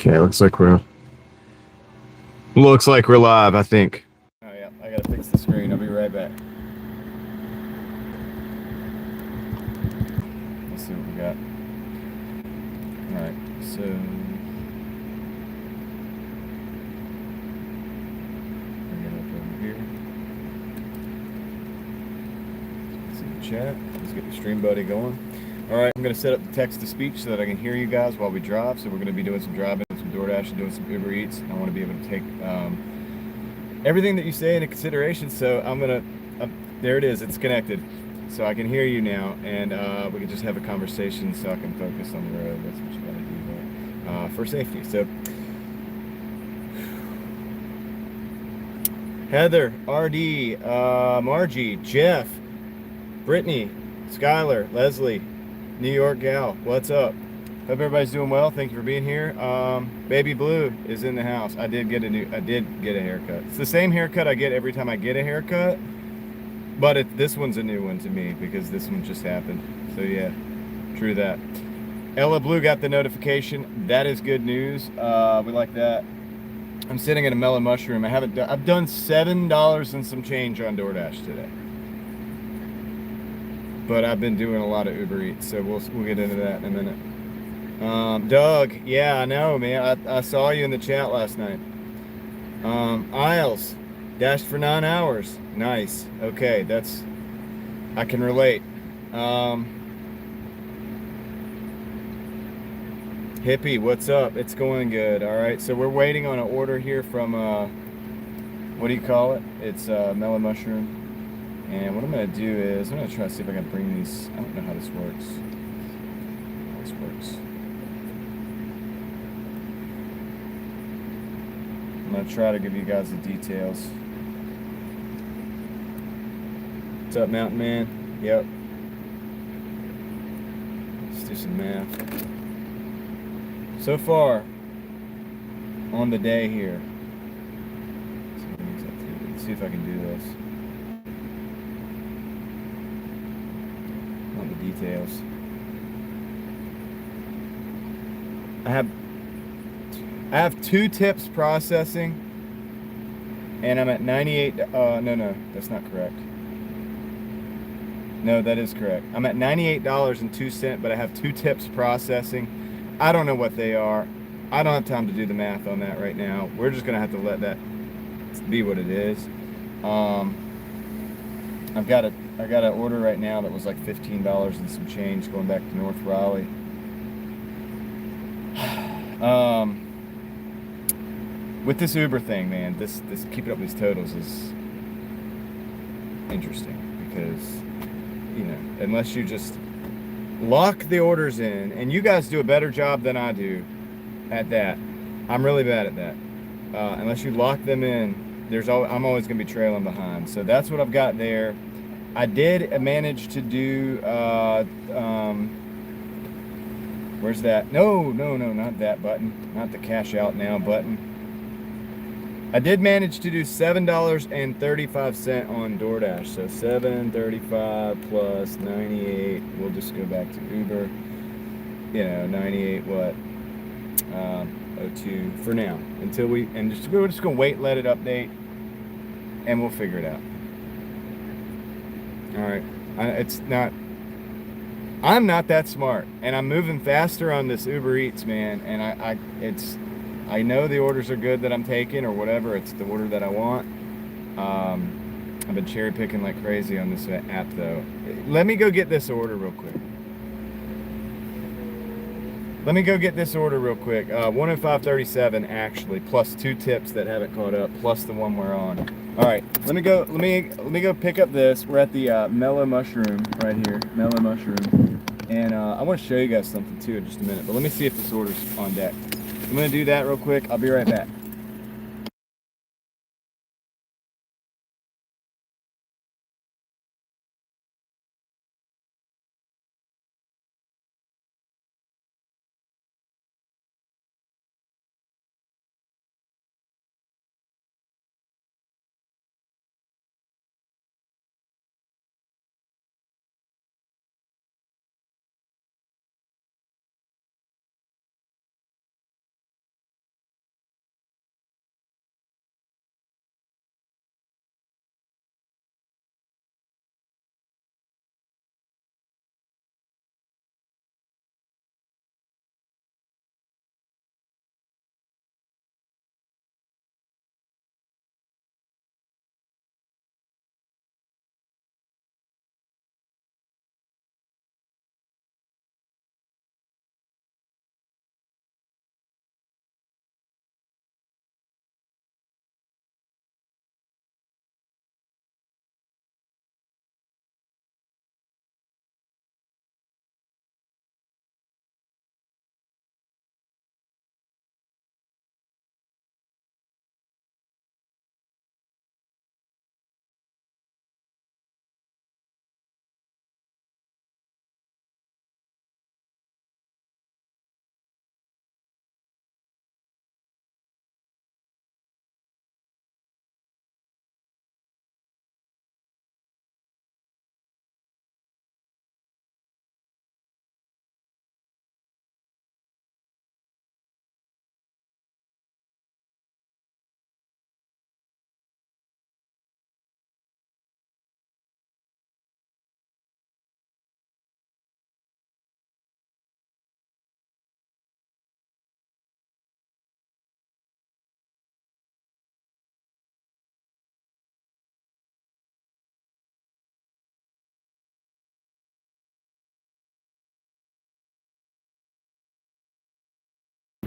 Okay, looks like we're live, I think. Oh yeah, I gotta fix the screen. I'll be right back. Let's see what we got. Alright, so bring it up over here. Let's see the chat. Let's get the stream buddy going. Alright, I'm gonna set up the text to speech so that I can hear you guys while we drive. So we're gonna be doing some driving, some Doordash, and doing some Uber Eats. I want to be able to take everything that you say into consideration. So I'm gonna there it is, it's connected. So I can hear you now, and we can just have a conversation so I can focus on the road. That's what you gotta do there. For safety. So Heather, RD, Margie, Jeff, Brittany, Skylar, Leslie, New York gal, what's up? Hope everybody's doing well. Thank you for being here. Baby Blue is in the house. I did get a haircut. It's the same haircut I get every time I get a haircut, but this one's a new one to me because this one just happened. So yeah, true that. Ella Blue got the notification. That is good news. We like that. I'm sitting in a mellow mushroom. I've done $7 and some change on Doordash today. But I've been doing a lot of Uber Eats, so we'll get into that in a minute. Doug, yeah, I know, man. I saw you in the chat last night. Isles, dashed for 9 hours. Nice. Okay, I can relate. Hippie, what's up? It's going good. All right, so we're waiting on an order here from, what do you call it? It's mellow mushroom. And what I'm going to do is, I'm going to try to see if I can bring these, I don't know how this works. I'm going to try to give you guys the details. What's up, Mountain Man? Yep. Let's do some math. So far, on the day here, let's see if I can do this. On the details. I have 2 tips processing, and I'm at 98. No, that's not correct. No, that is correct. I'm at $98.02, but I have 2 tips processing. I don't know what they are. I don't have time to do the math on that right now. We're just gonna have to let that be what it is. I got an order right now that was like $15 and some change going back to North Raleigh. With this Uber thing, man, this keeping up these totals is interesting because, you know, unless you just lock the orders in, and you guys do a better job than I do at that. I'm really bad at that. Unless you lock them in, I'm always going to be trailing behind. So that's what I've got there. I did manage to do, where's that? No, not that button. Not the cash out now button. I did manage to do $7.35 on Doordash. So $7.35 plus 98. We'll just go back to Uber. You know, 98 what? 02 for now. Until we're just gonna wait, let it update, and we'll figure it out. All right. I'm not that smart, and I'm moving faster on this Uber Eats, man. And I know the orders are good that I'm taking or whatever. It's the order that I want. I've been cherry picking like crazy on this app though. Let me go get this order real quick. 105.37 actually, plus 2 tips that haven't caught up, plus the one we're on. All right, let me go pick up this. We're at the mellow mushroom right here, mellow mushroom. And I want to show you guys something too in just a minute, but let me see if this order's on deck. I'm gonna do that real quick. I'll be right back.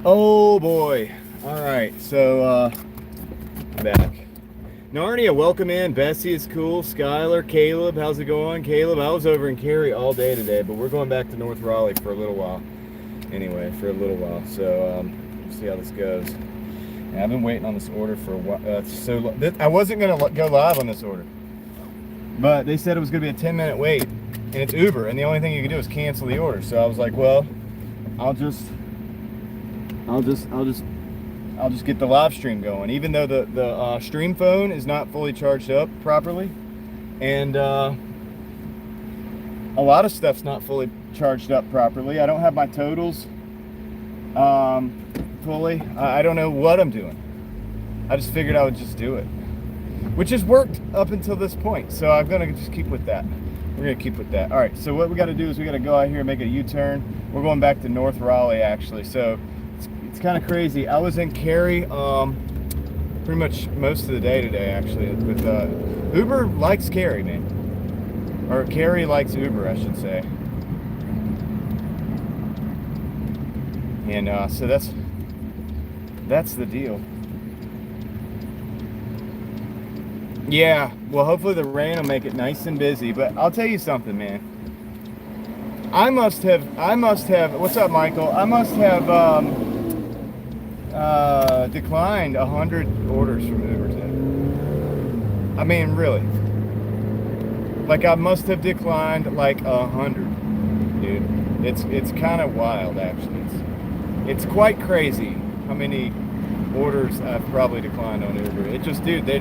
Oh boy. All right, so back. Narnia, welcome in. Bessie is cool. Skylar, Caleb, how's it going? Caleb, I was over in Cary all day today, but we're going back to North Raleigh for a little while. Anyway, for a little while. So we'll see how this goes. And I've been waiting on this order for a while. I wasn't gonna go live on this order, but they said it was gonna be a 10-minute wait, and it's Uber, and the only thing you can do is cancel the order. So I was like, well, I'll just get the live stream going, even though the stream phone is not fully charged up properly, and a lot of stuff's not fully charged up properly. I don't have my totals fully. I don't know what I'm doing. I just figured I would just do it, which has worked up until this point. So I'm gonna just keep with that. We're gonna keep with that. All right. So what we got to do is we got to go out here and make a U-turn. We're going back to North Raleigh actually. So it's kind of crazy. I was in Cary pretty much most of the day today actually. With Uber likes Cary, man, or Cary likes Uber, I should say. And so that's the deal. Yeah, well, hopefully the rain will make it nice and busy. But I'll tell you something, man. I must have. What's up, Michael? I must have declined 100 orders from Uber today. I mean, really. Like, I must have declined like 100, dude. It's kind of wild, actually. It's quite crazy how many orders I've probably declined on Uber. It just, dude, they're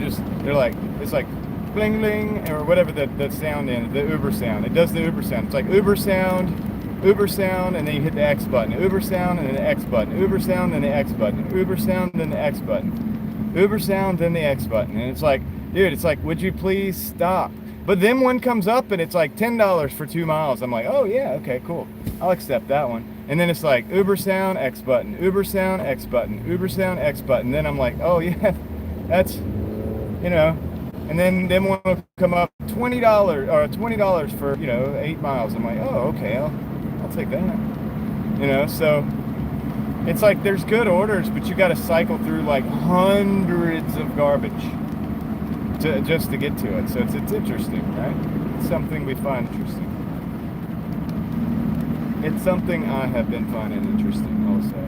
like, it's like bling bling or whatever the sound in the Uber sound. It does the Uber sound. It's like Uber sound, and then you hit the X button. Uber sound and then the X button. Uber sound, then the X button. Uber sound, then the X button. Uber sound, then the X button. And it's like, dude, it's like, would you please stop? But then one comes up and it's like $10 for 2 miles. I'm like, oh yeah, okay, cool. I'll accept that one. And then it's like Uber sound, X button, Uber sound, X button, Uber sound, X button. Then I'm like, oh yeah, that's, you know. And then one will come up $20 or $20 for, you know, 8 miles. I'm like, oh, okay, I'll take that. You know, so it's like there's good orders, but you got to cycle through like hundreds of garbage just to get to it. So it's interesting, right? It's something we find interesting. It's something I have been finding interesting, I'll say.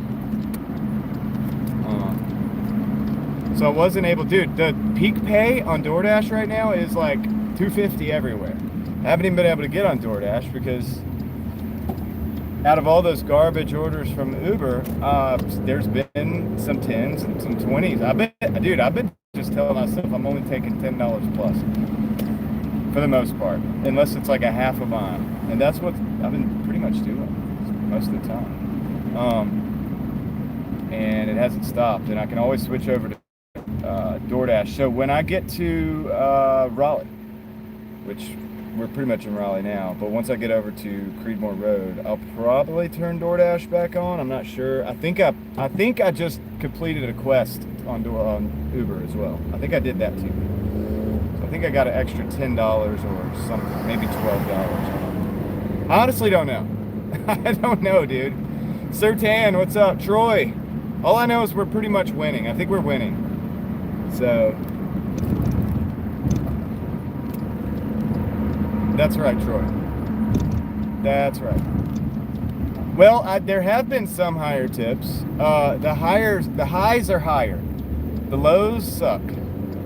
So I wasn't able, dude, the peak pay on Doordash right now is like $250 everywhere. I haven't even been able to get on Doordash because out of all those garbage orders from Uber, there's been some 10s and some 20s. I've been just telling myself I'm only taking $10 plus for the most part, unless it's like a half a mile. And that's what I've been pretty much doing most of the time. And it hasn't stopped. And I can always switch over to Doordash. So when I get to Raleigh, which we're pretty much in Raleigh now, but once I get over to Creedmoor Road, I'll probably turn Doordash back on. I'm not sure. I think I just completed a quest on Uber as well. I think I did that too. So I think I got an extra $10 or something, maybe $12. I honestly don't know. I don't know, dude. Sertan, what's up? Troy. All I know is we're pretty much winning. I think we're winning. So that's right, Troy. That's right. Well, there have been some higher tips. The highs are higher. The lows suck,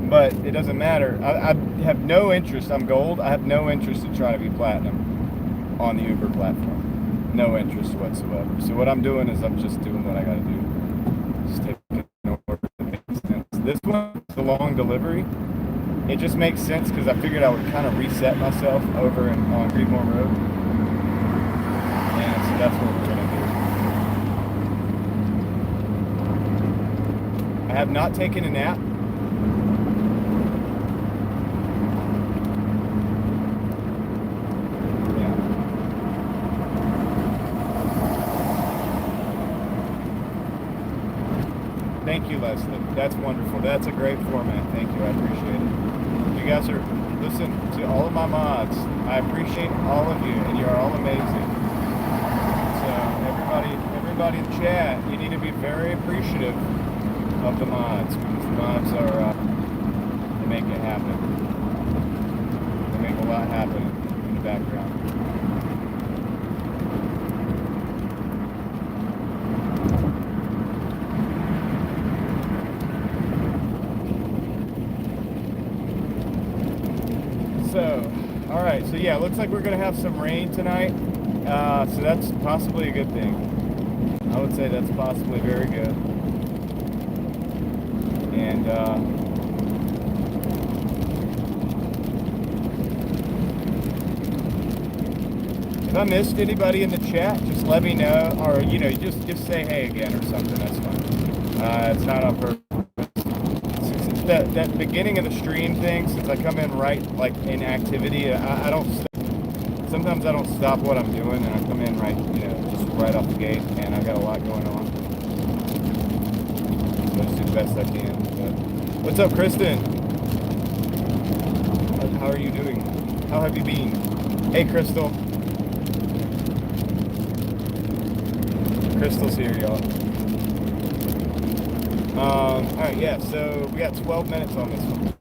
but it doesn't matter. I have no interest. I'm gold. I have no interest in trying to be platinum on the Uber platform. No interest whatsoever. So what I'm doing is I'm just doing what I got to do. Just taking an order that makes sense. This one's a long delivery. It just makes sense because I figured I would kind of reset myself over on Creedmoor Road. And so that's what we're going to do. I have not taken a nap. Yeah. Thank you, Leslie. That's wonderful. That's a great format. Thank you. I appreciate it. You guys are, listen to all of my mods. I appreciate all of you, and you are all amazing. So everybody everybody in the chat. You need to be very appreciative of the mods, because the mods are, they make it happen. They make a lot happen in the background. So, all right, so yeah, it looks like we're gonna have some rain tonight. So that's possibly a good thing. I would say that's possibly very good. And if I missed anybody in the chat, just let me know, or you know, just say hey again or something. That's fine. It's not on purpose. Since that beginning of the stream thing, since I come in right like in activity, I don't. Sometimes I don't stop what I'm doing, and I come in right, you know, just right off the gate, and I've got a lot going on. So I just do the best I can. But what's up, Kristen? How are you doing? How have you been? Hey, Crystal. Crystal's here, y'all. All right, yeah. So we got 12 minutes on this one.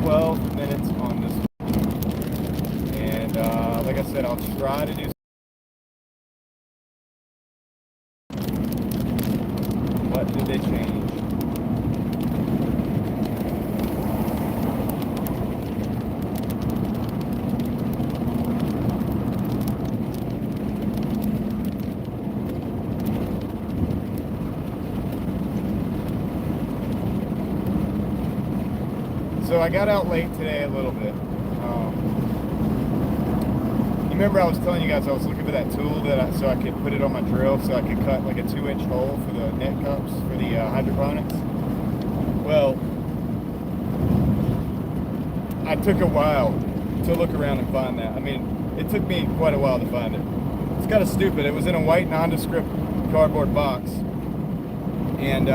12 minutes on this one. Like I said, I'll try to do. What did they change? So I got out late today a little bit. Remember I was telling you guys I was looking for that tool so I could put it on my drill so I could cut like a 2-inch hole for the net cups for the hydroponics. Well, I took a while to look around and find that. I mean, it took me quite a while to find it. It's kind of stupid. It was in a white nondescript cardboard box. And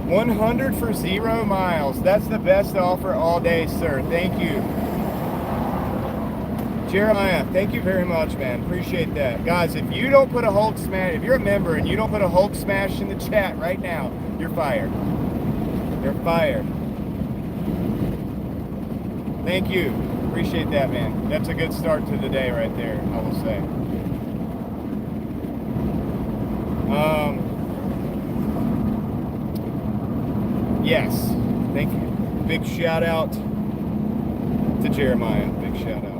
100 for 0 miles. That's the best offer all day, sir. Thank you. Jeremiah, thank you very much, man. Appreciate that. Guys, if you don't put a Hulk smash, if you're a member and you don't put a Hulk smash in the chat right now, you're fired. You're fired. Thank you. Appreciate that, man. That's a good start to the day right there, I will say. Yes. Thank you. Big shout out to Jeremiah. Big shout out.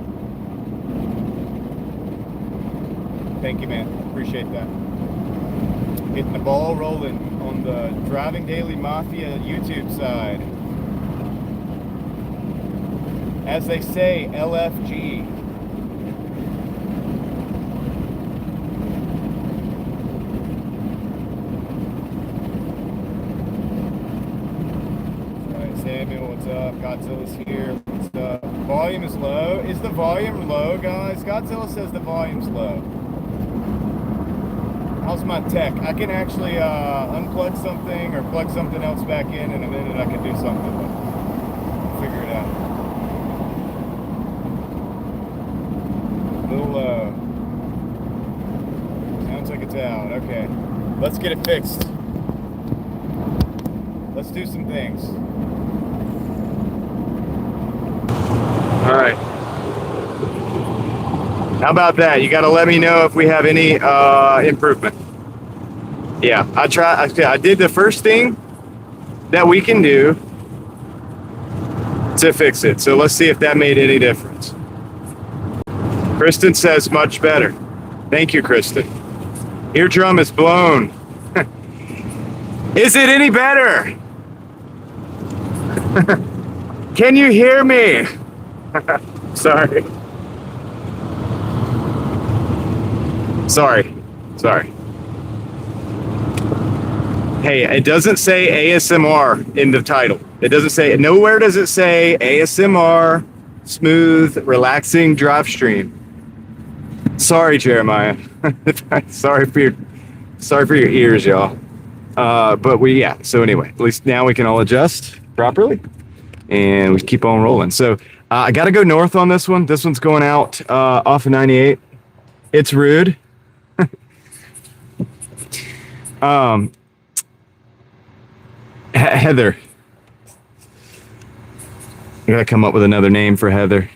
Thank you, man. Appreciate that. Getting the ball rolling on the Driving Daily Mafia YouTube side. As they say, LFG. All right, Samuel, what's up? Godzilla's here. What's up? Volume is low. Is the volume low, guys? Godzilla says the volume's low. How's my tech? I can actually unplug something or plug something else back in a minute. I can do something, but I'll figure it out. A little low. Sounds like it's out. Okay. Let's get it fixed. Let's do some things. All right. How about that? You got to let me know if we have any improvement. Yeah, I did the first thing that we can do to fix it. So let's see if that made any difference. Kristen says much better. Thank you, Kristen. Eardrum is blown. Is it any better? Can you hear me? Sorry. Sorry. Hey, it doesn't say ASMR in the title. It doesn't say, nowhere does it say ASMR, smooth, relaxing drive stream. Sorry, Jeremiah. sorry for your ears, y'all. But so anyway, at least now we can all adjust properly and we keep on rolling. So I got to go north on this one. This one's going out off of 98. It's rude. Heather. I gotta come up with another name for Heather.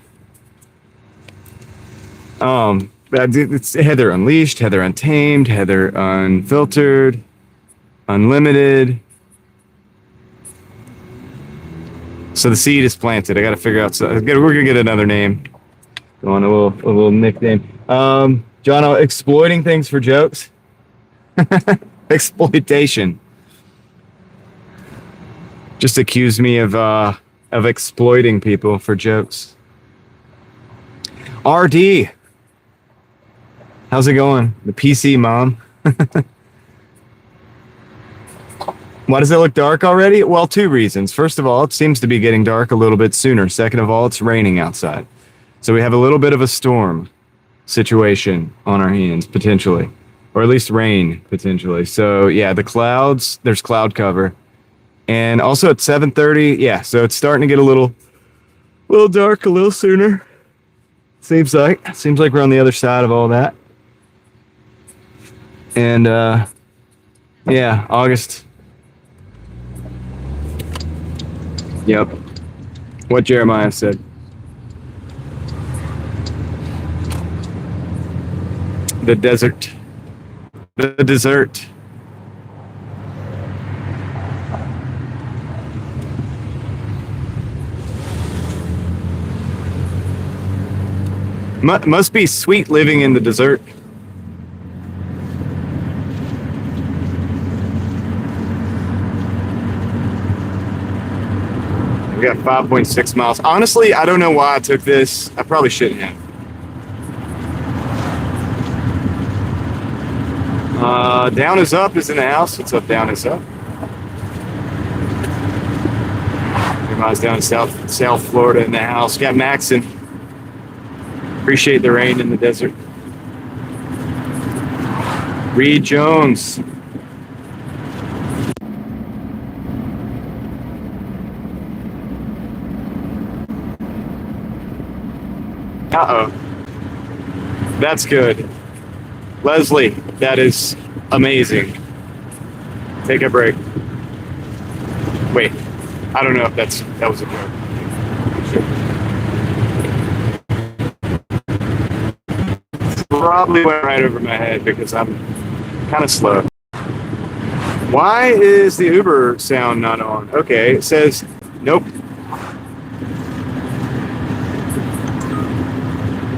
It's Heather Unleashed, Heather Untamed, Heather Unfiltered, Unlimited. So the seed is planted. I gotta figure out. We're gonna get another name. Go on a little nickname. John, exploiting things for jokes. Exploitation. Just accuse me of exploiting people for jokes. RD. How's it going? The PC mom. Why does it look dark already? Well, two reasons. First of all, it seems to be getting dark a little bit sooner. Second of all, it's raining outside. So we have a little bit of a storm situation on our hands, potentially. Or at least rain, potentially. So yeah, the clouds, there's cloud cover. And also at 7:30, yeah, so it's starting to get a little dark a little sooner. Seems like we're on the other side of all that. And yeah, August. Yep. What Jeremiah said. The desert. The dessert. Must be sweet living in the desert. We got 5.6 miles. Honestly, I don't know why I took this. I probably shouldn't have. Down is up is in the house. What's up, down is up? Everybody's down in South Florida in the house. Got Maxon. Appreciate the rain in the desert. Reed Jones. Uh-oh. That's good. Leslie, that is amazing. Take a break. Wait, I don't know if that was a joke. Probably went right over my head because I'm kind of slow. Why is the Uber sound not on? Okay, it says nope.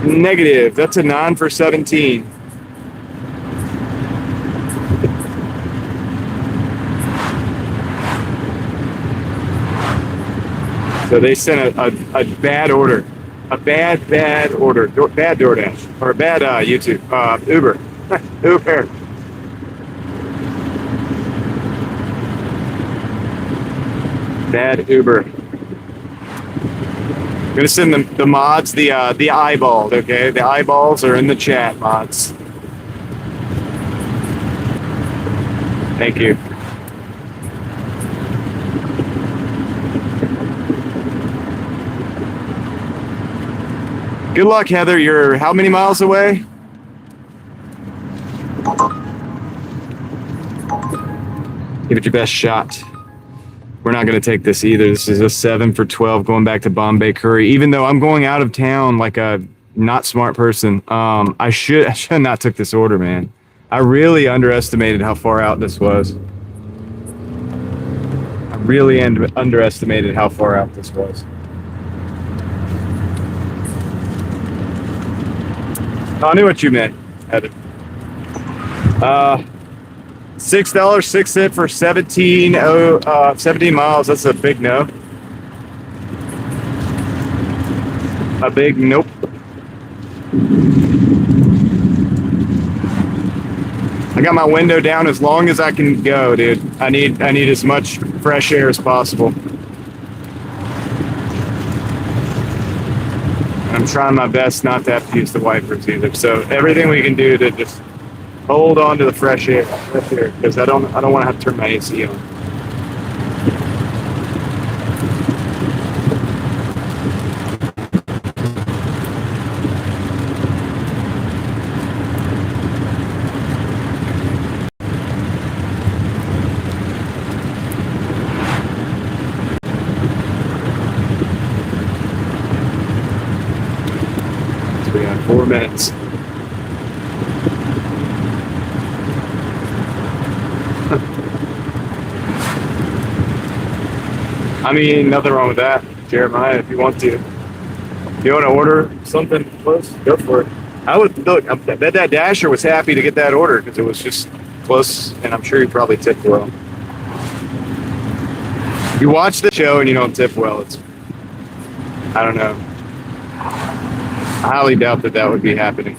Negative. That's a 9 for 17. So they sent a bad order. A bad order. Bad Doordash. Or a bad YouTube. Uber. Uber. Bad Uber. I'm gonna send the mods the eyeball, okay? The eyeballs are in the chat, mods. Thank you. Good luck, Heather. You're how many miles away? Give it your best shot. We're not going to take this either. This is a 7 for 12 going back to Bombay Curry. Even though I'm going out of town like a not smart person, I should not took this order, man. I really underestimated how far out this was. I really underestimated how far out this was. I knew what you meant, Heather. $6.06 for 17 miles. That's a big no. A big nope. I got my window down as long as I can go, dude. I need as much fresh air as possible. I'm trying my best not to have to use the wipers either. So everything we can do to just hold on to the fresh air because I don't want to have to turn my AC on. man. 4 minutes. I mean, nothing wrong with that, Jeremiah. If you want to, if you want to order something close, go for it. I would look. I bet that Dasher was happy to get that order because it was just close, and I'm sure he probably tipped well. You watch the show and you don't tip well. It's, I don't know. I highly doubt that would be happening.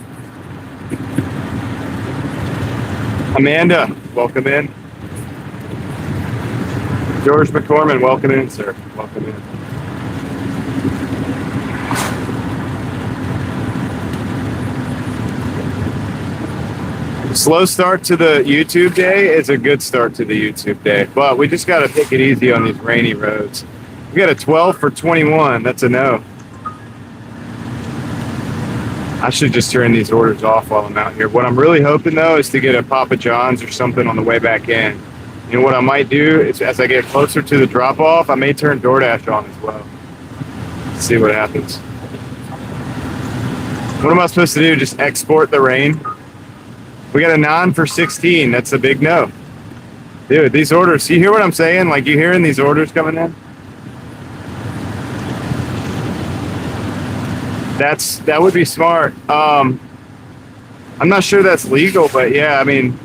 Amanda, welcome in. George McCorman, welcome in, sir. Welcome in. Slow start to the YouTube day is a good start to the YouTube day, but we just got to take it easy on these rainy roads. We got a 12 for 21. That's a no. I should just turn these orders off while I'm out here. What I'm really hoping, though, is to get a Papa John's or something on the way back in. You know what I might do is as I get closer to the drop-off, I may turn Doordash on as well. See what happens. What am I supposed to do? Just export the rain? We got a 9 for 16. That's a big no. Dude, these orders, you hear what I'm saying? Like, you hearing these orders coming in? That would be smart. I'm not sure that's legal, but yeah, I mean,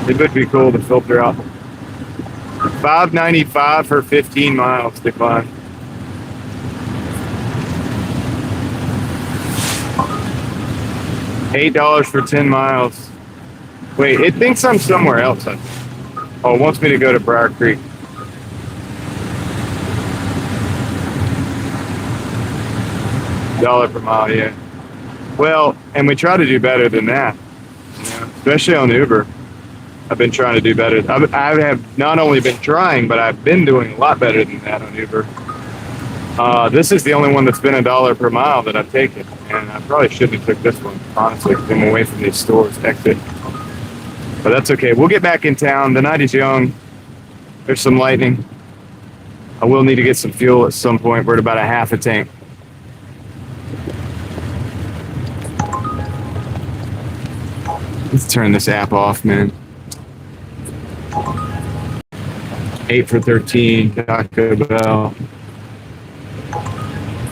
it would be cool to filter out. $5.95 for 15 miles decline. $8 for 10 miles. Wait, it thinks I'm somewhere else. Oh, it wants me to go to Briar Creek. $1 per mile, yeah. Well, and we try to do better than that, you know, especially on Uber. I've been trying to do better. I have not only been trying, but I've been doing a lot better than that on Uber. This is the only one that's been $1 per mile that I've taken, and I probably shouldn't have took this one, honestly, because I'm away from these stores, exit. But that's okay. We'll get back in town. The night is young. There's some lightning. I will need to get some fuel at some point. We're at about a half a tank. Let's turn this app off, man. 8 for 13, Taco Bell.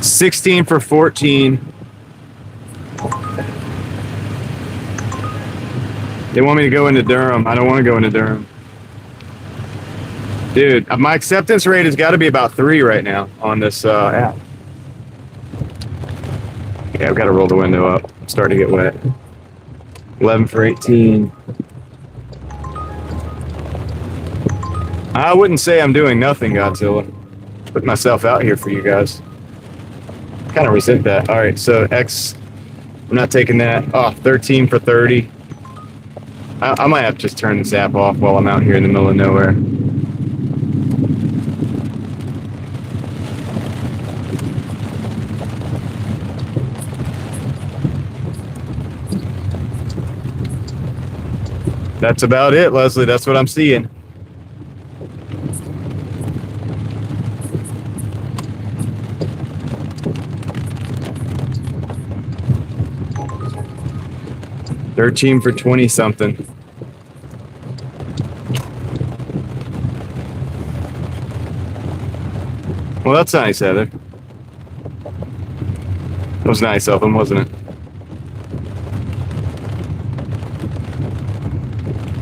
16 for 14. They want me to go into Durham. I don't want to go into Durham. Dude, my acceptance rate has got to be about 3 right now on this app. Yeah, I've got to roll the window up. I'm starting to get wet. 11 for 18. I wouldn't say I'm doing nothing, Godzilla. Put myself out here for you guys. Kind of resent that. All right, so X, I'm not taking that. Oh, 13 for 30. I might have to just turn this app off while I'm out here in the middle of nowhere. That's about it, Leslie. That's what I'm seeing. $13 for 20 something. Well, that's nice, Heather. That was nice of them, wasn't it?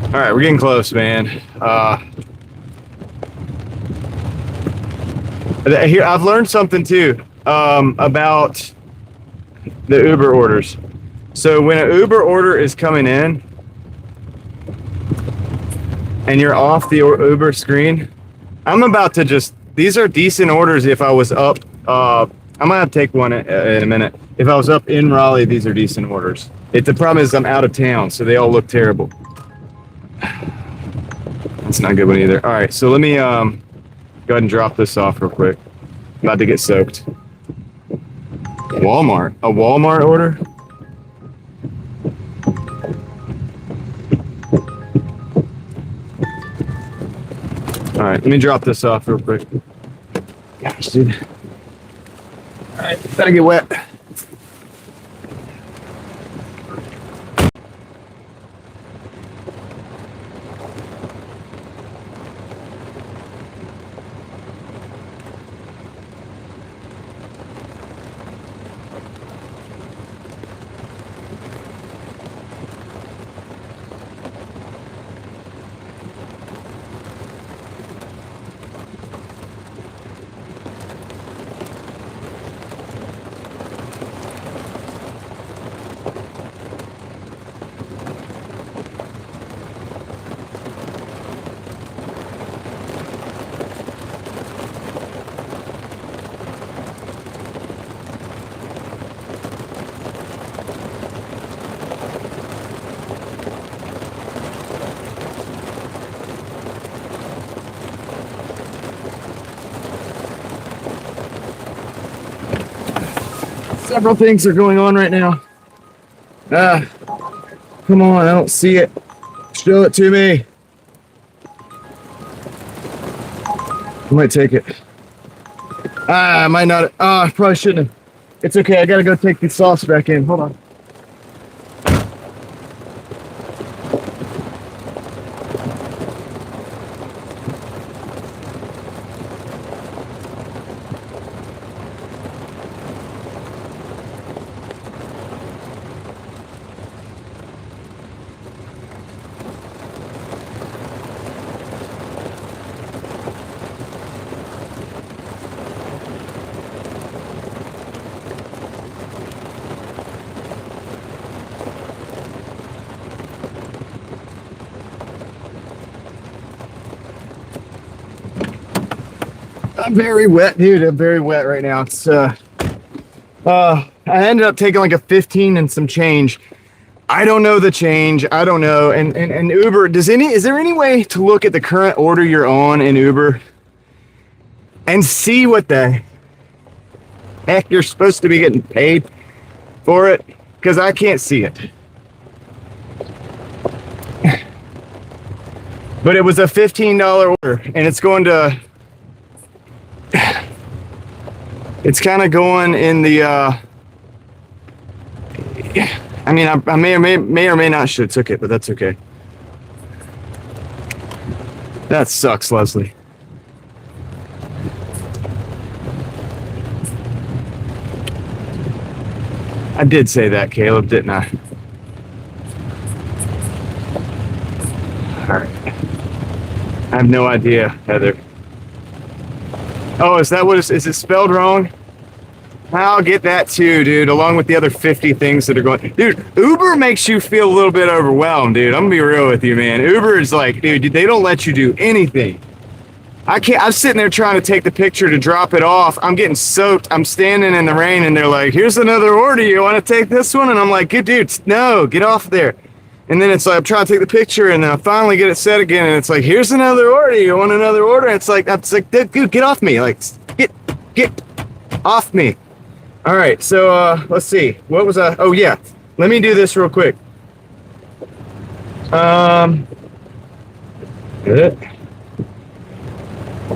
All right, we're getting close, man. Here, I've learned something too about the Uber orders. So when an Uber order is coming in and you're off the Uber screen, I'm about to just, these are decent orders if I was up, I'm gonna have to take one in a minute. If I was up in Raleigh, these are decent orders. The problem is I'm out of town, so they all look terrible. That's not a good one either. All right, so let me go ahead and drop this off real quick. I'm about to get soaked. Walmart, a Walmart order? All right, let me drop this off real quick. Gosh, dude. All right. Gotta get wet. Several things are going on right now. Come on, I don't see it. Show it to me. I might take it. I might not. I probably shouldn't have. It's okay, I gotta go take the sauce back in. Hold on. I'm very wet, dude. I'm very wet right now. It's I ended up taking like a 15 and some change. I don't know the change. I don't know. And Uber, is there any way to look at the current order you're on in Uber and see what the heck you're supposed to be getting paid for it? Because I can't see it. But it was a $15 order, and it's going to. It's kind of going in the. I mean, I may or may not should have took it, but that's okay. That sucks, Leslie. I did say that, Caleb, didn't I? All right. I have no idea, Heather. Oh, is that what is it spelled wrong? I'll get that too, dude, along with the other 50 things that are going. Dude, Uber makes you feel a little bit overwhelmed, dude. I'm gonna be real with you, man. Uber is like, dude, they don't let you do anything. I'm sitting there trying to take the picture to drop it off. I'm getting soaked. I'm standing in the rain, and they're like, here's another order. You want to take this one? And I'm like, good dude, no, get off there. And then it's like, I'm trying to take the picture, and then I finally get it set again, and it's like, here's another order. You want another order? And it's like, dude, get off me. Like, get off me. All right, so let's see. What was I? Oh, yeah. Let me do this real quick. Good.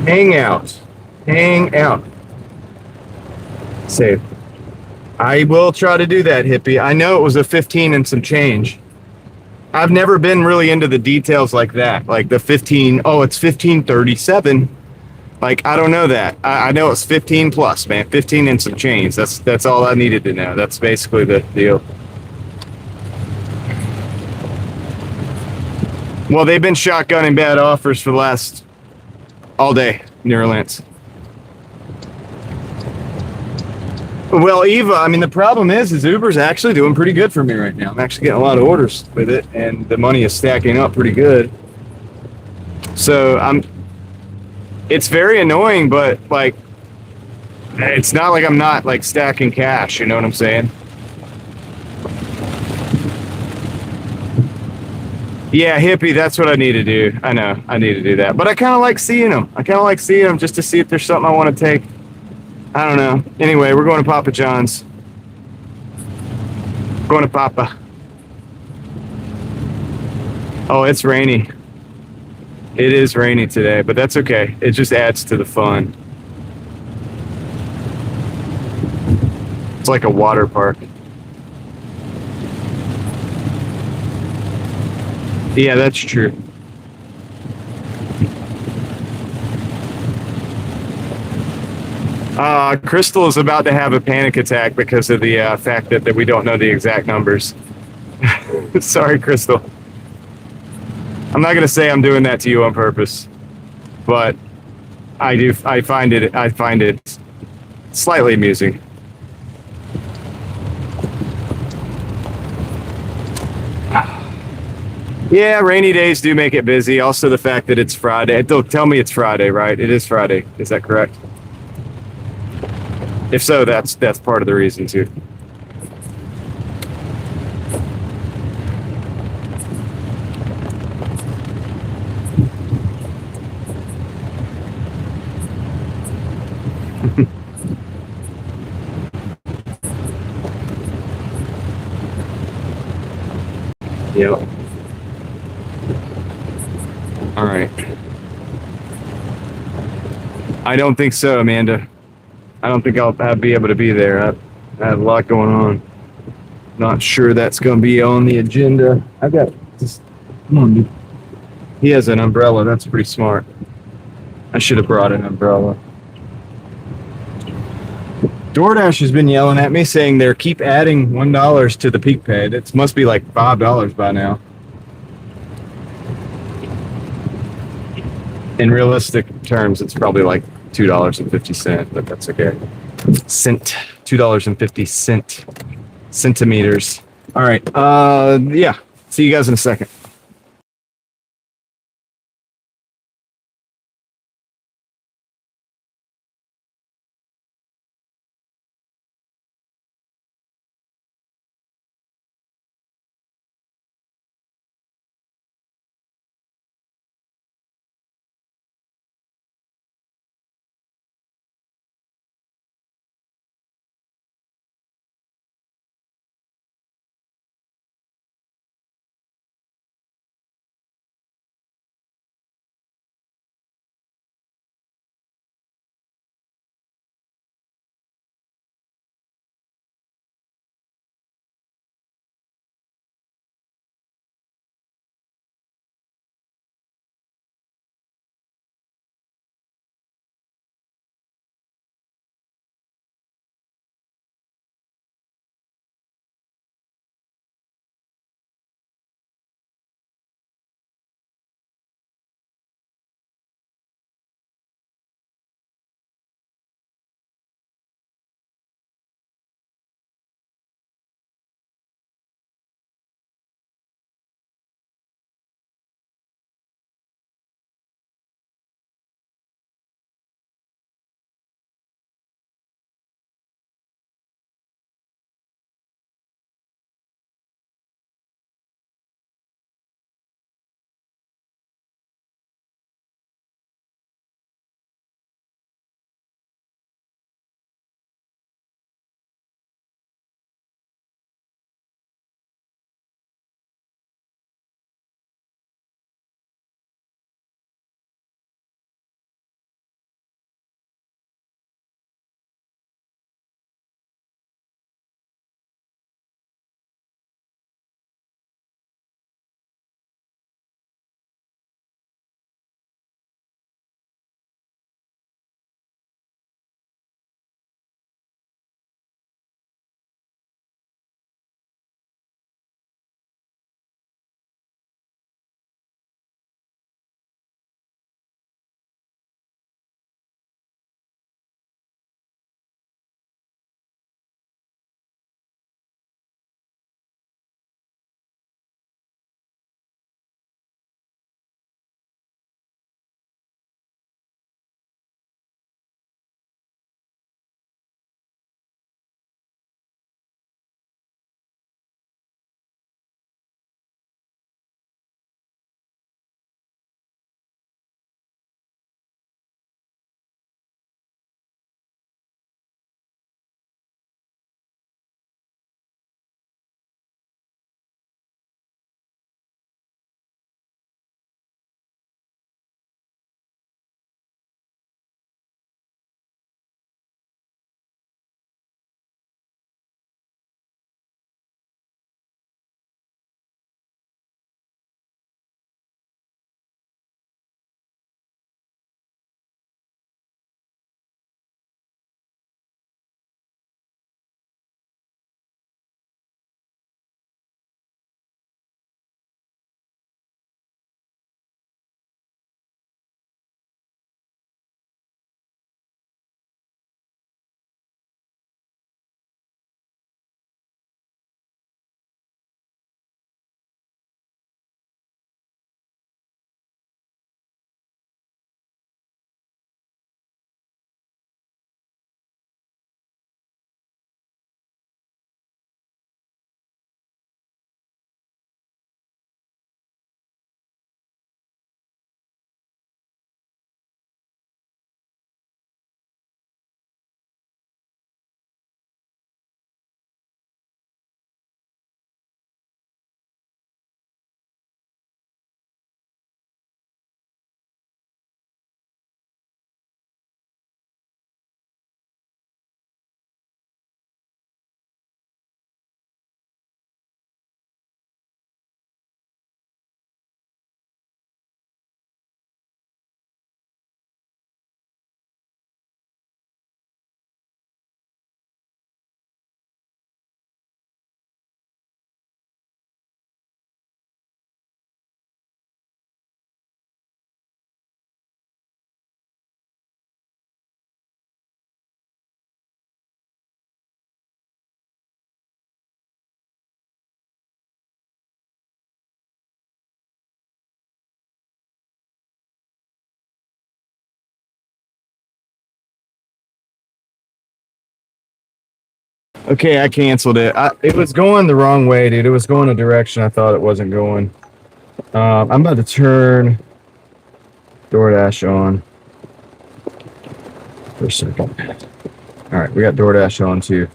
Hangout. Save. I will try to do that, hippie. I know it was a 15 and some change. I've never been really into the details like that. Like the 15, oh, it's 1537. Like, I don't know that. I know it's 15 plus, man. 15 and some change. That's all I needed to know. That's basically the deal. Well, they've been shotgunning bad offers for the last all day, New Orleans. Well, Eva, I mean, the problem is Uber's actually doing pretty good for me right now. I'm actually getting a lot of orders with it, and the money is stacking up pretty good. So it's very annoying, but like, it's not like I'm not like stacking cash. You know what I'm saying? Yeah, hippie, that's what I need to do. I know, I need to do that. But I kind of like seeing them. Just to see if there's something I want to take. I don't know. Anyway, we're going to Papa John's. Going to Papa. Oh, it's rainy. It is rainy today, but that's okay. It just adds to the fun. It's like a water park. Yeah, that's true. Crystal is about to have a panic attack because of the fact that we don't know the exact numbers. Sorry, Crystal. I'm not gonna say I'm doing that to you on purpose, but I do. I find it slightly amusing. Yeah, rainy days do make it busy. Also, the fact that it's Friday. Don't tell me it's Friday, right? It is Friday. Is that correct? If so, that's part of the reason too. Yep. All right. I don't think so, Amanda. I don't think I'll be able to be there. I have a lot going on. Not sure that's going to be on the agenda. I got just. Come on, dude. He has an umbrella. That's pretty smart. I should have brought an umbrella. Doordash has been yelling at me saying they keep adding $1 to the peak pay. It must be like $5 by now. In realistic terms, it's probably like $2.50, but that's okay. Cent, $2.50 centimeters. All right. Yeah. See you guys in a second. Okay, I canceled it. It was going the wrong way, dude. It was going a direction I thought it wasn't going. I'm about to turn Doordash on for a second. All right, we got Doordash on too.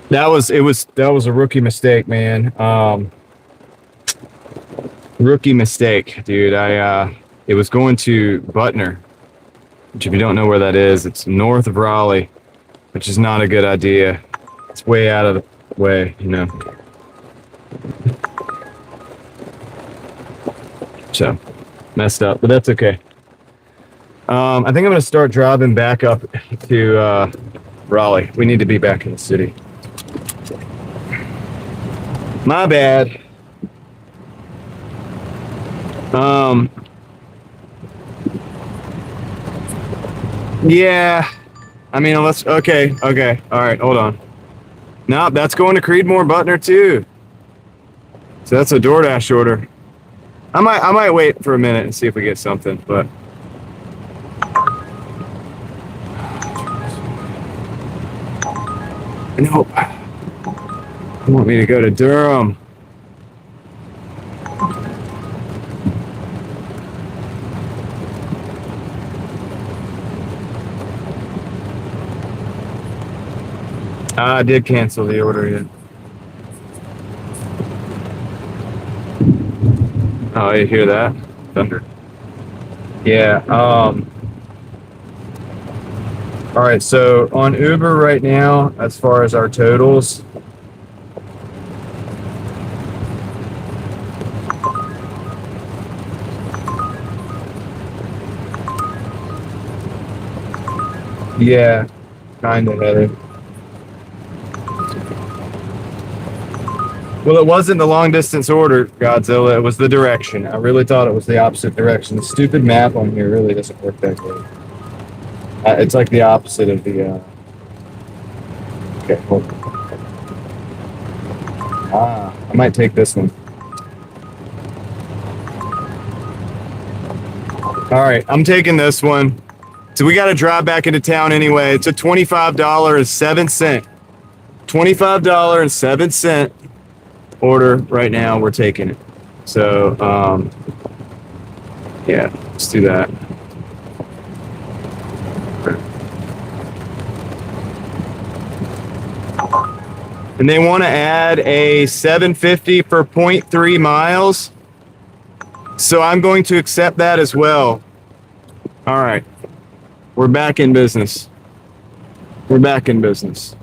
That was a rookie mistake, man. Rookie mistake, dude. It was going to Butner, which if you don't know where that is, it's north of Raleigh, which is not a good idea. It's way out of the way, you know. So messed up, but that's okay. I think I'm gonna start driving back up to Raleigh. We need to be back in the city. My bad. Yeah. I mean, let's. Okay. All right. Hold on. No, that's going to Creedmoor Butner too. So that's a Doordash order. I might wait for a minute and see if we get something, but. Nope. You want me to go to Durham? I did cancel the order yet. Oh, you hear that? Thunder. Yeah. All right. So on Uber right now, as far as our totals, yeah, kind of headed. Well, it wasn't the long distance order, Godzilla. It was the direction. I really thought it was the opposite direction. The stupid map on here really doesn't work that good. It's like the opposite of the. Okay, hold on. I might take this one. All right, I'm taking this one. So we got to drive back into town anyway. It's a $25.07. $25.07 order right now. We're taking it. So, yeah, let's do that. And they want to add a $7.50 for 0.3 miles. So I'm going to accept that as well. All right. We're back in business. We're back in business.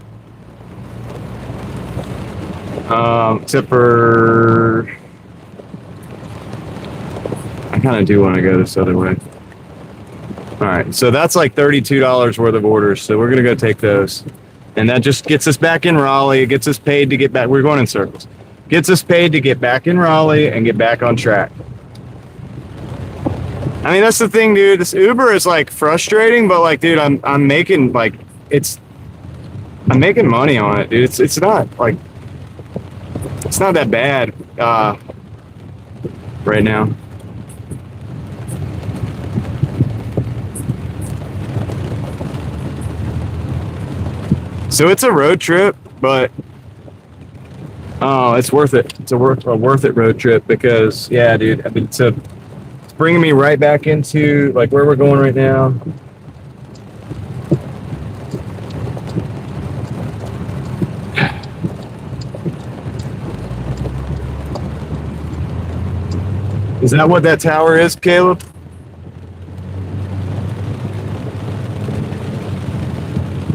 Except for... I kind of do want to go this other way. All right. So that's like $32 worth of orders. So we're going to go take those. And that just gets us back in Raleigh. It gets us paid to get back. We're going in circles. Gets us paid to get back in Raleigh and get back on track. I mean, that's the thing, dude. This Uber is like frustrating, but like, dude, I'm making like I'm making money on it, dude. It's not like it's not that bad right now. So it's a road trip, but oh, it's worth it. It's a worth it road trip because yeah, dude. I mean, it's bringing me right back into like where we're going right now. Is that what that tower is, Caleb?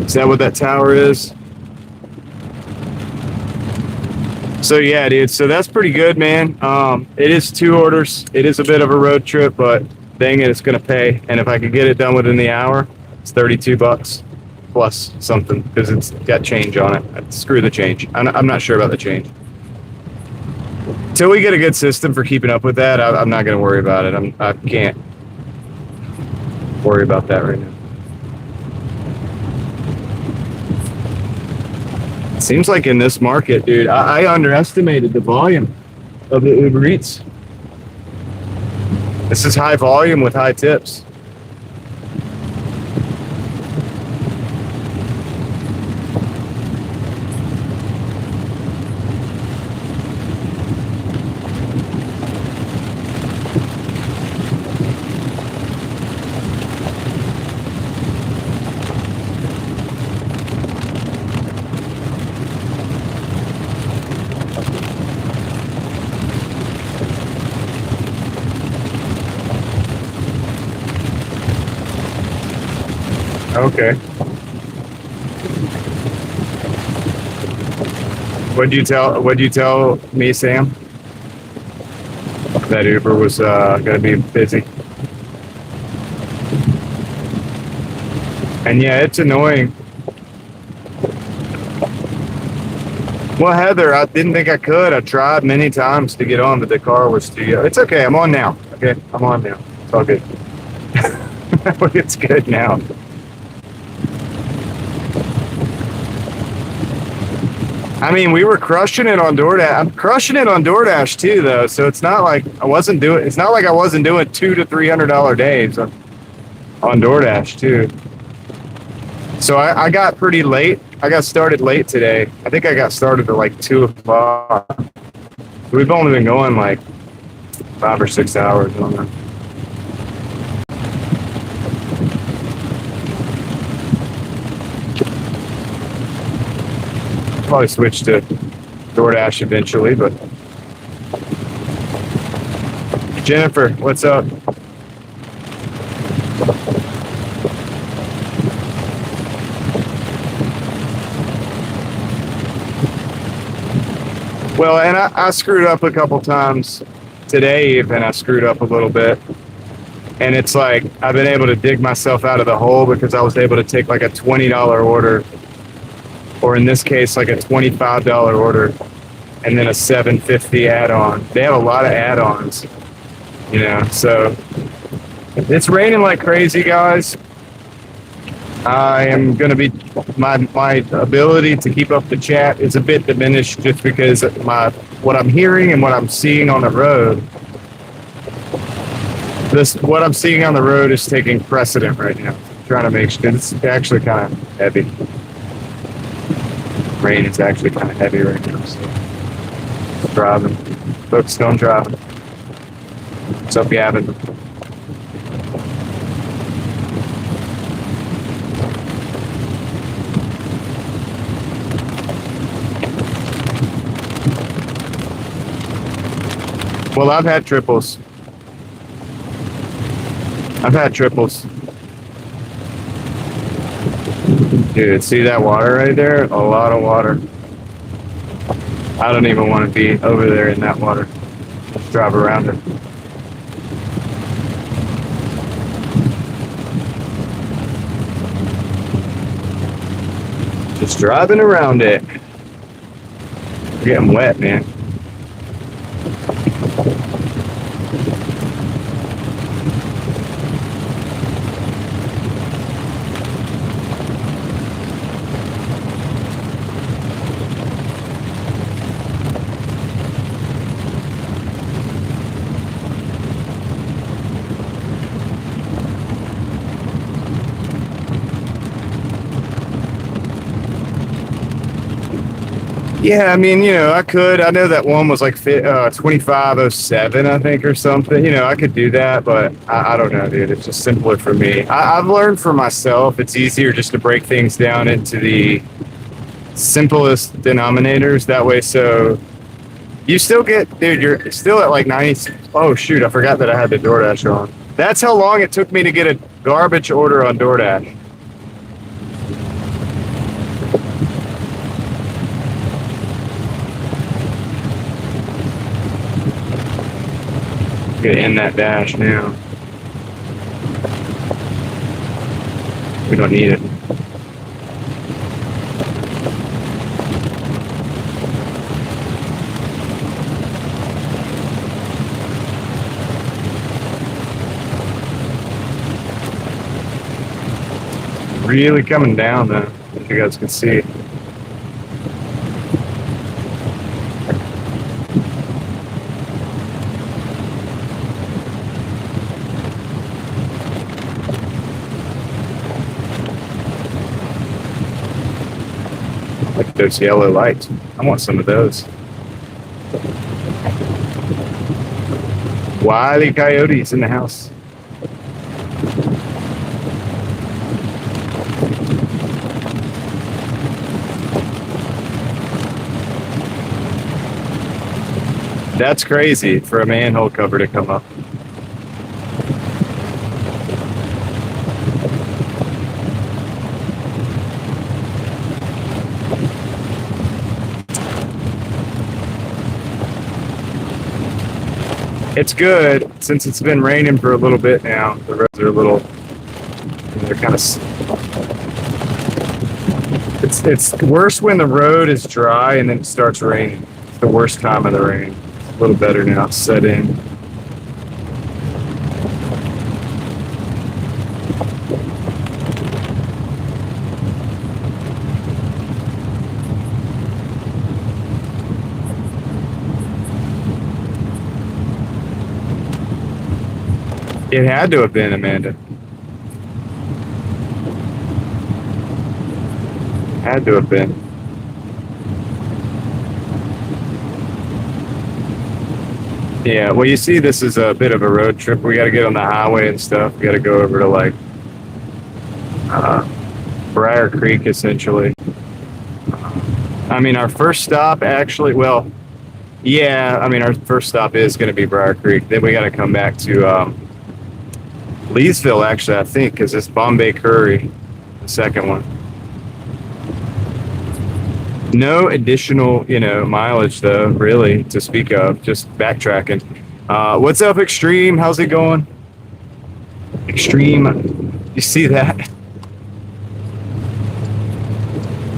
Is that what that tower is? So yeah, dude. So that's pretty good, man. It is 2 orders. It is a bit of a road trip, but dang it, it's gonna pay. And if I could get it done within the hour, it's $32 plus something because it's got change on it. Screw the change. I'm not sure about the change. Till we get a good system for keeping up with that, I'm not gonna worry about it. I can't worry about that right now. Seems like in this market, dude, I underestimated the volume of the Uber Eats. This is high volume with high tips. Okay. What'd you tell me, Sam? That Uber was gonna be busy. And yeah, it's annoying. Well, Heather, I didn't think I could. I tried many times to get on, but the car was too. It's okay. I'm on now. Okay, I'm on now. It's all good. It's good now. I mean, we were crushing it on DoorDash. I'm crushing it on DoorDash too, though. So it's not like I wasn't doing. It's not like I wasn't doing $200 to $300 days on DoorDash too. So I got pretty late. I got started late today. I think I got started at like 2 o'clock. We've only been going like 5 or 6 hours. I don't know. Probably switch to DoorDash eventually, but Jennifer, what's up? Well, and I screwed up a couple times today, even I screwed up a little bit. And it's like I've been able to dig myself out of the hole because I was able to take like a $20 order, or in this case, like a $25 order, and then a $7.50 add-on. They have a lot of add-ons, you know. So it's raining like crazy, guys. I am going to be my ability to keep up the chat is a bit diminished just because what I'm hearing and what I'm seeing on the road. What I'm seeing on the road is taking precedent right now. I'm trying to make sure it's actually kind of heavy. Rain is actually kind of heavy right now. So driving, folks, don't drive. What's up, Gavin? Well, I've had triples. Dude, see that water right there? A lot of water. I don't even want to be over there in that water. Let's drive around it. Just driving around it. We're getting wet, man. Yeah, I mean, you know, I could. I know that one was like 2507, I think, or something. You know, I could do that, but I don't know, dude. It's just simpler for me. I've learned for myself, it's easier just to break things down into the simplest denominators. That way, so you still get, dude, you're still at like 90. Oh, shoot, I forgot that I had the DoorDash on. That's how long it took me to get a garbage order on DoorDash. Get in that dash now. We don't need it. Really coming down though, as you guys can see. Like those yellow lights. I want some of those. Wile E. Coyote's in the house. That's crazy for a manhole cover to come up. It's good since it's been raining for a little bit now. The roads are a little, they're kind of. It's worse when the road is dry and then it starts raining. It's the worst time of the rain. It's a little better now. It's set in. It had to have been, Amanda. Had to have been. Yeah, well, you see, this is a bit of a road trip. We got to get on the highway and stuff. We got to go over to like Briar Creek, essentially. I mean, our first stop actually, well, yeah, I mean, our first stop is going to be Briar Creek. Then we got to come back to Leesville, actually, I think, because it's Bombay Curry, the second one. No additional, mileage though, really, to speak of. Just backtracking. What's up, Extreme? How's it going? Extreme, you see that?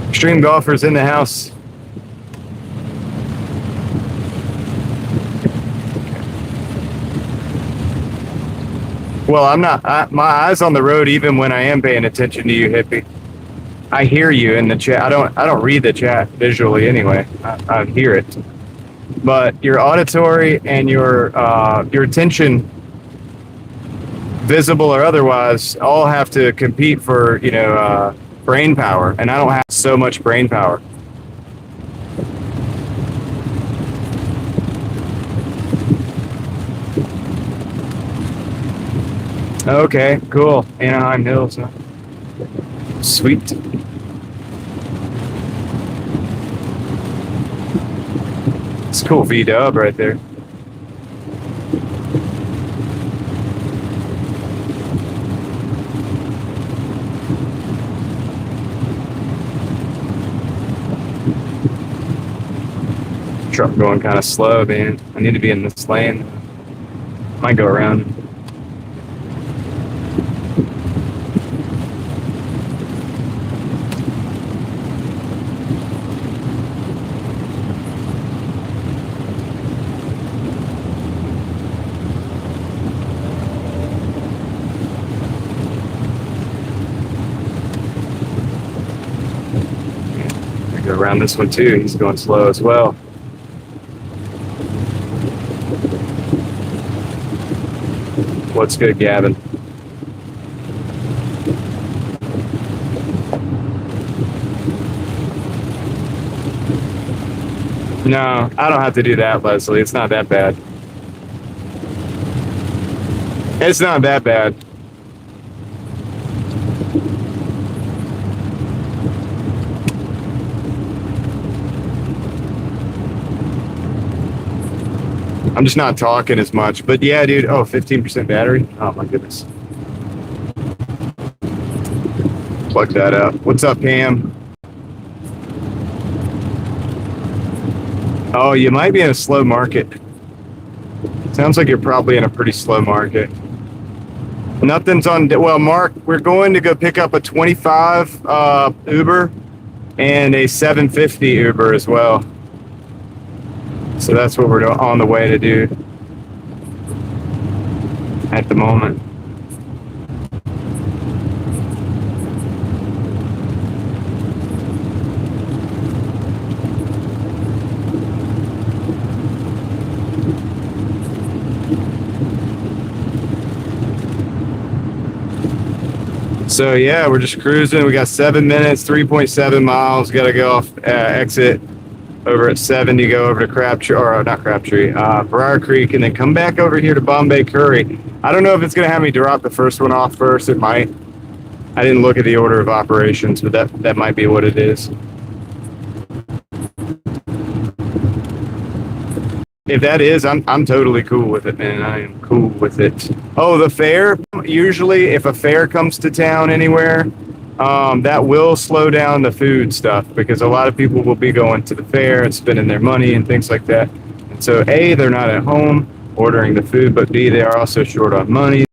Extreme golfers in the house. Well, I'm not. My eyes on the road, even when I am paying attention to you, hippie. I hear you in the chat. I don't read the chat visually anyway. I hear it, but your auditory and your attention, visible or otherwise, all have to compete for brain power, and I don't have so much brain power. Okay, cool. Anaheim Hills, huh? Sweet. It's cool V-dub right there. Truck going kind of slow, man. I need to be in this lane. Might go around. Go around this one too. He's going slow as well. What's good, Gavin? No, I don't have to do that, Leslie. It's not that bad. It's not that bad. I'm just not talking as much. But yeah, dude. Oh, 15% battery. Oh, my goodness. Plug that up. What's up, Pam? Oh, you might be in a slow market. Sounds like you're probably in a pretty slow market. Nothing's on. Well, Mark, we're going to go pick up a 25 Uber and a 750 Uber as well. So that's what we're on the way to do at the moment. So yeah, we're just cruising. We got 7 minutes, 3.7 miles. Got to go off exit over at 70, go over to Crabtree, or not Crabtree, Briar Creek, and then come back over here to Bombay Curry. I don't know if it's going to have me drop the first one off first. It might. I didn't look at the order of operations, but that might be what it is. If that is, I'm totally cool with it, man. I am cool with it. Oh, the fair. Usually, if a fair comes to town anywhere, that will slow down the food stuff because a lot of people will be going to the fair and spending their money and things like that. And so, A, they're not at home. ordering the food, but B, they are also short on money.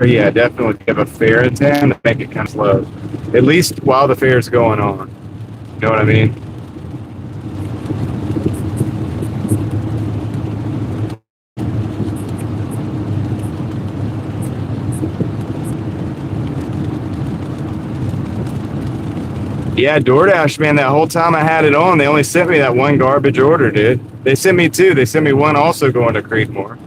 Yeah, definitely give a fair in town to make it kind of slow. At least while the fair's going on. You know what I mean? Yeah, Doordash, man, that whole time I had it on, they only sent me that one garbage order, dude. They sent me two. They sent me one also going to Creedmoor.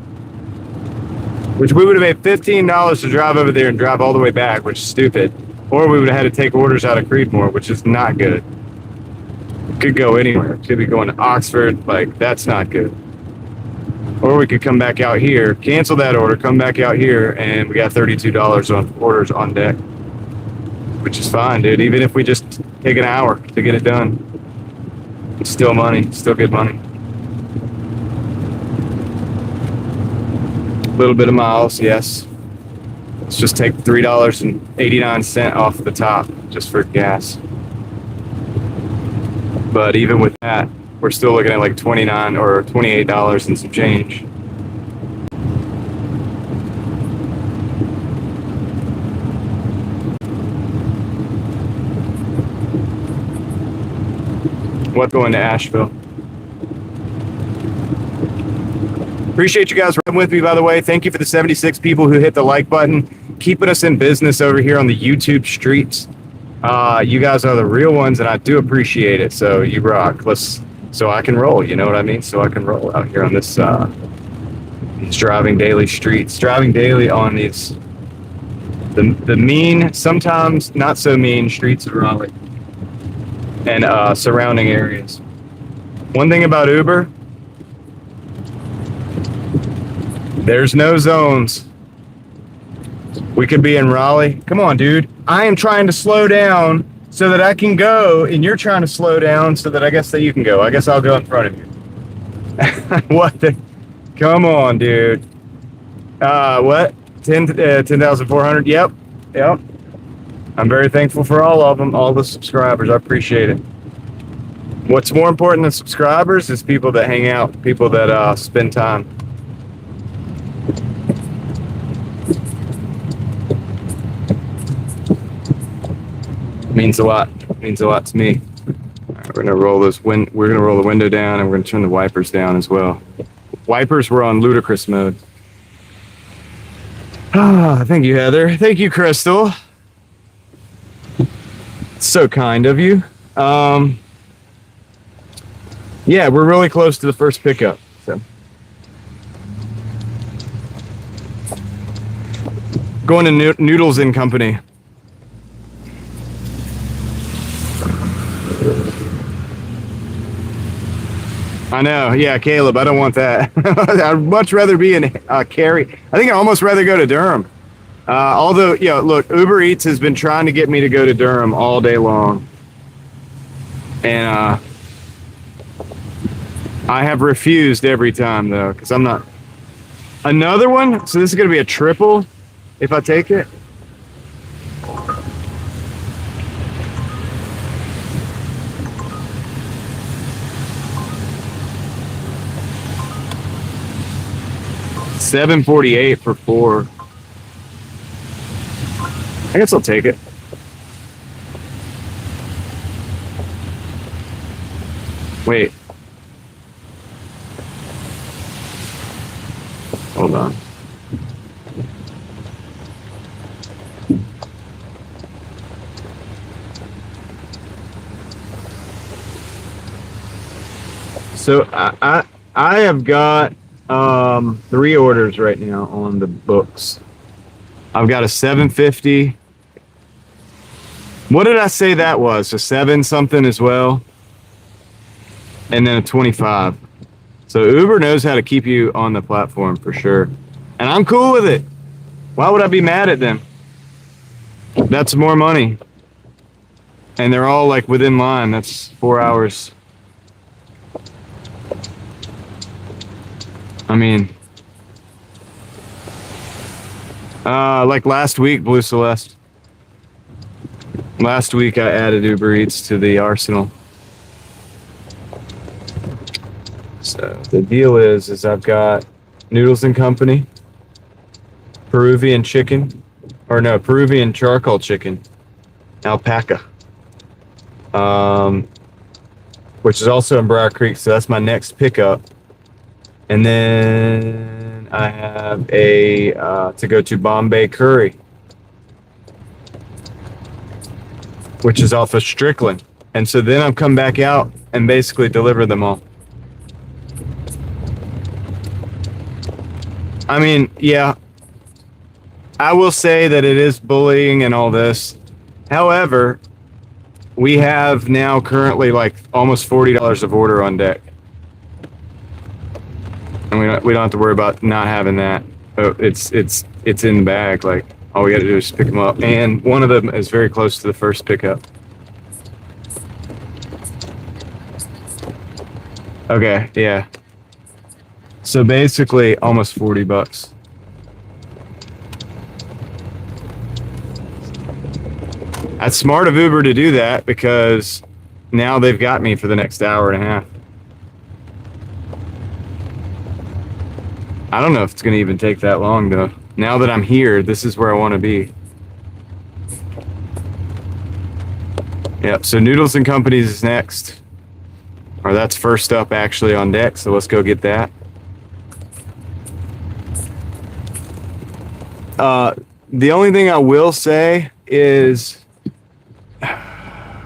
Which we would have paid $15 to drive over there and drive all the way back, which is stupid. Or we would have had to take orders out of Creedmoor, which is not good. Could go anywhere. Could be going to Oxford. Like, that's not good. Or we could come back out here, cancel that order, come back out here, and we got $32 on orders on deck. Which is fine, dude. Even if we just take an hour to get it done. It's still money. Still good money. A little bit of miles, yes. Let's just take $3.89 off the top just for gas. But even with that, we're still looking at like $29 or $28 and some change. What going to Asheville? Appreciate you guys riding with me, by the way. Thank you for the 76 people who hit the like button, keeping us in business over here on the YouTube streets. You guys are the real ones, and I do appreciate it. So you rock. So I can roll. You know what I mean? So I can roll out here on this these driving daily streets, driving daily on these the mean, sometimes not so mean streets of Raleigh and surrounding areas. One thing about Uber. There's no zones. We could be in Raleigh. Come on, dude. I am trying to slow down so that I can go, and you're trying to slow down so that I guess that you can go. I guess I'll go in front of you. What the? Come on, dude. What? 10,400? Yep. I'm very thankful for all of them, all the subscribers. I appreciate it. What's more important than subscribers is people that hang out, people that spend time. Means a lot. Means a lot to me. All right, we're gonna roll the window down, and we're gonna turn the wipers down as well. Wipers were on ludicrous mode. Thank you, Heather. Thank you, Crystal. So kind of you. Yeah, we're really close to the first pickup. So going to Noodles and Company. I know, yeah, Caleb, I don't want that. I'd much rather be in Cary. I think I'd almost rather go to Durham. Although, look, Uber Eats has been trying to get me to go to Durham all day long. And I have refused every time, though, because I'm not. Another one? So this is going to be a triple if I take it? $7.48 for 4. I guess I'll take it. Wait. Hold on. So I have got 3 orders right now on the books. I've got a $7.50. What did I say that was? A 7 something as well, and then a 25. So Uber knows how to keep you on the platform for sure, and I'm cool with it. Why would I be mad at them? That's more money, and they're all like within line. That's 4 hours. I mean, like last week, Blue Celeste. Last week I added Uber Eats to the arsenal. So the deal is I've got Noodles and Company, Peruvian chicken, or no, Peruvian charcoal chicken, alpaca, which is also in Briar Creek. So that's my next pickup. And then I have a to go to Bombay Curry, which is off of Strickland. And so then I'll come back out and basically deliver them all. I mean, yeah, I will say that it is bullying and all this. However, we have now currently like almost $40 of order on deck. And we don't have to worry about not having that. It's in the bag. Like, all we got to do is pick them up. And one of them is very close to the first pickup. Okay, yeah. So basically almost $40. That's smart of Uber to do that because now they've got me for the next hour and a half. I don't know if it's going to even take that long though. Now that I'm here, this is where I want to be. Yep, so Noodles and Companies is next. Or that's first up actually on deck, so let's go get that. The only thing I will say is, all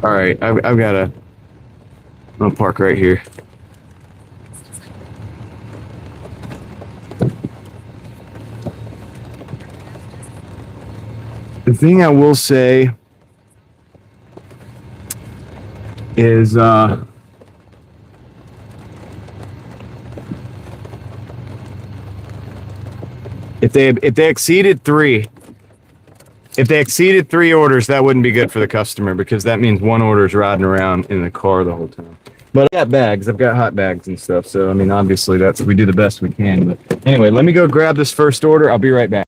right, I'm gonna park right here. The thing I will say is, if they exceeded three orders, that wouldn't be good for the customer because that means one order is riding around in the car the whole time. But I got bags. I've got hot bags and stuff. So, I mean, obviously we do the best we can. But anyway, let me go grab this first order. I'll be right back.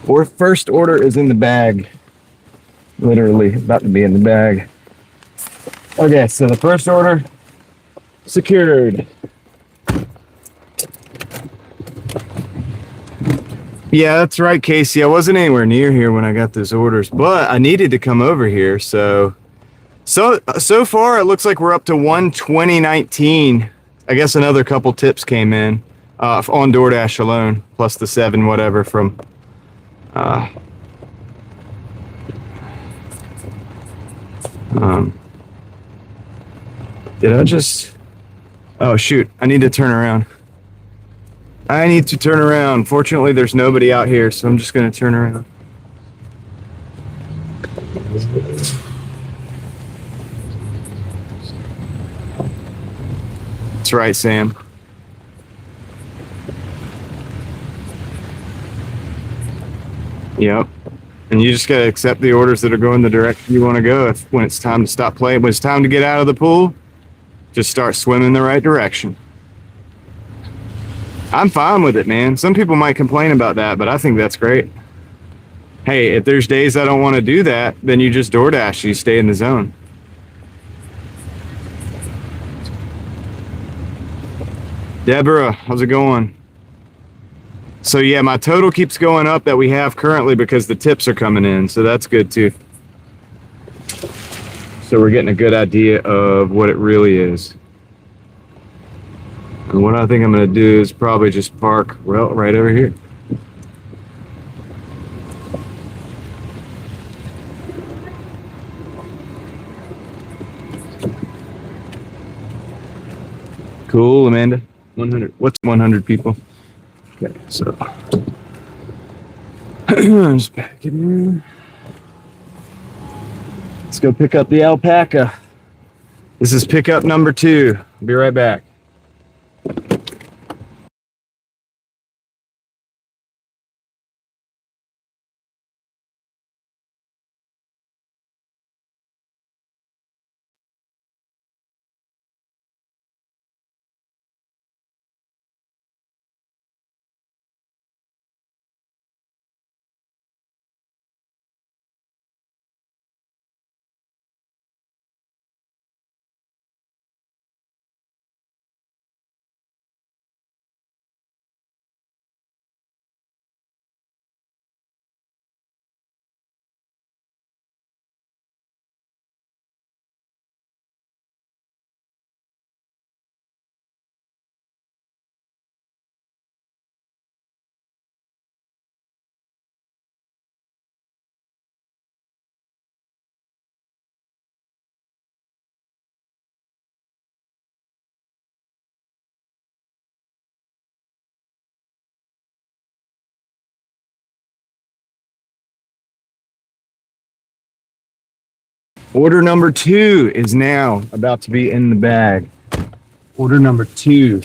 Our first order is in the bag. Literally about to be in the bag. Okay, so the first order secured. Yeah, that's right, Casey. I wasn't anywhere near here when I got those orders, but I needed to come over here. So far it looks like we're up to 120.19. I guess another couple tips came in on DoorDash alone, plus the 7 whatever from did I just, oh shoot, I need to turn around. Fortunately, there's nobody out here, so I'm just going to turn around. That's right, Sam. Yep. And you just got to accept the orders that are going the direction you want to go. When it's time to stop playing, when it's time to get out of the pool, just start swimming the right direction. I'm fine with it, man. Some people might complain about that, but I think that's great. Hey, if there's days I don't want to do that, then you just DoorDash. You stay in the zone. Deborah, how's it going? So yeah, my total keeps going up that we have currently because the tips are coming in, so that's good too. So we're getting a good idea of what it really is. And what I think I'm going to do is probably just park right over here. cool, Amanda. 100. What's 100 people? Okay, so just back it in. Let's go pick up the alpaca. This is pickup number 2. I'll be right back. Order number 2 is now about to be in the bag. Order number 2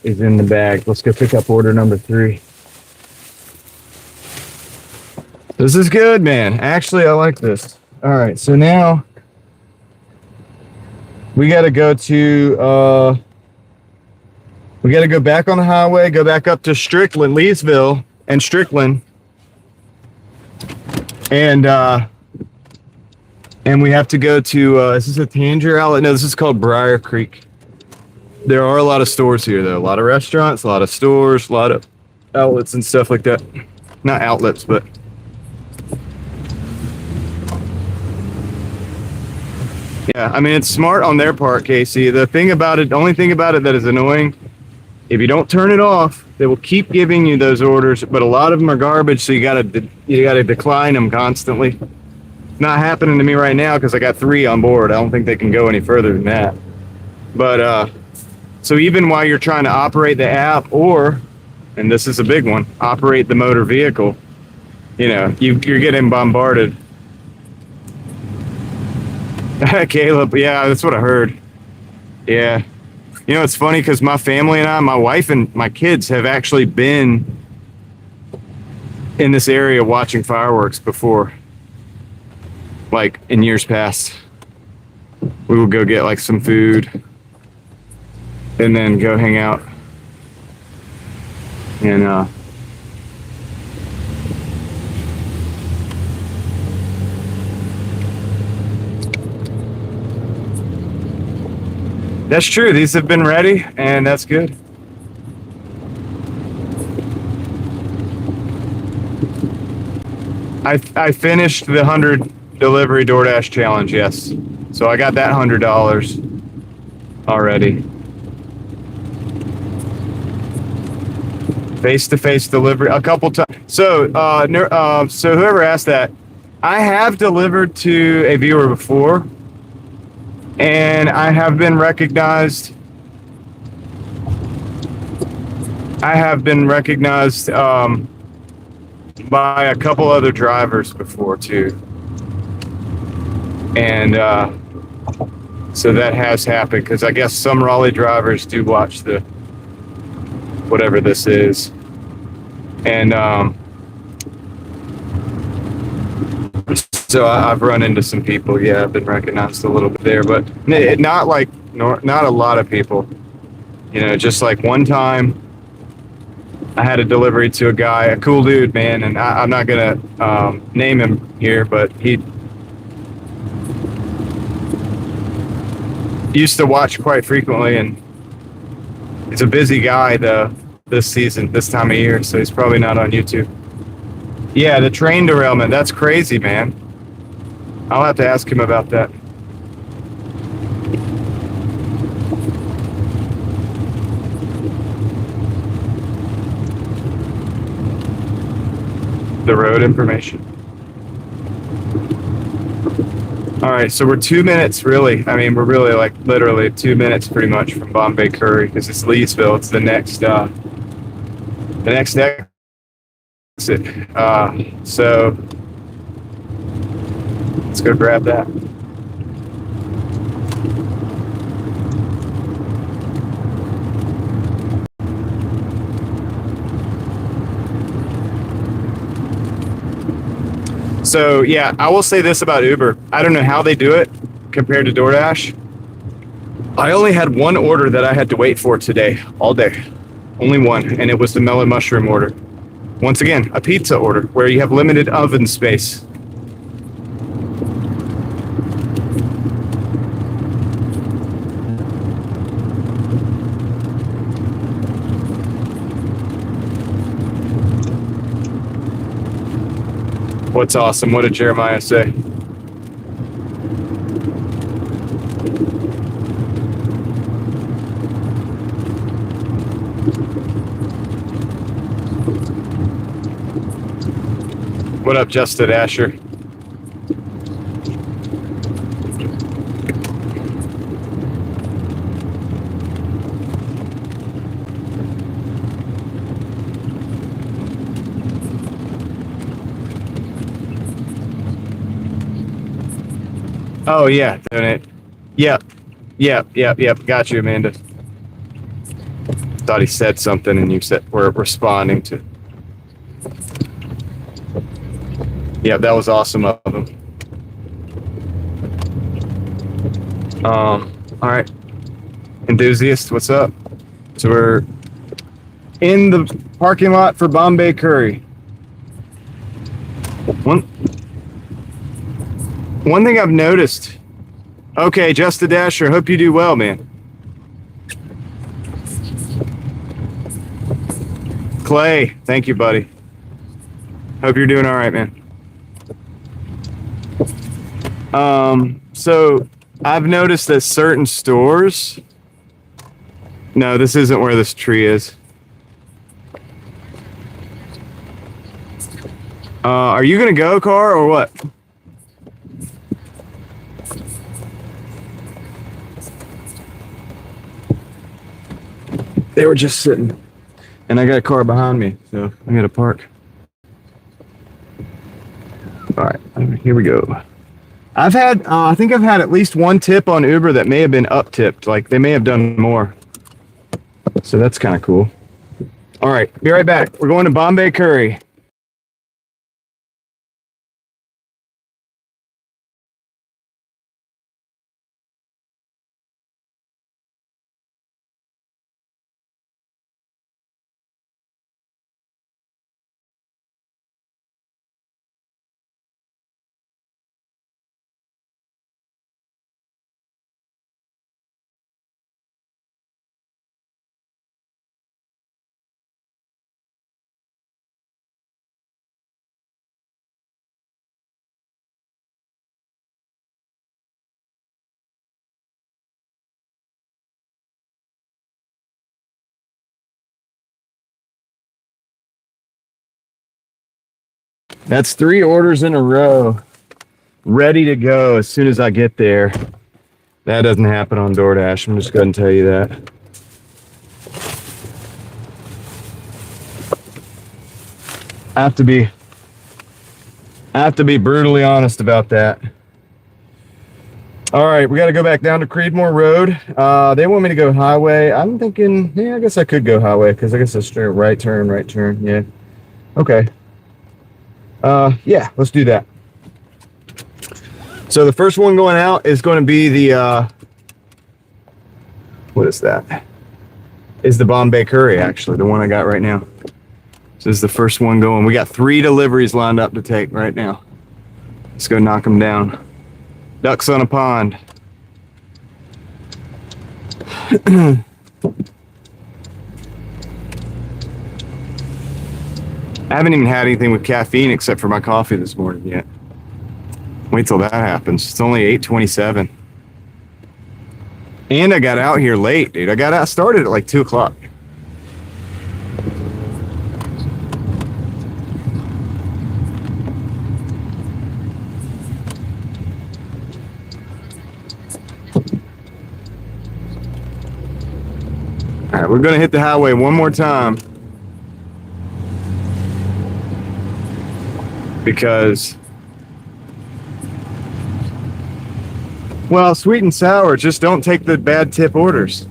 is in the bag. Let's go pick up order number 3. This is good, man. Actually, I like this. All right, so now we got to go to, we got to go back on the highway, go back up to Strickland, Leesville and Strickland. And we have to go to, is this a Tangier outlet? No, this is called Briar Creek. There are a lot of stores here, though. A lot of restaurants, a lot of stores, a lot of outlets and stuff like that. Not outlets, but... yeah, I mean, it's smart on their part, Casey. The only thing about it that is annoying, if you don't turn it off, they will keep giving you those orders, but a lot of them are garbage, so you gotta decline them constantly. Not happening to me right now because I got 3 on board. I don't think they can go any further than that. But so even while you're trying to operate the app, or, and this is a big one, operate the motor vehicle, you know, you're getting bombarded. Caleb, yeah, that's what I heard. Yeah. You know, it's funny because my family and I, my wife and my kids have actually been in this area watching fireworks before. Like in years past, we would go get like some food and then go hang out. And that's true. These have been ready, and that's good. I finished the 100 delivery DoorDash challenge, yes. So I got that $100 already. Face-to-face delivery a couple times. So, so whoever asked that, I have delivered to a viewer before, and I have been recognized. By a couple other drivers before too. And so that has happened because I guess some Raleigh drivers do watch the whatever this is. And so I've run into some people. Yeah, I've been recognized a little bit there, but not a lot of people. You know, just like one time I had a delivery to a guy, a cool dude, man, and I'm not gonna name him here, but he used to watch quite frequently, and he's a busy guy though this season, this time of year, so he's probably not on YouTube. Yeah, the train derailment, that's crazy, man. I'll have to ask him about that. The road information. All right, so we're 2 minutes, really. I mean, we're really like literally 2 minutes, pretty much, from Bombay Curry because it's Leesville. It's the next exit. So let's go grab that. So yeah, I will say this about Uber. I don't know how they do it compared to DoorDash. I only had one order that I had to wait for today, all day. Only one, and it was the melon mushroom order. Once again, a pizza order where you have limited oven space. What's awesome? What did Jeremiah say? What up, Justin Asher? Oh yeah, doing it. Yep. Got you, Amanda. Thought he said something and you said we're responding to. Yeah, that was awesome of him. All right. Enthusiast, what's up? So we're in the parking lot for Bombay Curry. One thing I've noticed. Okay, Justin Dasher, hope you do well, man. Clay, thank you, buddy. Hope you're doing all right, man. So I've noticed that certain stores. No, this isn't where this tree is. Are you gonna go, Car, or what? They were just sitting, and I got a car behind me, so I got to park. All right, here we go. I think I've had at least one tip on Uber that may have been up tipped, like they may have done more. So that's kind of cool. All right, be right back. We're going to Bombay Curry. That's 3 orders in a row, ready to go as soon as I get there. That doesn't happen on DoorDash. I'm just going to tell you that. I have to be brutally honest about that. All right, we got to go back down to Creedmoor Road. They want me to go highway. I'm thinking, yeah, I guess I could go highway because I guess it's straight right turn. Yeah. Okay. Yeah, let's do that. So the first one going out is going to be the, what is that? Is the Bombay Curry, actually, the one I got right now. This is the first one going. We got 3 deliveries lined up to take right now. Let's go knock them down. Ducks on a pond. I haven't even had anything with caffeine except for my coffee this morning yet. Wait till that happens. It's only 8:27. And I got out here late, dude. I started at like 2 o'clock. right, we're gonna hit the highway one more time because, well, sweet and sour, just don't take the bad tip orders.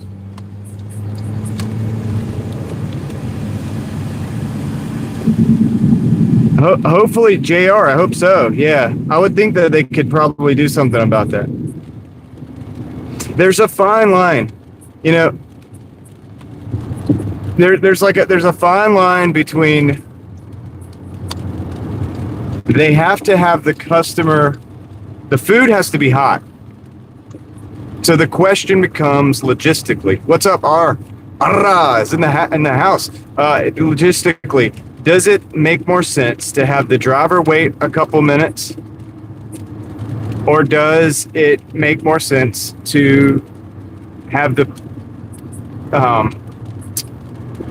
Hopefully, JR, I hope so. Yeah, I would think that they could probably do something about that. There's a fine line, you know. There's a fine line between, they have to have the customer, the food has to be hot. So the question becomes logistically, what's up, R? Arra is in the house. Logistically, does it make more sense to have the driver wait a couple minutes, or does it make more sense to have the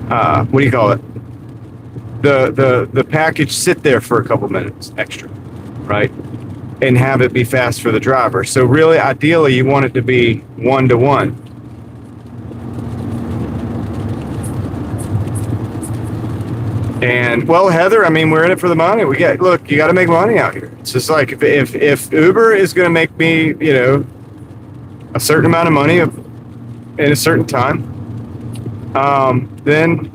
what do you call it? The package sit there for a couple minutes extra, right? And have it be fast for the driver. So really, ideally, you want it to be 1-to-1. And well, Heather, I mean, we're in it for the money. Look, you got to make money out here. It's just like if Uber is going to make me, you know, a certain amount of money in a certain time, then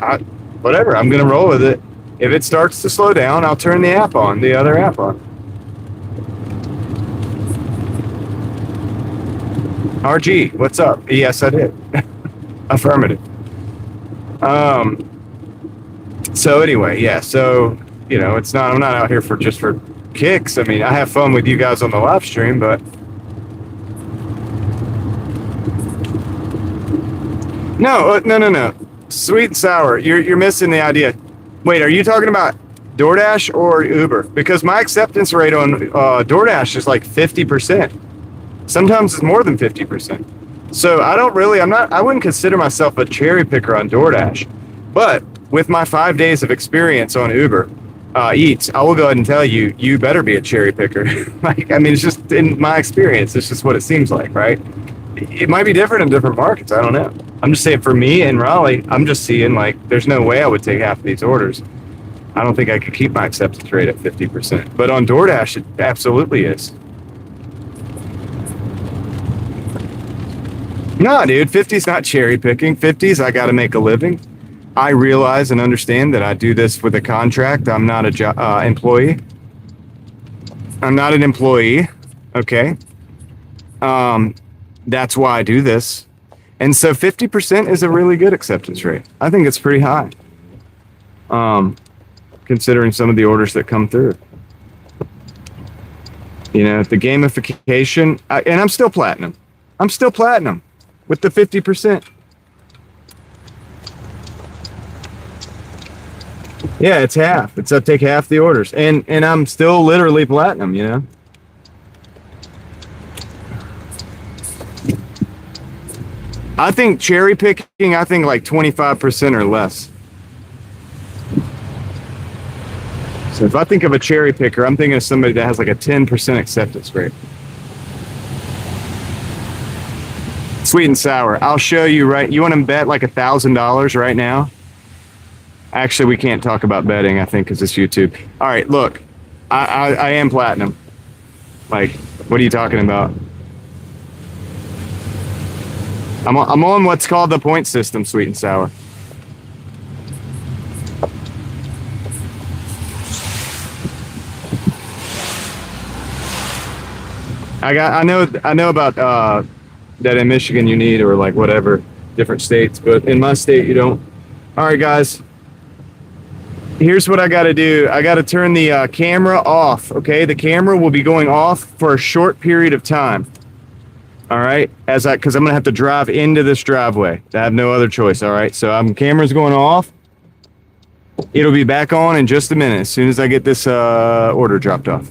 whatever, I'm going to roll with it. If it starts to slow down, I'll turn the other app on. RG, what's up? Yes, I did. Affirmative. So anyway, yeah, so, you know, I'm not out here for kicks. I mean, I have fun with you guys on the live stream, but no. Sweet and sour, you're missing the idea. Wait, are you talking about DoorDash or Uber? Because my acceptance rate on DoorDash is like 50%. Sometimes it's more than 50%. So I wouldn't consider myself a cherry picker on DoorDash. But with my 5 days of experience on Uber Eats, I will go ahead and tell you, you better be a cherry picker. Like, I mean, it's just in my experience, it's just what it seems like, right? It might be different in different markets. I don't know. I'm just saying, for me in Raleigh, I'm just seeing like there's no way I would take half of these orders. I don't think I could keep my acceptance rate at 50%. But on DoorDash, it absolutely is. No, dude, 50's not cherry picking. 50's, I got to make a living. I realize and understand that I do this with a contract. I'm not a employee. I'm not an employee. Okay. That's why I do this. And so 50% is a really good acceptance rate. I think it's pretty high. Considering some of the orders that come through. You know, the gamification, and I'm still platinum. With the 50%. Yeah, it's half. I take half the orders. And I'm still literally platinum, you know? I think cherry picking, like 25% or less. So if I think of a cherry picker, I'm thinking of somebody that has like a 10% acceptance rate. Sweet and sour. I'll show you, right? You want to bet like $1,000 right now? Actually, we can't talk about betting, I think, because it's YouTube. All right, look. I am platinum. Like, what are you talking about? I'm on what's called the point system, sweet and sour. I know about that in Michigan you need, or like whatever, different states, but in my state you don't. All right, guys. Here's what I got to do. I got to turn the camera off. Okay, the camera will be going off for a short period of time. All right, because I'm gonna have to drive into this driveway. I have no other choice. All right, so camera's going off. It'll be back on in just a minute as soon as I get this order dropped off.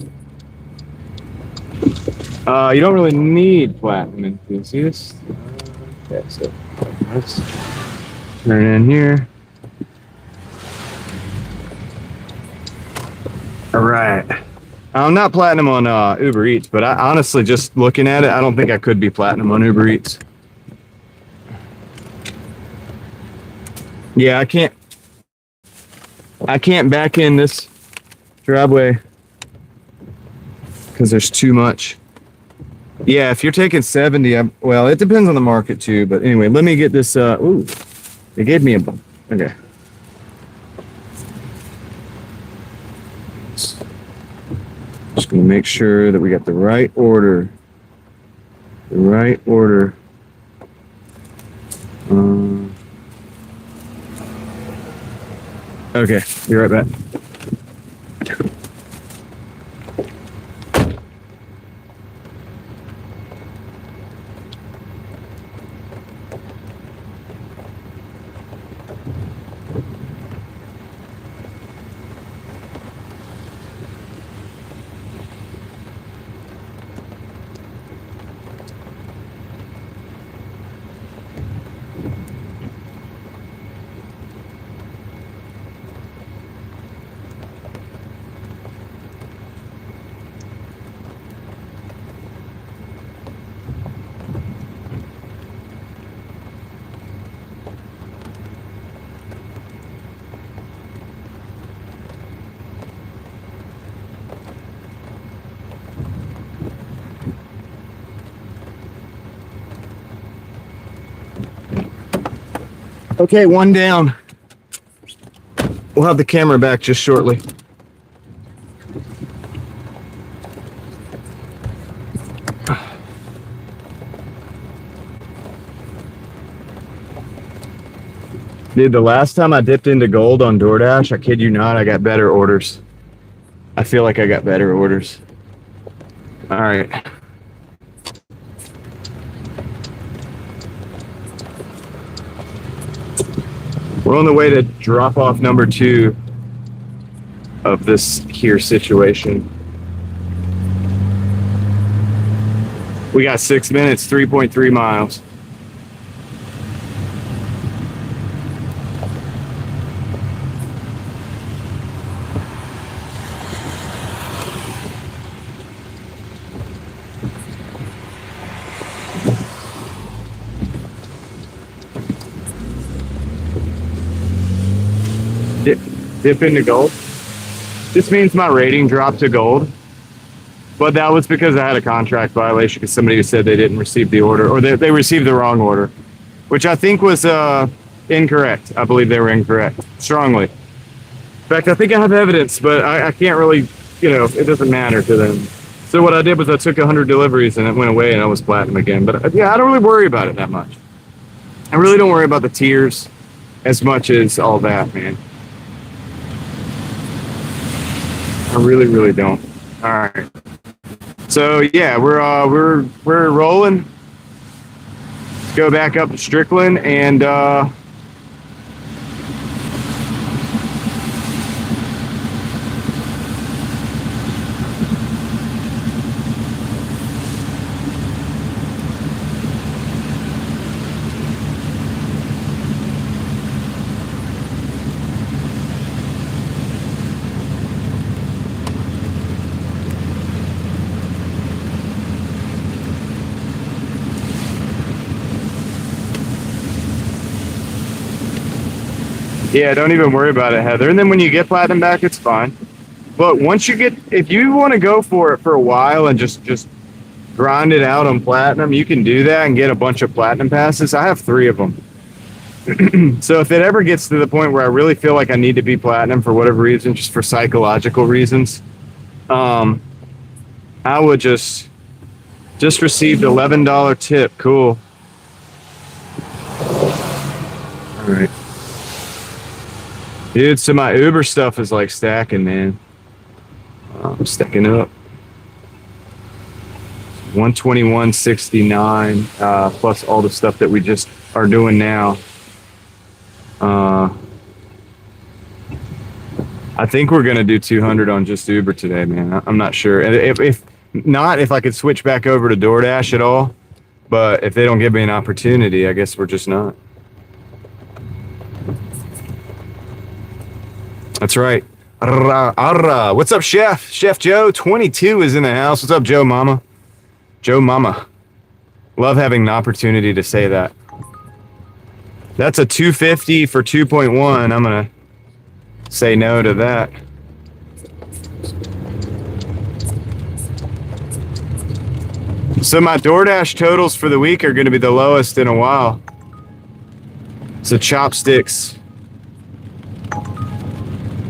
You don't really need platinum. You see this? Okay, so let's turn it in here. All right. I'm not platinum on Uber Eats, but I honestly, just looking at it, I don't think I could be platinum on Uber Eats. Yeah, I can't back in this driveway because there's too much. Yeah, if you're taking 70, well, it depends on the market too. But anyway, let me get this. Ooh, they gave me a. Okay. Just gonna make sure that we got the right order. The right order. Okay, be right back. Okay, one down. We'll have the camera back just shortly. Dude, the last time I dipped into gold on Doordash, I kid you not, I got better orders. I feel like I got better orders. All right. We're on the way to drop off number 2 of this here situation. We got 6 minutes, 3.3 miles. Dip into gold. This means my rating dropped to gold, but that was because I had a contract violation because somebody said they didn't receive the order, or they received the wrong order, which I think was incorrect. I believe they were incorrect, strongly. In fact, I think I have evidence, but I can't really, it doesn't matter to them. So what I did was I took 100 deliveries and it went away and I was platinum again. But yeah, I don't really worry about it that much. I really don't worry about the tiers as much as all that, man. I really, really don't. All right. So yeah, we're rolling. Let's go back up to Strickland and yeah, don't even worry about it, Heather. And then when you get platinum back, it's fine. But once you get, if you want to go for it for a while and just grind it out on platinum, you can do that and get a bunch of platinum passes. I have 3 of them. So if it ever gets to the point where I really feel like I need to be platinum for whatever reason, just for psychological reasons, I would just received $11 tip. Cool. All right. Dude, so my Uber stuff is like stacking, man. I'm stacking up. 121.69 plus all the stuff that we just are doing now. I think we're gonna do 200 on just Uber today, man. I'm not sure. And if not, if I could switch back over to DoorDash at all. But if they don't give me an opportunity, I guess we're just not. That's right. What's up, Chef? Chef Joe, 22 is in the house. What's up, Joe Mama? Joe Mama. Love having an opportunity to say that. That's a 250 for 2.1. I'm gonna say no to that. So my DoorDash totals for the week are going to be the lowest in a while. So chopsticks.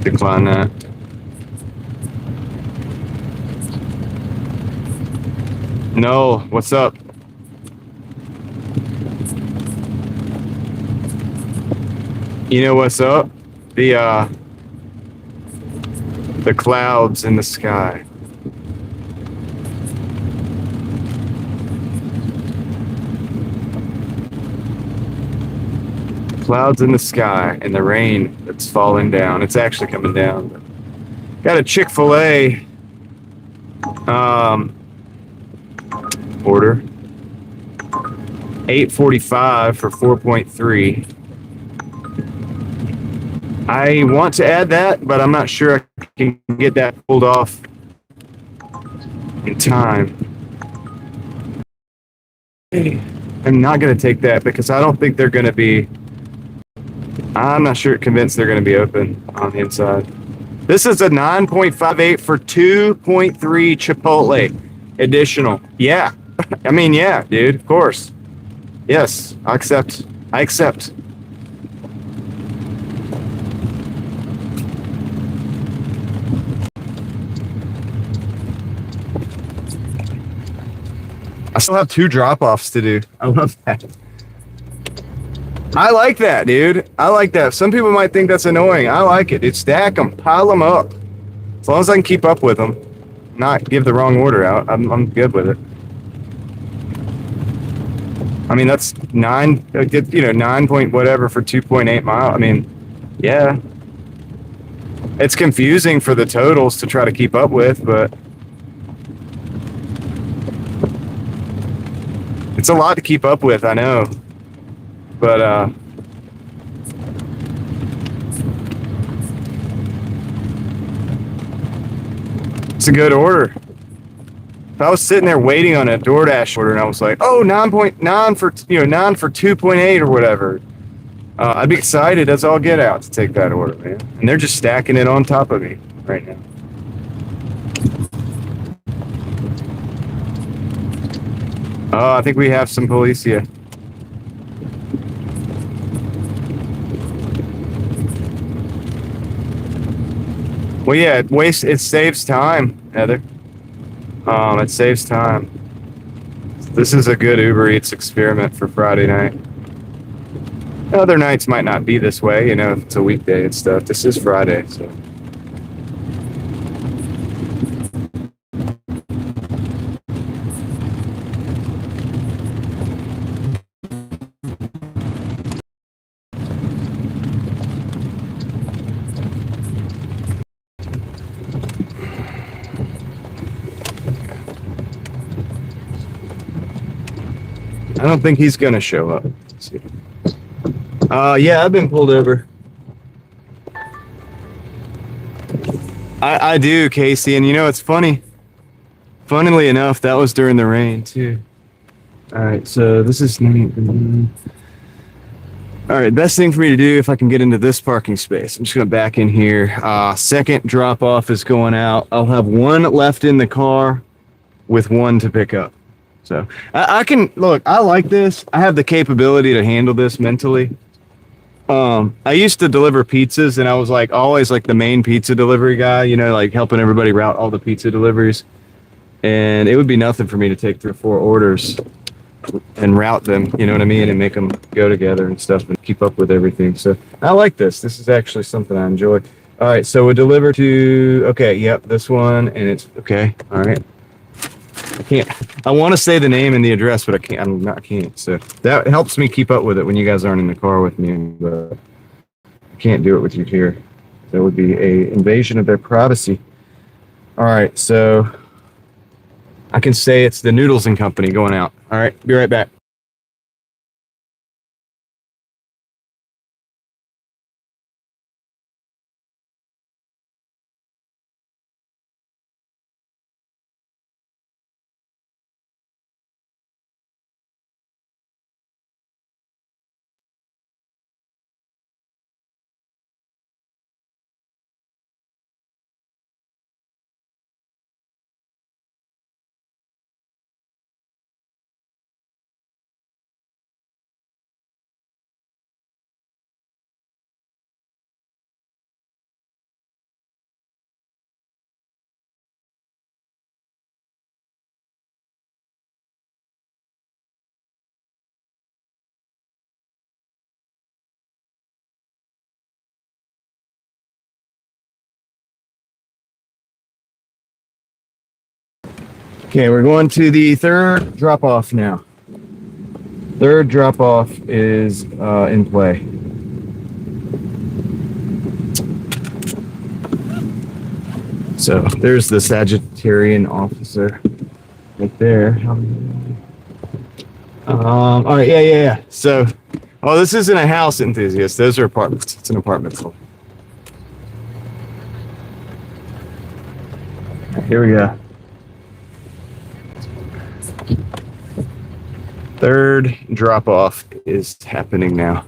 Decline that. No, what's up? You know what's up? The clouds in the sky. Clouds in the sky and the rain that's falling down. It's actually coming down. Got a Chick-fil-A order. 8.45 for 4.3. I want to add that, but I'm not sure I can get that pulled off in time. I'm not going to take that because I don't think they're going to be. I'm not sure convinced they're going to be open on the inside. This is a 9.58 for 2.3 Chipotle additional. Yeah. I mean, yeah, dude, of course. Yes, I accept. I accept. I still have 2 drop-offs to do. I love that. I like that, dude. I like that. Some people might think that's annoying. I like it. Dude, stack them, pile them up. As long as I can keep up with them, not give the wrong order out, I'm good with it. I mean, that's 9 point whatever for 2.8 mile. I mean, yeah. It's confusing for the totals to try to keep up with, but it's a lot to keep up with, I know. But it's a good order. If I was sitting there waiting on a DoorDash order and I was like, oh, 9.9 for 9 for 2.8 or whatever, I'd be excited as all get out to take that order, man. And they're just stacking it on top of me right now. Oh, I think we have some police here. Well, yeah, it saves time, Heather. It saves time. This is a good Uber Eats experiment for Friday night. Other nights might not be this way, if it's a weekday and stuff. This is Friday, so. I don't think he's gonna show up. Let's see. Yeah, I've been pulled over. I do, Casey, and it's funny. Funnily enough, that was during the rain too. All right, so this is. All right, best thing for me to do if I can get into this parking space. I'm just gonna back in here. Second drop off is going out. I'll have one left in the car with one to pick up. So I can look. I like this. I have the capability to handle this mentally. I used to deliver pizzas, and I was always the main pizza delivery guy. Like helping everybody route all the pizza deliveries. And it would be nothing for me to take 3 or 4 orders and route them. You know what I mean, and make them go together and stuff, and keep up with everything. So I like this. This is actually something I enjoy. All right, so we deliver to. Okay, yep, this one, and it's okay. All right. I can't. I want to say the name and the address, but I can't. I can't. So that helps me keep up with it when you guys aren't in the car with me. But I can't do it with you here. That would be a invasion of their privacy. All right. So I can say it's the Noodles and Company going out. All right. Be right back. Okay, we're going to the third drop off now. Third drop off is in play. So there's the Sagittarian officer right there. All right, yeah. So, this isn't a house enthusiast. Those are apartments. It's an apartment club. Here we go. Third drop off is happening now.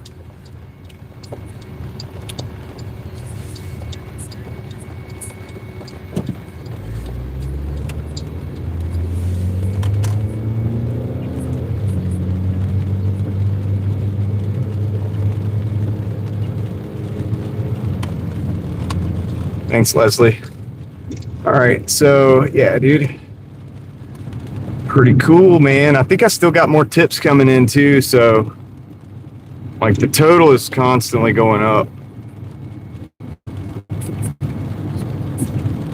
Thanks, Leslie. All right, so yeah, dude. Pretty cool, man. I think I still got more tips coming in too, so like the total is constantly going up.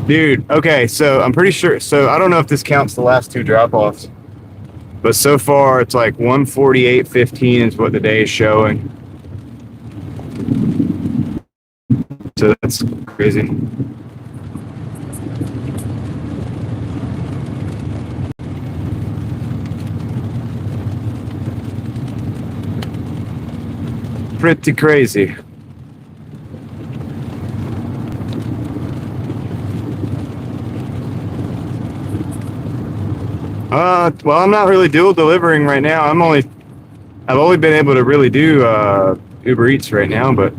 Dude, okay, so I'm pretty sure, so I don't know if this counts the last two drop-offs, but so far it's like 148.15 is what the day is showing. So that's crazy. Pretty crazy. Well, I'm not really dual delivering right now. I've only been able to really do Uber Eats right now, but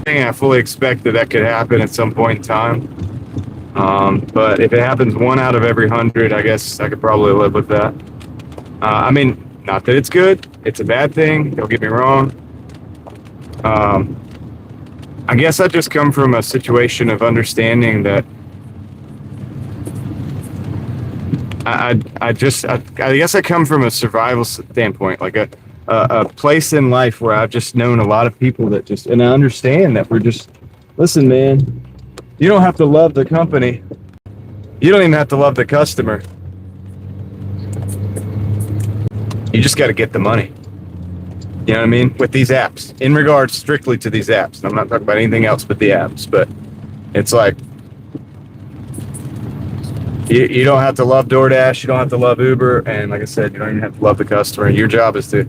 I fully expect that could happen at some point in time. But if it happens 1 out of every 100, I guess I could probably live with that. I mean, not that it's good. It's a bad thing. Don't get me wrong. I guess I just come from a situation of understanding that I guess I come from a survival standpoint, like a place in life where I've just known a lot of people that just, and I understand that we're just, listen, man, you don't have to love the company. You don't even have to love the customer. You just got to get the money. You know what I mean? With these apps, in regards strictly to these apps. And I'm not talking about anything else but the apps, but it's like, you don't have to love DoorDash. You don't have to love Uber. And like I said, you don't even have to love the customer. Your job is to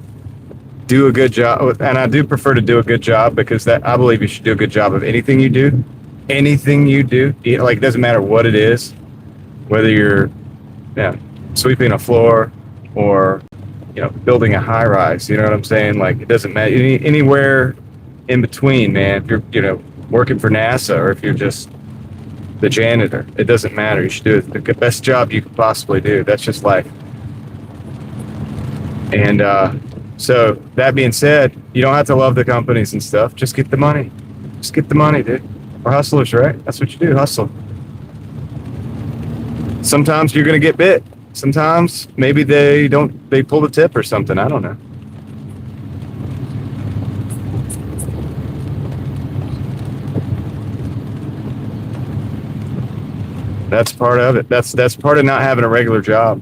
do a good job. And I do prefer to do a good job because I believe you should do a good job of anything you do. Anything you do. Like, it doesn't matter what it is, whether you're sweeping a floor or, building a high rise. You know what I'm saying? Like, it doesn't matter. Anywhere in between, man. If you're, working for NASA or if you're just the janitor, it doesn't matter. You should do the best job you could possibly do. That's just life. And so that being said, you don't have to love the companies and stuff. Just get the money. Just get the money, dude. We're hustlers, right? That's what you do. Hustle. Sometimes you're gonna get bit. Sometimes maybe they pull the tip or something. I don't know. That's part of it. That's part of not having a regular job.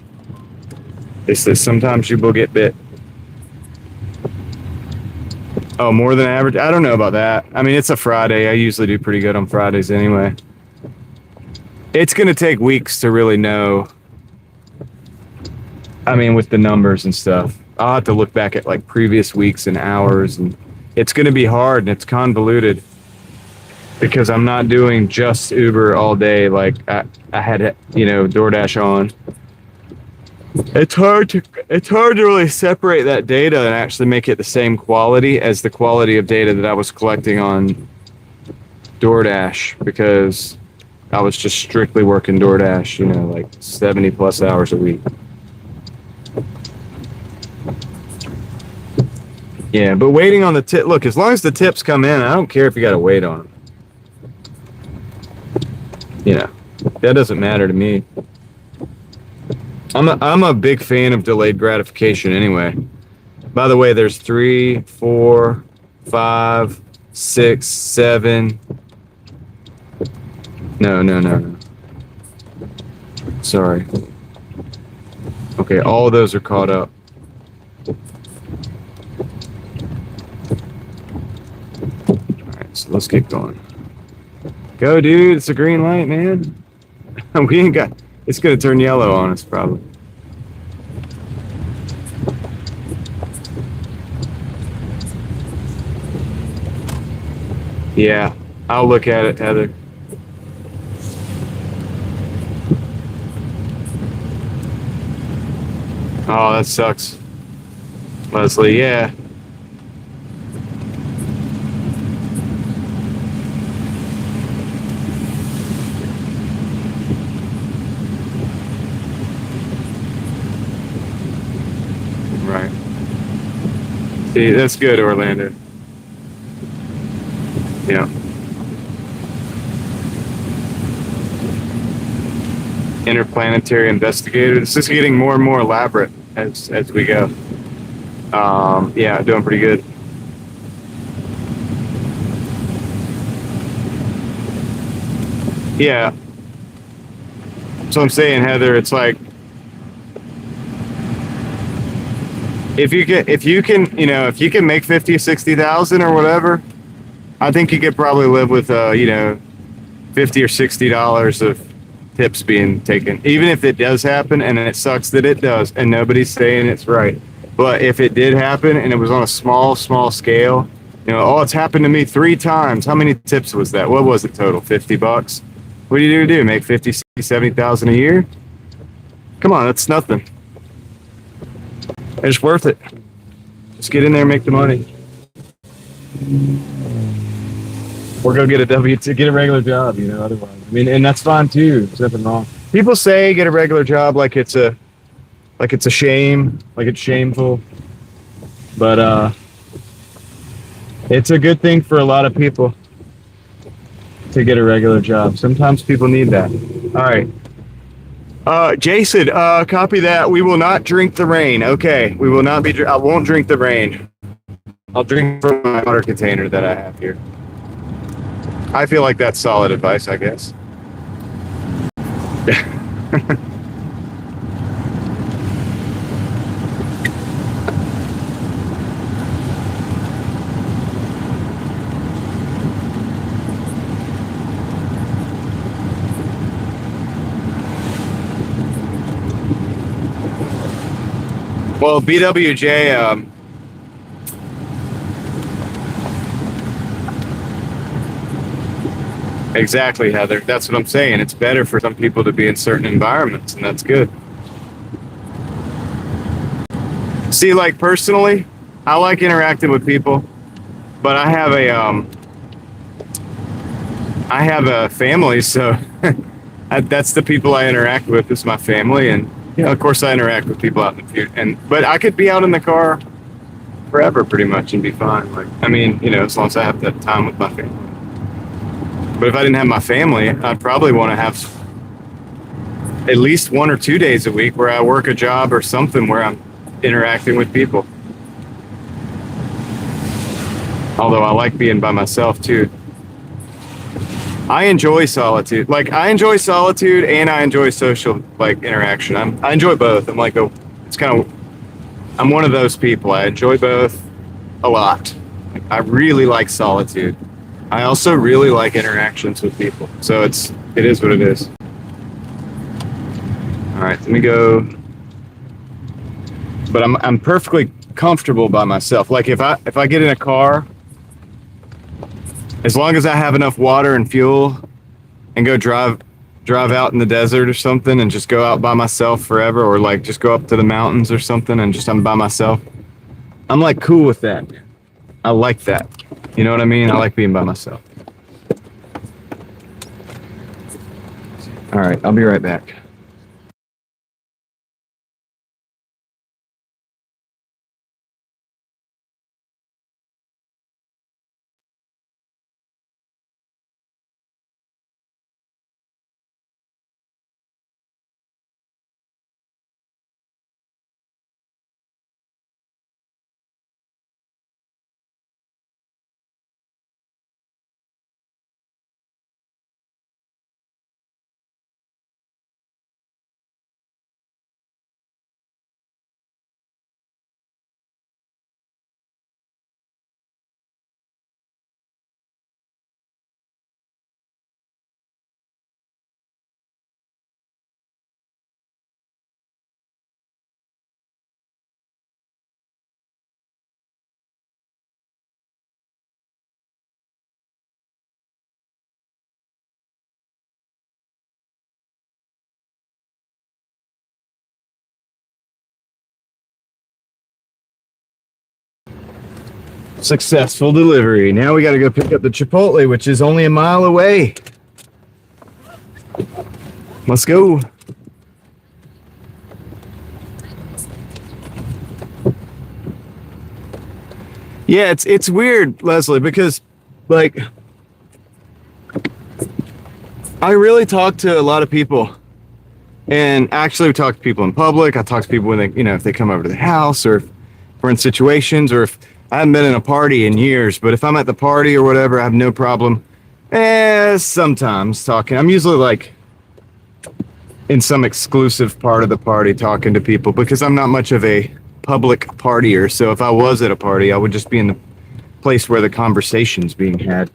It's that sometimes you will get bit. Oh, more than average? I don't know about that. I mean, it's a Friday. I usually do pretty good on Fridays anyway. It's going to take weeks to really know. I mean, with the numbers and stuff. I'll have to look back at like previous weeks and hours, and it's going to be hard and it's convoluted because I'm not doing just Uber all day. Like I had, DoorDash on. It's hard to really separate that data and actually make it the same quality as the quality of data that I was collecting on DoorDash because I was just strictly working DoorDash, like 70 plus hours a week. Yeah, but waiting on the tip. Look, as long as the tips come in, I don't care if you got to wait on them. That doesn't matter to me. I'm a big fan of delayed gratification anyway. By the way, there's 3, 4, 5, 6, 7, No, no, no, no. Sorry. Okay, all of those are caught up. Alright, so let's get going. Go, dude. It's a green light, man. We ain't got... It's gonna turn yellow on us, probably. Yeah, I'll look at it, Heather. Oh, that sucks. Leslie, yeah. Right. See, that's good, Orlando. Yeah. Interplanetary investigator. This is getting more and more elaborate as we go. Yeah, doing pretty good. Yeah. So I'm saying, Heather, it's like if you can, if you can make 50, 60,000 or whatever, I think you could probably live with, $50 or $60 of tips being taken, even if it does happen, and it sucks that it does, and nobody's saying it's right. But if it did happen and it was on a small scale, oh, it's happened to me 3 times. How many tips was that? What was it total? $50? What do you do? Make 50, 60, 70,000 a year? Come on, that's nothing. It's worth it. Just get in there and make the money. Or go get a W-2, get a regular job, otherwise. I mean, and that's fine too. There's nothing wrong. People say get a regular job like it's a shame, like it's shameful. But it's a good thing for a lot of people to get a regular job. Sometimes people need that. All right. Jason, copy that. We will not drink the rain. Okay. We will not be, I won't drink the rain. I'll drink from my water container that I have here. I feel like that's solid advice, I guess. Well, BWJ, exactly, Heather. That's what I'm saying. It's better for some people to be in certain environments, and that's good. See, like personally, I like interacting with people, but I have a family, so that's the people I interact with is my family, and of course I interact with people out in the future, but I could be out in the car forever pretty much and be fine. Like, I mean, as long as I have that time with my family. But if I didn't have my family, I'd probably want to have at least 1 or 2 days a week where I work a job or something where I'm interacting with people. Although I like being by myself too. I enjoy solitude. Like, I enjoy solitude and I enjoy social, like, interaction. I enjoy both. I'm like, I'm one of those people. I enjoy both a lot. I really like solitude. I also really like interactions with people. So it is what it is. All right, let me go. But I'm perfectly comfortable by myself. Like, if I get in a car, as long as I have enough water and fuel and go drive out in the desert or something and just go out by myself forever, or like just go up to the mountains or something and just I'm by myself, I'm like cool with that. I like that. You know what I mean? I like being by myself. All right, I'll be right back. Successful delivery. Now we got to go pick up the Chipotle, which is only a mile away. Let's go. Yeah, it's weird, Leslie, because like I really talk to a lot of people, and actually we talk to people in public. I talk to people when they, if they come over to the house, or if we're in situations, or if I haven't been in a party in years, but if I'm at the party or whatever, I have no problem. Sometimes talking. I'm usually like in some exclusive part of the party talking to people because I'm not much of a public partier. So if I was at a party, I would just be in the place where the conversation's being had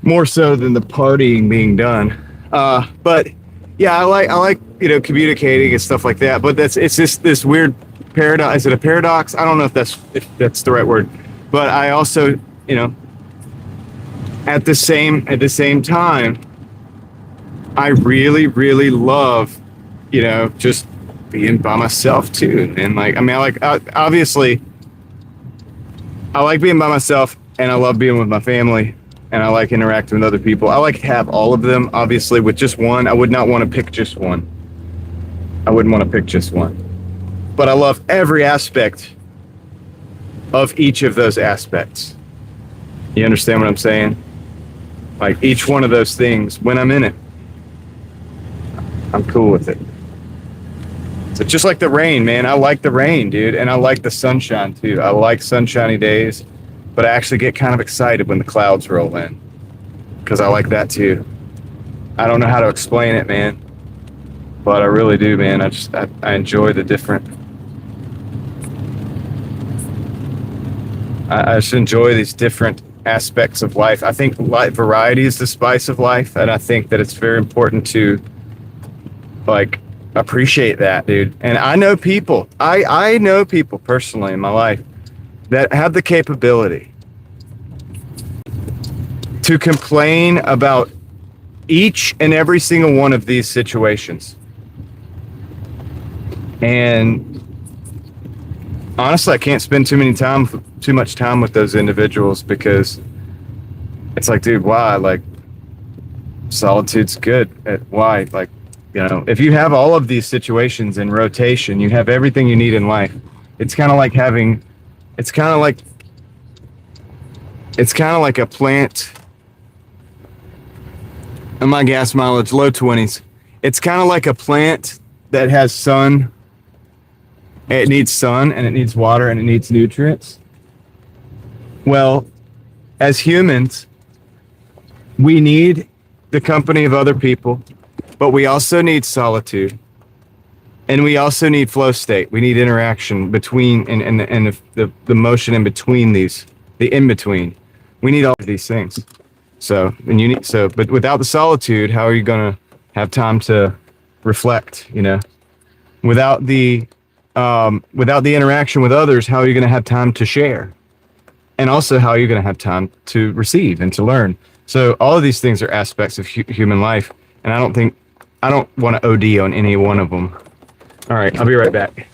more so than the partying being done. But yeah, I like communicating and stuff like that. But it's just this weird paradox. Is it a paradox? I don't know if that's the right word. But I also at the same time, I really really love just being by myself too. And like I mean, obviously I like being by myself, and I love being with my family, and I like interacting with other people. I like to have all of them. Obviously, with just one, I would not want to pick just one. I wouldn't want to pick just one. But I love every aspect of each of those aspects. You understand what I'm saying? Like each one of those things, when I'm in it, I'm cool with it. So just like the rain, man, I like the rain, dude, and I like the sunshine too. I like sunshiny days, but I actually get kind of excited when the clouds roll in because I like that too. I don't know how to explain it, man, but I really do, man. I enjoy the different. I just enjoy these different aspects of life. I think variety is the spice of life, and I think that it's very important to like appreciate that, dude. And I know people. I know people personally in my life that have the capability to complain about each and every single one of these situations. And honestly, I can't spend too much time with those individuals because it's like, dude, why? Like, solitude's good. Why? Like, if you have all of these situations in rotation, you have everything you need in life. It's kind of like having, it's kind of like, it's kind of like a plant. And my gas mileage, low 20s. It's kind of like a plant that has sun. It needs sun and it needs water and it needs nutrients. Well, as humans, we need the company of other people, but we also need solitude. And we also need flow state. We need interaction between and the motion in between these, the in between. We need all of these things. So, but without the solitude, how are you going to have time to reflect, without the interaction with others, how are you going to have time to share? And also, how are you going to have time to receive and to learn? So all of these things are aspects of human life. And I don't want to OD on any one of them. All right, I'll be right back.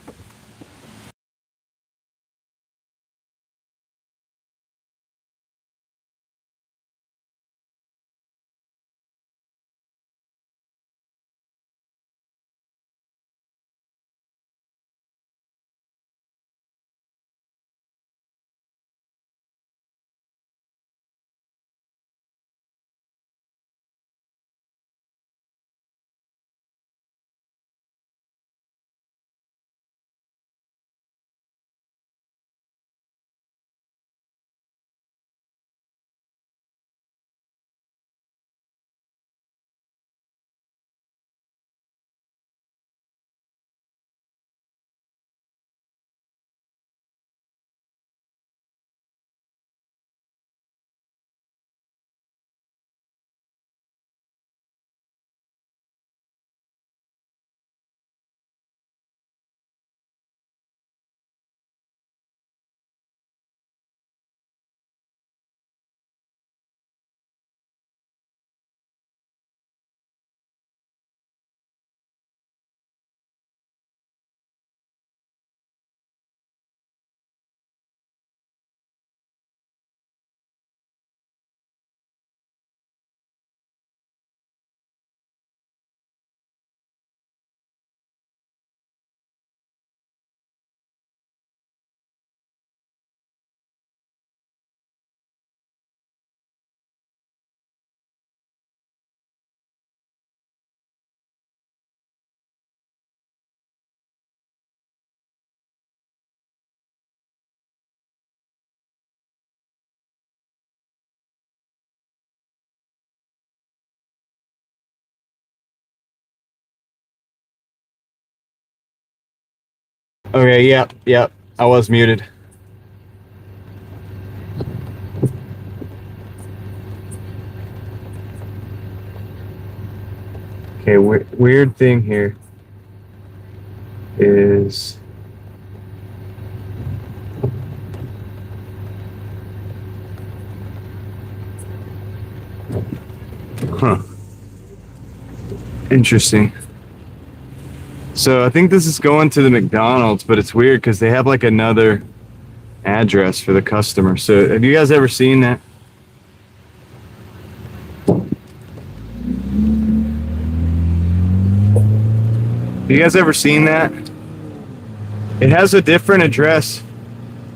Okay, yep. I was muted. Okay, weird thing here is huh. Interesting. So I think this is going to the McDonald's, but it's weird because they have like another address for the customer. So have you guys ever seen that? Have you guys ever seen that? It has a different address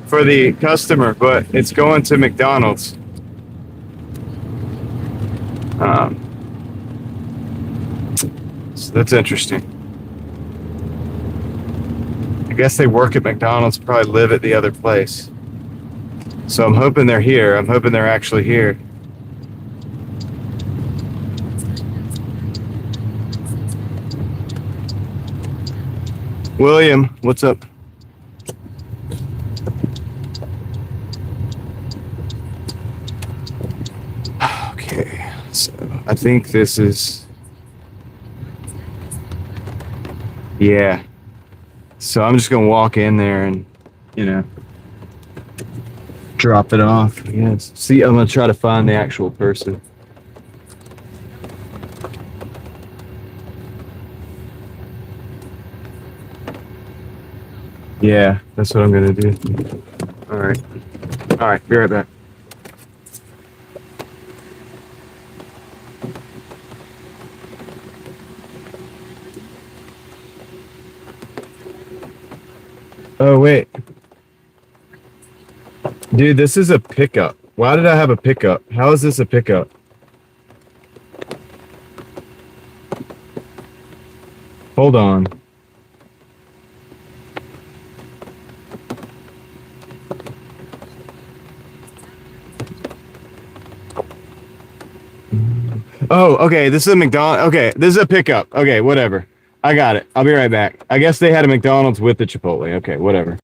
for the customer, but it's going to McDonald's. So that's interesting. I guess they work at McDonald's, probably live at the other place. So I'm hoping they're here. I'm hoping they're actually here. William, what's up? Okay, so I think this is... Yeah. So I'm just gonna walk in there and, drop it off. Yes. See, I'm gonna try to find the actual person. Yeah, that's what I'm gonna do. All right, be right back. Oh wait, dude, this is a pickup. Why did I have a pickup? How is this a pickup? Hold on. Oh, okay. This is a McDonald's. Okay, this is a pickup. Okay, whatever. I got it. I'll be right back. I guess they had a McDonald's with the Chipotle. Okay, whatever.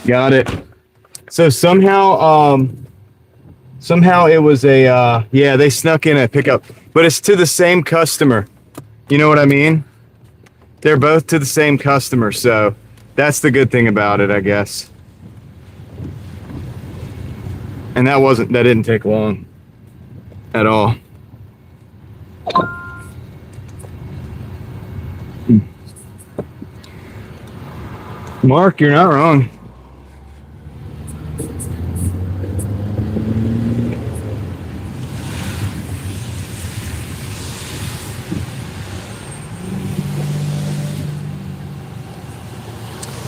Got it. So somehow it was a yeah, they snuck in a pickup, but it's to the same customer. You know what I mean? They're both to the same customer, so that's the good thing about it, I guess. And that didn't take long at all. Mark, you're not wrong.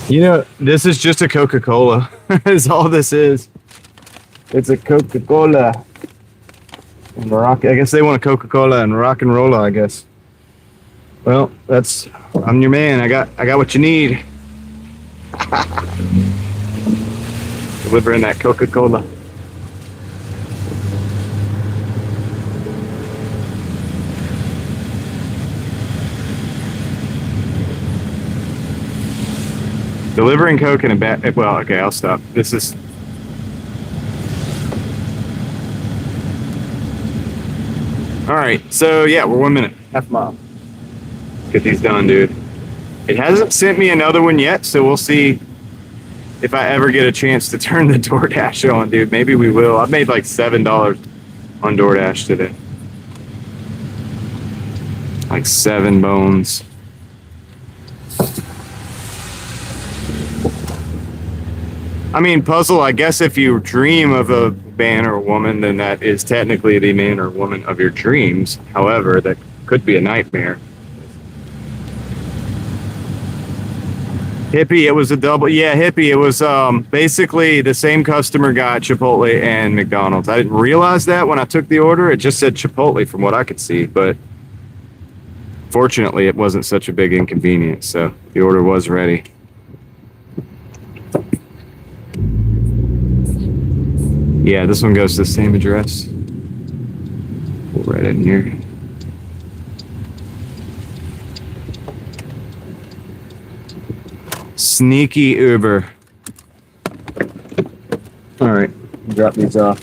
You know, this is just a Coca-Cola. Is all this is. It's a Coca-Cola. And I guess they want a Coca-Cola and rock and rolla, I guess. Well, I'm your man. I got what you need. Delivering that Coca-Cola. Delivering Coke in a bag. Well, okay, I'll stop. This is. All right, so yeah, we're 1 minute, half a mile. Get these done, dude. It hasn't sent me another one yet, so we'll see if I ever get a chance to turn the Doordash on, dude. Maybe we will. I made like $7 on Doordash today. Like 7 bones. I mean, puzzle, I guess if you dream of a man or a woman, then that is technically the man or woman of your dreams. However, that could be a nightmare. Hippie, it was a double. Yeah, Hippie, it was basically the same customer got Chipotle and McDonald's. I didn't realize that when I took the order. It just said Chipotle from what I could see, but fortunately, it wasn't such a big inconvenience, so the order was ready. Yeah, this one goes to the same address. We'll write it in here. Sneaky Uber. All right, drop these off.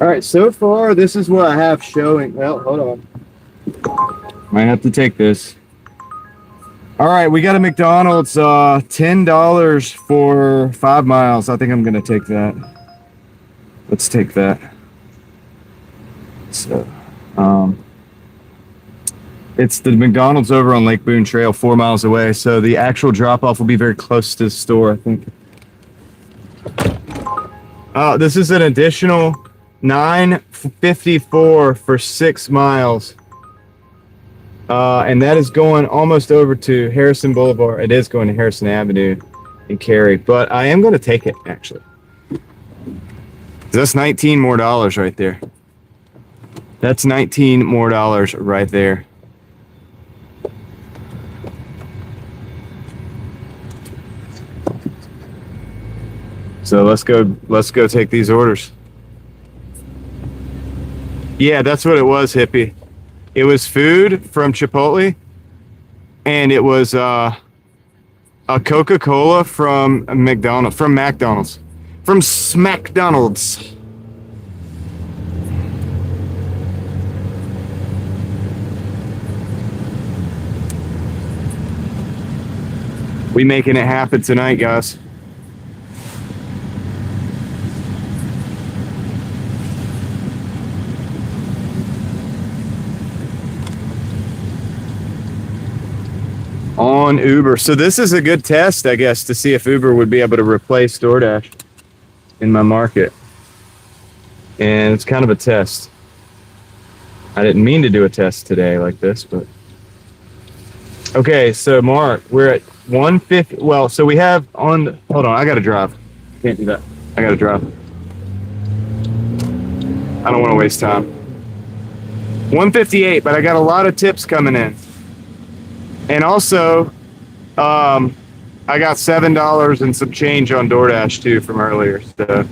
All right, so far, this is what I have showing. Well, hold on. Might have to take this. All right, we got a McDonald's, $10 for 5 miles. I think I'm gonna take that. Let's take that. So, it's the McDonald's over on Lake Boone Trail, 4 miles away. So the actual drop-off will be very close to the store, I think. This is an additional $9.54 for 6 miles. And that is going almost over to Harrison Boulevard. It is going to Harrison Avenue in Cary, but I am going to take it, actually. That's $19 more right there. That's $19 more right there. So let's go take these orders. Yeah, that's what it was, Hippie. It was food from Chipotle, and it was a Coca-Cola from McDonald's, from Smackdonald's. We making it happen tonight, guys. On Uber. So this is a good test, I guess, to see if Uber would be able to replace DoorDash in my market. And it's kind of a test. I didn't mean to do a test today like this, but... Okay, so Mark, we're at 150. Well, so we have on... Hold on, I gotta drive. Can't do that. I gotta drive. I don't want to waste time. 158, but I got a lot of tips coming in. And also, I got $7 and some change on DoorDash too from earlier. So.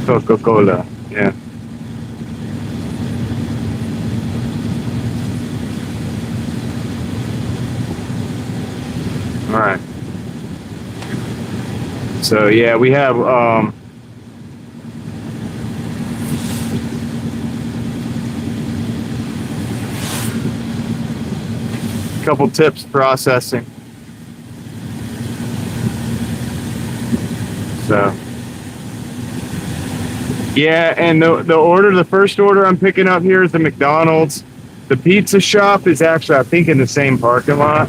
Coca-Cola, yeah. All right. So yeah, we have couple tips processing. So, yeah, and the first order I'm picking up here is the McDonald's. The pizza shop is actually, I think, in the same parking lot.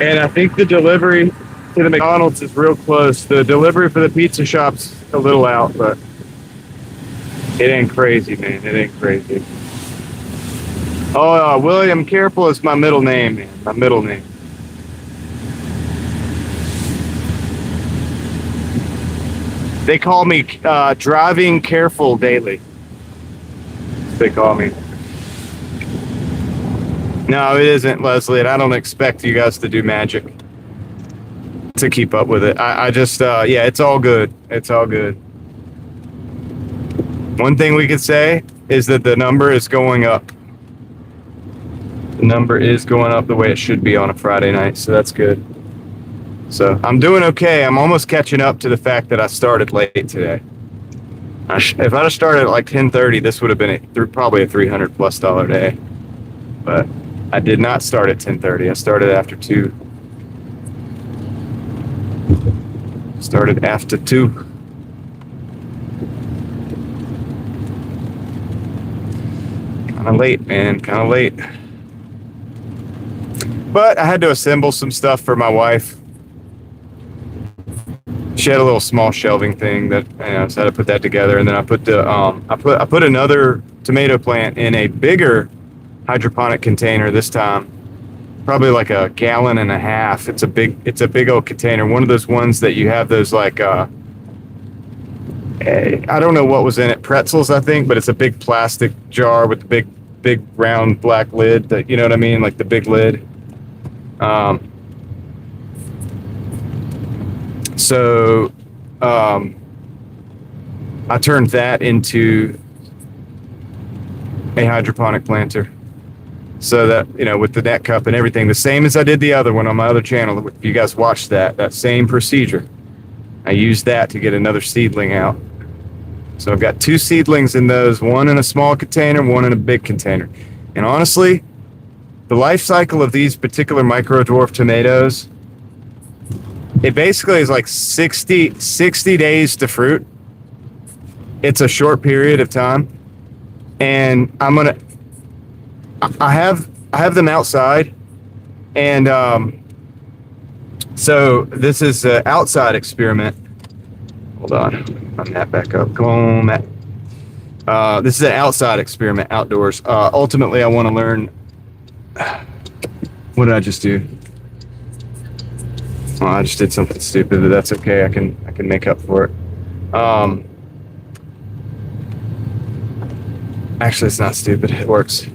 And I think the delivery to the McDonald's is real close. The delivery for the pizza shop's a little out, but it ain't crazy, man. It ain't crazy. Oh, William Careful is my middle name, man. My middle name. They call me Driving Careful Daily. They call me. No, it isn't, Leslie, and I don't expect you guys to do magic to keep up with it. I just, yeah, it's all good. It's all good. One thing we could say is that the number is going up. The number is going up the way it should be on a Friday night, so that's good. So I'm doing okay. I'm almost catching up to the fact that I started late today. If I'd have started at like 10:30, this would have been probably a $300+ day. But I did not start at 10:30. I started after 2. Started after 2. Kind of late, man. Kind of late. But I had to assemble some stuff for my wife. She had a little small shelving thing that, so I had to put that together, and then I put the I put another tomato plant in a bigger hydroponic container this time, probably like a 1.5 gallons. It's a big old container, one of those ones that you have those like I don't know what was in it, pretzels I think, but it's a big plastic jar with the big round black lid, that, you know what I mean, like the big lid. So I turned that into a hydroponic planter, so that, with the net cup and everything, the same as I did the other one on my other channel. If you guys watched that same procedure, I used that to get another seedling out. So I've got 2 seedlings in those, one in a small container, one in a big container. And honestly, the life cycle of these particular micro dwarf tomatoes, it basically is like 60 days to fruit. It's a short period of time. And I have them outside. And so this is an outside experiment. Hold on, run that back up. Come on, Matt. This is an outside experiment, outdoors. Ultimately, I want to learn. What did I just do? Oh, I just did something stupid, but that's okay. I can make up for it. Actually, it's not stupid. It works.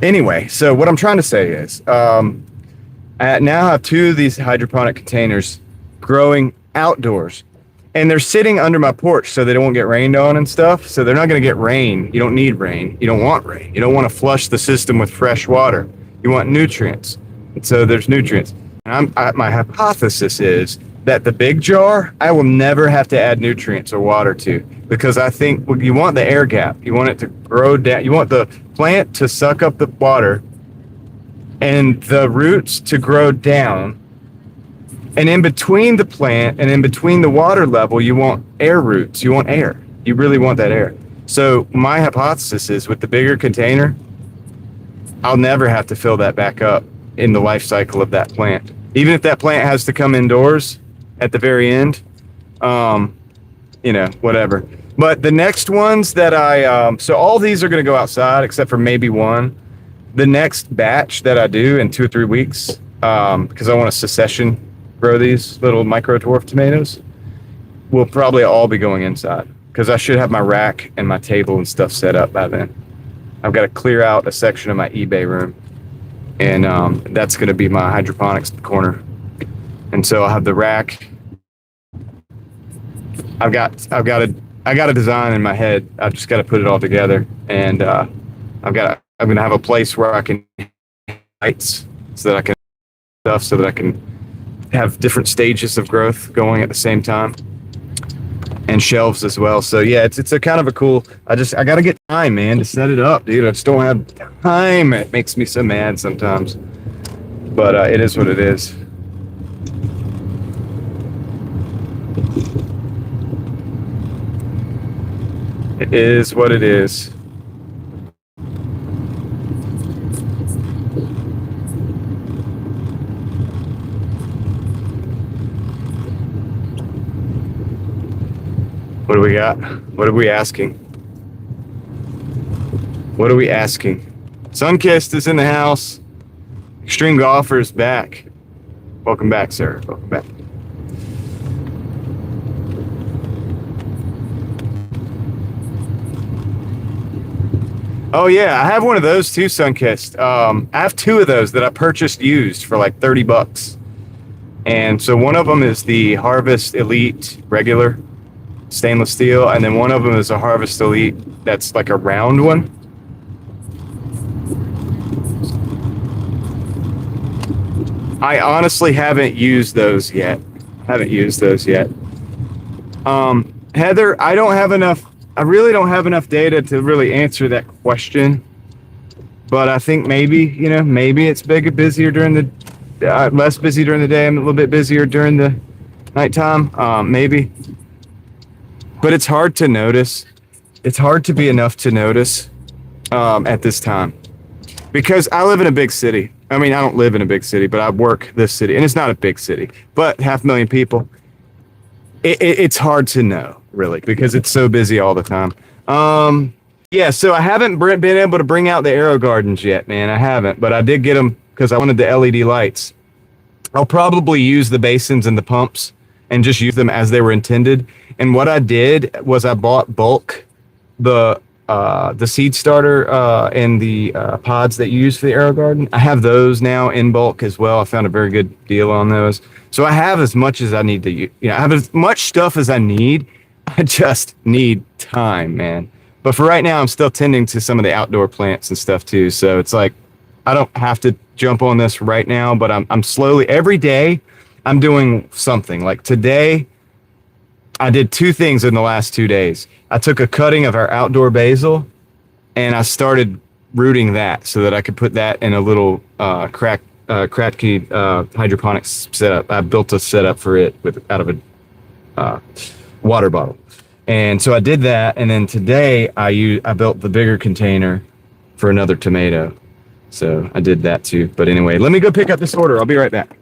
Anyway, so what I'm trying to say is, I now have 2 of these hydroponic containers growing outdoors, and they're sitting under my porch so they don't get rained on and stuff. So they're not going to get rain. You don't need rain. You don't want rain. You don't want to flush the system with fresh water. You want nutrients. And so there's nutrients. And my hypothesis is that the big jar, I will never have to add nutrients or water to, because I think you want the air gap. You want it to grow down. You want the plant to suck up the water and the roots to grow down. And in between the plant and in between the water level, you want air roots. You want air. You really want that air. So my hypothesis is, with the bigger container, I'll never have to fill that back up in the life cycle of that plant. Even if that plant has to come indoors at the very end, whatever. But the next ones that so all these are going to go outside except for maybe one. The next batch that I do in 2 or 3 weeks, because I want to succession grow these little micro dwarf tomatoes, will probably all be going inside, because I should have my rack and my table and stuff set up by then. I've got to clear out a section of my eBay room, and that's going to be my hydroponics corner. And so I'll have the rack. I got a design in my head. I've just got to put it all together, and I'm going to have a place where I can lights so that I can have different stages of growth going at the same time. and shelves as well. So yeah, it's a kind of a cool. I gotta get time, man, to set it up, dude. I just don't have time. It makes me so mad sometimes, but it is what it is. It is what it is. What do we got? What are we asking? What are we asking? Sunkissed is in the house. Extreme Golfer is back. Welcome back, sir. Welcome back. Oh yeah, I have one of those too, Sunkissed. I have two of those that I purchased used for like 30 bucks. And so one of them is the Harvest Elite regular stainless steel, and then one of them is a Harvest Elite that's like a round one. I honestly haven't used those yet. Heather, I don't have enough. I really don't have enough data to really answer that question. But I think maybe it's busier during the less busy during the day. I'm a little bit busier during the nighttime. Maybe, but it's hard to notice. It's hard to be enough to notice at this time because I live in a big city. I mean, I don't live in a big city, but I work this city, and it's not a big city, but 500,000 people. It's hard to know really because it's so busy all the time. Yeah, so I haven't been able to bring out the Aero Gardens yet, man. I haven't, but I did get them because I wanted the LED lights. I'll probably use the basins and the pumps and just use them as they were intended. And what I did was I bought bulk the seed starter and the pods that you use for the Aero Garden. I have those now in bulk as well. I found a very good deal on those. So I have as much as I need to, I have as much stuff as I need. I just need time, man. But for right now, I'm still tending to some of the outdoor plants and stuff too. So it's like, I don't have to jump on this right now, but I'm slowly, every day, I'm doing something. Like today, I did two things in the last 2 days. I took a cutting of our outdoor basil and I started rooting that so that I could put that in a little Kratky hydroponics setup. I built a setup for it out of a water bottle. And so I did that. And then today I built the bigger container for another tomato. So I did that too. But anyway, let me go pick up this order. I'll be right back.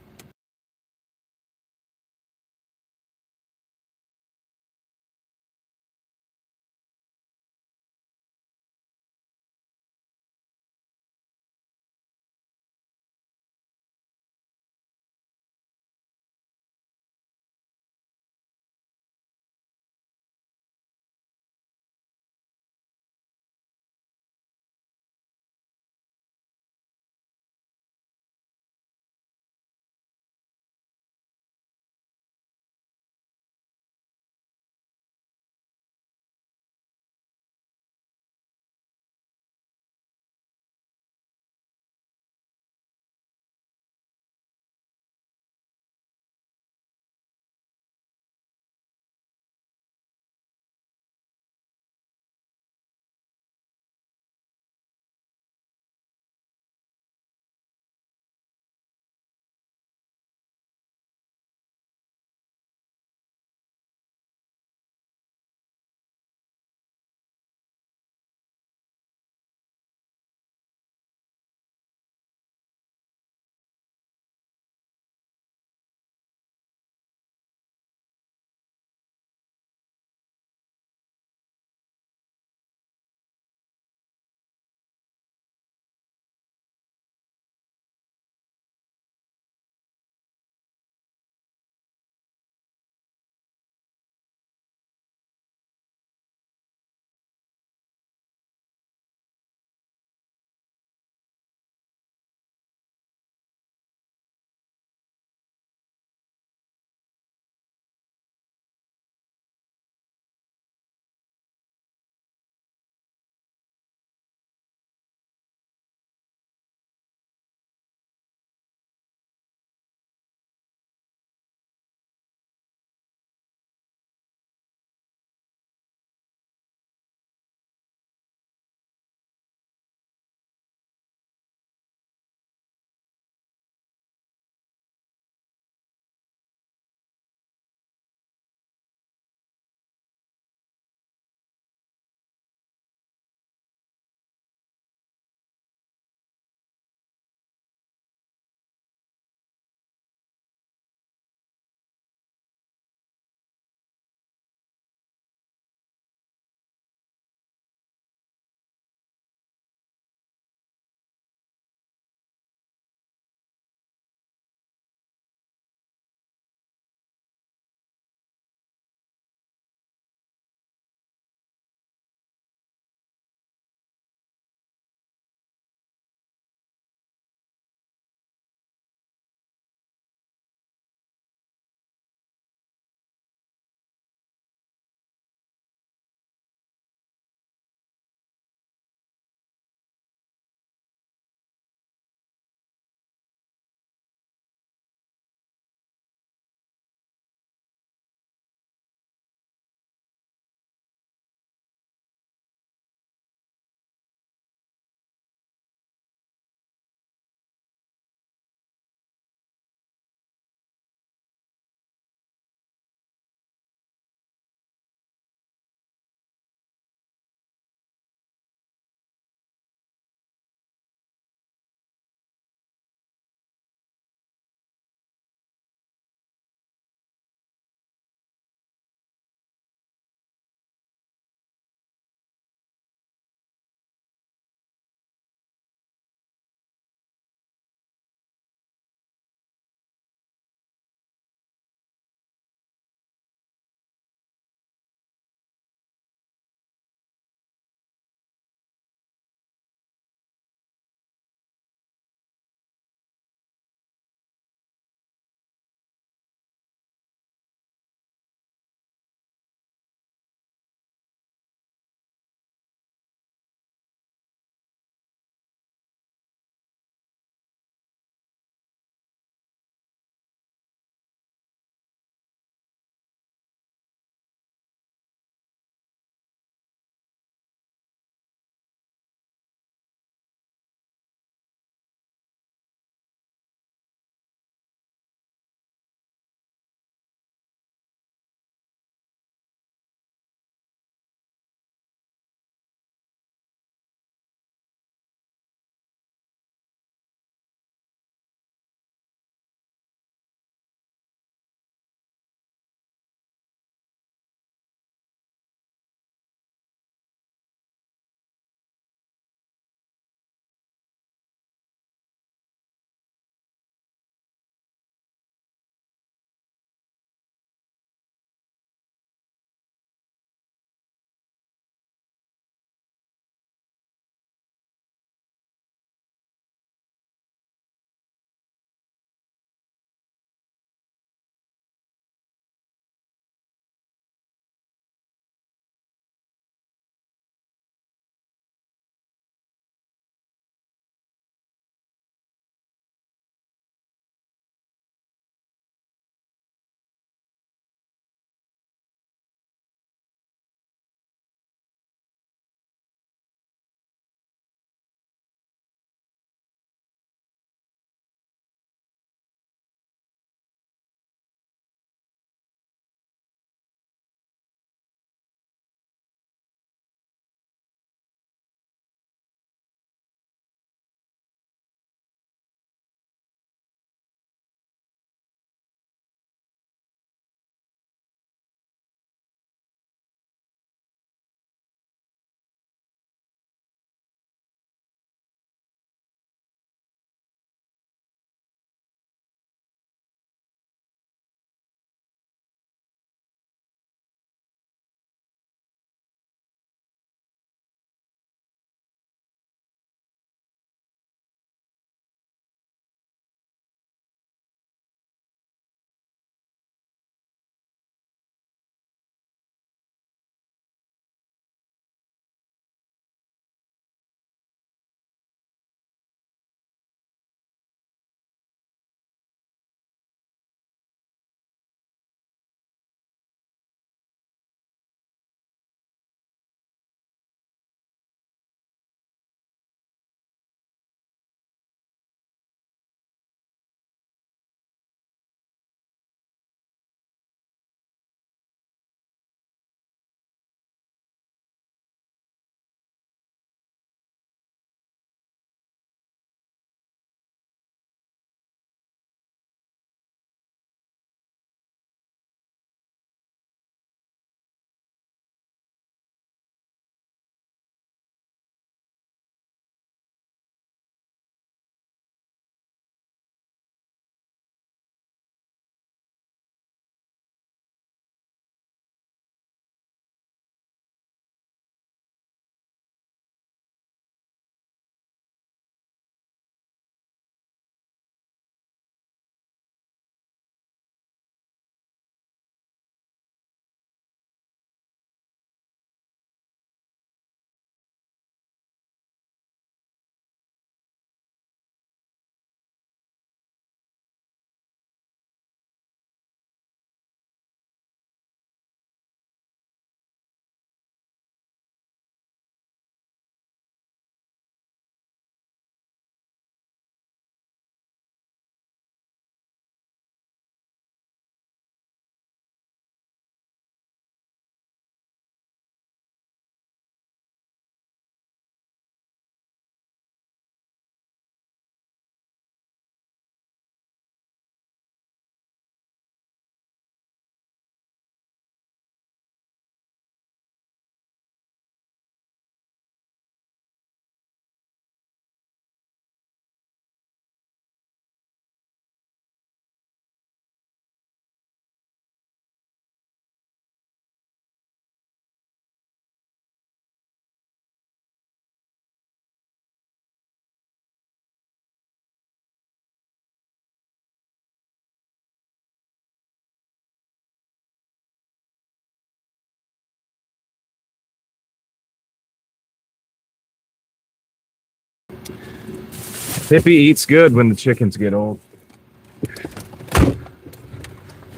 Hippie eats good when the chickens get old.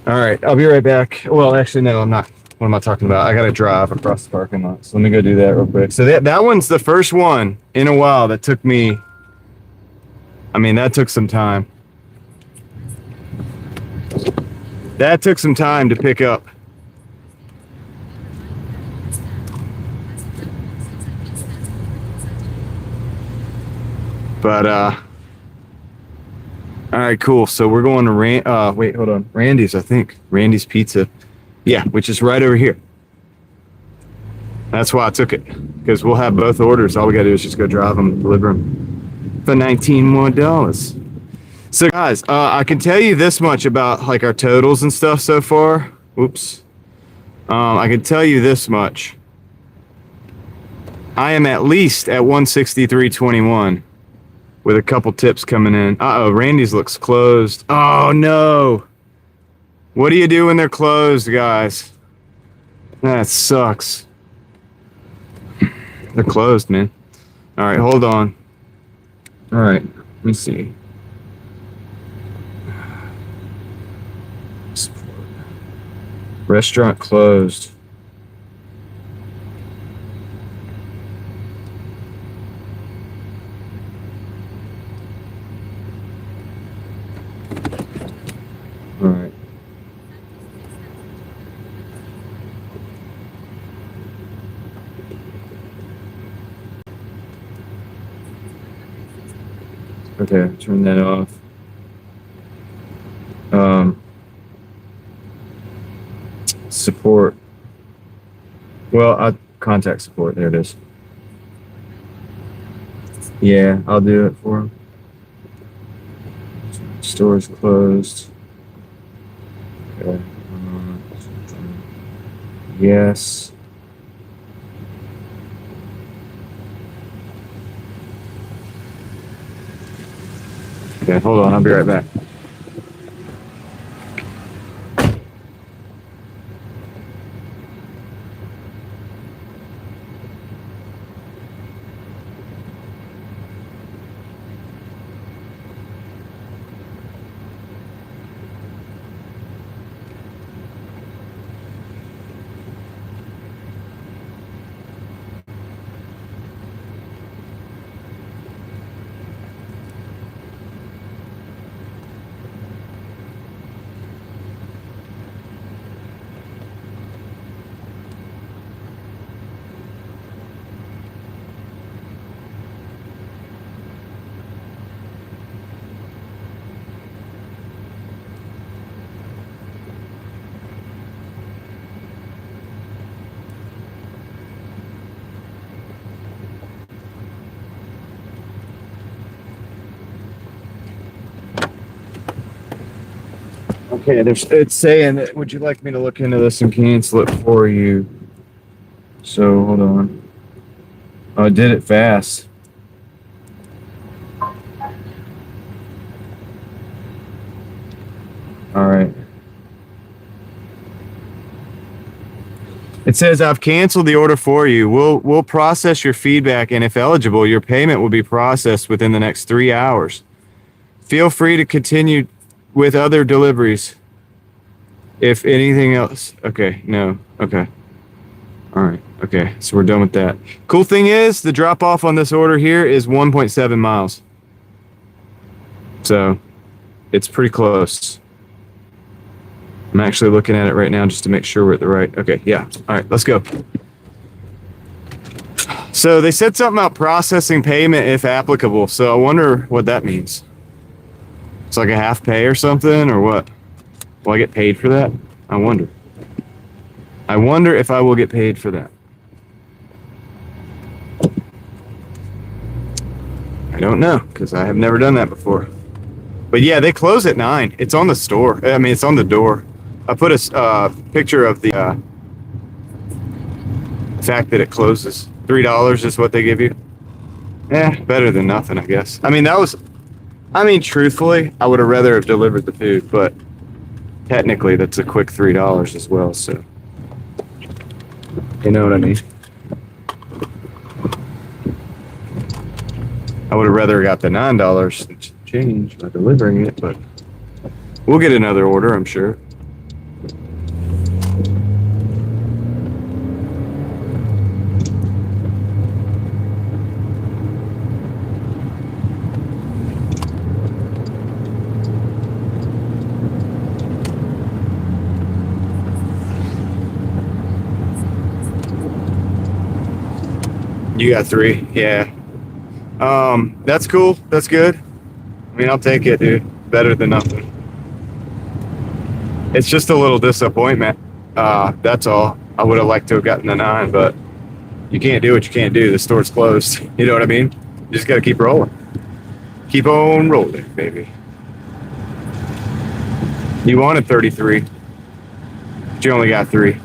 All right, I'll be right back. Well, actually, no, I'm not. What am I talking about? I got to drive across the parking lot. So let me go do that real quick. So that one's the first one in a while that took me. I mean, that took some time. That took some time to pick up. But, all right, cool. So we're going to wait, hold on. Randy's, I think. Randy's Pizza. Yeah, which is right over here. That's why I took it. Because we'll have both orders. All we got to do is just go drive them, deliver them for $19 more. So, guys, I can tell you this much about, like, our totals and stuff so far. Oops. I can tell you this much. I am at least at 163.21. With a couple tips coming in. Uh-oh, Randy's looks closed. Oh, no. What do you do when they're closed, guys? That sucks. They're closed, man. All right, hold on. All right, let me see. Restaurant closed. All right. Okay, turn that off. Support. Well, I'll contact support. There it is. Yeah, I'll do it for him. Store is closed. Okay. Yes. Okay, hold on. I'll be right back. Okay, it's saying that would you like me to look into this and cancel it for you? So hold on. Oh, I did it fast. All right. It says I've canceled the order for you. We'll process your feedback, and if eligible, your payment will be processed within the next 3 hours. Feel free to continue with other deliveries. If anything else, okay, no, okay. All right, okay, so we're done with that. Cool thing is, the drop off on this order here is 1.7 miles. So, it's pretty close. I'm actually looking at it right now just to make sure we're at the right, okay, yeah. All right, let's go. So they said something about processing payment if applicable, so I wonder what that means. It's like a half pay or something, or what? Will I get paid for that? I wonder. I wonder if I will get paid for that. I don't know, because I have never done that before. But yeah, they close at 9. It's on the store. I mean, it's on the door. I put a picture of the fact that it closes. $3 is what they give you. Better than nothing, I guess. I mean, truthfully, I would have rather have delivered the food, but technically that's a quick $3 as well, so you know what I mean. I would have rather got the $9 change by delivering it, but we'll get another order, I'm sure. You got 3, yeah. That's cool. That's good. I mean, I'll take it, dude. Better than nothing. It's just a little disappointment. That's all. I would have liked to have gotten the 9, but you can't do what you can't do. The store's closed. You know what I mean? You just got to keep rolling. Keep on rolling, baby. You wanted 33, but you only got 3.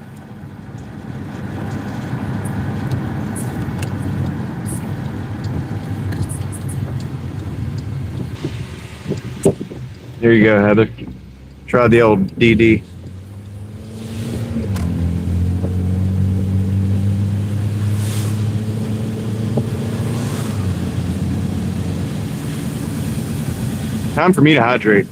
Here you go, Heather. Try the old DD. Time for me to hydrate.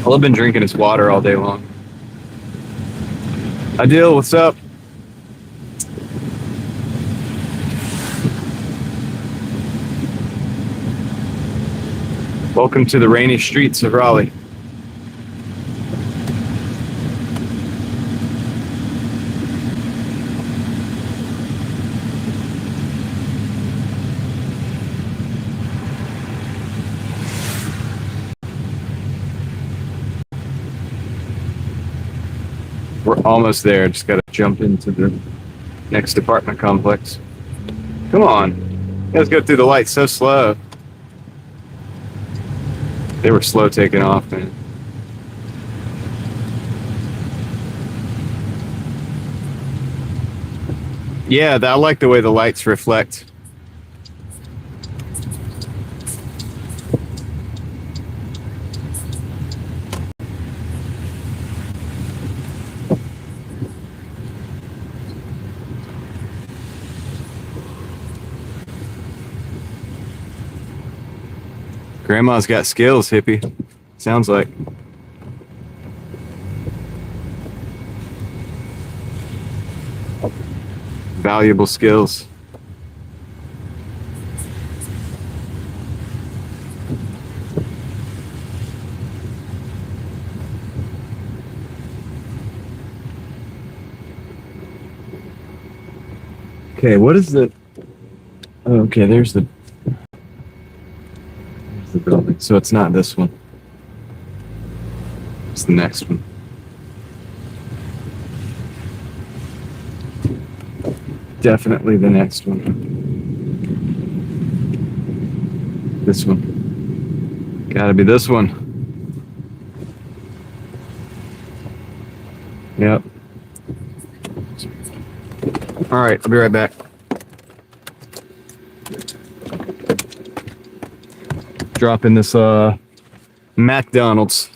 All I've been drinking is water all day long. Adil, what's up? Welcome to the rainy streets of Raleigh. We're almost there. Just got to jump into the next apartment complex. Come on. You guys go through the lights so slow. They were slow taking off, man. Yeah, I like the way the lights reflect. Grandma's got skills, hippie. Sounds like. Valuable skills. Okay, what is the... Oh, okay, there's the building. So it's not this one. It's the next one. Definitely the next one. This one. Gotta be this one. Yep. All right, I'll be right back. Drop in this McDonald's.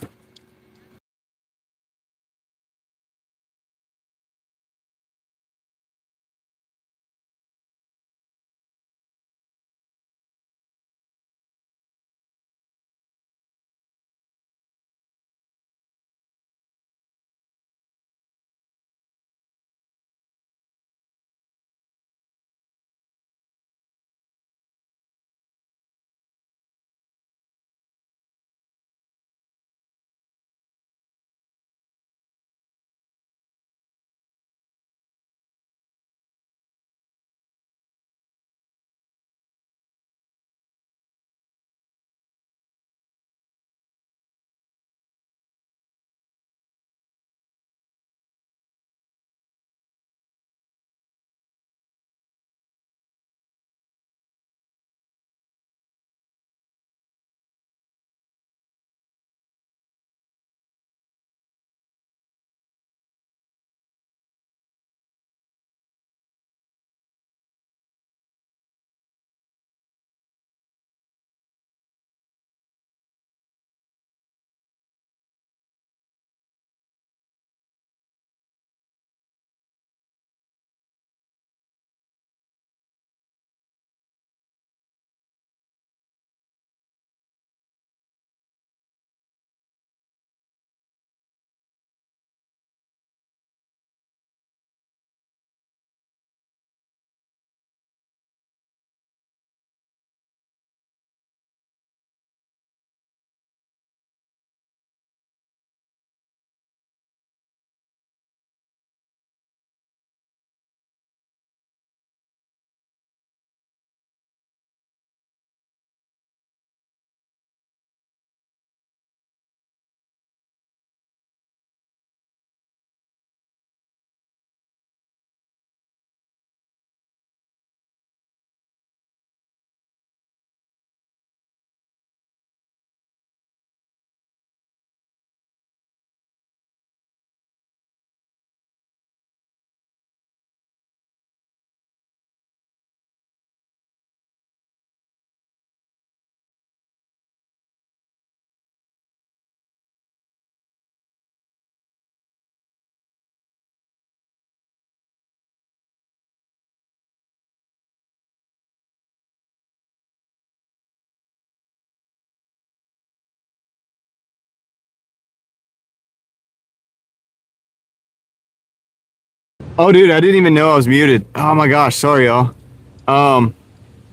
Oh, dude, I didn't even know I was muted. Oh my gosh, sorry, y'all.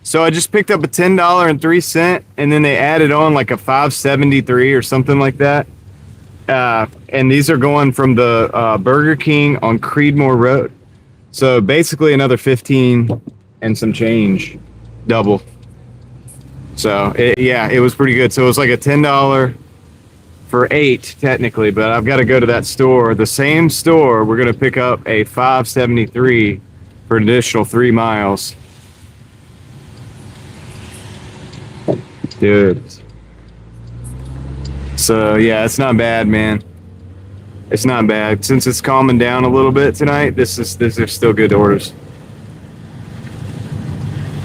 So I just picked up a $10.03, and then they added on like a $5.73 or something like that. And these are going from the Burger King on Creedmoor Road. So basically another 15 and some change, double. So yeah, it was pretty good. So it was like a $10 for 8 technically, but I've got to go to that store, the same store. We're gonna pick up a $5.73 for an additional 3 miles. Dude. So yeah, it's not bad, man. It's not bad. Since it's calming down a little bit tonight, these are still good orders.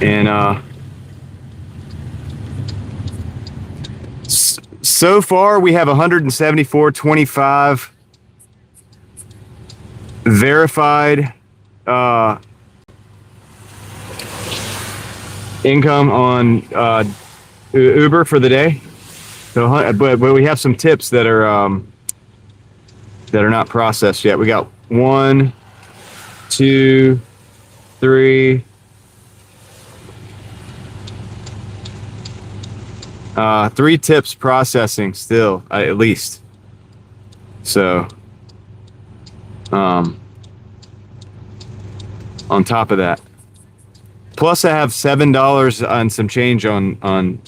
And so far we have 174.25 verified income on Uber for the day. So, but we have some tips that are not processed yet. We got 1, 2, 3, 3 tips processing still, at least. So, on top of that, plus I have $7 on some change on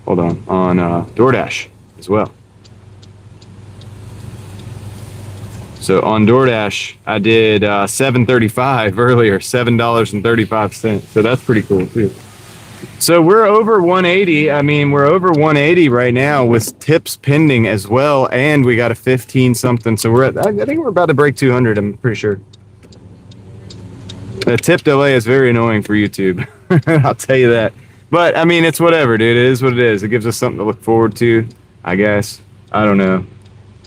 Doordash as well. So on Doordash, I did $7.35 earlier, $7.35. So that's pretty cool too. So we're over 180. I mean, we're over 180 right now with tips pending as well, and we got a 15 something. So we're I think we're about to break 200. I'm pretty sure. The tip delay is very annoying for YouTube. I'll tell you that. But I mean, it's whatever, dude. It is what it is. It gives us something to look forward to, I guess. I don't know.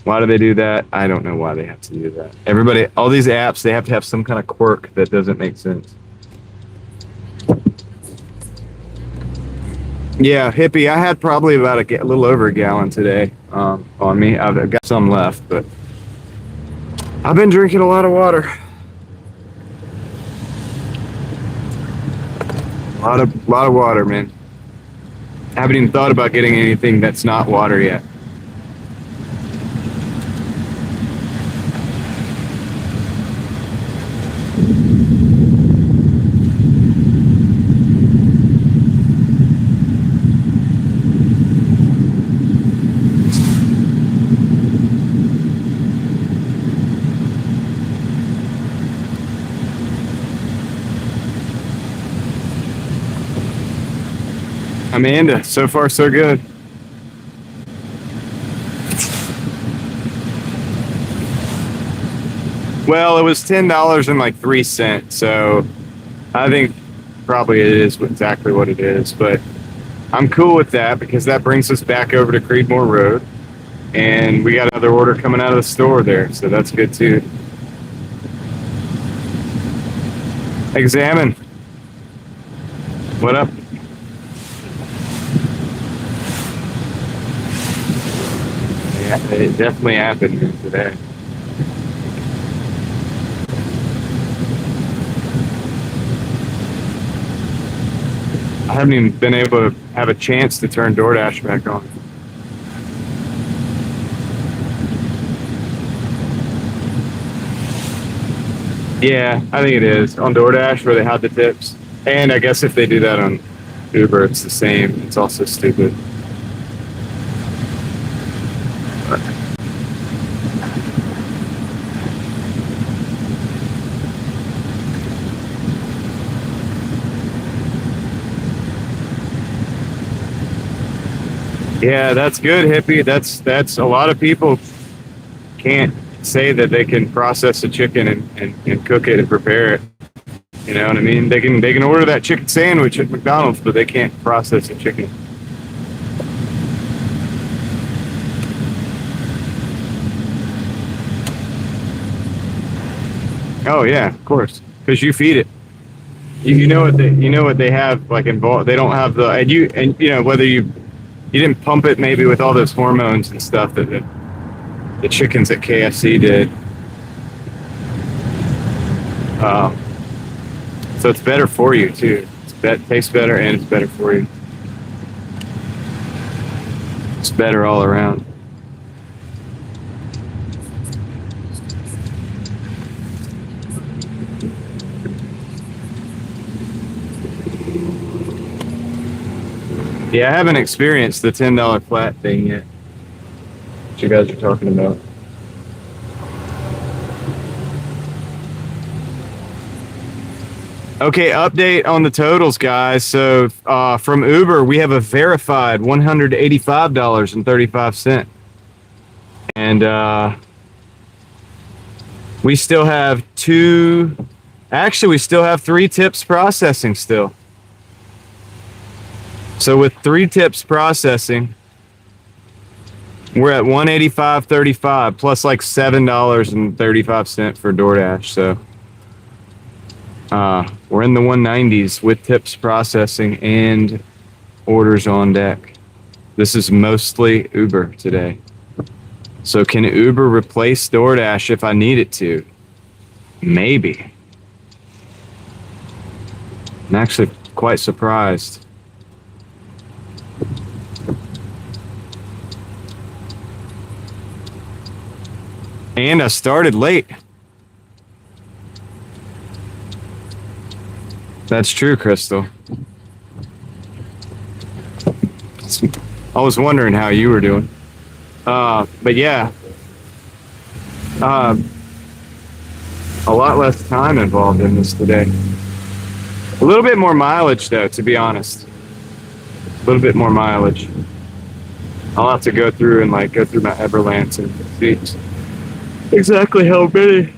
Why do they do that? I don't know why they have to do that. Everybody, all these apps, they have to have some kind of quirk that doesn't make sense. Yeah, hippie. I had probably about a little over a gallon today on me. I've got some left, but I've been drinking a lot of water. A lot of water, man. I haven't even thought about getting anything that's not water yet. Amanda, so far so good. Well, it was $10.03, so I think probably it is exactly what it is, but I'm cool with that because that brings us back over to Creedmoor Road, and we got another order coming out of the store there, so that's good too. Examine. What up? Yeah, it definitely happened today. I haven't even been able to have a chance to turn Doordash back on. Yeah, I think it is. On Doordash where they have the tips. And I guess if they do that on Uber, it's the same. It's also stupid. Yeah, that's good, hippie. That's a lot of people can't say that they can process a chicken and cook it and prepare it. You know what I mean? They can order that chicken sandwich at McDonald's, but they can't process a chicken. Oh yeah, of course, because you feed it. You know what they have like involved. They don't have the and you know whether you didn't pump it maybe with all those hormones and stuff that the chickens at KFC did. So it's better for you too. It tastes better and it's better for you. It's better all around. Yeah, I haven't experienced the $10 flat thing yet. What you guys are talking about. Okay, update on the totals, guys. So from Uber, we have a verified $185.35. And we still have we still have 3 tips processing still. So with 3 tips processing, we're at $185.35 plus like $7.35 for DoorDash. So we're in the 190s with tips processing and orders on deck. This is mostly Uber today. So can Uber replace DoorDash if I need it to? Maybe. I'm actually quite surprised. And I started late. That's true, Crystal. I was wondering how you were doing. But yeah. A lot less time involved in this today. A little bit more mileage, though, to be honest. A little bit more mileage. I'll have to go through and go through my Everlance and see exactly how many.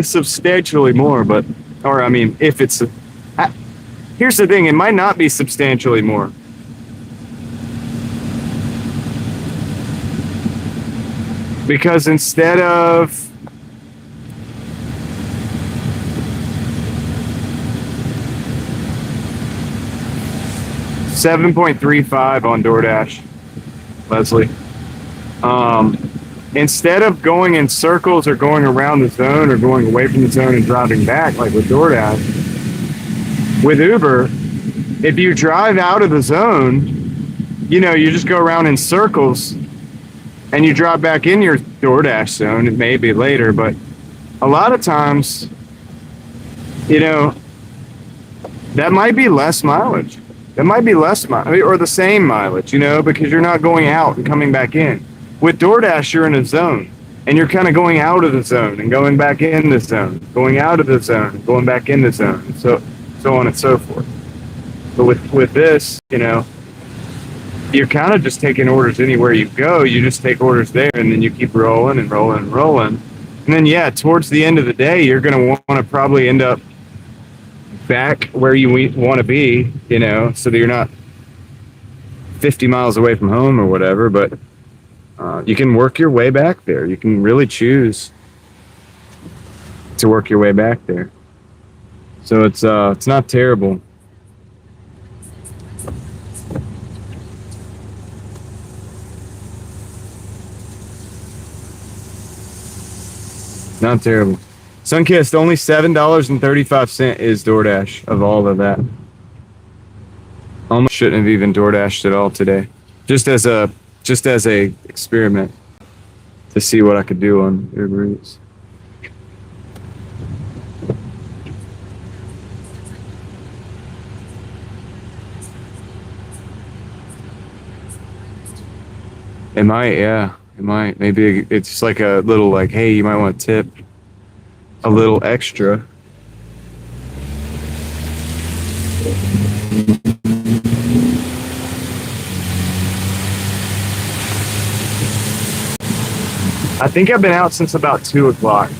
Substantially more, but, or I mean, if it's, here's the thing, it might not be substantially more. Because instead of $7.35 on DoorDash, Leslie, instead of going in circles or going around the zone or going away from the zone and driving back like with DoorDash, with Uber, if you drive out of the zone, you just go around in circles and you drive back in your DoorDash zone. It may be later, but a lot of times, that might be less mileage. That might be less mileage or the same mileage, because you're not going out and coming back in. With DoorDash, you're in a zone, and you're kind of going out of the zone and going back in the zone, going out of the zone, going back in the zone, so on and so forth. But with this, you're kind of just taking orders anywhere you go. You just take orders there, and then you keep rolling and rolling and rolling. And then, yeah, towards the end of the day, you're going to want to probably end up back where you want to be, so that you're not 50 miles away from home or whatever, but you can work your way back there. You can really choose to work your way back there. So it's not terrible. Not terrible. Sunkissed, only $7.35 is DoorDash of all of that. Almost shouldn't have even DoorDashed at all today. Just as a experiment to see what I could do on Uber Eats. It might, yeah. It might. Maybe it's like a little hey, you might want to tip a little extra. I think I've been out since about 2 o'clock.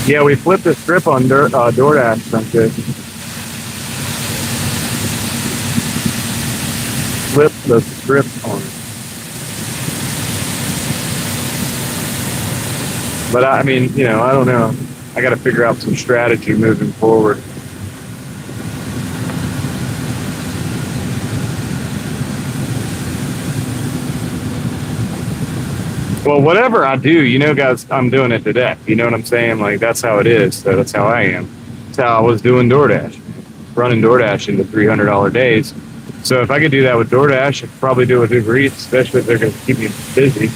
Yeah, we flipped the script on DoorDash. Flip the script on it. But I mean, I don't know. I got to figure out some strategy moving forward. Well, whatever I do, you know, guys, I'm doing it to death. You know what I'm saying? Like, that's how it is. So that's how I am. That's how I was doing DoorDash, running DoorDash into $300 days. So if I could do that with DoorDash, I could probably do it with Uber Eats, especially if they're going to keep me busy.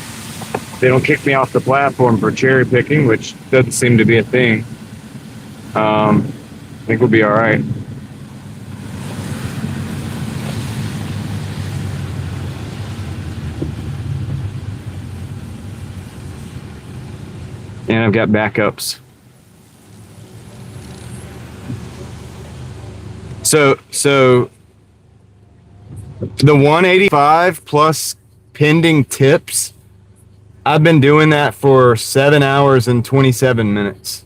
They don't kick me off the platform for cherry picking, which doesn't seem to be a thing. I think we'll be all right. And I've got backups. So the 185 plus pending tips, I've been doing that for 7 hours and 27 minutes.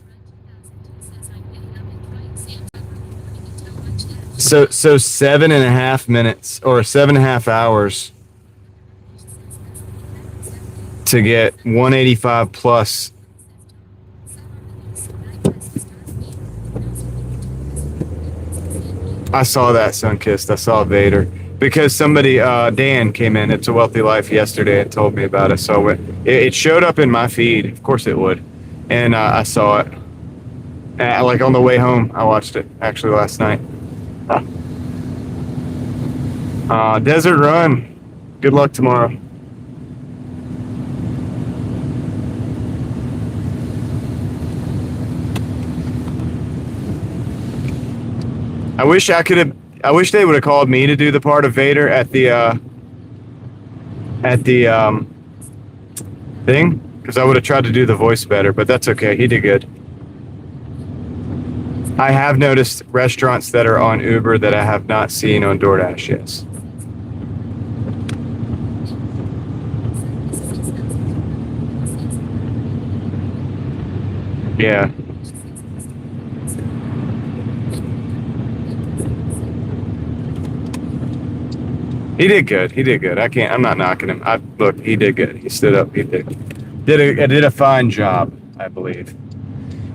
So 7.5 minutes or 7.5 hours to get 185 plus. I saw that, Sunkissed. I saw Vader because somebody, Dan, came in. It's a Wealthy Life yesterday and told me about it. So it showed up in my feed. Of course it would, and I saw it. Like on the way home, I watched it actually last night. Desert Run. Good luck tomorrow. I wish they would have called me to do the part of Vader at the thing, because I would have tried to do the voice better, but that's okay. He did good. I have noticed restaurants that are on Uber that I have not seen on DoorDash, yes. Yeah. He did good. He did good. I'm not knocking him. Look, he did good. He stood up. He did a fine job, I believe.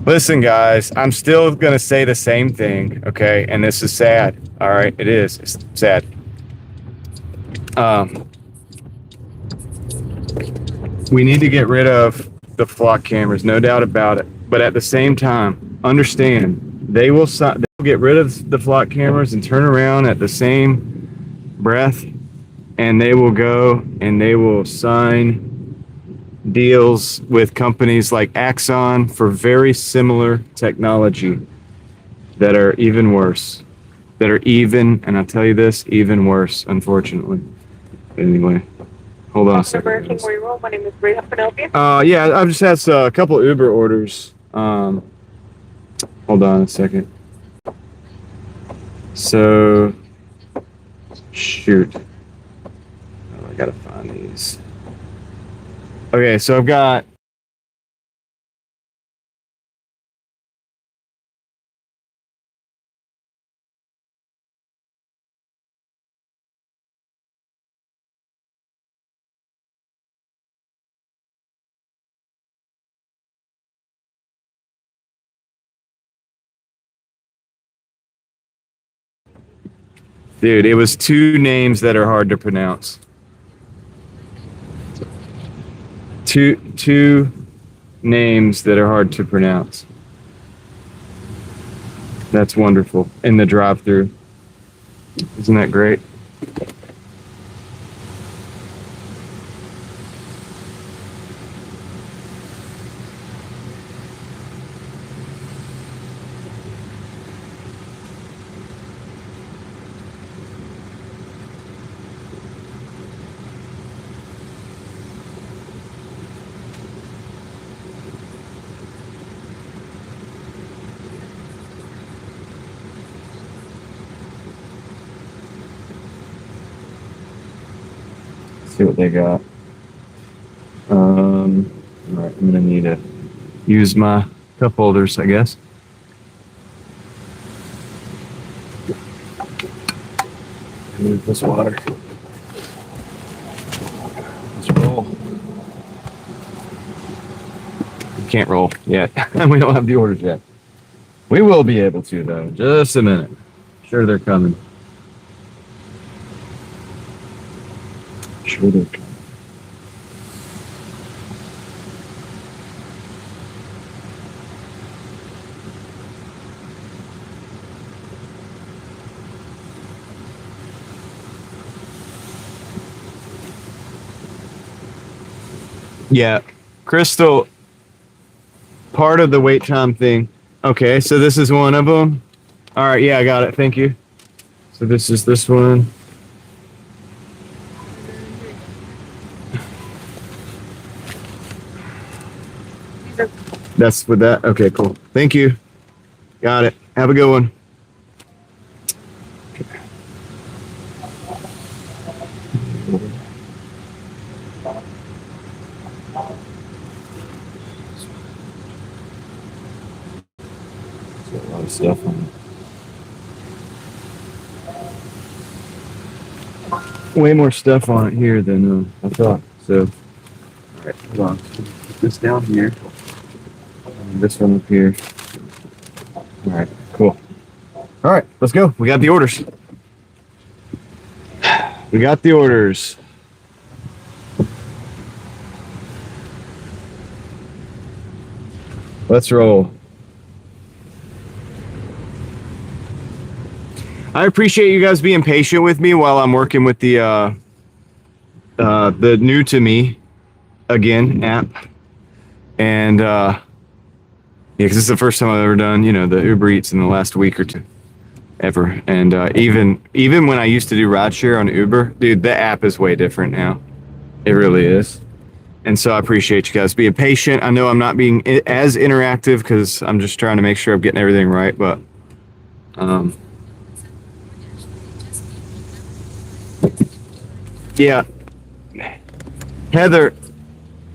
Listen, guys, I'm still going to say the same thing, okay? And this is sad, all right? It is. It's sad. We need to get rid of the flock cameras, no doubt about it. But at the same time, understand, they'll get rid of the flock cameras and turn around at the same breath, and they will go and they will sign deals with companies like Axon for very similar technology that are even worse. And I'll tell you this, even worse, unfortunately. Anyway, hold on a second. My name is Ray. How can I help you? Yeah, I've just had a couple Uber orders. Hold on a second. So, shoot. Oh, I gotta find these. Okay, so I've got dude, it was two names that are hard to pronounce. Two names that are hard to pronounce. That's wonderful. In the drive-through. Isn't that great? See what they got. All right, I'm gonna need to use my cup holders, I guess. Move this water. Let's roll. We can't roll yet. We don't have the orders yet. We will be able to, though. Just a minute. Sure, they're coming. Sure, they're coming. Yeah. Crystal, part of the wait time thing. Okay, so this is one of them. All right, yeah, I got it. Thank you. So this is this one. That's with that. Okay, cool. Thank you. Got it. Have a good one. A lot of stuff on it. Way more stuff on it here than I thought. So, all right, hold on. Put this down here. And this one up here. All right, cool. All right, let's go. We got the orders. We got the orders. Let's roll. I appreciate you guys being patient with me while I'm working with the new to me again app, and yeah, because this is the first time I've ever done the Uber Eats in the last week or two ever, and even when I used to do rideshare on Uber, dude, the app is way different now. It really is. And so I appreciate you guys being patient. I know I'm not being as interactive because I'm just trying to make sure I'm getting everything right, but yeah. Heather,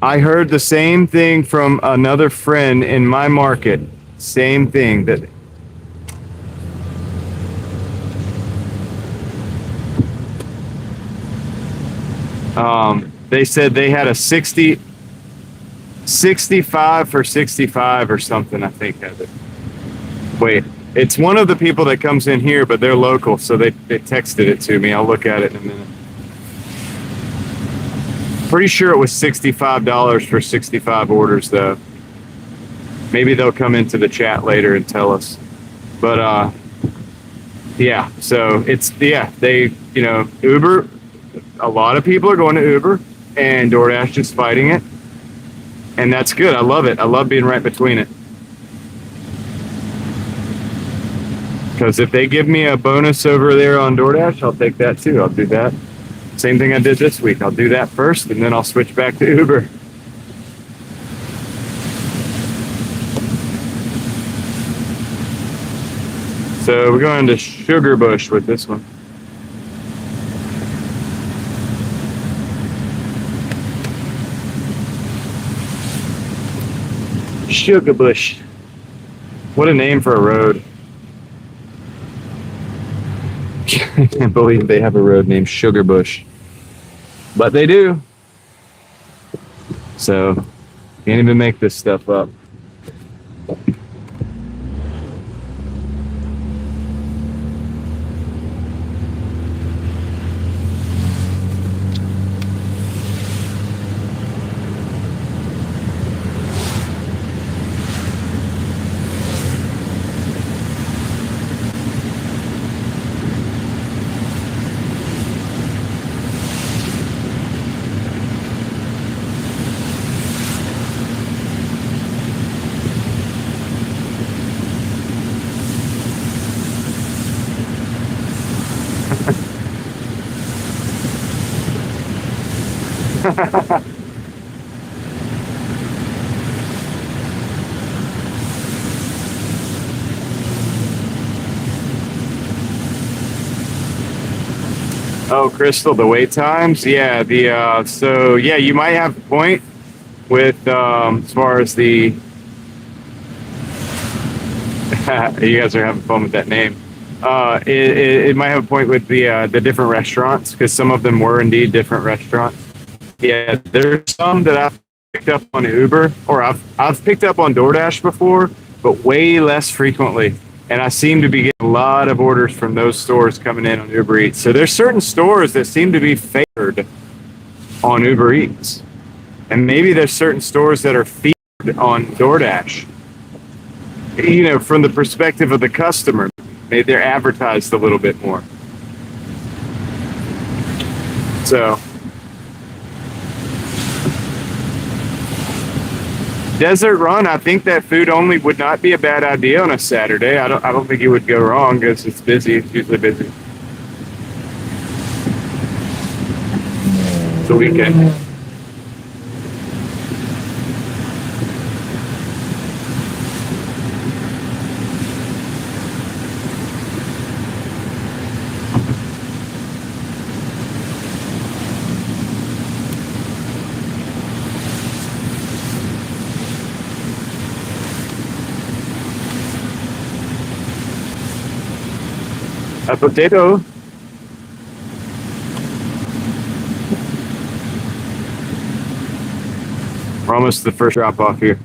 I heard the same thing from another friend in my market. Same thing that they said they had a 65 for 65 or something, I think, Heather. Wait, it's one of the people that comes in here, but they're local, so they texted it to me. I'll look at it in a minute. Pretty sure it was $65 for 65 orders, though. Maybe they'll come into the chat later and tell us. But yeah, so they Uber. A lot of people are going to Uber, and DoorDash is fighting it, and that's good. I love it. I love being right between it. Because if they give me a bonus over there on DoorDash, I'll take that too. I'll do that. Same thing I did this week. I'll do that first, and then I'll switch back to Uber. So we're going to Sugar Bush with this one. Sugar Bush. What a name for a road. I can't believe they have a road named Sugar Bush. But they do. So, can't even make this stuff up. Oh, Crystal, the wait times? Yeah, so yeah, you might have a point with as far as the you guys are having fun with that name. It might have a point with the different restaurants, because some of them were indeed different restaurants. Yeah, there's some that I've picked up on Uber, or I've picked up on DoorDash before, but way less frequently. And I seem to be getting a lot of orders from those stores coming in on Uber Eats. So there's certain stores that seem to be favored on Uber Eats. And maybe there's certain stores that are featured on DoorDash. From the perspective of the customer, maybe they're advertised a little bit more. So Desert Run, I think that food only would not be a bad idea on a Saturday. I don't think it would go wrong because it's busy. It's usually busy. It's the weekend. A potato. We're almost to the first drop off here.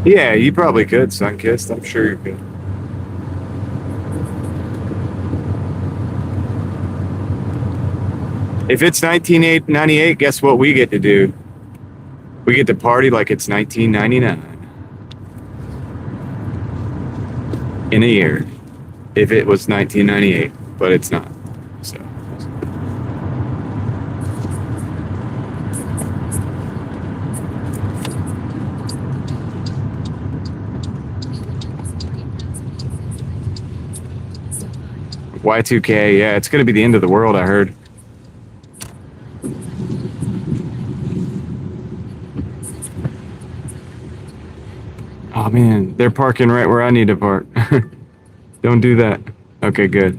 Yeah, you probably could, Sunkissed. I'm sure you could. If it's 1998, guess what we get to do? We get to party like it's 1999 in a year. If it was 1998, but it's not. So. Y2K, yeah, it's gonna be the end of the world, I heard. Oh man, they're parking right where I need to park. Don't do that. Okay, good.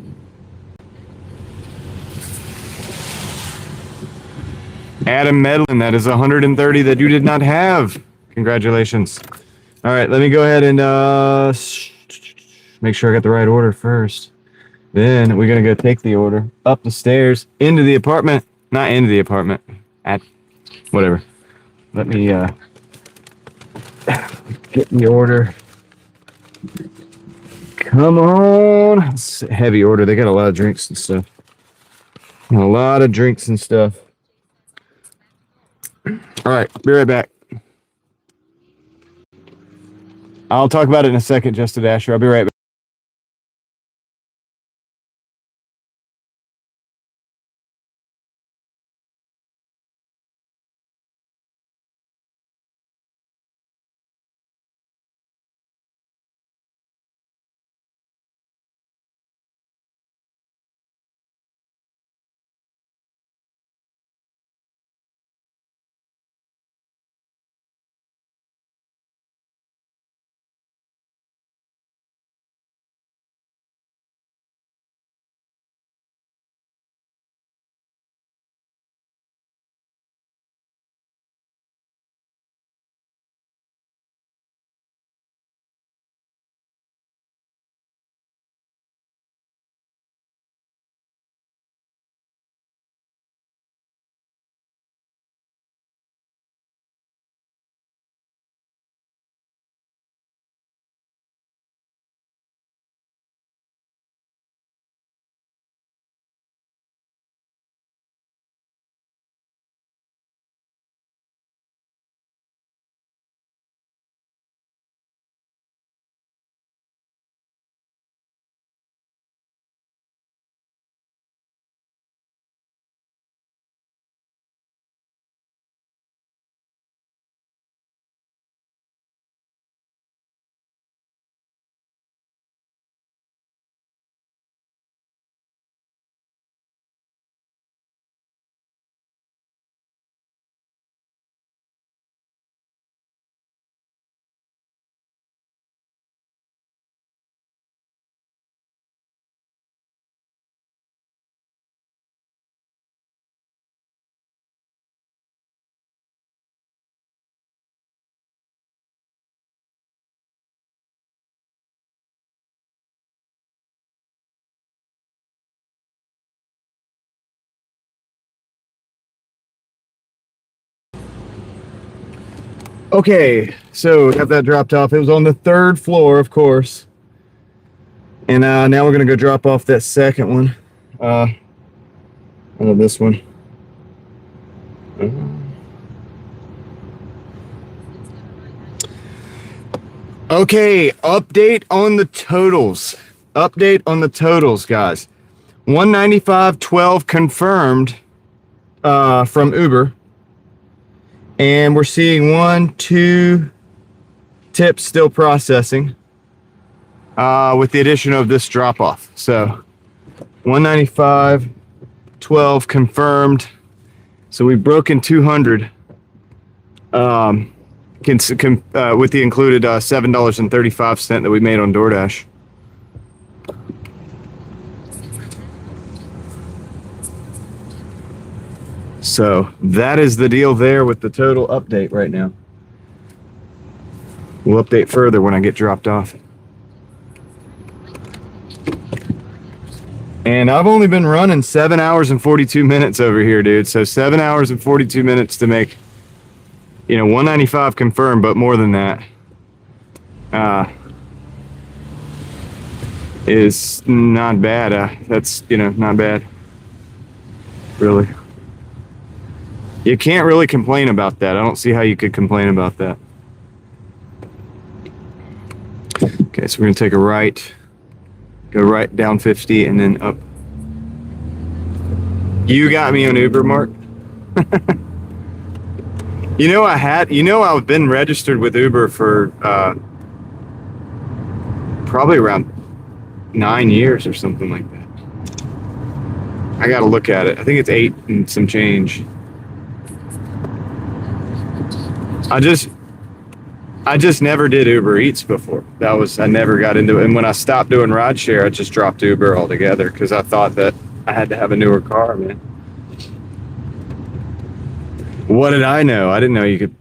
Adam Medlin, that is 130 that you did not have. Congratulations. All right, let me go ahead and make sure I got the right order first. Then we're going to go take the order up the stairs into the apartment. Not into the apartment. At whatever. Let me get the order. Come on. It's a heavy order. They got a lot of drinks and stuff. A lot of drinks and stuff. All right. Be right back. I'll talk about it in a second, Just a Dasher. I'll be right back. Okay, so got that dropped off. It was on the 3rd floor, of course. And now we're gonna go drop off that second one. This one. Okay, update on the totals. Update on the totals, guys. 195.12 confirmed from Uber. And we're seeing 1-2 tips still processing with the addition of this drop off. So 195.12 confirmed. So we've broken 200 with the included $7.35 that we made on Doordash. So that is the deal there with the total update right now. We'll update further when I get dropped off. And I've only been running 7 hours and 42 minutes over here, dude. So 7 hours and 42 minutes to make, 195 confirmed, but more than that. Is not bad. That's, not bad. Really. You can't really complain about that. I don't see how you could complain about that. Okay, so we're gonna take a right, go right down 50 and then up. You got me on Uber, Mark? I've been registered with Uber for probably around 9 years or something like that. I gotta look at it. I think it's 8 and some change. I just never did Uber Eats before. I never got into it. And when I stopped doing rideshare, I just dropped Uber altogether because I thought that I had to have a newer car, man. What did I know? I didn't know you could.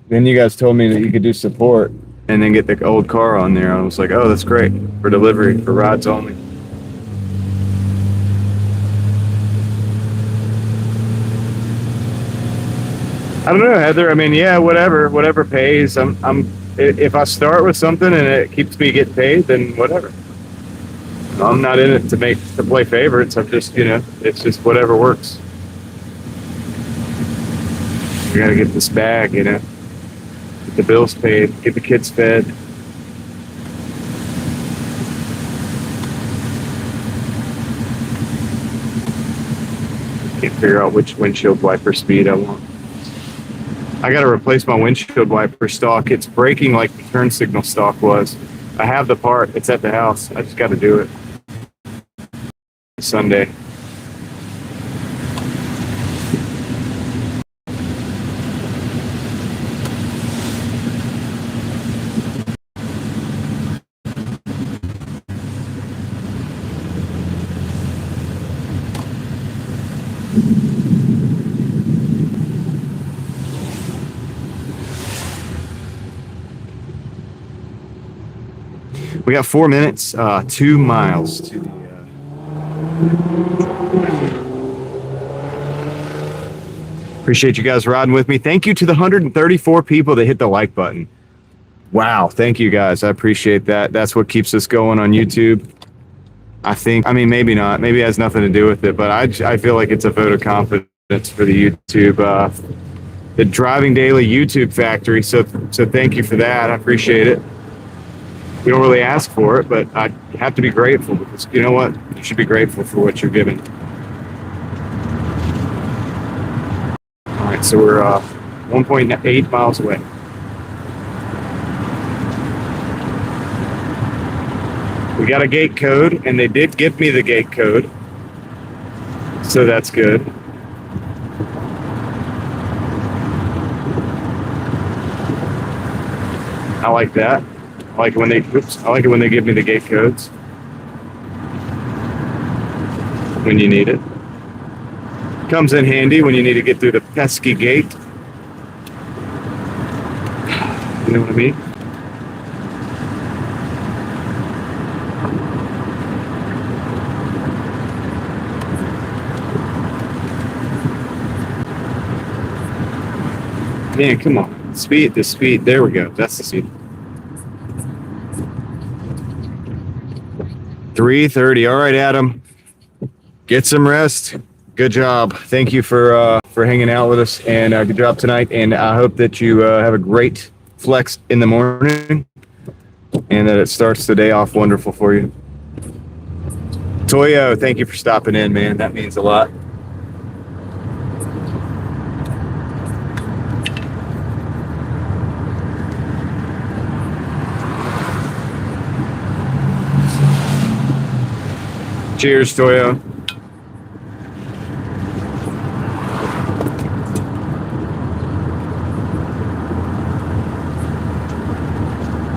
Then you guys told me that you could do support and then get the old car on there. I was like, oh, that's great for delivery, for rides only. I don't know, Heather. I mean, yeah, whatever pays. If I start with something and it keeps me getting paid, then whatever. I'm not in it to play favorites. I'm just, it's just whatever works. We gotta get this bag, get the bills paid, get the kids fed. Can't figure out which windshield wiper speed I want. I got to replace my windshield wiper stock. It's breaking like the turn signal stock was. I have the part. It's at the house. I just got to do it. Sunday. We got 4 minutes, 2 miles to the. Appreciate you guys riding with me. Thank you to the 134 people that hit the like button. Wow, thank you guys. I appreciate that. That's what keeps us going on YouTube. Maybe not. Maybe it has nothing to do with it, but I feel like it's a vote of confidence for the YouTube, the Driving Daily YouTube factory. So thank you for that. I appreciate it. We don't really ask for it, but I have to be grateful because you know what? You should be grateful for what you're given. All right, so we're 1.8 miles away. We got a gate code, and they did give me the gate code, so that's good. I like that. I like it when they give me the gate codes when you need it. Comes in handy when you need to get through the pesky gate. You know what I mean? Man, come on. The speed. There we go. That's the speed. 3:30. All right, Adam. Get some rest. Good job. Thank you for hanging out with us, and good job tonight. And I hope that you have a great flex in the morning, and that it starts the day off wonderful for you. Toyo, thank you for stopping in, man. That means a lot. Cheers, Toyo.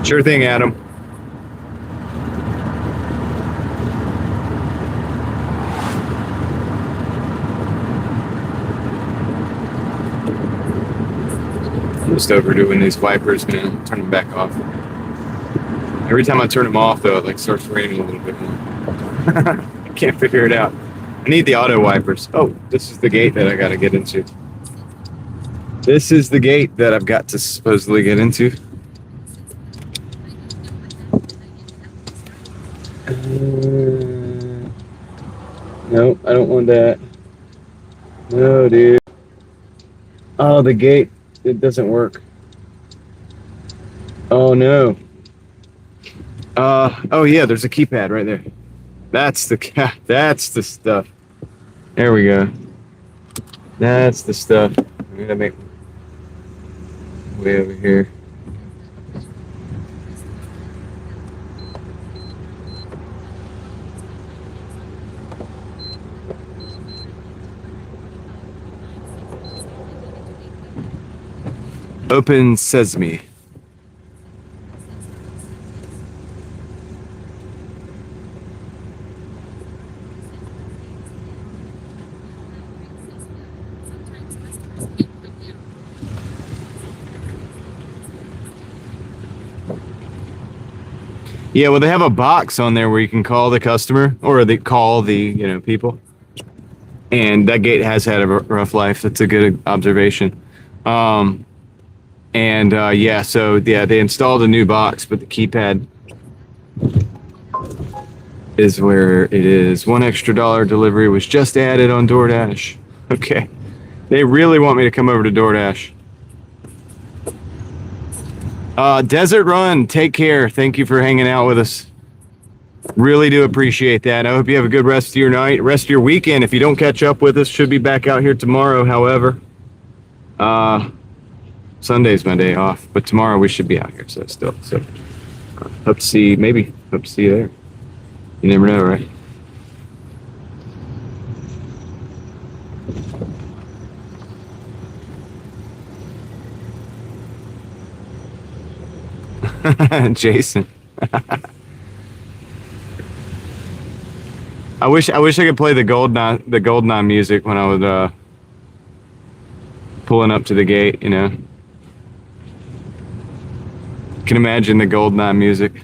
Sure thing, Adam. I'm just overdoing these wipers, man. Turn them back off. Every time I turn them off, though, it like starts raining a little bit more. I can't figure it out. I need the auto wipers. Oh, this is the gate that I got to get into. This is the gate that I've got to supposedly get into. No, I don't want that. No, dude. Oh, the gate. It doesn't work. Oh, no. Oh, yeah, there's a keypad right there. That's the stuff. There we go. That's the stuff. I'm gonna make way over here. Open Sesame. Yeah, well, they have a box on there where you can call the customer or they call the people. And that gate has had a rough life. That's a good observation. Yeah, so yeah, they installed a new box, but the keypad is where it is. $1 extra delivery was just added on Doordash. Okay. They really want me to come over to Doordash. Desert Run, take care. Thank you for hanging out with us. Really do appreciate that. I hope you have a good rest of your night, rest of your weekend. If you don't catch up with us, should be back out here tomorrow. However, Sunday's my day off, but tomorrow we should be out here. So hope to see you there. You never know, right? Jason. I wish I could play the Goldeneye music when I was pulling up to the gate, you know. Can imagine the Goldeneye music.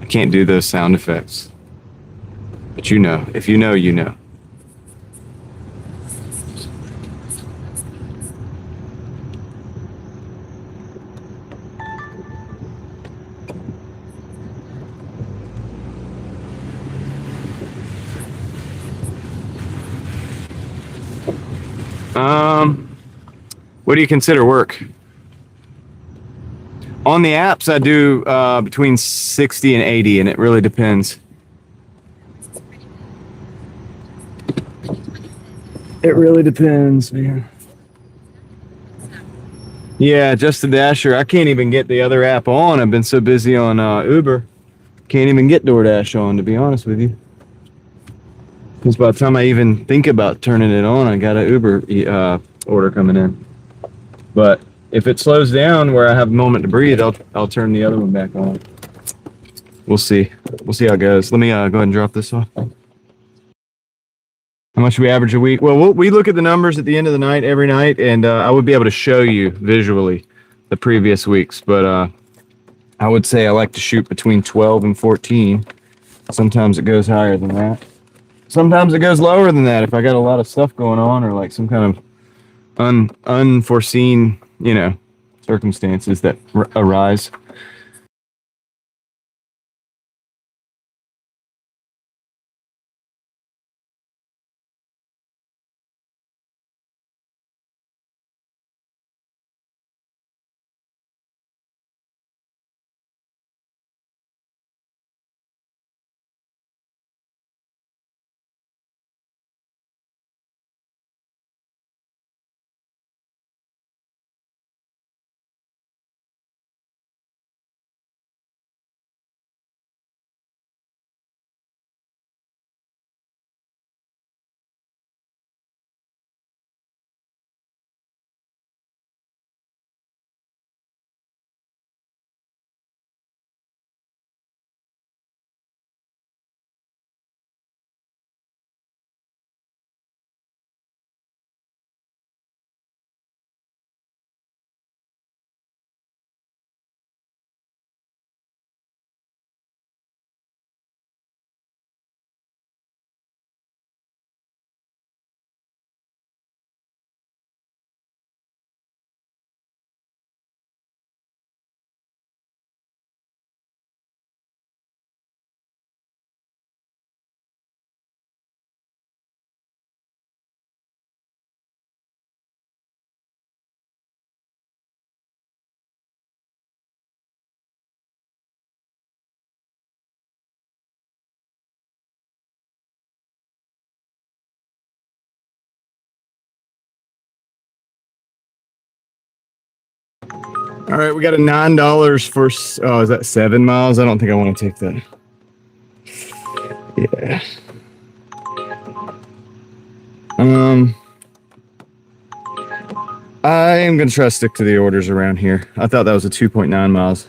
I can't do those sound effects. But you know, if you know, you know. What do you consider work? On the apps, I do between 60 and 80, and it really depends. It really depends, man. Yeah, Justin Dasher. I can't even get the other app on. I've been so busy on Uber. Can't even get DoorDash on, to be honest with you. Because by the time I even think about turning it on, I got an Uber order coming in. But if it slows down where I have a moment to breathe, I'll turn the other one back on. We'll see. We'll see how it goes. Let me go ahead and drop this off. How much we average a week? Well, we look at the numbers at the end of the night every night, and I would be able to show you visually the previous weeks. But I would say I like to shoot between 12 and 14. Sometimes it goes higher than that. Sometimes it goes lower than that if I got a lot of stuff going on or like some kind of unforeseen, circumstances that arise. All right, we got a $9 for. Oh, is that 7 miles? I don't think I want to take that. Yeah. I am gonna try to stick to the orders around here. I thought that was a 2.9 miles,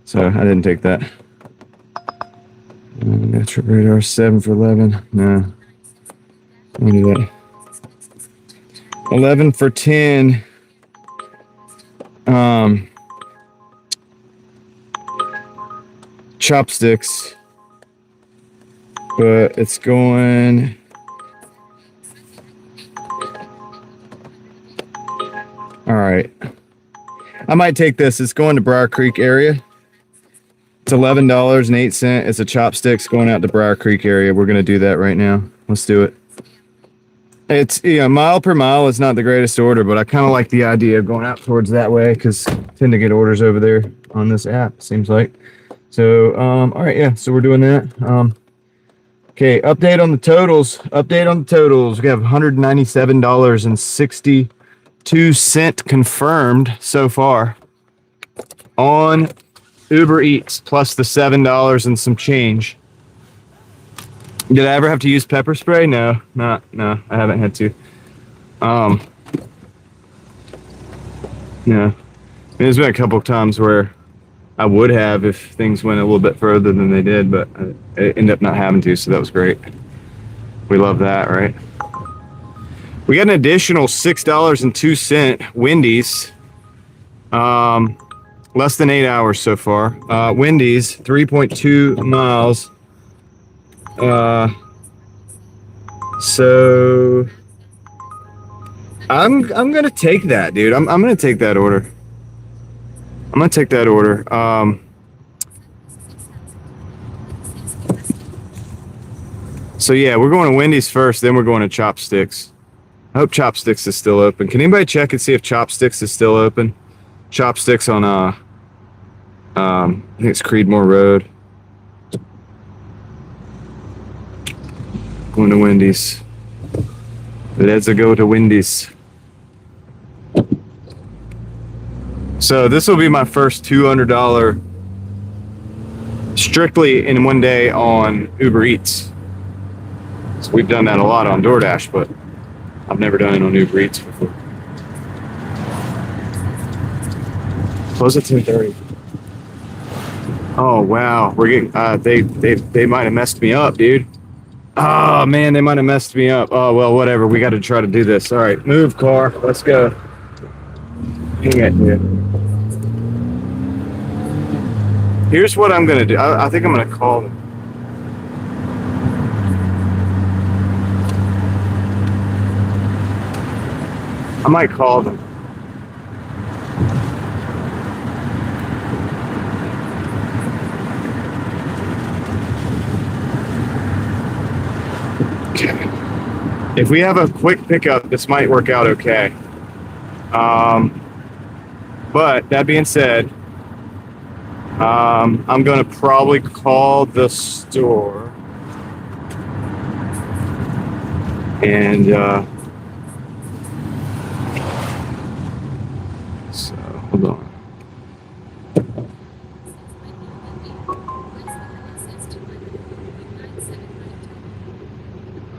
so I didn't take that. Got trip radar 7 for 11. No, I'll do that. 11 for 10. Chopsticks, but it's going. All right, I might take this. It's going to Briar Creek area. It's $11.08. It's a chopsticks going out to Briar Creek area. We're gonna do that right now. Let's do it. It's mile per mile is not the greatest order, but I kind of like the idea of going out towards that way because I tend to get orders over there on this app. Seems like. So all right, yeah. So we're doing that. Okay, update on the totals. Update on the totals. We have $197.62 confirmed so far on Uber Eats, plus the $7 and some change. Did I ever have to use pepper spray? No, I haven't had to. No. There's been a couple of times where I would have if things went a little bit further than they did, but I ended up not having to, so that was great. We love that, right? We got an additional $6.02 Wendy's. Less than 8 hours so far. Wendy's, 3.2 miles. So I'm gonna take that, dude. I'm gonna take that order. So yeah, we're going to Wendy's first, then we're going to Chopsticks. I hope Chopsticks is still open. Can anybody check and see if Chopsticks is still open? Chopsticks on I think it's Creedmoor Road. Going to Wendy's. Let's go to Wendy's. So this will be my first $200 strictly in one day on Uber Eats. So we've done that a lot on Doordash, but I've never done it on Uber Eats before. Close at 10:30. Oh wow, we're getting. They might have messed me up, dude. Oh man, they might have messed me up. Oh well, whatever. We got to try to do this. All right, move car. Let's go. Dang it, dude. Here's what I'm gonna do. I think I'm gonna call them. I might call them. Okay. If we have a quick pickup, this might work out okay. But that being said, I'm going to probably call the store and so hold on.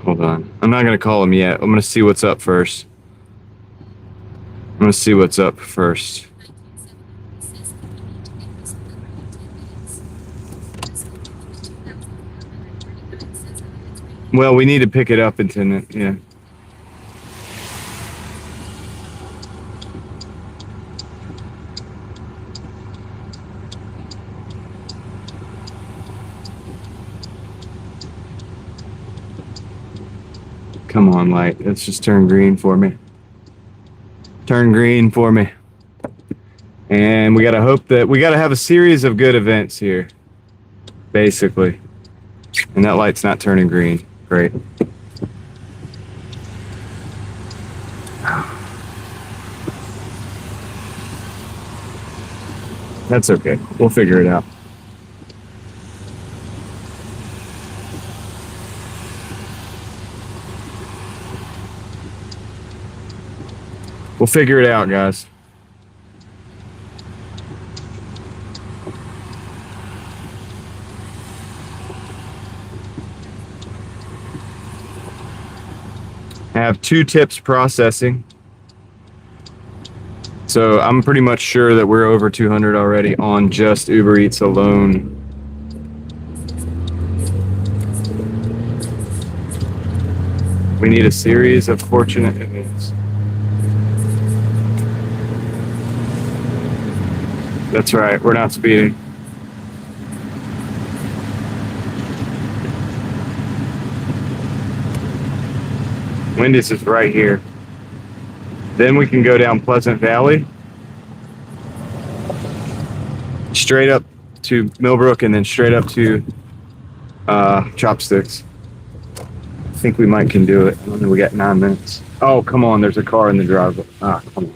Hold on. I'm not going to call him yet. I'm going to see what's up first. Well, we need to pick it up in 10 minutes. Yeah. Come on, light. Let's just turn green for me. Turn green for me. And we got to hope that we got to have a series of good events here, basically. And that light's not turning green. Great. That's okay. We'll figure it out. We'll figure it out, guys. I have 2 tips processing. So I'm pretty much sure that we're over 200 already on just Uber Eats alone. We need a series of fortunate events. That's right, we're not speeding. Wendy's is right here. Then we can go down Pleasant Valley, straight up to Millbrook, and then straight up to Chopsticks. I think we might can do it. I don't know, we got 9 minutes. Oh, come on, there's a car in the driveway. Ah, come on.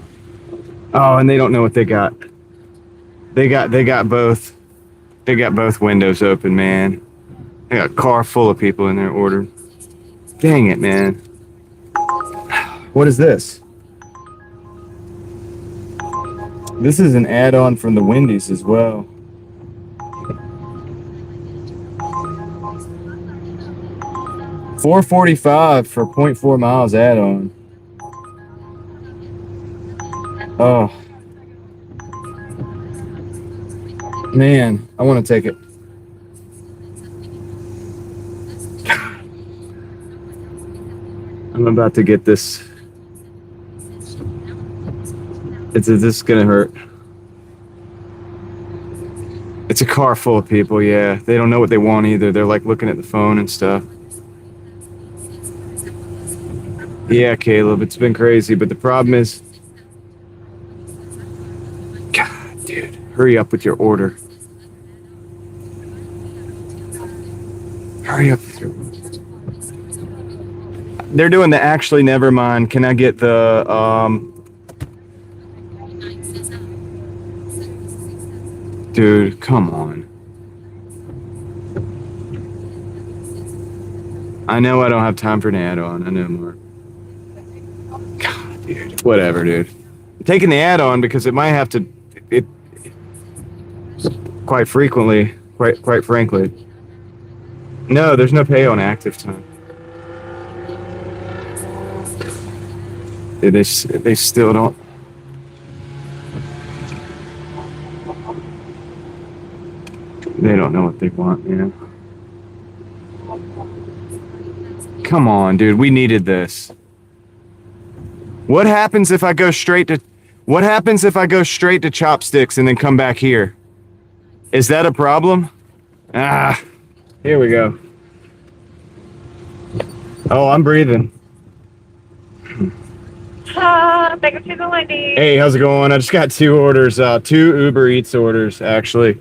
Oh, and they don't know what they got. They got both windows open, man. They got a car full of people in there ordering. Dang it, man. What is this? This is an add-on from the Wendy's as well. $4.45 for 0.4 miles add-on. Oh. Man, I want to take it. I'm about to get this. This is gonna hurt. It's a car full of people, yeah. They don't know what they want either. They're like looking at the phone and stuff. Yeah, Caleb, it's been crazy, but the problem is, God, dude, hurry up with your order. Hurry up with your order. They're doing the actually never mind. Can I get the dude, come on. I know I don't have time for an add-on. I know more. God, dude. Whatever, dude. I'm taking the add-on because it might have to it quite frequently, quite frankly. No, there's no pay on active time. They still don't. They don't know what they want, you know. Come on, dude. We needed this. What happens if I go straight to Chopsticks and then come back here? Is that a problem? Ah, here we go. Oh, I'm breathing. Thank you to the Wendy's. Hey, how's it going? I just got 2 orders, 2 Uber Eats orders, actually.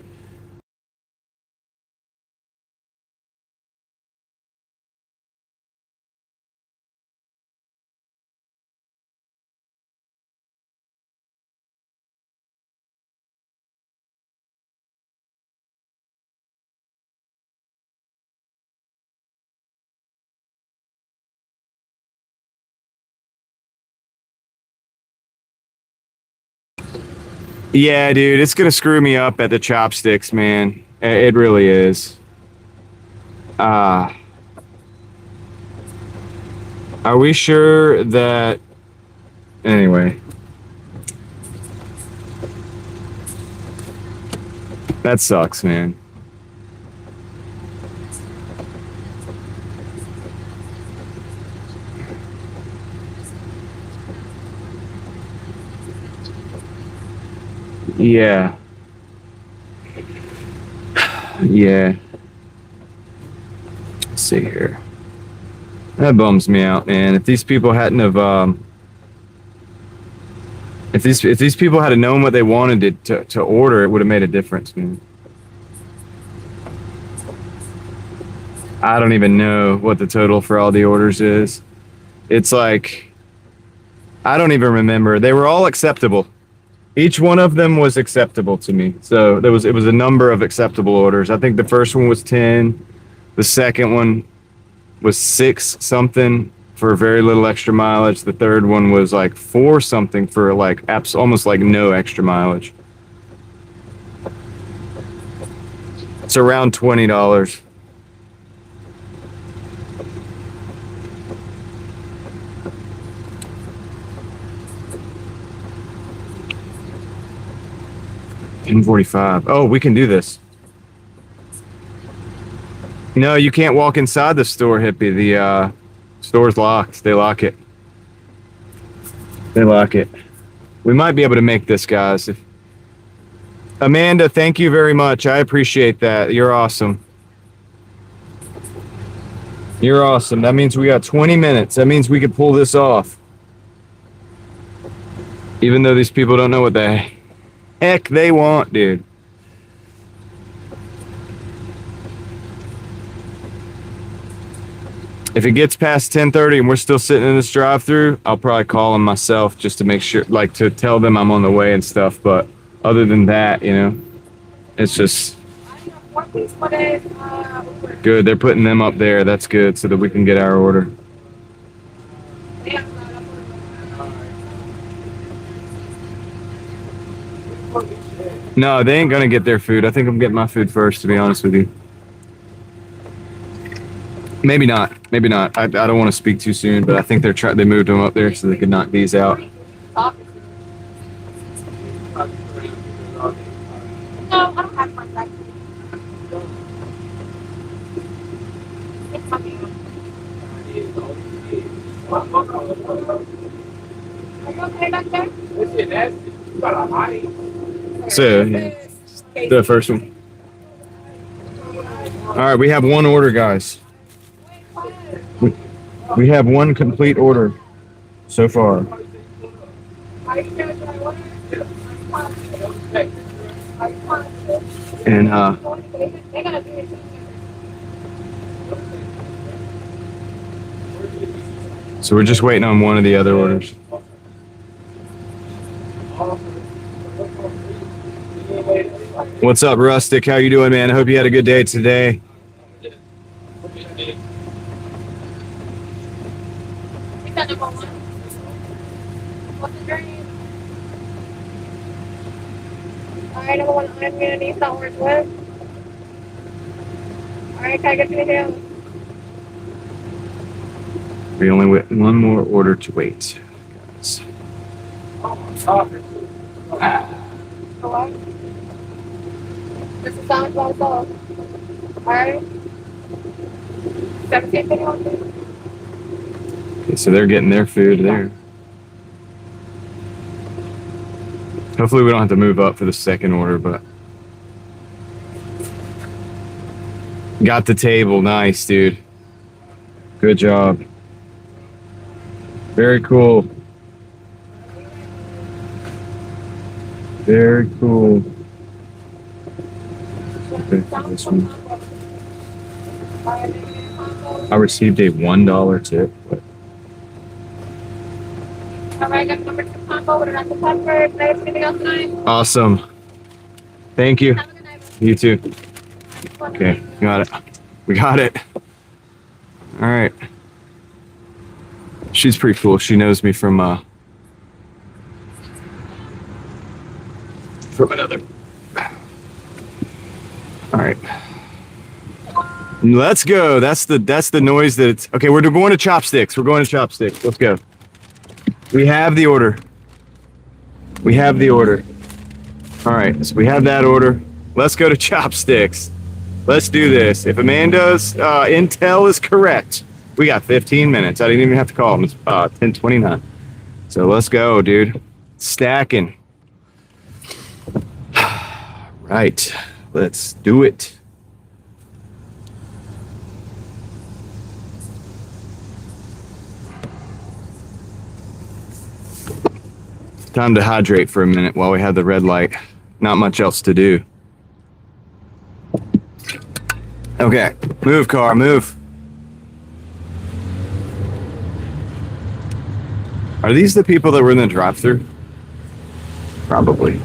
Yeah, dude, it's gonna screw me up at the Chopsticks, man. It really is. Are we sure that... Anyway. That sucks, man. Yeah. Yeah. Let's see here. That bums me out, man. If these people hadn't have, if these people had known what they wanted to order, it would have made a difference, man. I don't even know what the total for all the orders is. It's like, I don't even remember. They were all acceptable. Each one of them was acceptable to me. So it was a number of acceptable orders. I think the first one was 10. The second one was 6 something for very little extra mileage. The third one was like 4 something for like almost like no extra mileage. It's around $20. 10:45. Oh, we can do this. No, you can't walk inside the store, hippie. The store's locked. They lock it. They lock it. We might be able to make this, guys. Amanda, thank you very much. I appreciate that. You're awesome. You're awesome. That means we got 20 minutes. That means we could pull this off. Even though these people don't know what the heck they want, dude. If it gets past 10:30 and we're still sitting in this drive-through, I'll probably call them myself just to make sure, like to tell them I'm on the way and stuff. But other than that, you know, it's just good. They're putting them up there. That's good so that we can get our order. No, they ain't gonna get their food. I think I'm getting my food first, to be honest with you. Maybe not. Maybe not. I don't want to speak too soon, but I think they moved them up there so they could knock these out. No, I don't have one back. Are you okay back there? So, the first one. All right, we have one order, guys. We have one complete order so far. And so we're just waiting on one of the other orders. What's up, Rustic? How you doing, man? I hope you had a good day today. Alright, number one, I'm gonna need someone with. Alright, can I get you down? We only wait one more order to wait, guys. Hello? This is sound myself. Alright? 17:51. Okay, so they're getting their food there. Hopefully we don't have to move up for the second order, but got the table. Nice, dude. Good job. Very cool. Very cool. Okay, this one. I received a $1 tip. But Alright, got number 2 combo with an apple pepper. Can I get anything else tonight? awesome. Thank you. Have a good night. You too. Okay, got it. We got it. All right. She's pretty cool. She knows me from another. All right. Let's go. That's the noise that it's. Okay, we're going to Chopsticks. We're going to Chopsticks. Let's go. We have the order. We have the order. All right, so we have that order. Let's go to Chopsticks. Let's do this. If Amanda's intel is correct, we got 15 minutes. I didn't even have to call him. It's 10:29. So let's go, dude. Stacking. Right. Let's do it. Time to hydrate for a minute while we have the red light. Not much else to do. Okay, move, car, move. Are these the people that were in the drive-thru? Probably.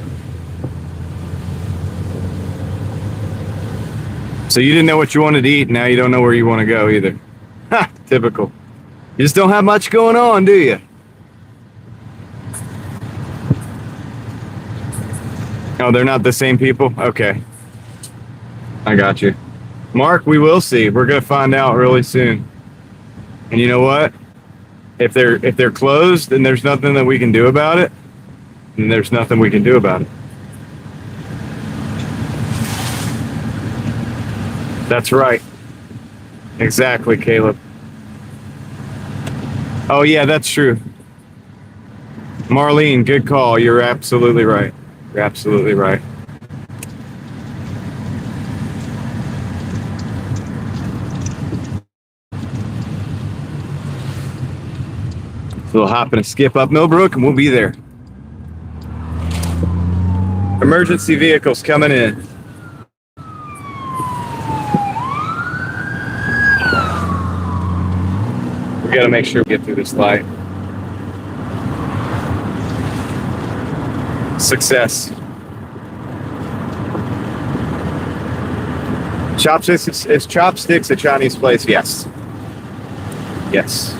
So you didn't know what you wanted to eat, now you don't know where you want to go either. Ha, typical. You just don't have much going on, do you? Oh, they're not the same people? Okay. I got you. Mark, we will see. We're going to find out really soon. And you know what? If they're closed and there's nothing that we can do about it, then there's nothing we can do about it. That's right. Exactly, Caleb. Oh, yeah, that's true. Marlene, good call. You're absolutely right. You're absolutely right. We'll hop and a skip up Millbrook, and we'll be there. Emergency vehicles coming in. We got to make sure we get through this light. Success. Chopsticks is Chopsticks a Chinese place? Yes. Yes.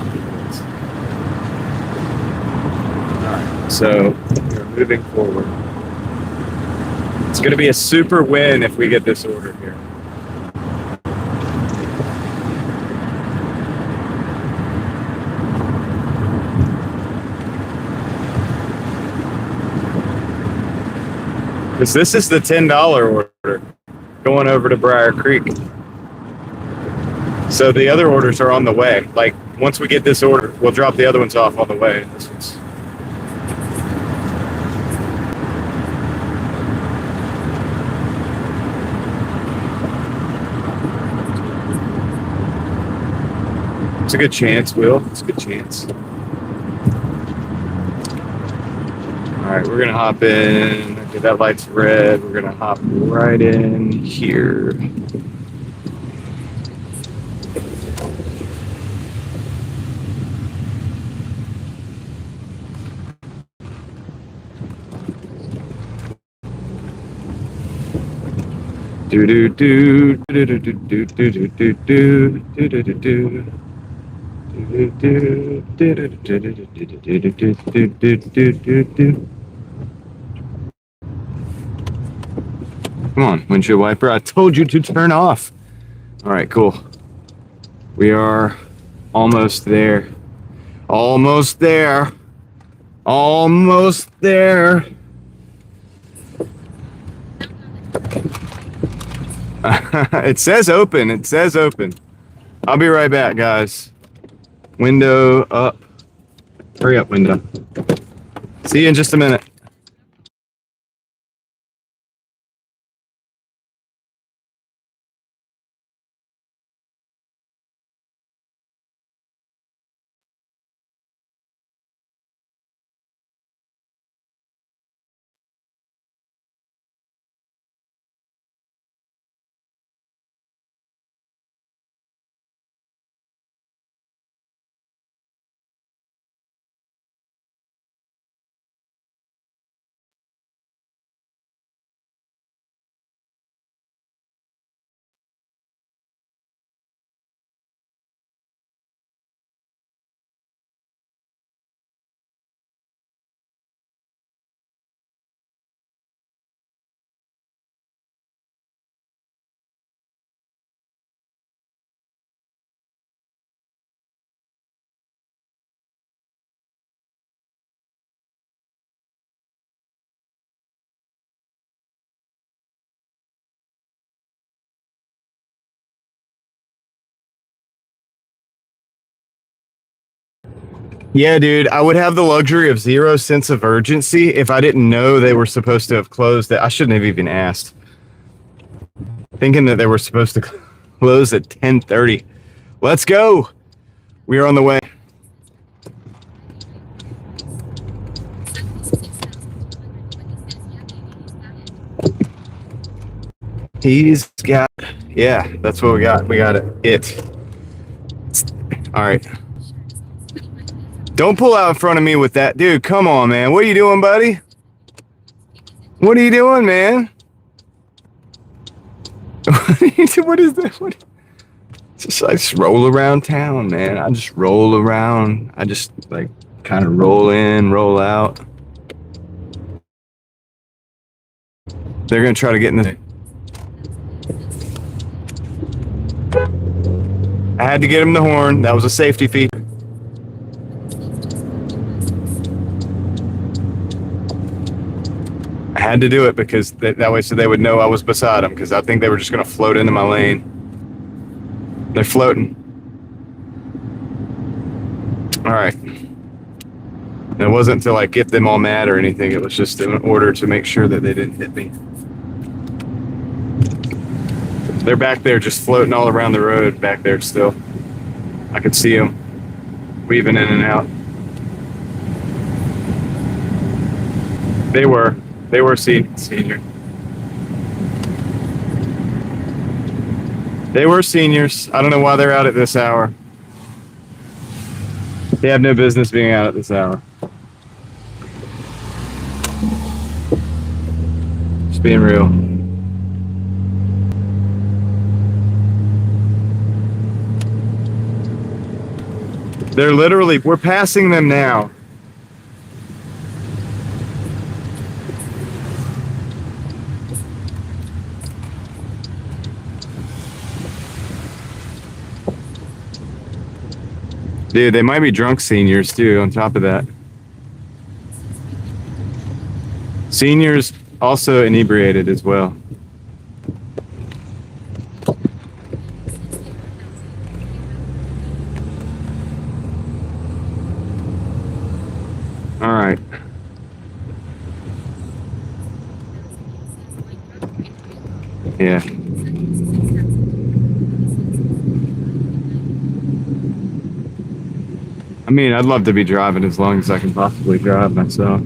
Alright, so we're moving forward. It's gonna be a super win if we get this order here. Because this is the $10 order going over to Briar Creek. So the other orders are on the way. Like, once we get this order, we'll drop the other ones off on the way. This one's... It's a good chance, Will. It's a good chance. All right, we're gonna hop in. Okay, that light's red. We're gonna hop right in here. Do do do do do do do do do do do do do do. Come on, windshield wiper. I told you to turn off. All right, cool. We are almost there. Almost there. Almost there. It says open. It says open. I'll be right back, guys. Window up. Hurry up, window. See you in just a minute. Yeah, dude, I would have the luxury of zero sense of urgency if I didn't know they were supposed to have closed it. I shouldn't have even asked. Thinking that they were supposed to close at 10:30. Let's go. We are on the way. He's got, yeah, that's what we got. We got it. All right. Don't pull out in front of me with that. Dude, come on, man. What are you doing, buddy? What are you doing, man? What is that? I just roll around town, man. I just roll around. I just, like, kind of roll in, roll out. They're going to try to get in the... I had to get him the horn. That was a safety feature. I had to do it because that way so they would know I was beside them, because I think they were just going to float into my lane. They're floating. All right. It wasn't to like get them all mad or anything. It was just in order to make sure that they didn't hit me. They're back there just floating all around the road back there still. I could see them weaving in and out. They were senior. They were seniors. I don't know why they're out at this hour. They have no business being out at this hour. Just being real. They're literally, we're passing them now. Dude, they might be drunk seniors too, on top of that. Seniors also inebriated as well. All right. Yeah. I mean, I'd love to be driving as long as I can possibly drive myself.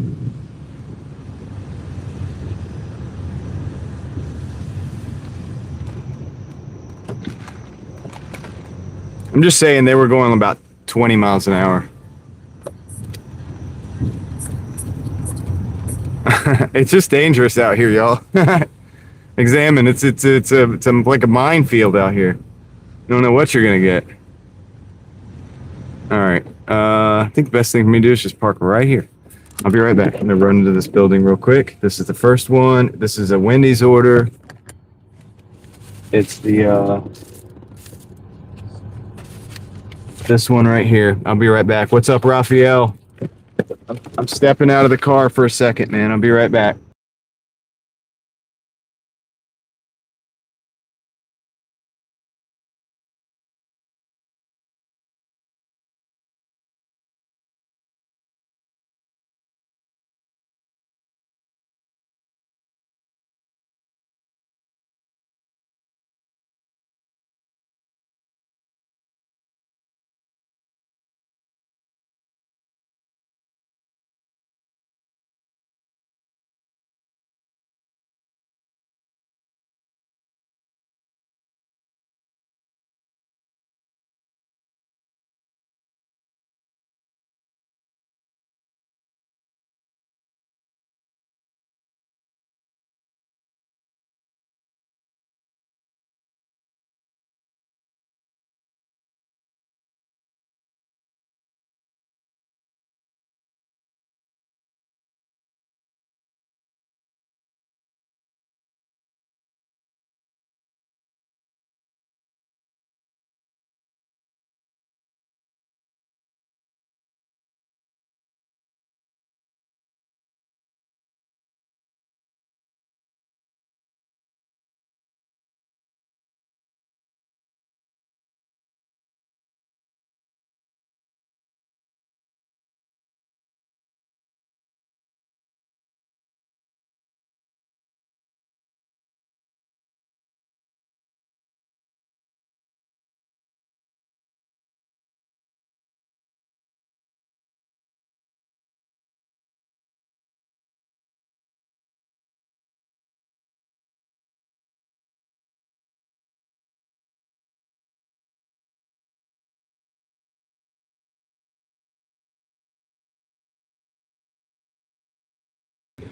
I'm just saying they were going about 20 miles an hour. It's just dangerous out here, y'all. Examine. It's like a minefield out here. You don't know what you're gonna get. All right. I think the best thing for me to do is just park right here. I'll be right back. I'm gonna run into this building real quick. This is the first one. This is a Wendy's order. It's the this one right here. I'll be right back. What's up, Raphael? I'm stepping out of the car for a second, man. I'll be right back.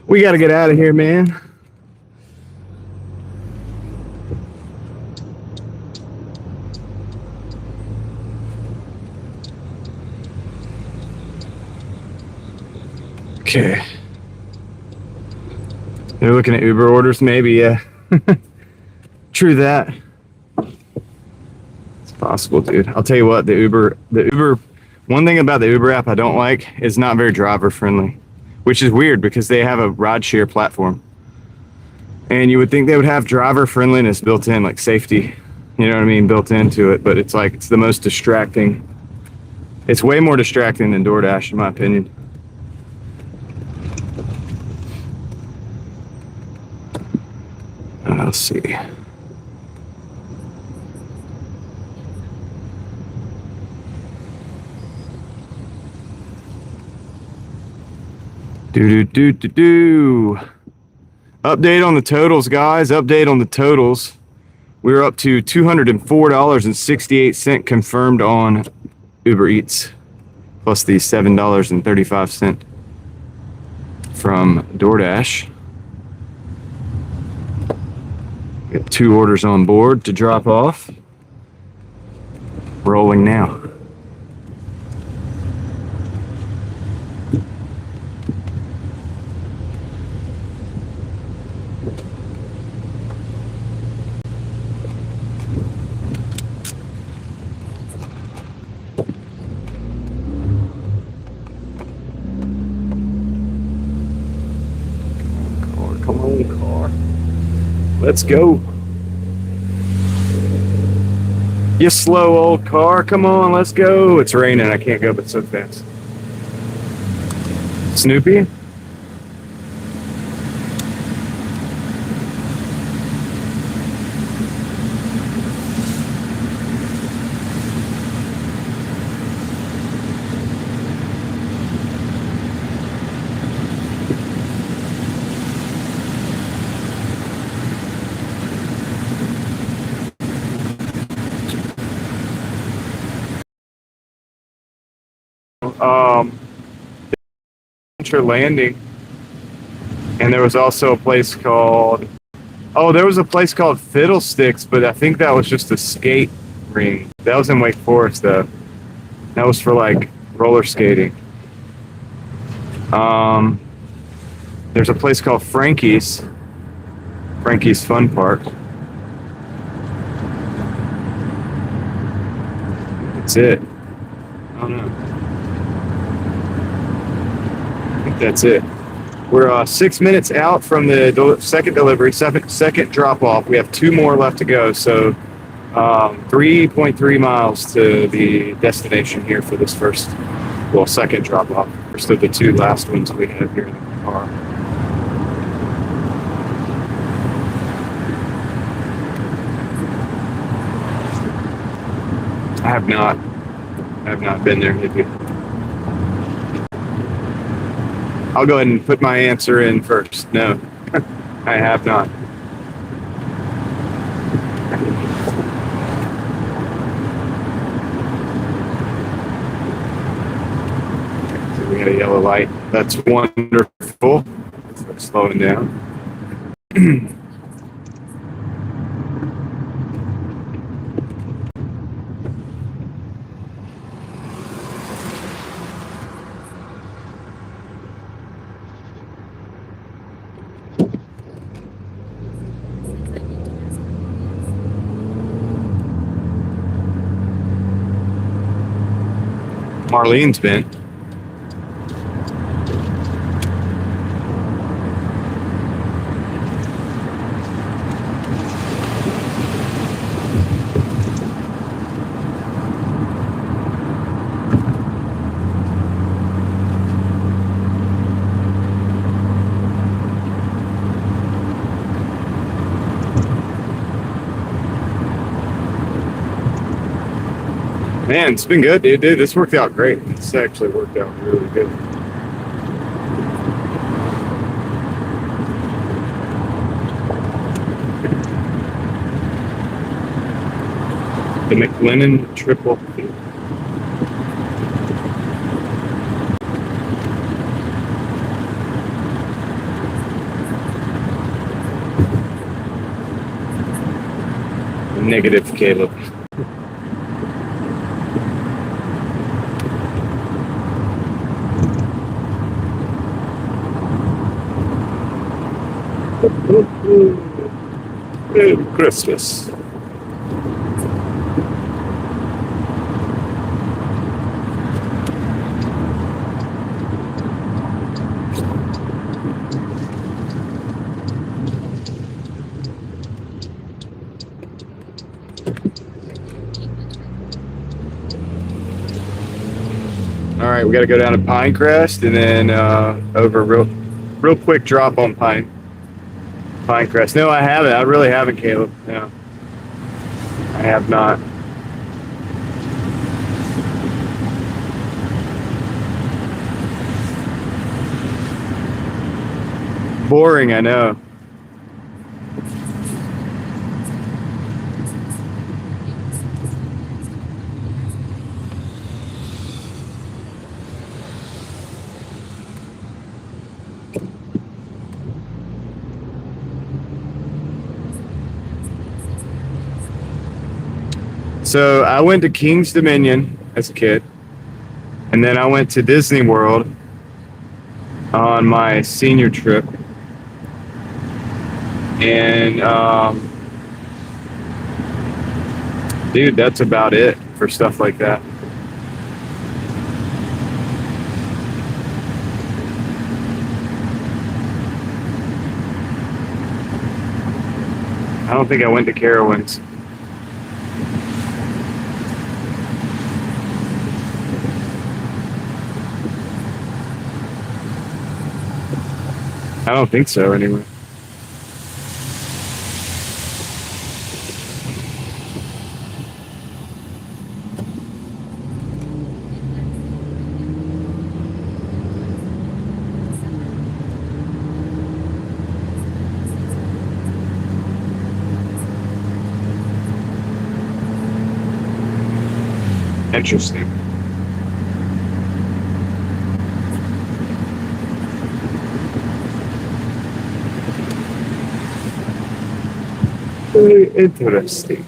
We got to get out of here, man. Okay. They're looking at Uber orders, maybe, yeah. True that. It's possible, dude. I'll tell you what, the Uber, one thing about the Uber app I don't like is not very driver friendly, which is weird because they have a rideshare platform. And you would think they would have driver friendliness built in, like safety. You know what I mean? Built into it, but it's like it's the most distracting. It's way more distracting than DoorDash, in my opinion. Let's see. Do. Update on the totals, guys. Update on the totals. We're up to $204.68 confirmed on Uber Eats, plus the $7.35 from DoorDash. Got 2 orders on board to drop off. Rolling now. Come on, car. Let's go. You slow old car. Come on, let's go. It's raining. I can't go but so fast. Snoopy? Landing, and there was also a place called Fiddlesticks, but I think that was just a skate ring. That was in Wake Forest though. That was for like roller skating. There's a place called Frankie's Fun Park. That's it. I don't know. That's it. We're 6 minutes out from the second delivery, second drop off. We have 2 more left to go, so 3.3 miles to the destination here for this second drop off. First of the 2 last ones we have here in the car. I have not been there. Have you? I'll go ahead and put my answer in first. No, I have not. So we got a yellow light. That's wonderful. Slowing down. Marlene's been. Man, it's been good, dude. This worked out great. This actually worked out really good. The McLennan triple. Negative, Caleb. Merry Christmas. All right, we got to go down to Pinecrest and then over real quick drop on Pinecrest. No, I haven't. I really haven't, Caleb. No, I have not. Boring, I know. So I went to King's Dominion as a kid, and then I went to Disney World on my senior trip, and dude, that's about it for stuff like that. I don't think I went to Carowinds. I don't think so, anyway. Interesting. Very interesting.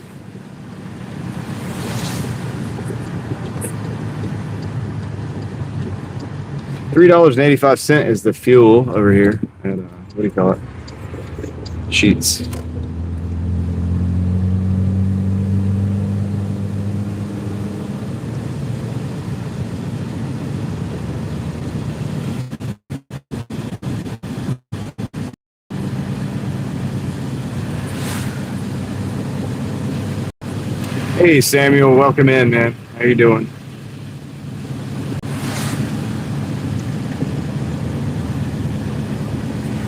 $3.85 is the fuel over here at what do you call it? Sheets. Hey Samuel, welcome in, man. How you doing?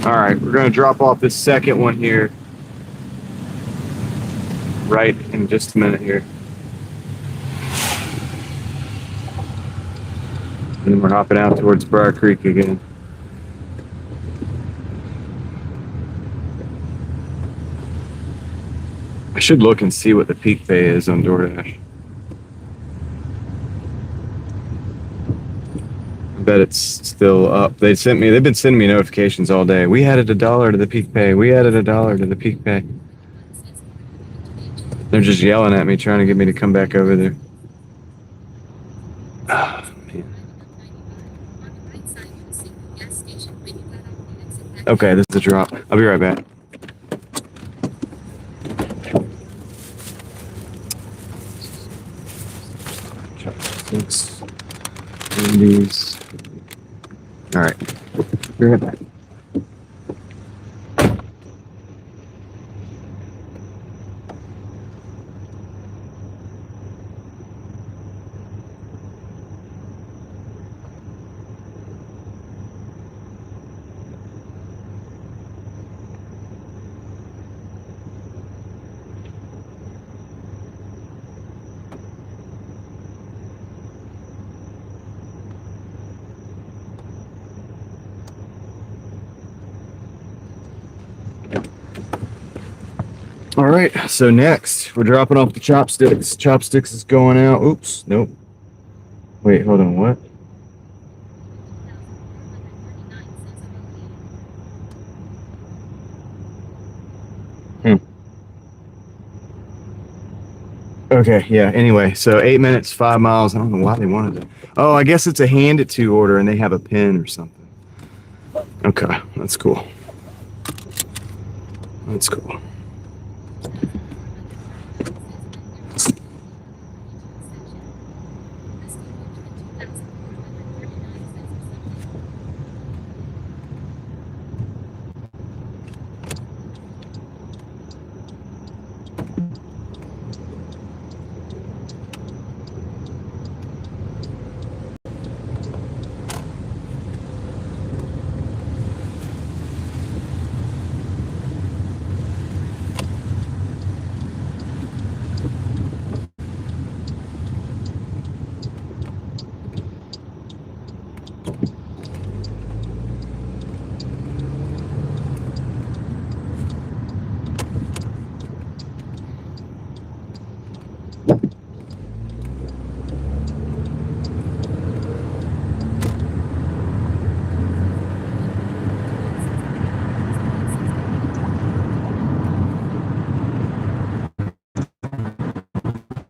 All right, we're gonna drop off this second one here right in just a minute here. And then we're hopping out towards Briar Creek again. I should look and see what the peak pay is on Doordash. I bet it's still up. They've been sending me notifications all day. We added $1 to the peak pay. We added $1 to the peak pay. They're just yelling at me, trying to get me to come back over there. Oh, man. Okay, this is a drop. I'll be right back. Chopsticks. These. All right. Be right back. All right, so next we're dropping off the chopsticks. Chopsticks is going out. Oops, nope. Wait, hold on, what? Okay, yeah, anyway, so 8 minutes, 5 miles. I don't know why they wanted it. Oh, I guess it's a hand it to order and they have a pin or something. Okay, that's cool. That's cool.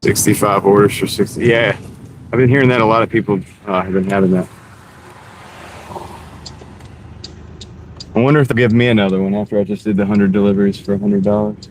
$65 orders for 60. Yeah, I've been hearing that a lot of people have been having that. I wonder if they'll give me another one after I just did the 100 deliveries for $100.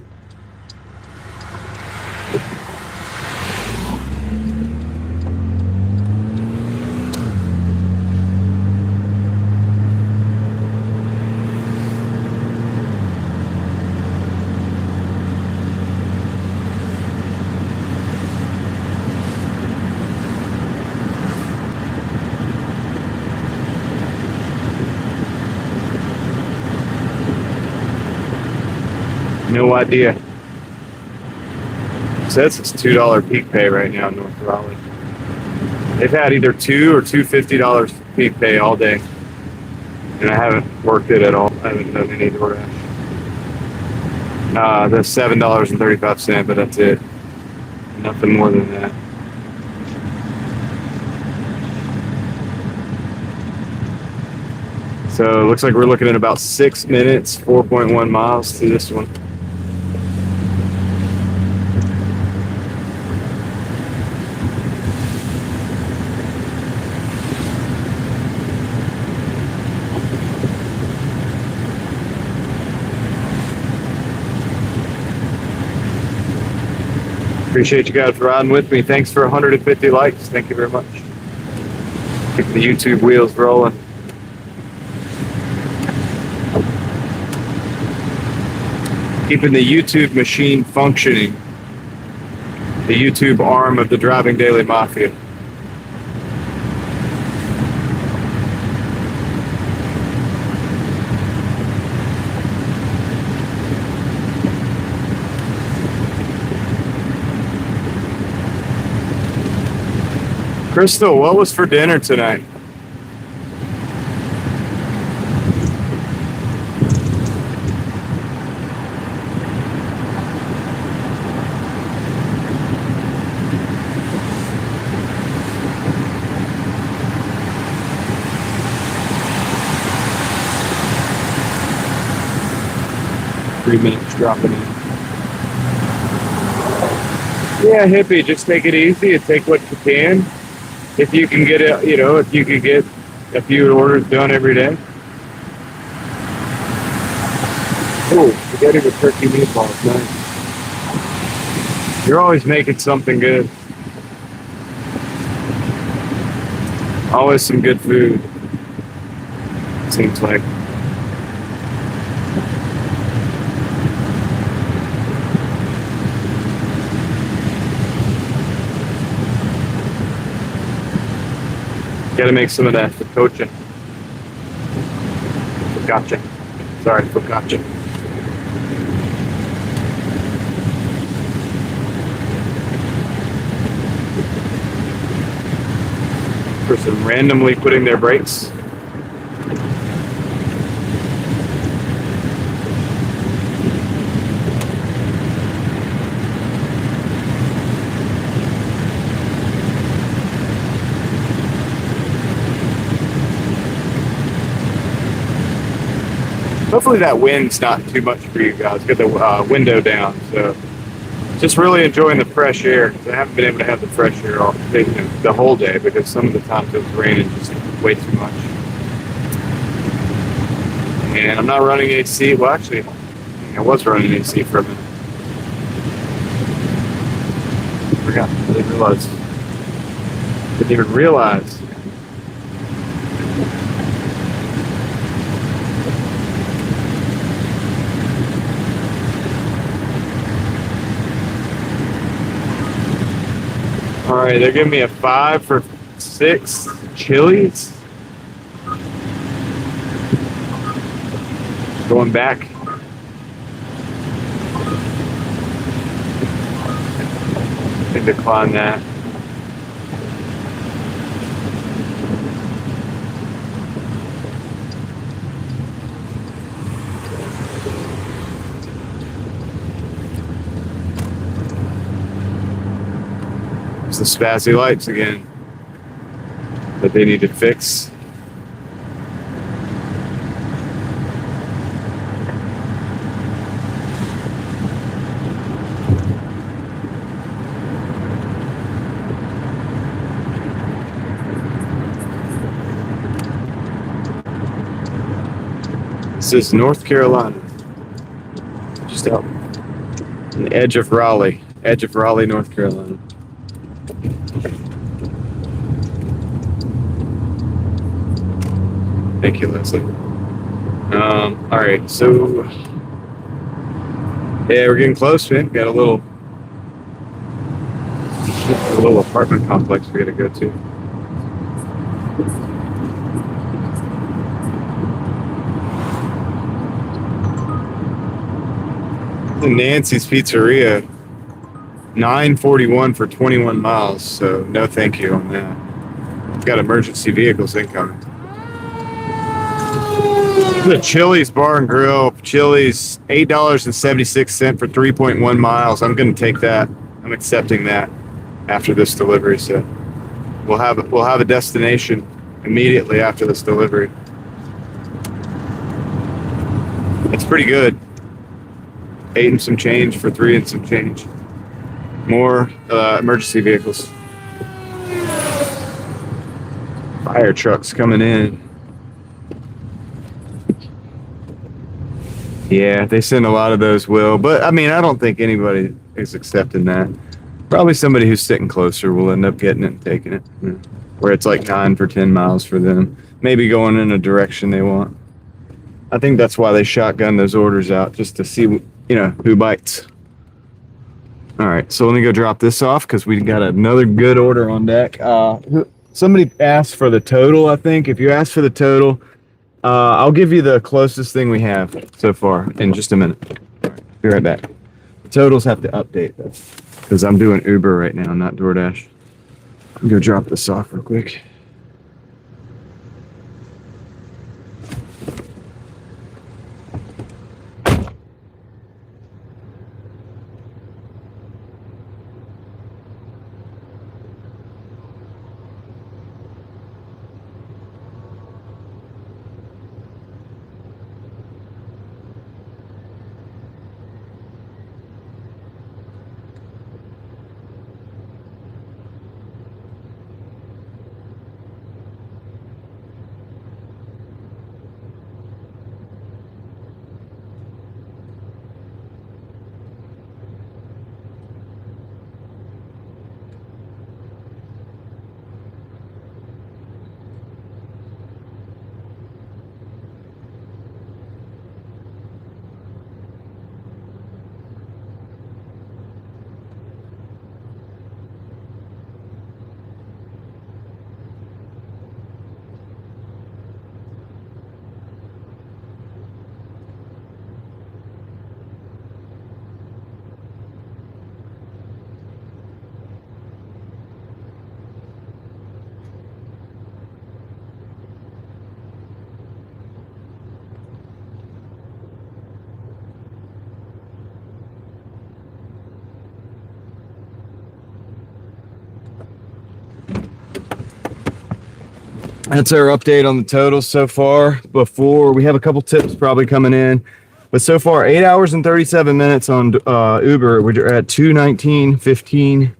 No idea. Says it's $2 peak pay right now in North Raleigh. They've had either $2 or $250 peak pay all day, and I haven't worked it at all. I haven't done any Doordash. The $7.35, but that's it. Nothing more than that. So it looks like we're looking at about 6 minutes, 4.1 miles to this one. Appreciate you guys riding with me. Thanks for 150 likes. Thank you very much. Keep the YouTube wheels rolling. Keeping the YouTube machine functioning. The YouTube arm of the Driving Daily Mafia. Crystal, what was for dinner tonight? Minutes dropping in. Yeah, hippie, just take it easy and take what you can. If you can get it, if you could get a few orders done every day. Oh, spaghetti with turkey meatballs, nice. You're always making something good. Always some good food. Seems like. Gotta make some of that focaccia. Focaccia. Sorry, focaccia. Person randomly putting their brakes. Hopefully that wind's not too much for you guys. Get the window down, so just really enjoying the fresh air. I haven't been able to have the fresh air all the whole day because some of the times it was raining just way too much. And I'm not running AC. Well, actually, I was running AC for a minute. Forgot. Didn't even realize. All right, they're giving me a 5 for 6 chilies. Going back. I can decline that. the spazzy lights again that they need to fix. This is North Carolina, just out on the edge of Raleigh, North Carolina. Thank you, Leslie. All right, so yeah, we're getting close, man. Got a little apartment complex we gotta go to. Nancy's Pizzeria, $9.41 for 21 miles. So no, thank you on that. I've got emergency vehicles incoming. The Chili's Bar and Grill. Chili's, $8.76 for 3.1 miles. I'm going to take that. I'm accepting that after this delivery. So we'll have a destination immediately after this delivery. It's pretty good. 8 and some change for 3 and some change. More emergency vehicles. Fire trucks coming in. Yeah, they send a lot of those, Will. But, I mean, I don't think anybody is accepting that. Probably somebody who's sitting closer will end up getting it and taking it. Where it's like 9 for 10 miles for them. Maybe going in a direction they want. I think that's why they shotgun those orders out, just to see, who bites. All right, so let me go drop this off because we got another good order on deck. Somebody asked for the total, I think. If you ask for the total, I'll give you the closest thing we have so far in just a minute. All right, be right back. The totals have to update, though, because I'm doing Uber right now, not DoorDash. I'm going to drop this off real quick. That's our update on the totals so far. Before we have a couple tips probably coming in, but so far 8 hours and 37 minutes on Uber. We're at 219.15,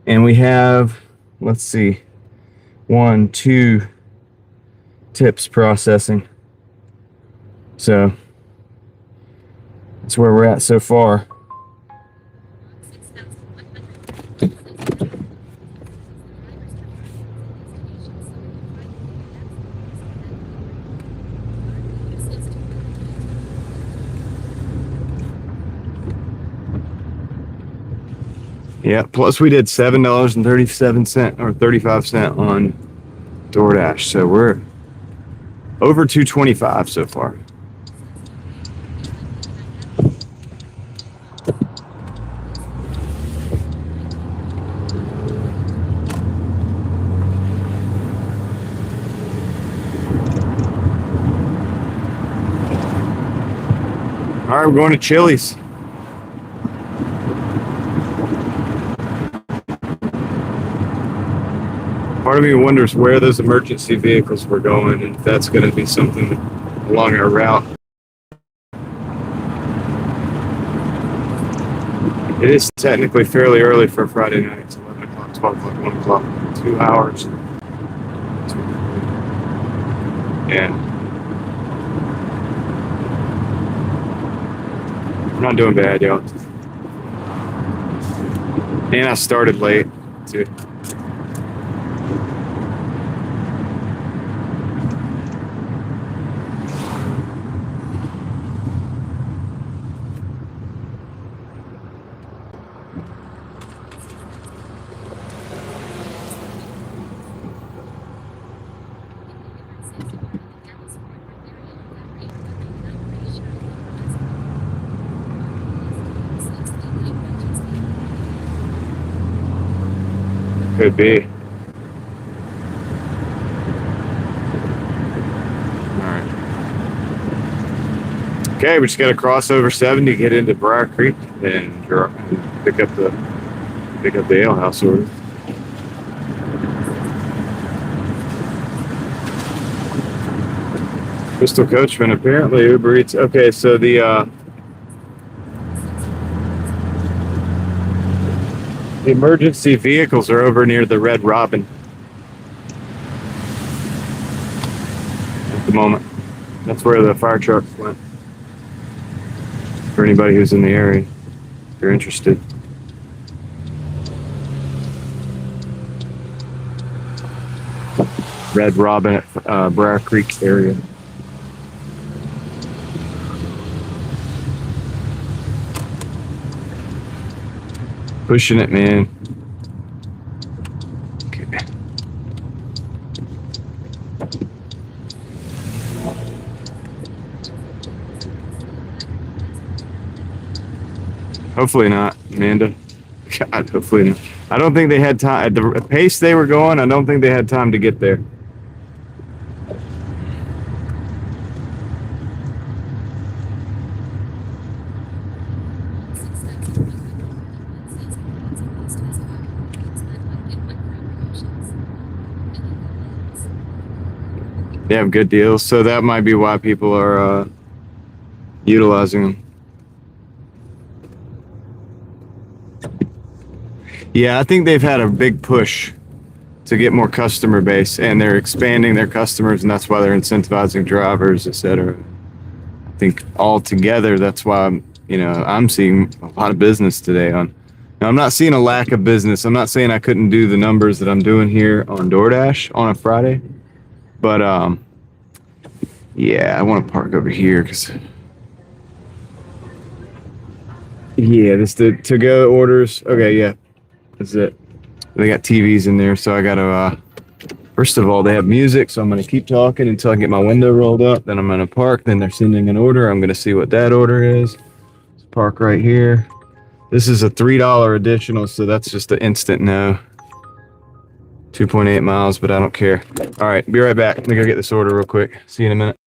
and we have, let's see, 1, 2 tips processing. So that's where we're at so far. Yeah, plus we did $7.37 or 35 cents on DoorDash. So we're over 225 so far. All right, we're going to Chili's. Part of me wonders where those emergency vehicles were going, and if that's going to be something along our route. It is technically fairly early for a Friday night. It's 11 o'clock, 12 o'clock, 1 o'clock, 2 hours. And I'm not doing bad, y'all. And I started late, too. Could be. Alright. Okay, we just got to cross over 70, get into Briar Creek, and pick up the ale house order. Crystal Coachman, apparently Uber Eats. Okay, so the emergency vehicles are over near the Red Robin at the moment. That's where the fire trucks went. For anybody who's in the area, if you're interested. Red Robin at Briar Creek area. Pushing it, man. Okay. Hopefully not, Amanda. God, hopefully not. I don't think they had time. At the pace they were going, I don't think they had time to get there. They have good deals, so that might be why people are utilizing them. Yeah, I think they've had a big push to get more customer base, and they're expanding their customers, and that's why they're incentivizing drivers, etc. I think altogether, that's why I'm seeing a lot of business today. Now, I'm not seeing a lack of business. I'm not saying I couldn't do the numbers that I'm doing here on Doordash on a Friday, but yeah, I want to park over here because this to go orders. Okay, yeah, that's it. They got TVs in there, so I gotta first of all, they have music, so I'm gonna keep talking until I get my window rolled up. Then I'm gonna park. Then they're sending an order. I'm gonna see what that order is. Let's park right here. This is a $3 additional, so that's just an instant no. 2.8 miles, but I don't care. All right, be right back. Let me go get this order real quick. See you in a minute.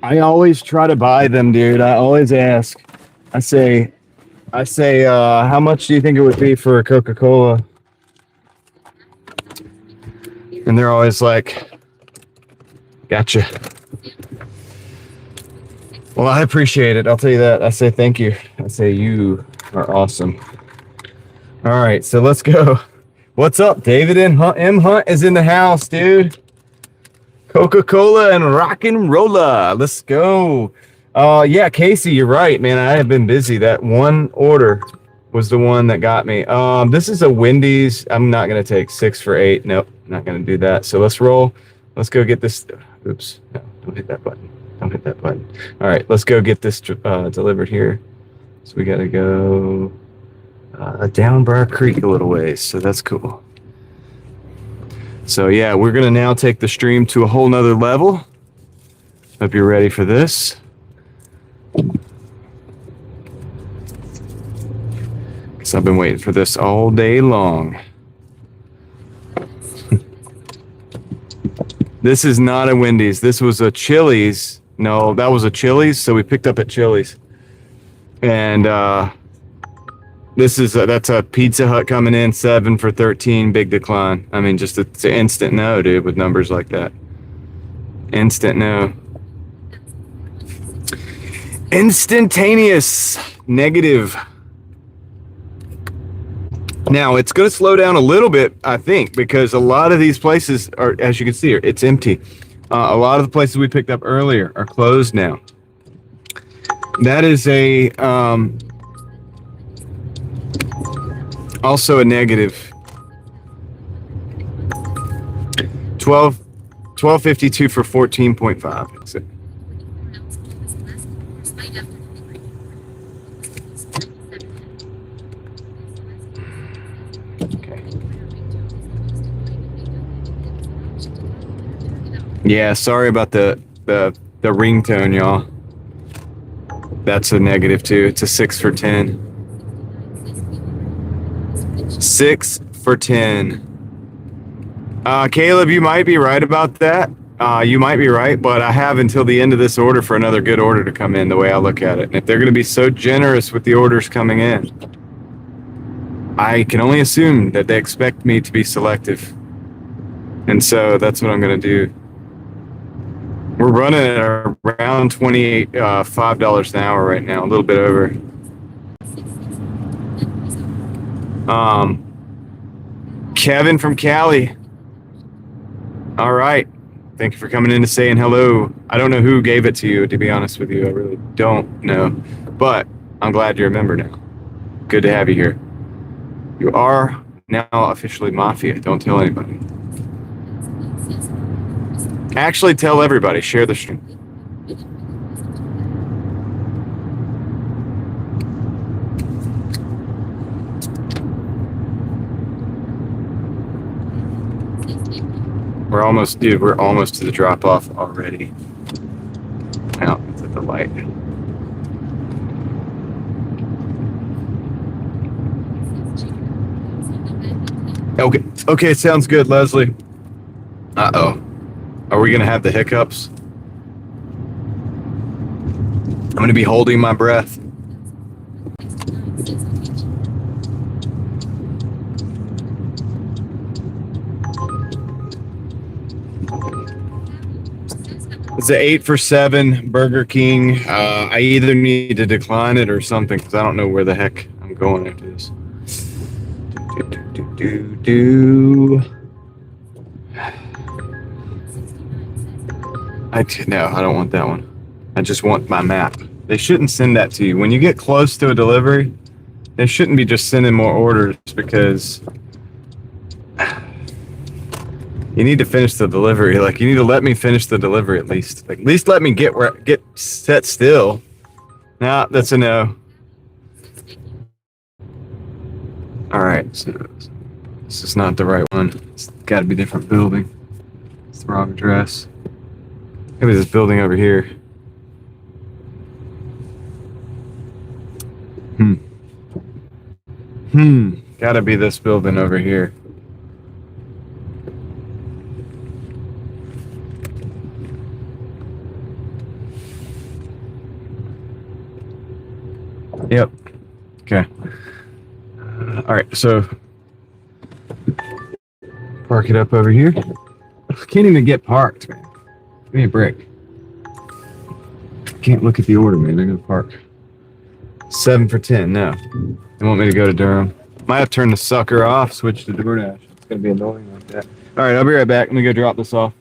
I always try to buy them, dude. I always ask. I say, how much do you think it would be for a Coca-Cola? And they're always like, gotcha. Well, I appreciate it. I'll tell you that. I say thank you. I say you are awesome. All right, so let's go. What's up, David? M. Hunt is in the house, dude. Coca-Cola and rock and rolla. Let's go. Yeah, Casey, you're right, man. I have been busy. That one order was the one that got me. This is a Wendy's. I'm not gonna take 6 for $8. Nope, not gonna do that. So let's roll. Let's go get this. Oops, no, don't hit that button. Don't hit that button. All right, let's go get this delivered here. So we gotta go down Briar Creek a little ways. So that's cool. So yeah, we're gonna now take the stream to a whole nother level. Hope you're ready for this. Because I've been waiting for this all day long. This is not a Wendy's. This was a Chili's. No, that was a Chili's. So we picked up at Chili's. And this is that's a Pizza Hut coming in 7 for 13. Big decline. I mean, just it's an instant no, dude, with numbers like that. Instant no. Instantaneous negative. Now it's going to slow down a little bit, I think, because a lot of these places are, as you can see here, it's empty. A lot of the places we picked up earlier are closed now. That is a also a negative. 12.52 for 14.5. Yeah, sorry about the ringtone, y'all. That's a negative too. It's a 6 for 10. 6 for 10. Caleb, you might be right about that. You might be right, but I have until the end of this order for another good order to come in, the way I look at it. And if they're going to be so generous with the orders coming in, I can only assume that they expect me to be selective. And so that's what I'm going to do. We're running at around $5 an hour right now, a little bit over. Kevin from Cali. All right. Thank you for coming in and saying hello. I don't know who gave it to you, to be honest with you. I really don't know. But I'm glad you're a member now. Good to have you here. You are now officially Mafia. Don't tell anybody. Actually, tell everybody. Share the stream. We're almost to the drop-off already. Now, it's at the light. Okay, sounds good, Leslie. Uh-oh. Are we going to have the hiccups? I'm going to be holding my breath. It's an 8 for 7 Burger King. I either need to decline it or something because I don't know where the heck I'm going after this. No, I don't want that one. I just want my map. They shouldn't send that to you. When you get close to a delivery, they shouldn't be just sending more orders because you need to finish the delivery. Like, you need to let me finish the delivery at least. Like, at least let me get set still. Nah, that's a no. All right, so this is not the right one. It's got to be a different building. It's the wrong address. Maybe this building over here. Gotta be this building over here. Yep. Okay. All right. So park it up over here. Can't even get parked, man. Give me a break. Can't look at the order, man. They're gonna park. 7 for 10. No. They want me to go to Durham. Might have to turn the sucker off, switch to Doordash. It's gonna be annoying like that. All right, I'll be right back. Let me go drop this off.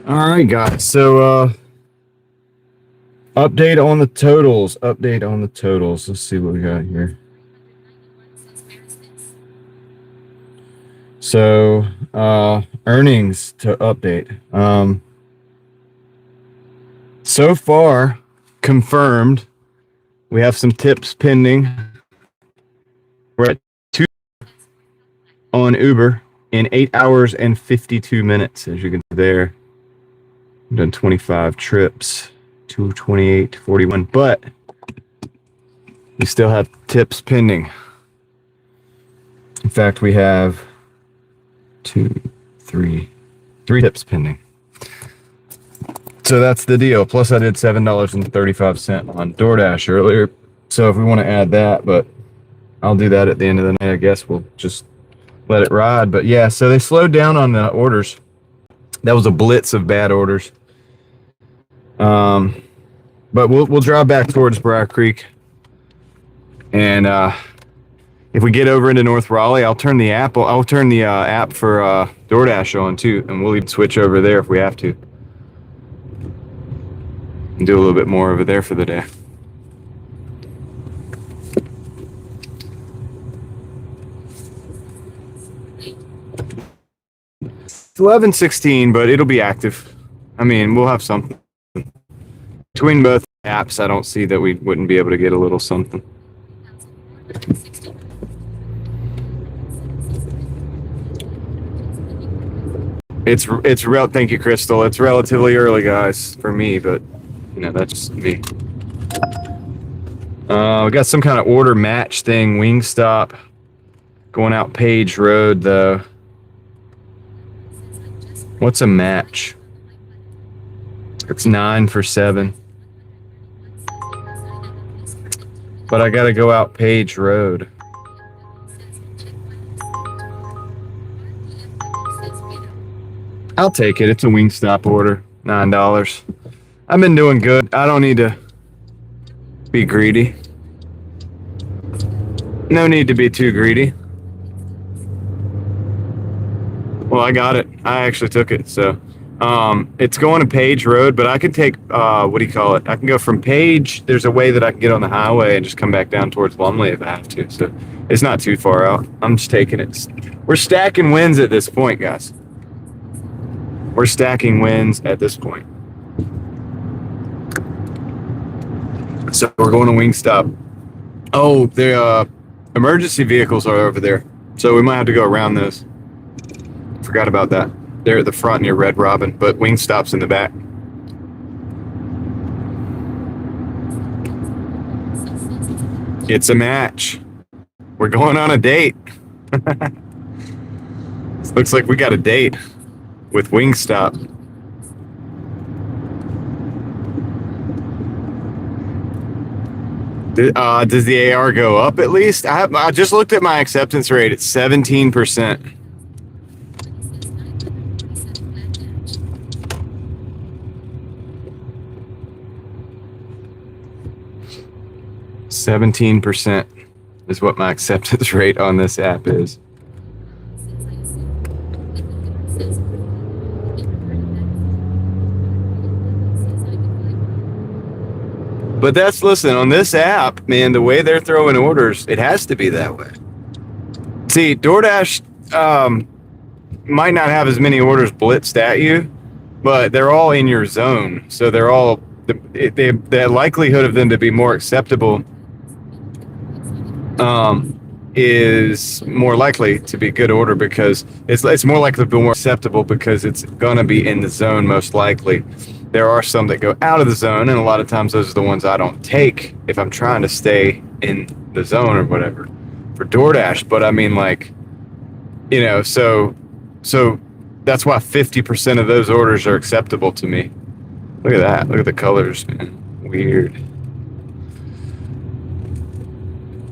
All right, guys. So update on the totals. Update on the totals. Let's see what we got here. So earnings to update. So far confirmed. We have some tips pending. We're at 2 on Uber in 8 hours and 52 minutes, as you can see there. I've done 25 trips, 228, 41, but we still have tips pending. In fact, we have three tips pending. So that's the deal. Plus, I did $7.35 on Doordash earlier. So if we want to add that, but I'll do that at the end of the night. I guess we'll just let it ride. But yeah, so they slowed down on the orders. That was a blitz of bad orders. But we'll drive back towards Briar Creek, and if we get over into North Raleigh, I'll turn the app for DoorDash on too, and we'll even switch over there if we have to, and do a little bit more over there for the day. It's 11:16, but it'll be active. I mean, we'll have something. Between both apps, I don't see that we wouldn't be able to get a little something. Thank you, Crystal. It's relatively early, guys, for me, but you know, that's just me. We got some kind of order match thing, Wingstop. Going out Page Road, though. What's a match? It's 9 for 7. But I gotta go out Page Road. I'll take it. It's a Wingstop order. $9. I've been doing good. I don't need to be greedy. No need to be too greedy. Well, I got it. I actually took it. So it's going to Page Road, but I can take, what do you call it? I can go from Page. There's a way that I can get on the highway and just come back down towards Lumley if I have to. So it's not too far out. I'm just taking it. We're stacking wins at this point, guys. We're stacking wins at this point. So we're going to Wingstop. Oh, the emergency vehicles are over there. So we might have to go around those. Forgot about that. They're at the front near Red Robin, but Wingstop's in the back. It's a match. We're going on a date. Looks like we got a date with Wingstop. Does the AR go up at least? I just looked at my acceptance rate. It's 17%. %17% is what my acceptance rate on this app is. But listen, on this app, man, the way they're throwing orders, it has to be that way. See, DoorDash might not have as many orders blitzed at you, but they're all in your zone. So they're all, the likelihood of them to be more acceptable is more likely to be good order because it's more likely to be more acceptable because it's going to be in the zone most likely. There are some that go out of the zone, and a lot of times those are the ones I don't take if I'm trying to stay in the zone or whatever for DoorDash. But I mean, like, you know, so that's why 50% of those orders are acceptable to me. Look at that. Look at the colors, man. Weird.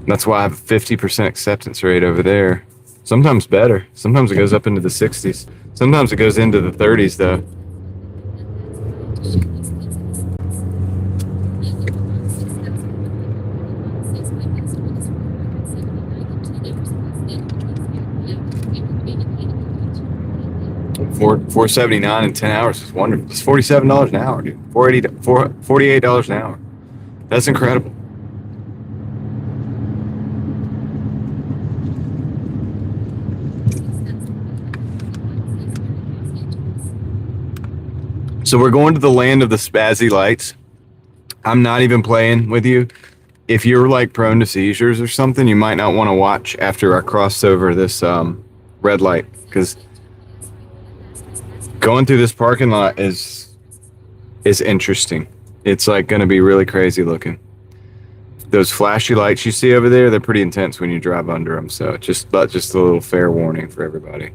That's why I have a 50% acceptance rate over there. Sometimes better. Sometimes it goes up into the 60s. Sometimes it goes into the 30s, though. $4.79 in 10 hours is wonderful. It's $47 an hour, dude. $48 an hour. That's incredible. So we're going to the land of the spazzy lights. I'm not even playing with you. If you're like prone to seizures or something, you might not want to watch after I cross over this red light, because going through this parking lot is interesting. It's like going to be really crazy looking. Those flashy lights you see over there, they're pretty intense when you drive under them. So just a little fair warning for everybody.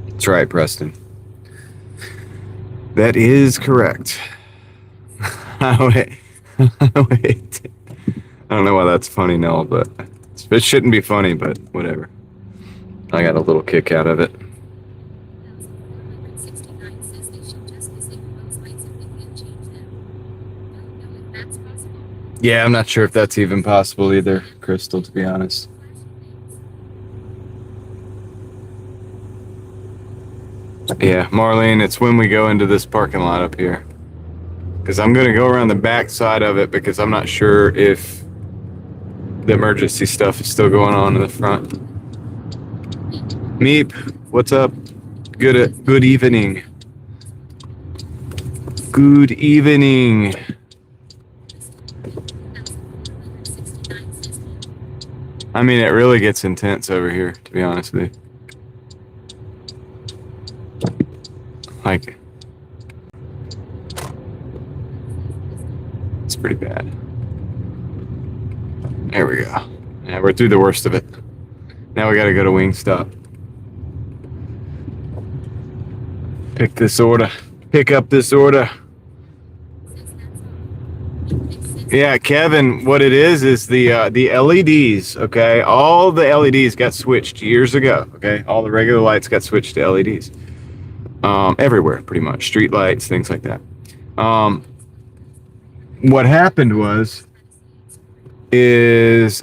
That's right, Preston. That is correct. Wait. I don't know why that's funny, Noel, but it shouldn't be funny, but whatever. I got a little kick out of it. Yeah, I'm not sure if that's even possible either, Crystal, to be honest. Yeah, Marlene, it's when we go into this parking lot up here. Because I'm going to go around the back side of it because I'm not sure if the emergency stuff is still going on in the front. Meep, what's up? Good evening. Good evening. I mean, it really gets intense over here, to be honest with you. Like, pretty bad. There we go. Yeah, we're through the worst of it. Now we gotta go to Wingstop. Pick this order. Pick up this order. Yeah, Kevin, what it is the LEDs, okay? All the LEDs got switched years ago, okay? All the regular lights got switched to LEDs. Everywhere, pretty much. Street lights, things like that. What happened is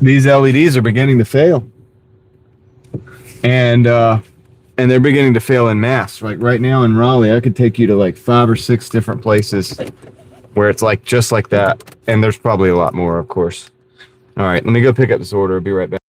these LEDs are beginning to fail. And they're beginning to fail in mass. Like right now in Raleigh, I could take you to like 5 or 6 different places where it's like just like that. And there's probably a lot more, of course. All right, let me go pick up this order. I'll be right back.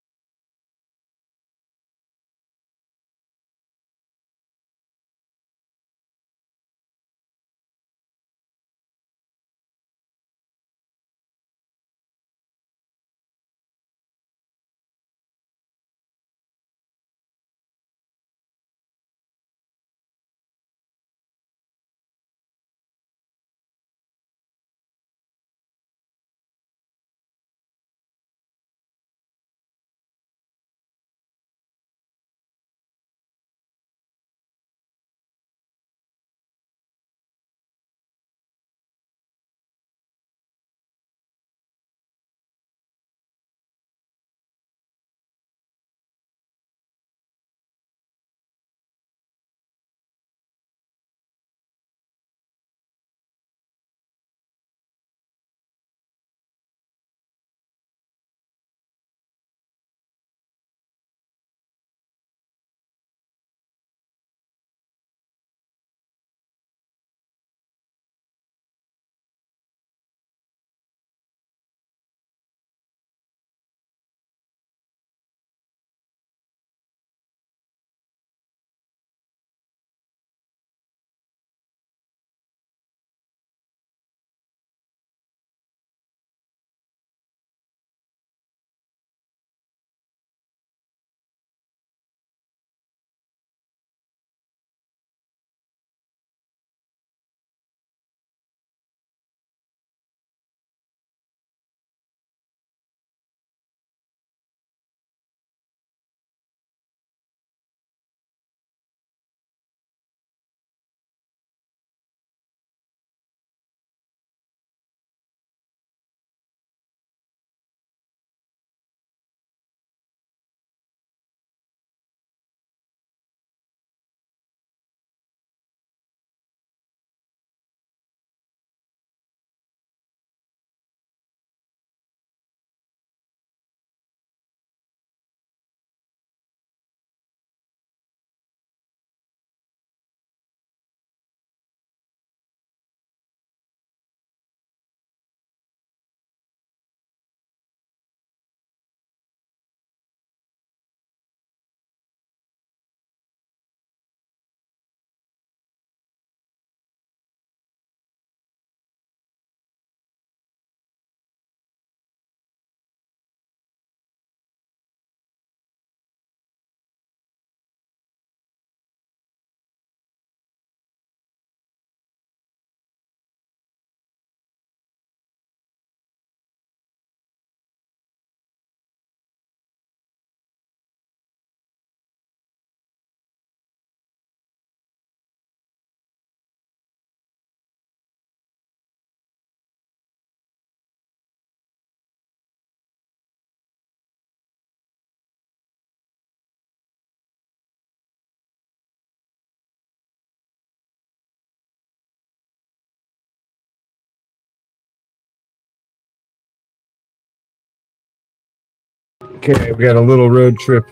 Okay, we got a little road trip.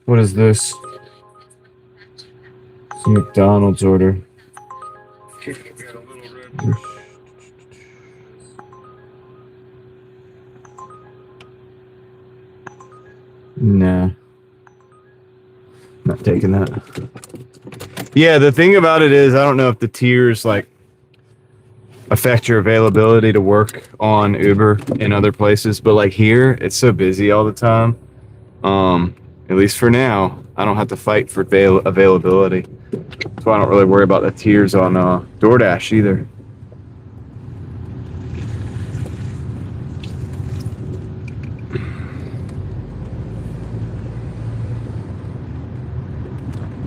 What is this? It's a McDonald's order. Okay, we got a little road trip. Nah. Not taking that. Yeah, the thing about it is, I don't know if the tiers like affect your availability to work on Uber in other places, but like here, it's so busy all the time. At least for now, I don't have to fight for availability. So I don't really worry about the tiers on Doordash either.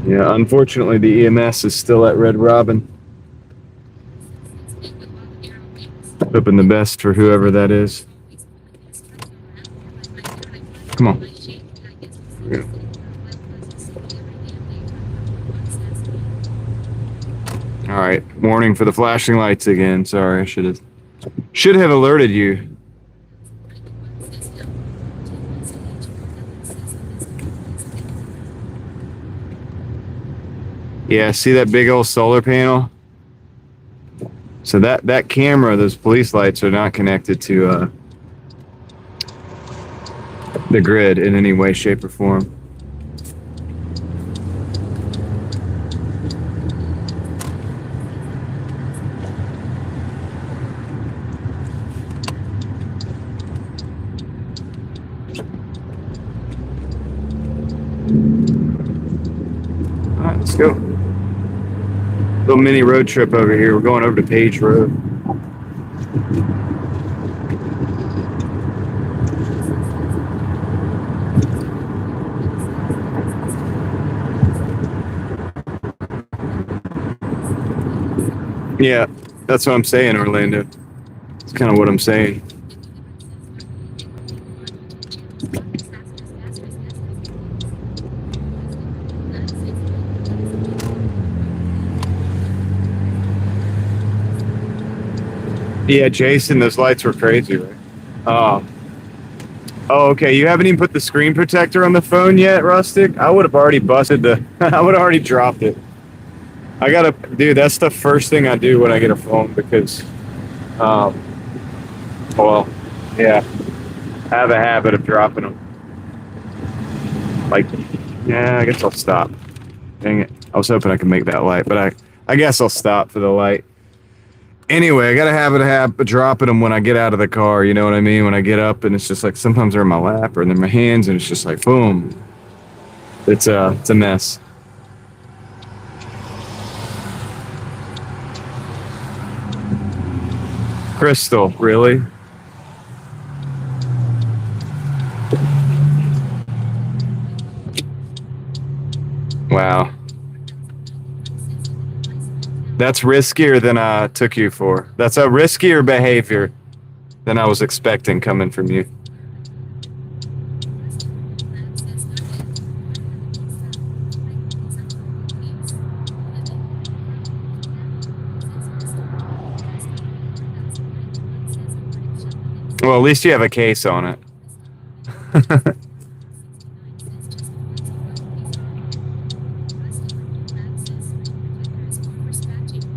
Yeah, unfortunately, the EMS is still at Red Robin. Hoping the best for whoever that is. Come on. Yeah. All right, warning for the flashing lights again. Sorry, I should have alerted you. Yeah, see that big old solar panel? So that camera, those police lights are not connected to the grid in any way, shape, or form. All right, let's go. Little mini road trip over here. We're going over to Page Road. Yeah, that's what I'm saying, Orlando. It's kind of what I'm saying. Yeah, Jason, those lights were crazy, right? Oh, okay. You haven't even put the screen protector on the phone yet, Rustic? I would have already busted the... I would have already dropped it. I gotta... Dude, that's the first thing I do when I get a phone because... well, yeah. I have a habit of dropping them. Like, yeah, I guess I'll stop. Dang it. I was hoping I could make that light, but I guess I'll stop for the light. Anyway, I gotta have it dropping them when I get out of the car. You know what I mean? When I get up, and it's just like sometimes they're in my lap or they're in my hands, and it's just like boom. It's a mess. Crystal, really? Wow. That's riskier than I took you for. That's a riskier behavior than I was expecting coming from you. Well, at least you have a case on it.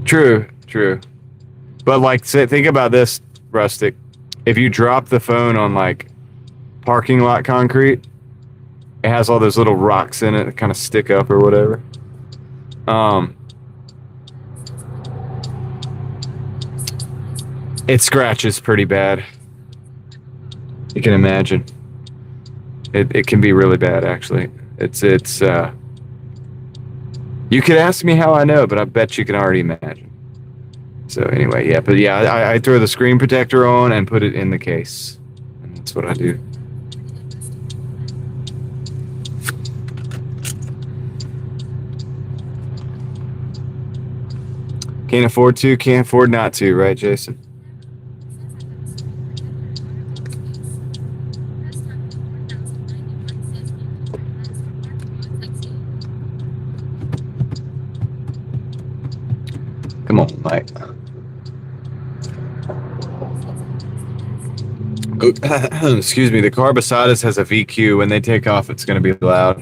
True. But like, think about this, Rustic. If you drop the phone on like parking lot concrete, it has all those little rocks in it that kind of stick up or whatever. It scratches pretty bad. You can imagine. It can be really bad, actually. It's you could ask me how I know, but I bet you can already imagine. So anyway, yeah, but yeah, I throw the screen protector on and put it in the case. And that's what I do. Can't afford to, can't afford not to, right, Jason? Come on, Mike. Excuse me, the car beside us has a VQ. When they take off, it's going to be loud.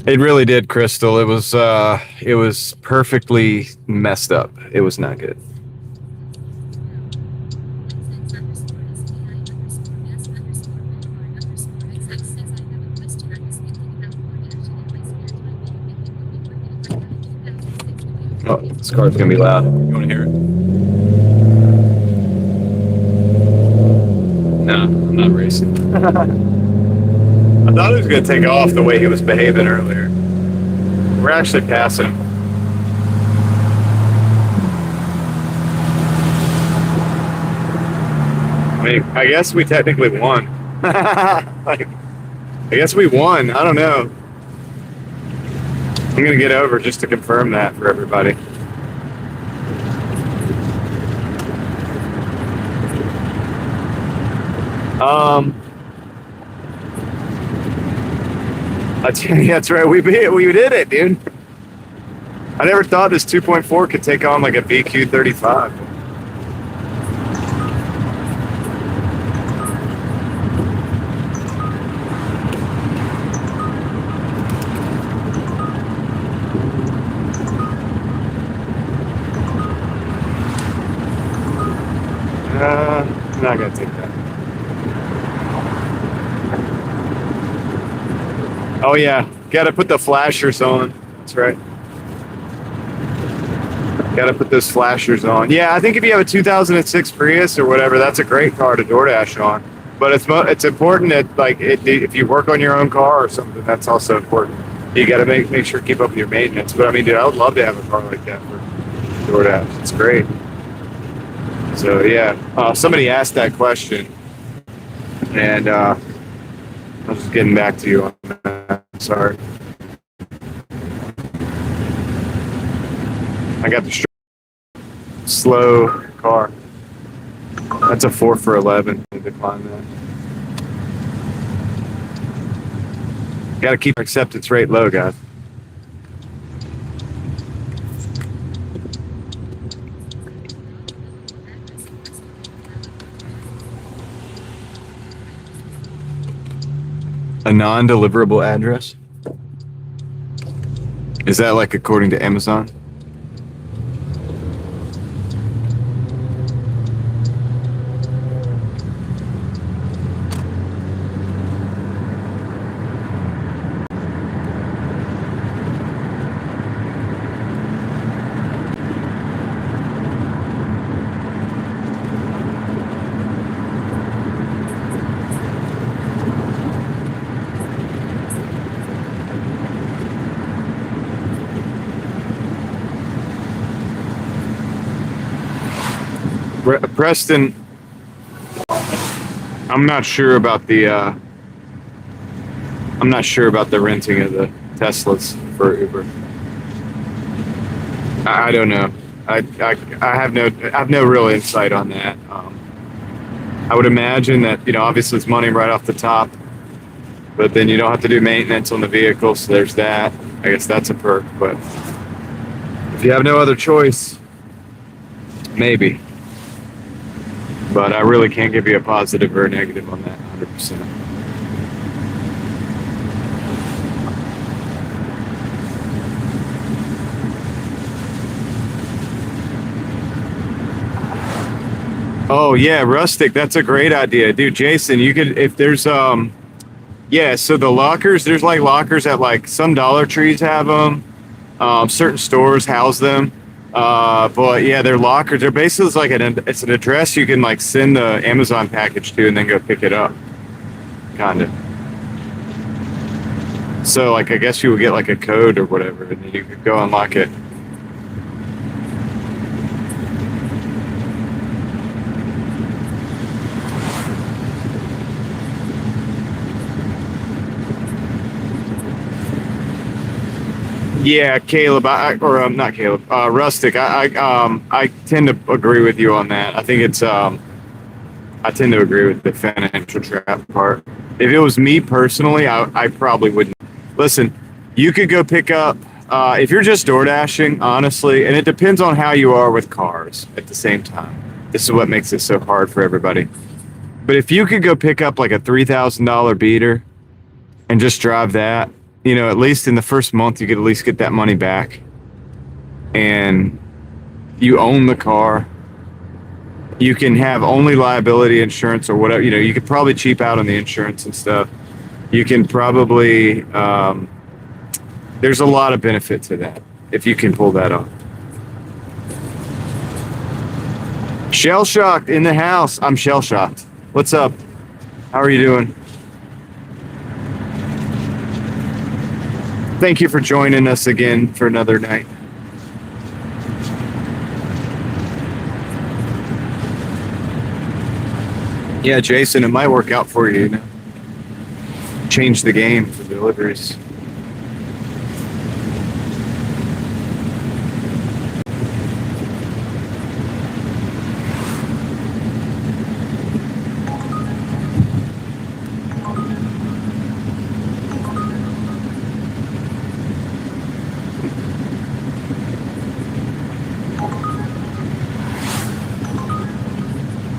It really did, Crystal. It was perfectly messed up. It was not good. Oh, this car's gonna be loud. You wanna hear it? No, I'm not racing. I thought he was gonna take off the way he was behaving earlier. We're actually passing him. I mean, I guess we technically won. Like, I guess we won. I don't know. I'm gonna get over just to confirm that for everybody. That's right. We did it, dude. I never thought this 2.4 could take on like a VQ35. I'm not gonna take that. Oh yeah, gotta put the flashers on. That's right. Gotta put those flashers on. Yeah, I think if you have a 2006 Prius or whatever, that's a great car to DoorDash on. But it's important that like if you work on your own car or something, that's also important. You gotta make sure to keep up with your maintenance. But I mean, dude, I would love to have a car like that for DoorDash. It's great. So yeah, somebody asked that question, and I was just getting back to you on that. Sorry. I got the slow car. That's a 4 for 11. I decline that. Got to keep acceptance rate low, guys. A non-deliverable address? Is that like according to Amazon? Preston, I'm not sure about the renting of the Teslas for Uber. I don't know. I have no real insight on that. I would imagine that obviously it's money right off the top, but then you don't have to do maintenance on the vehicle, so there's that. I guess that's a perk. But if you have no other choice, maybe. But I really can't give you a positive or a negative on that 100%. Oh yeah, Rustic, that's a great idea. Dude, Jason, you could, if there's yeah, so the lockers, there's like lockers at like some Dollar Trees have them. Certain stores house them. But yeah, they're lockers. They're basically like it's an address you can like send the Amazon package to and then go pick it up. Kinda. So like I guess you would get like a code or whatever and then you could go unlock it. Yeah, Caleb, not Caleb, Rustic. I tend to agree with you on that. I think it's I tend to agree with the financial trap part. If it was me personally, I probably wouldn't. Listen, you could go pick up if you're just door dashing, honestly, and it depends on how you are with cars. At the same time, this is what makes it so hard for everybody. But if you could go pick up like a $3,000 beater and just drive that. At least in the first month, you could at least get that money back. And you own the car. You can have only liability insurance or whatever. You could probably cheap out on the insurance and stuff. You can probably, there's a lot of benefit to that if you can pull that off. Shell shocked in the house. I'm shell shocked. What's up? How are you doing? Thank you for joining us again for another night. Yeah, Jason, it might work out for you, you know? Change the game for deliveries.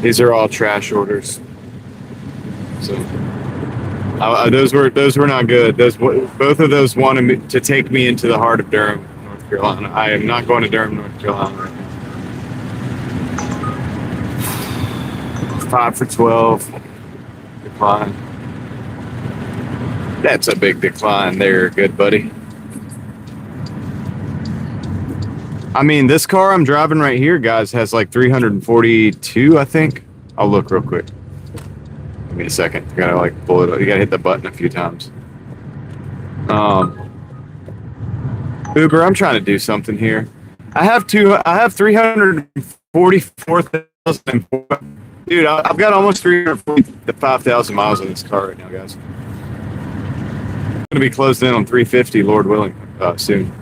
These are all trash orders. So those were not good. Both of those wanted me to take me into the heart of Durham, North Carolina. I am not going to Durham, North Carolina right now. 5 for 12. Decline. That's a big decline there, good buddy. I mean, this car I'm driving right here, guys, has like 342, I think. I'll look real quick. Give me a second. You gotta like pull it up. You gotta hit the button a few times. Uber, I'm trying to do something here. I have 344,000. Dude, I've got almost 345,000 miles on this car right now, guys. I'm gonna be closed in on 350, Lord willing, soon.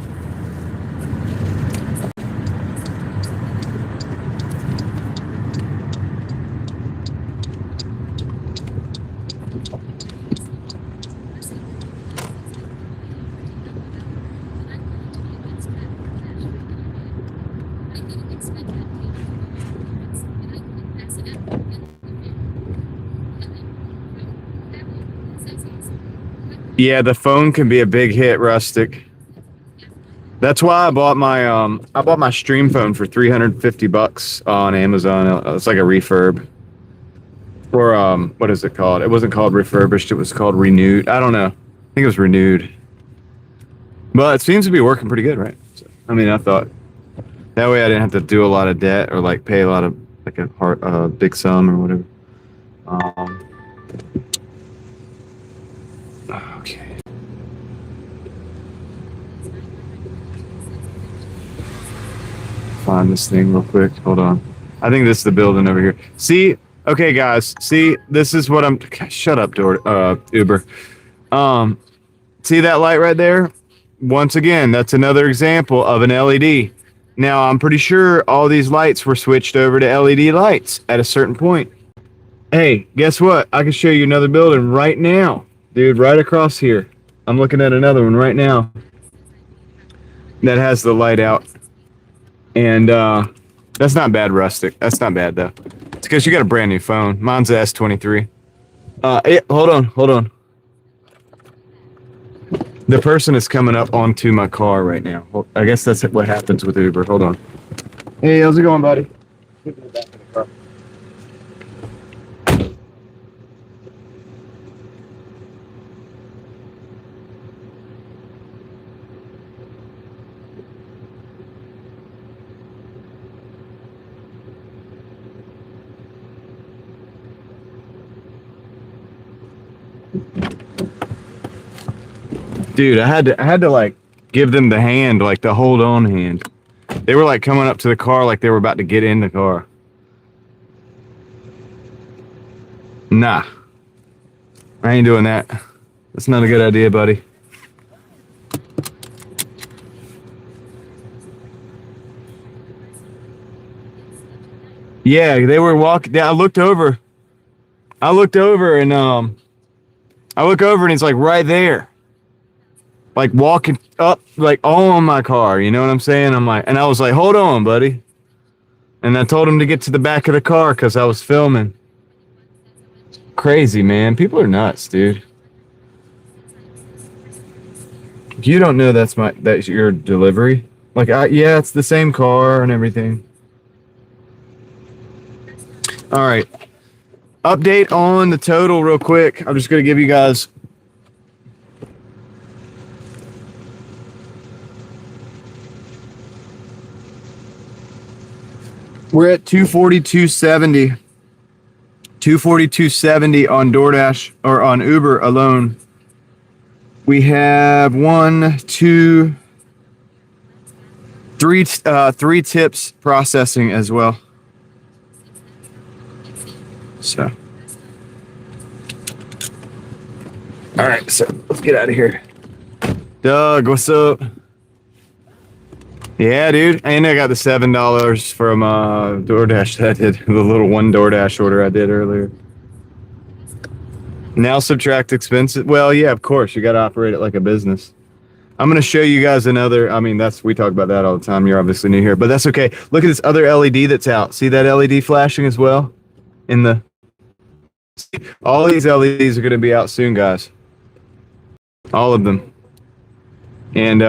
Yeah, the phone can be a big hit, Rustic. That's why I bought my Stream phone for $350 on Amazon. It's like a refurb. Or what is it called? It wasn't called refurbished, it was called renewed. I don't know. I think it was renewed. But it seems to be working pretty good, right? So, I mean, I thought that way I didn't have to do a lot of debt or like pay a lot of like a big sum or whatever. Okay. Find this thing real quick. Hold on. I think this is the building over here. See, okay, guys. See, this is what I'm. Shut up, Uber. See that light right there? Once again, that's another example of an LED. Now, I'm pretty sure all these lights were switched over to LED lights at a certain point. Hey, guess what? I can show you another building right now. Dude, right across here. I'm looking at another one right now that has the light out. And that's not bad, Rustic. That's not bad, though. It's because you got a brand new phone. Mine's the S23. Hold on. The person is coming up onto my car right now. I guess that's what happens with Uber. Hold on. Hey, how's it going, buddy? Dude, I had to like give them the hand, like the hold on hand. They were like coming up to the car like they were about to get in the car. Nah. I ain't doing that. That's not a good idea, buddy. Yeah, they were walking. I looked over and it's like right there. Like walking up, like all on my car, you know what I'm saying? And I was like, hold on, buddy. And I told him to get to the back of the car because I was filming. Crazy, man. People are nuts, dude. You don't know that's your delivery? Like, yeah, it's the same car and everything. All right. Update on the total real quick. I'm just going to give you guys. We're at 242.70. 242.70 on DoorDash or on Uber alone. We have three tips processing as well. So, all right, so let's get out of here. Doug, what's up? Yeah, dude, and I got the $7 from DoorDash that I did, the little one DoorDash order I did earlier. Now subtract expenses. Well, yeah, of course, you got to operate it like a business. I'm going to show you guys another. I mean, we talk about that all the time. You're obviously new here, but that's okay. Look at this other LED that's out. See that LED flashing as well? All these LEDs are going to be out soon, guys. All of them. And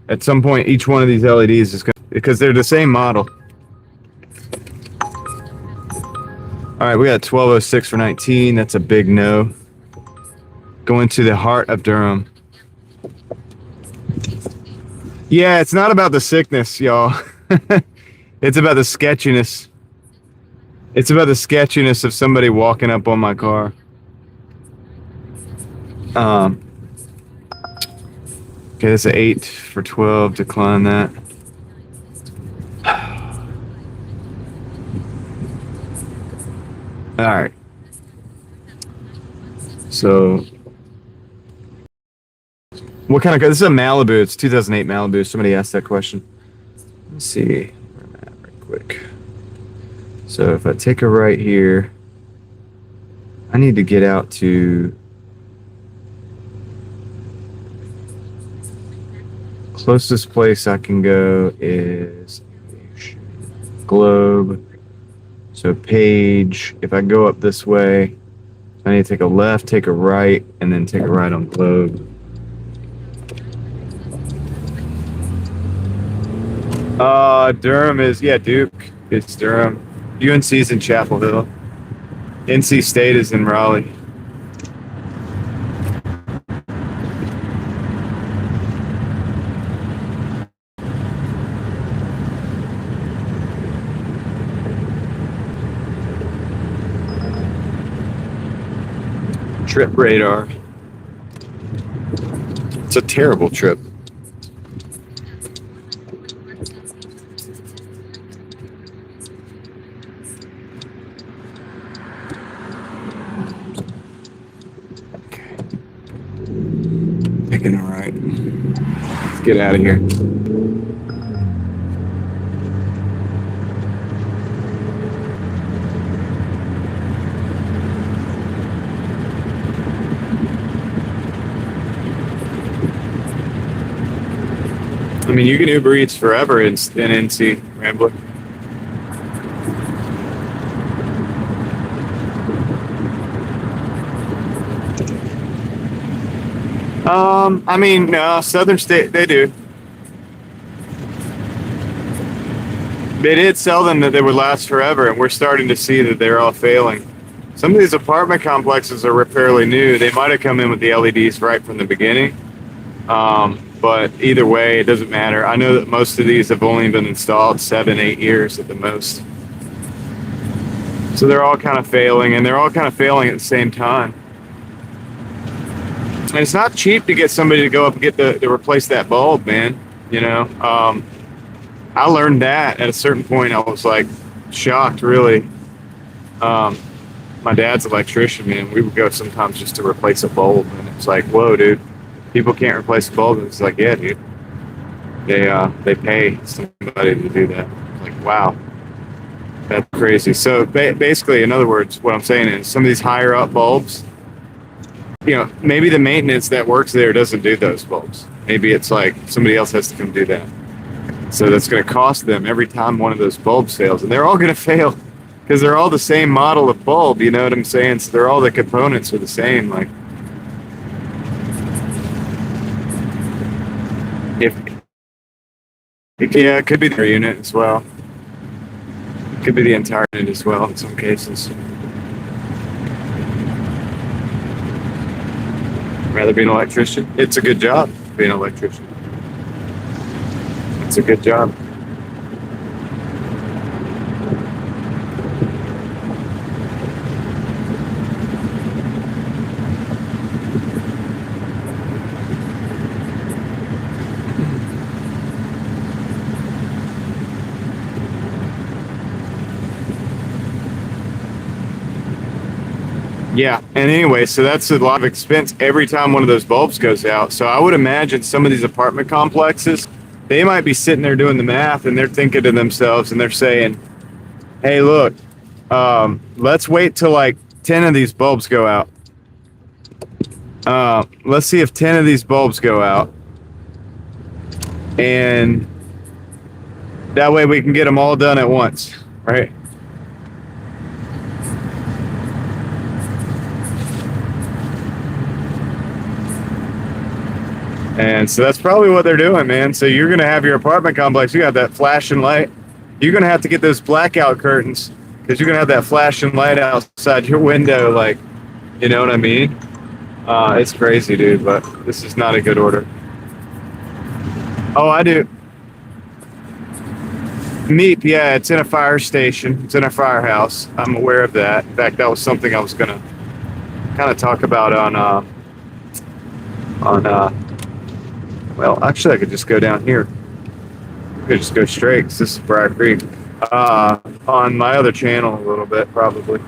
at some point, each one of these LEDs is going to, because they're the same model. All right, we got 1206 for 19. That's a big no. Going to the heart of Durham. Yeah, it's not about the sickness, y'all. It's about the sketchiness. It's about the sketchiness of somebody walking up on my car. Okay, that's an 8 for 12. Decline that. All right. So, what kind of car? This is a Malibu. It's 2008 Malibu. Somebody asked that question. Let's see where I'm at right quick. So if I take a right here, I need to get out to closest place I can go is Globe. So Page, if I go up this way, I need to take a left, take a right, and then take a right on Globe. Durham is, yeah, Duke. It's Durham. UNC's in Chapel Hill. NC State is in Raleigh. Trip radar. It's a terrible trip. Okay. Taking a right. Let's get out of here. I mean, you can Uber Eats forever in NC, Rambler. I mean, no, Southern State, they do. They did sell them that they would last forever, and we're starting to see that they're all failing. Some of these apartment complexes are fairly new. They might have come in with the LEDs right from the beginning. But either way, it doesn't matter. I know that most of these have only been installed 7-8 years at the most. So they're all kind of failing, and they're all kind of failing at the same time. And it's not cheap to get somebody to go up and get to replace that bulb, man. You know, I learned that at a certain point. I was like shocked, really. My dad's an electrician, man. We would go sometimes just to replace a bulb, and it's like, whoa, dude. People can't replace a bulb. It's like, yeah, dude. They pay somebody to do that. Like, wow, that's crazy. So basically, in other words, what I'm saying is some of these higher up bulbs, you know, maybe the maintenance that works there doesn't do those bulbs. Maybe it's like somebody else has to come do that. So that's going to cost them every time one of those bulbs fails, and they're all going to fail because they're all the same model of bulb. You know what I'm saying? So they're all the components are the same. Like. Yeah, it could be their unit as well. It could be the entire unit as well in some cases. Rather be an electrician. It's a good job being an electrician. It's a good job. Yeah, and anyway, so that's a lot of expense every time one of those bulbs goes out. So I would imagine some of these apartment complexes, they might be sitting there doing the math and they're thinking to themselves and they're saying, hey, look, let's wait till like 10 of these bulbs go out. Let's see if 10 of these bulbs go out. And that way we can get them all done at once, right? And so that's probably what they're doing, man. So you're going to have your apartment complex. You got that flashing light. You're going to have to get those blackout curtains because you're going to have that flashing light outside your window. Like, you know what I mean? It's crazy, dude, but this is not a good order. Oh, I do. Meep, yeah, it's in a fire station. It's in a firehouse. I'm aware of that. In fact, that was something I was going to kind of talk about well, actually, I could just go down here. I could just go straight, 'cause this is Briar Creek. On my other channel a little bit, probably.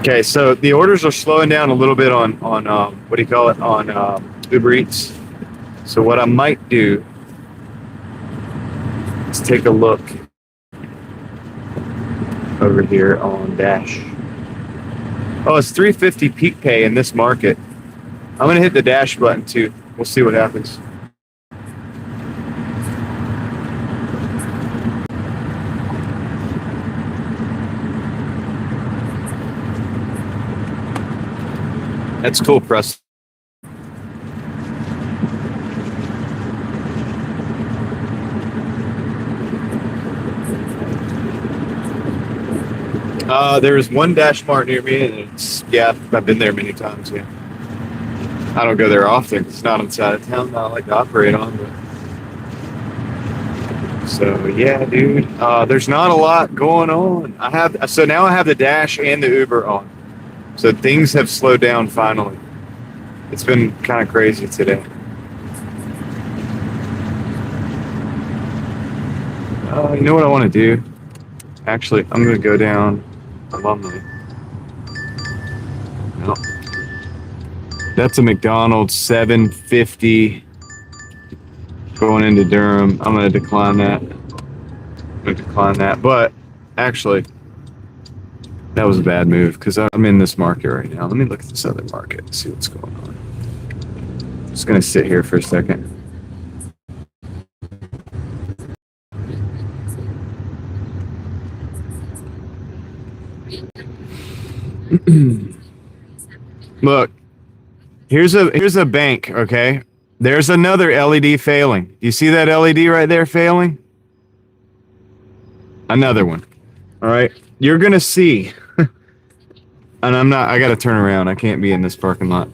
Okay, so the orders are slowing down a little bit on what do you call it, on Uber Eats. So what I might do is take a look over here on Dash. Oh, it's $3.50 peak pay in this market. I'm gonna hit the Dash button too. We'll see what happens. That's cool, Press. There's one Dash Mart near me, and it's, yeah, I've been there many times, yeah. I don't go there often. It's not inside of town that I like to operate on, but so yeah, dude. There's not a lot going on. So now I have the Dash and the Uber on. So things have slowed down finally. It's been kind of crazy today. You know what I want to do? Actually, I'm going to go down Alumni. No. That's a McDonald's $7.50 going into Durham. I'm going to decline that. But actually, that was a bad move because I'm in this market right now. Let me look at this other market and see what's going on. Just going to sit here for a second. Look, here's a bank, okay? There's another LED failing. You see that LED right there failing? Another one. All right. You're going to see. And I got to turn around. I can't be in this parking lot.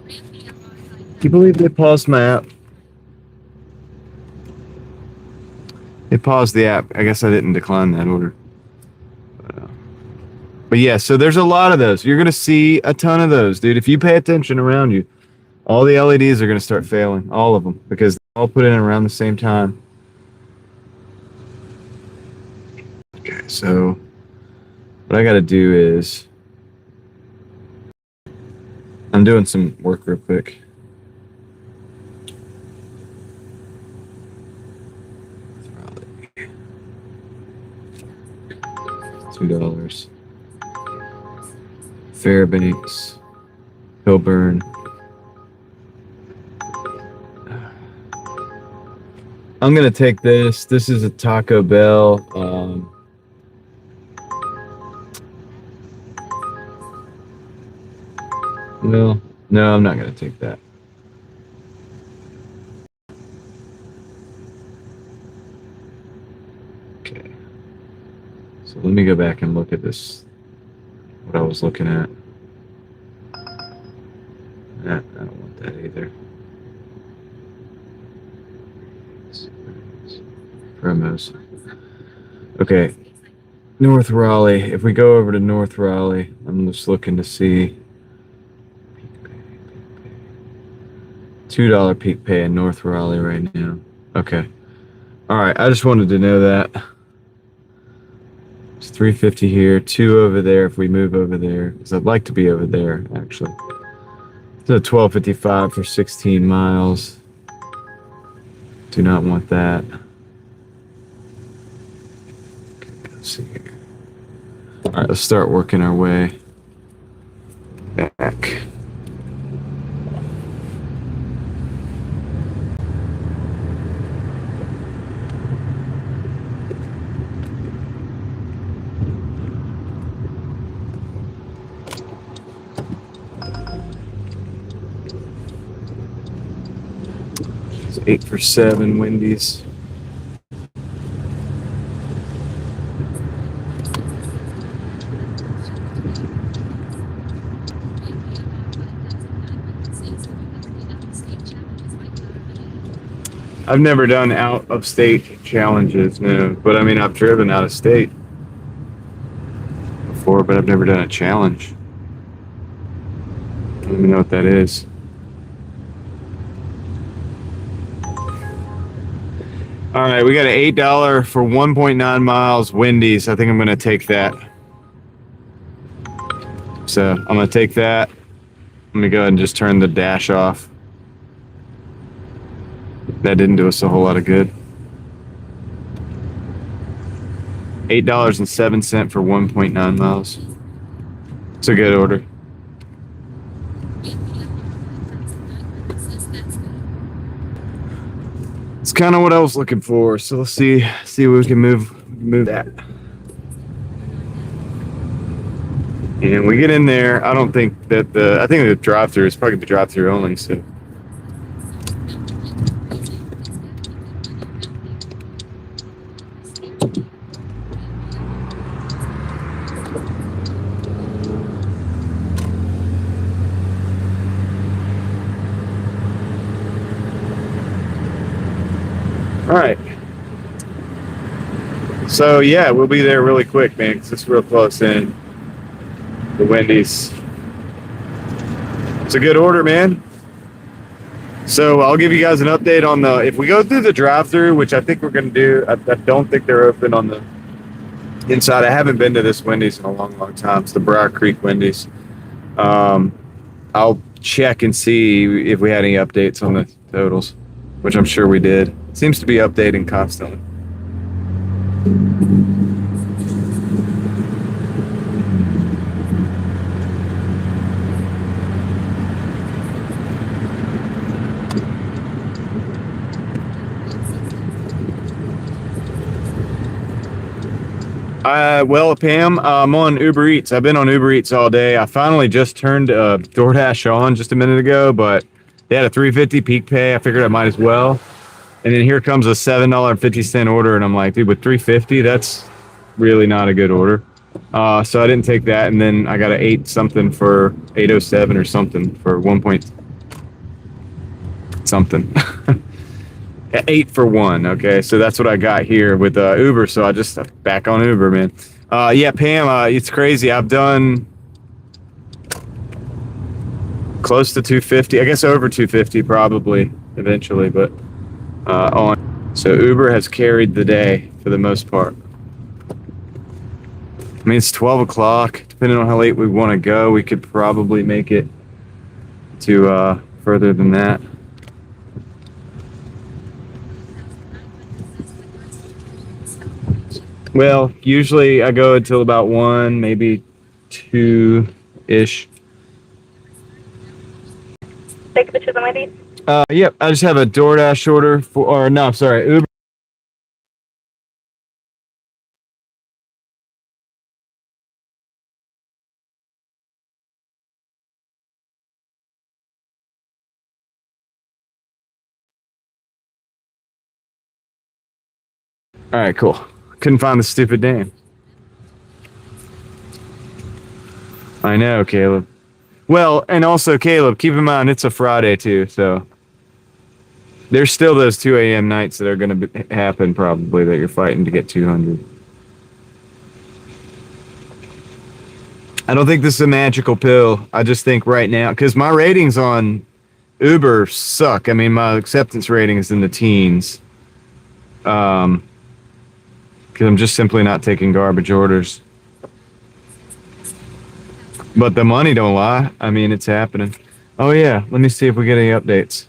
Can you believe they paused my app? They paused the app. I guess I didn't decline that order. But yeah, so there's a lot of those. You're going to see a ton of those, dude. If you pay attention around you, all the LEDs are going to start failing. All of them. Because they all put in around the same time. Okay, so what I got to do is I'm doing some work real quick. $2. Fairbanks, Hilburn. I'm gonna take this. This is a Taco Bell. No, I'm not gonna take that. Okay. So let me go back and look at this. What I was looking at. Nah, I don't want that either. Promos. Okay. North Raleigh. If we go over to North Raleigh, I'm just looking to see $2 peak pay in North Raleigh right now. Okay. All right. I just wanted to know that. It's 350 here, 2 over there if we move over there, because I'd like to be over there actually. So 1255 for 16 miles. Do not want that. Let's see here. All right, let's start working our way back. It's 8 for 7 Wendy's. I've never done out of state challenges, no. But I mean, I've driven out of state before, but I've never done a challenge. I don't even know what that is. All right, we got an $8 for 1.9 miles Wendy's. I think I'm going to take that. So I'm going to take that. Let me go ahead and just turn the dash off. That didn't do us a whole lot of good. $8.07 for 1.9 miles. It's a good order. It's kind of what I was looking for. So let's see if we can move that. And we get in there. I don't think that I think the drive-through is probably the drive-through only. So. All right. So yeah, we'll be there really quick, man, because it's real close in. The Wendy's. It's a good order, man. So I'll give you guys an update on if we go through the drive-through, which I think we're going to do. I don't think they're open on the inside. I haven't been to this Wendy's in a long, long time. It's the Briar Creek Wendy's. I'll check and see if we had any updates on the totals, which I'm sure we did. It seems to be updating constantly. Well, Pam, I'm on Uber Eats. I've been on Uber Eats all day. I finally just turned Doordash on just a minute ago, but they had a $3.50 peak pay. I figured I might as well. And then here comes a $7.50 order, and I'm like, dude, with $3.50, that's really not a good order. So I didn't take that, and then I got an 8 something for 807 or something for 1 point something. 8 for 1. Okay, so that's what I got here with Uber. So I just back on Uber, man. Yeah, Pam, it's crazy. I've done close to 250. I guess over 250 probably eventually, but so Uber has carried the day for the most part. I mean, it's 12 o'clock. Depending on how late we want to go, we could probably make it to further than that. Well, usually I go until about 1, maybe 2-ish. Take pictures of my feet. Yep, I just have a DoorDash order Uber. All right, cool. Couldn't find the stupid name. I know, Caleb. Well, and also, Caleb, keep in mind, it's a Friday, too, so there's still those 2 a.m. nights that are going to happen, probably, that you're fighting to get 200. I don't think this is a magical pill. I just think right now, because my ratings on Uber suck. I mean, my acceptance rating is in the teens. Because I'm just simply not taking garbage orders. But the money don't lie. I mean, it's happening. Oh yeah, let me see if we get any updates.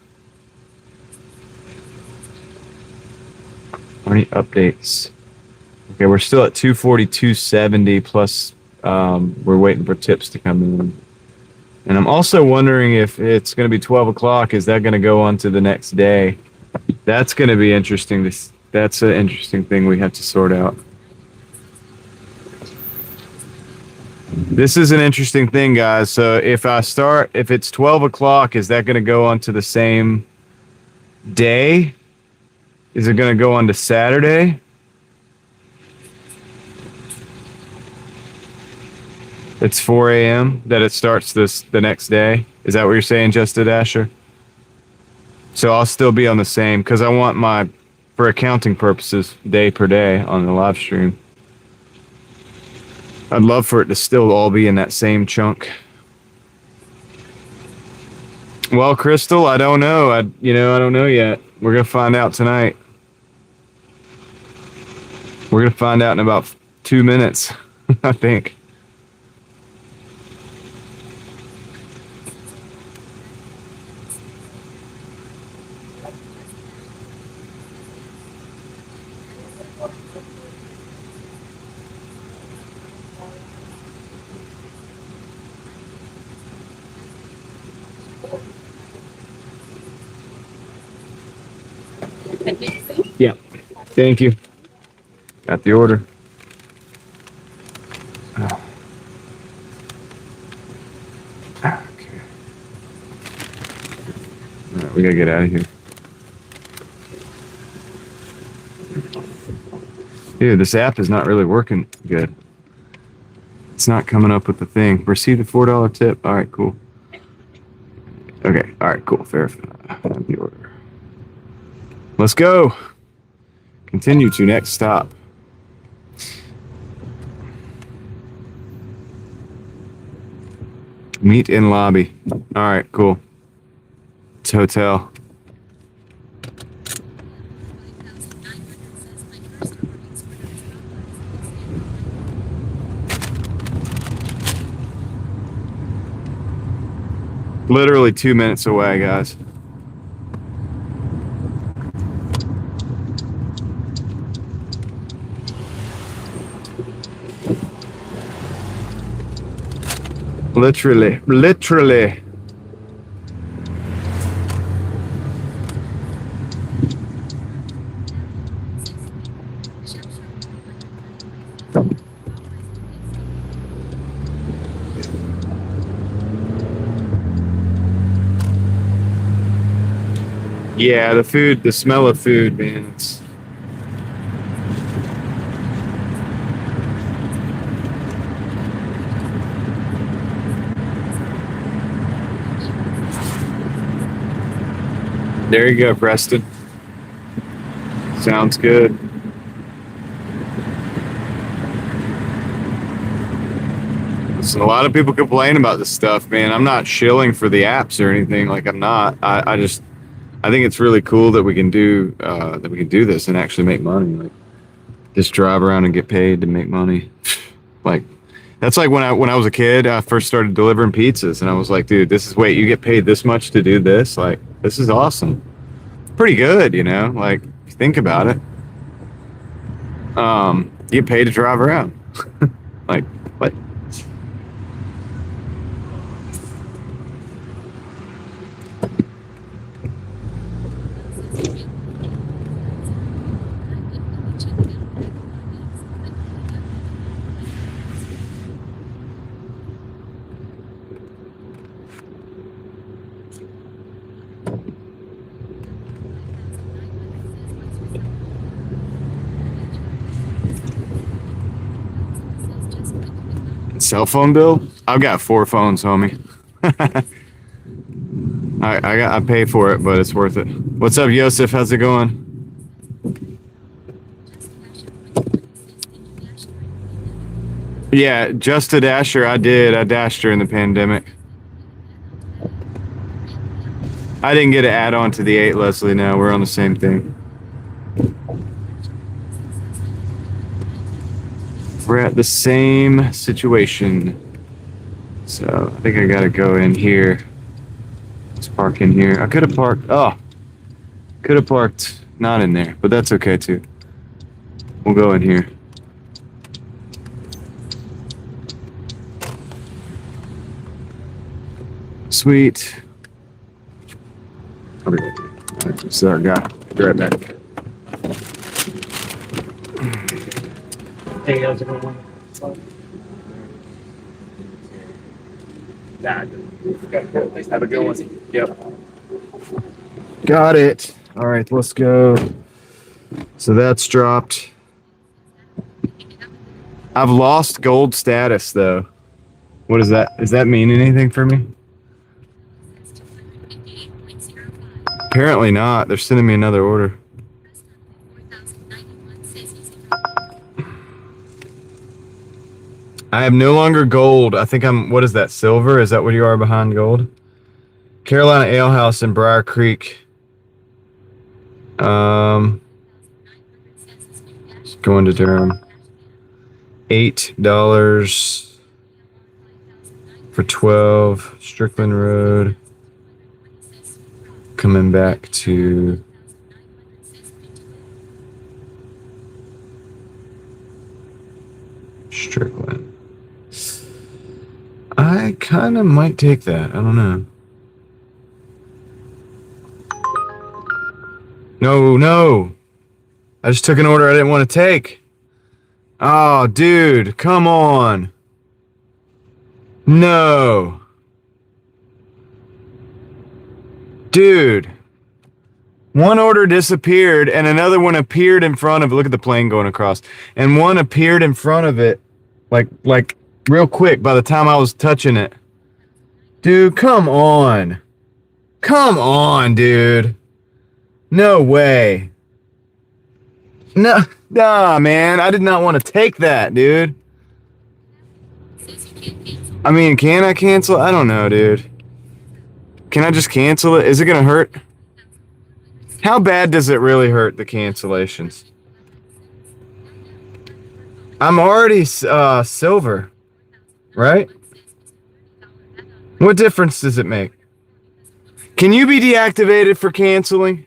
Any updates? Okay, we're still at 242.70 plus. We're waiting for tips to come in. And I'm also wondering if it's going to be 12 o'clock. Is that going to go on to the next day? That's going to be interesting. That's an interesting thing we have to sort out. This is an interesting thing, guys. So if it's 12 o'clock, is that going to go on to the same day? Is it going to go on to Saturday? It's 4 a.m. that it starts the next day. Is that what you're saying, Justa Dasher? So I'll still be on the same because I want for accounting purposes, day per day on the live stream. I'd love for it to still all be in that same chunk. Well, Crystal, I don't know. I don't know yet. We're gonna find out tonight. We're gonna find out in about 2 minutes, I think. Yeah. Thank you. Got the order. Oh. Okay. All right, we gotta get out of here. Dude, this app is not really working good. It's not coming up with the thing. Receive the $4 tip. All right, cool. Okay, all right, cool. Verify the order. Let's go. Continue to next stop. Meet in lobby. All right, cool. It's hotel. Literally 2 minutes away, guys. Literally. Yeah, the smell of food, man. There you go, Preston. Sounds good. Listen, a lot of people complain about this stuff, man. I'm not shilling for the apps or anything. Like, I'm not. I think it's really cool that we can do this and actually make money. Like, just drive around and get paid to make money. Like, that's like when I was a kid, I first started delivering pizzas, and I was like, dude, wait, you get paid this much to do this? Like, this is awesome. Pretty good, you know? Like, if you think about it. You get paid to drive around. Like, what? Cell phone bill? I've got 4 phones, homie. I pay for it, but it's worth it. What's up, Yosef? How's it going? Yeah, just a dasher. I did. I dashed during the pandemic. I didn't get an add-on to the 8, Leslie. No, we're on the same thing. We're at the same situation. So I think I gotta go in here. Let's park in here. I could have parked. Oh, could have parked not in there, but that's okay too. We'll go in here. Sweet. Sorry, guy. Be right back. Hey, how's it going? Have a good one. Yep. Got it. All right, let's go. So that's dropped. I've lost gold status though. What is that? Does that mean anything for me? Apparently not. They're sending me another order. I have no longer gold. I think I'm, what is that, silver? Is that what you are behind gold? Carolina Ale House in Briar Creek. Going to Durham. $8 for 12 Strickland Road. Coming back to Strickland. I kind of might take that. I don't know. No. I just took an order I didn't want to take. Oh, dude, come on. No. Dude. One order disappeared and another one appeared in front of it. Look at the plane going across. And one appeared in front of it like real quick by the time I was touching it. Dude, come on. Come on, dude. No way. No, nah, man. I did not want to take that, dude. I mean, can I cancel? I don't know, dude. Can I just cancel it? Is it going to hurt? How bad does it really hurt, the cancellations? I'm already silver, right? What difference does it make? Can you be deactivated for canceling?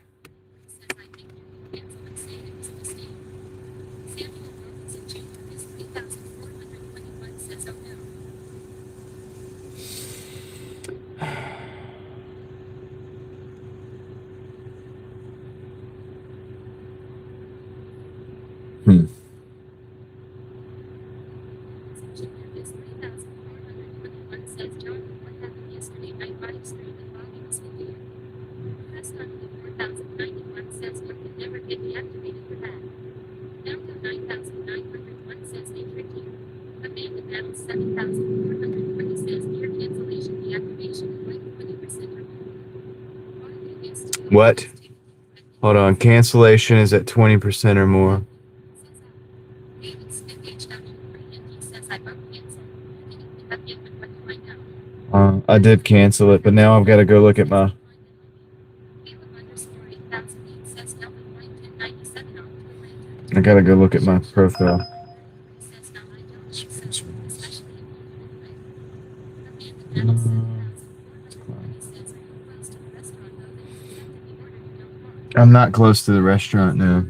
What? Hold on. Cancellation is at 20% or more. I did cancel it, but now I've got to go look at my... I got to go look at my profile. I'm not close to the restaurant now.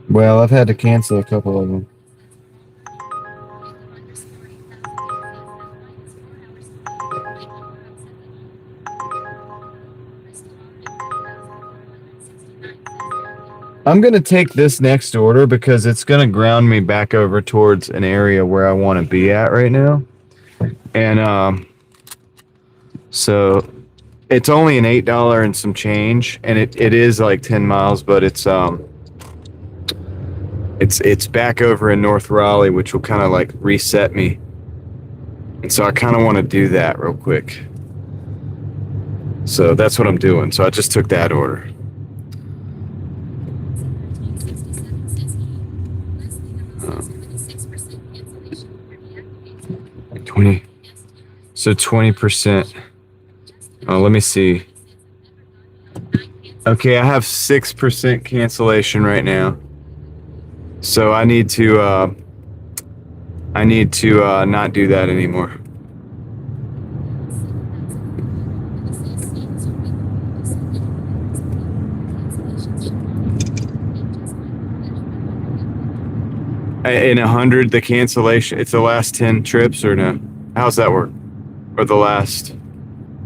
Well, I've had to cancel a couple of them. I'm going to take this next order because it's going to ground me back over towards an area where I want to be at right now. And so it's only an $8 and some change, and it is like 10 miles, but it's back over in North Raleigh, which will kind of like reset me. And so I kind of want to do that real quick. So that's what I'm doing. So I just took that order. So 20%. Oh, let me see. Okay, I have 6% cancellation right now. So I need to not do that anymore. In 100, the cancellation, it's the last 10 trips or no? How's that work? Or the last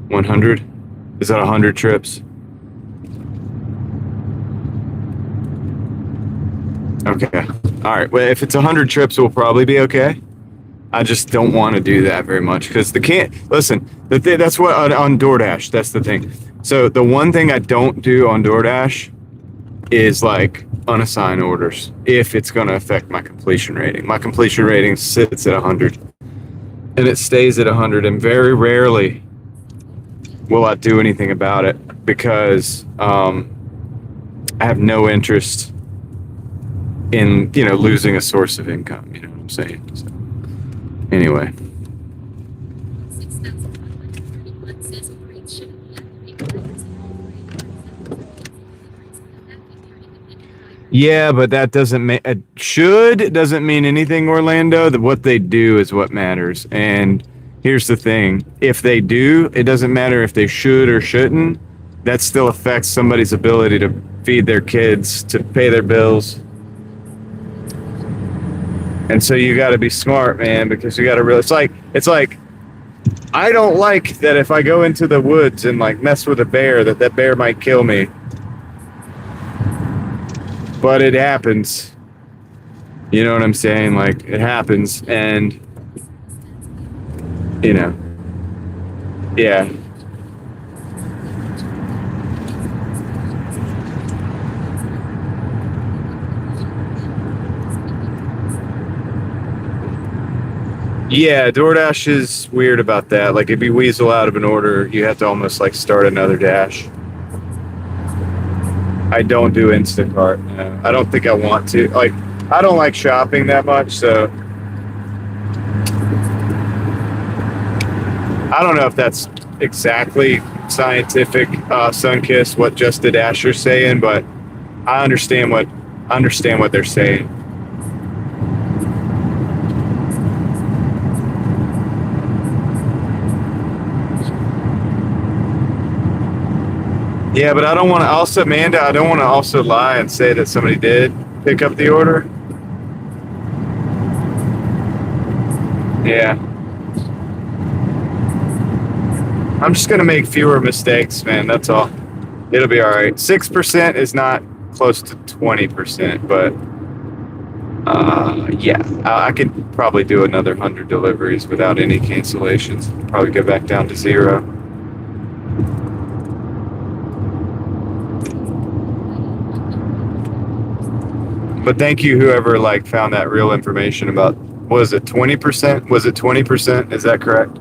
100? Is that 100 trips? Okay. All right. Well, if it's 100 trips, we'll probably be okay. I just don't want to do that very much because listen, that's what on DoorDash, that's the thing. So the one thing I don't do on DoorDash is like unassigned orders if it's going to affect my completion rating. My completion rating sits at 100 and it stays at 100, and very rarely will I do anything about it because I have no interest in, losing a source of income. You know what I'm saying? So, anyway. Yeah, but that doesn't mean doesn't mean anything, Orlando. That what they do is what matters. And here's the thing: if they do, it doesn't matter if they should or shouldn't. That still affects somebody's ability to feed their kids, to pay their bills. And so you got to be smart, man, because you got to really. It's like I don't like that if I go into the woods and like mess with a bear, that bear might kill me. But it happens. You know what I'm saying? Like, it happens, and, yeah. Yeah, DoorDash is weird about that. Like, if you weasel out of an order, you have to almost, like, start another dash. I don't do Instacart. No. I don't think I want to. Like, I don't like shopping that much, so I don't know if that's exactly scientific, Sunkiss, what Just a Dasher's saying, but I understand what they're saying. Yeah, but I don't want to also, Amanda, I don't want to also lie and say that somebody did pick up the order. Yeah. I'm just going to make fewer mistakes, man. That's all. It'll be all right. 6% is not close to 20%, but yeah, I could probably do another 100 deliveries without any cancellations. Probably go back down to 0. But thank you, whoever found that real information about, was it 20%? Was it 20%? Is that correct?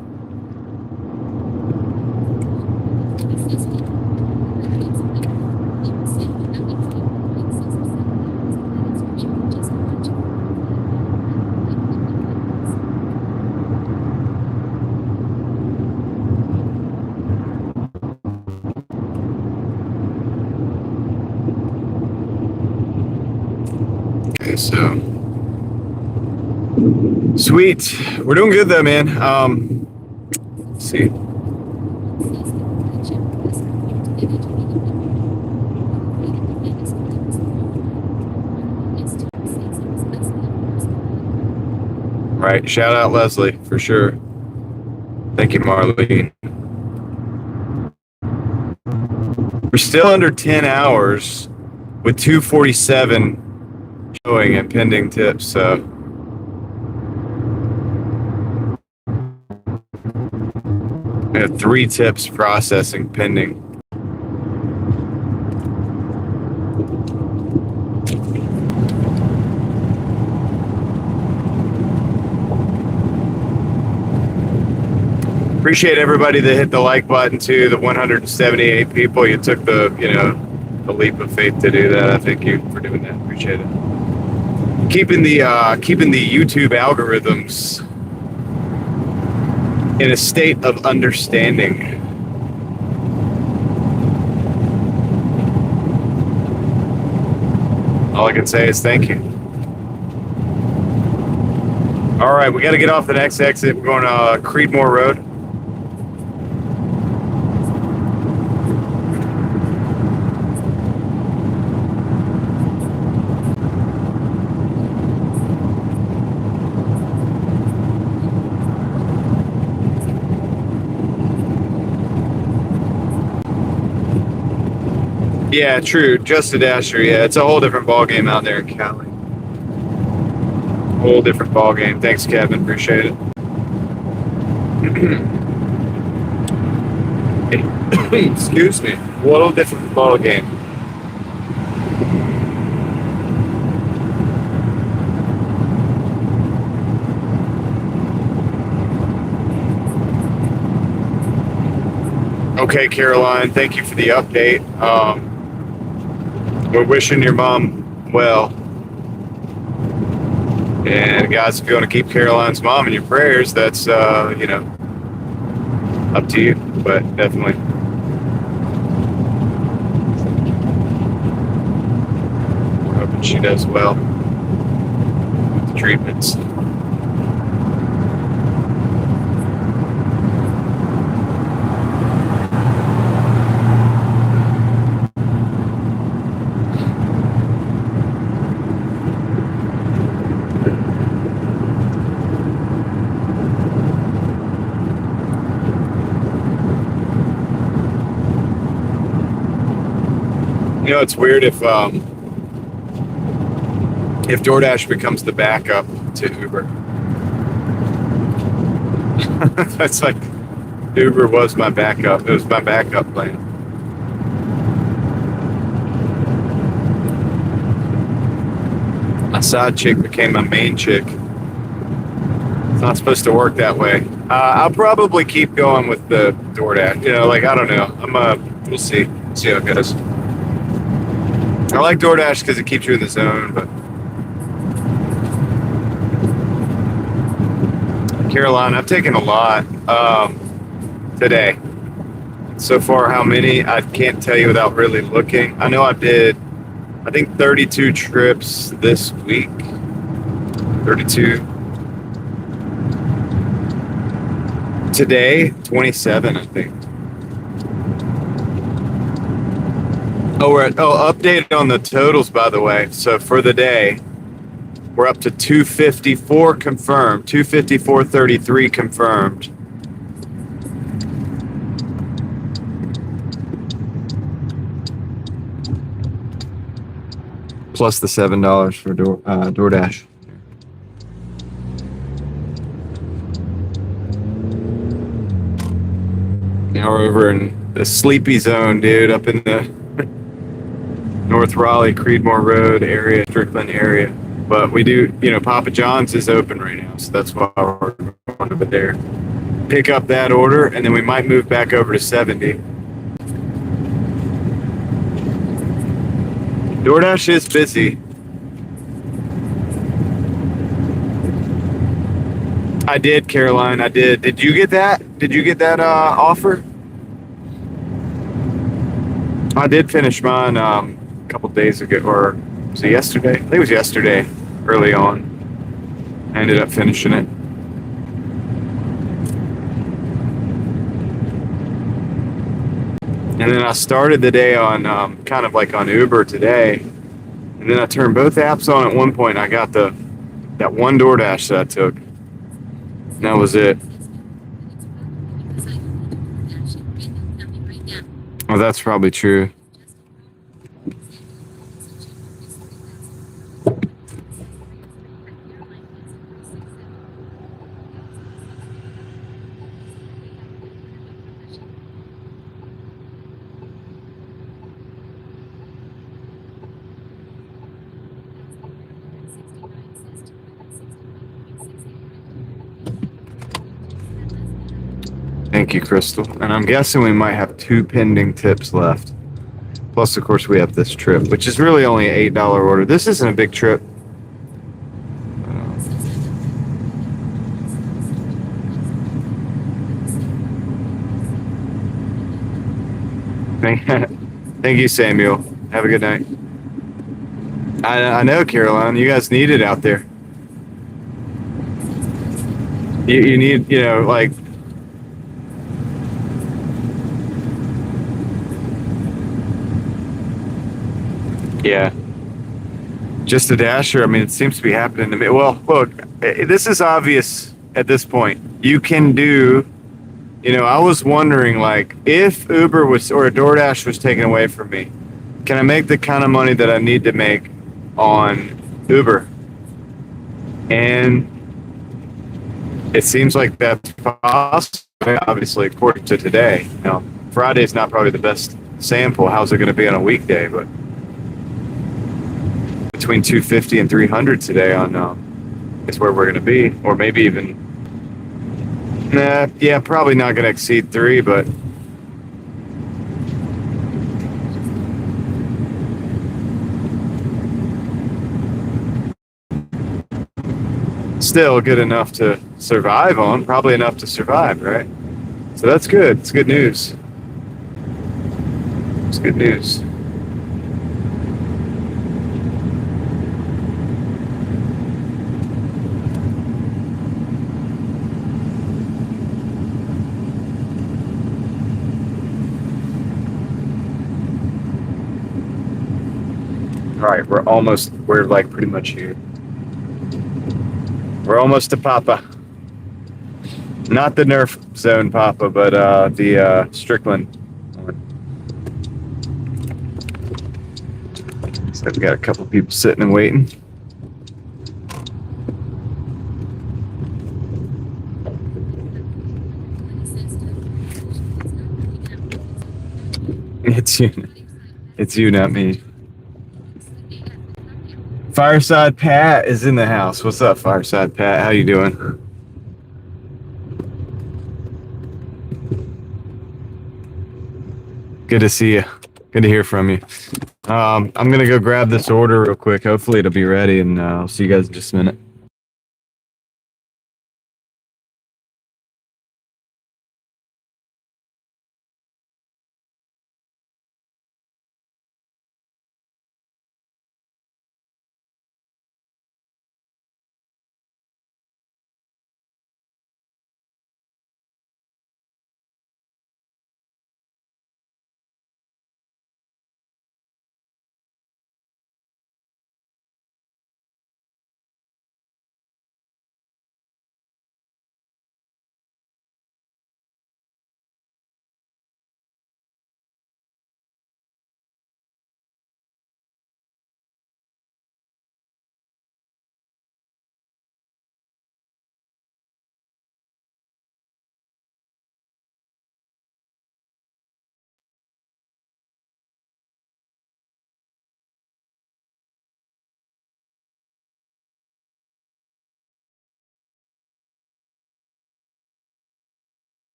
So sweet, we're doing good though, man. Let's see. Right, shout out Leslie for sure. Thank you, Marlene. We're still under 10 hours with 247 showing and pending tips, so we have 3 tips processing pending. Appreciate everybody that hit the like button too. The 178 people, you took the leap of faith to do that. I thank you for doing that. Appreciate it. Keeping the YouTube algorithms in a state of understanding. All I can say is thank you. All right, we got to get off the next exit. We're going to Creedmoor Road. Yeah, true. Just a dasher. Yeah, it's a whole different ball game out there in Cali. Whole different ball game. Thanks, Kevin. Appreciate it. Excuse me. Whole different ball game. Okay, Caroline. Thank you for the update. We're wishing your mom well. And guys, if you want to keep Caroline's mom in your prayers, that's, you know, up to you, but definitely. Hoping she does well with the treatments. You know, it's weird if Doordash becomes the backup to Uber. That's like Uber was my backup. It was my backup plan. My side chick became my main chick. It's not supposed to work that way. I'll probably keep going with the Doordash. You know, like I don't know. We'll see. See how it goes. I like Doordash because it keeps you in the zone, but Caroline, I've taken a lot today. So far, how many? I can't tell you without really looking. I know I did, I think 32 trips this week. 32. Today, 27, I think. Update on the totals, by the way. So for the day, we're up to 254 confirmed, 254.33 confirmed. Plus the $7 for Doordash. Now we're over in the sleepy zone, dude, up in the North Raleigh, Creedmoor Road area, Strickland area. But we do, you know, Papa John's is open right now, so that's why we're going over there. Pick up that order, and then we might move back over to 70. Doordash is busy. I did, Caroline. I did. Did you get that? Did you get that offer? I did finish mine a couple days ago, or was it yesterday? I think it was yesterday, early on. I ended up finishing it. And then I started the day on kind of like on Uber today. And then I turned both apps on at one point. I got that one Doordash that I took. And that was it. Oh, that's probably true. Thank you, Crystal. And I'm guessing we might have 2 pending tips left. Plus, of course, we have this trip, which is really only an $8 order. This isn't a big trip. Thank you, Samuel. Have a good night. I know, Caroline. You guys need it out there. You need, like, yeah. Just a dasher. I mean, it seems to be happening to me. Well, look, this is obvious at this point. You can do, I was wondering, like, if Uber was or DoorDash was taken away from me, can I make the kind of money that I need to make on Uber? And it seems like that's possible, obviously, according to today. Friday's not probably the best sample. How's it going to be on a weekday? But between 250 and 300 today on is where we're going to be, or maybe even probably not going to exceed 3, but still good enough to survive on, probably enough to survive, right? So that's good. It's good news. It's good news. All right, we're like pretty much here. We're almost to Papa. Not the Nerf zone Papa, but the Strickland one. So I've got a couple people sitting and waiting. It's you, not me. Fireside Pat is in the house. What's up, Fireside Pat? How you doing? Good to see you. Good to hear from you. I'm gonna go grab this order real quick. Hopefully it'll be ready, and I'll see you guys in just a minute.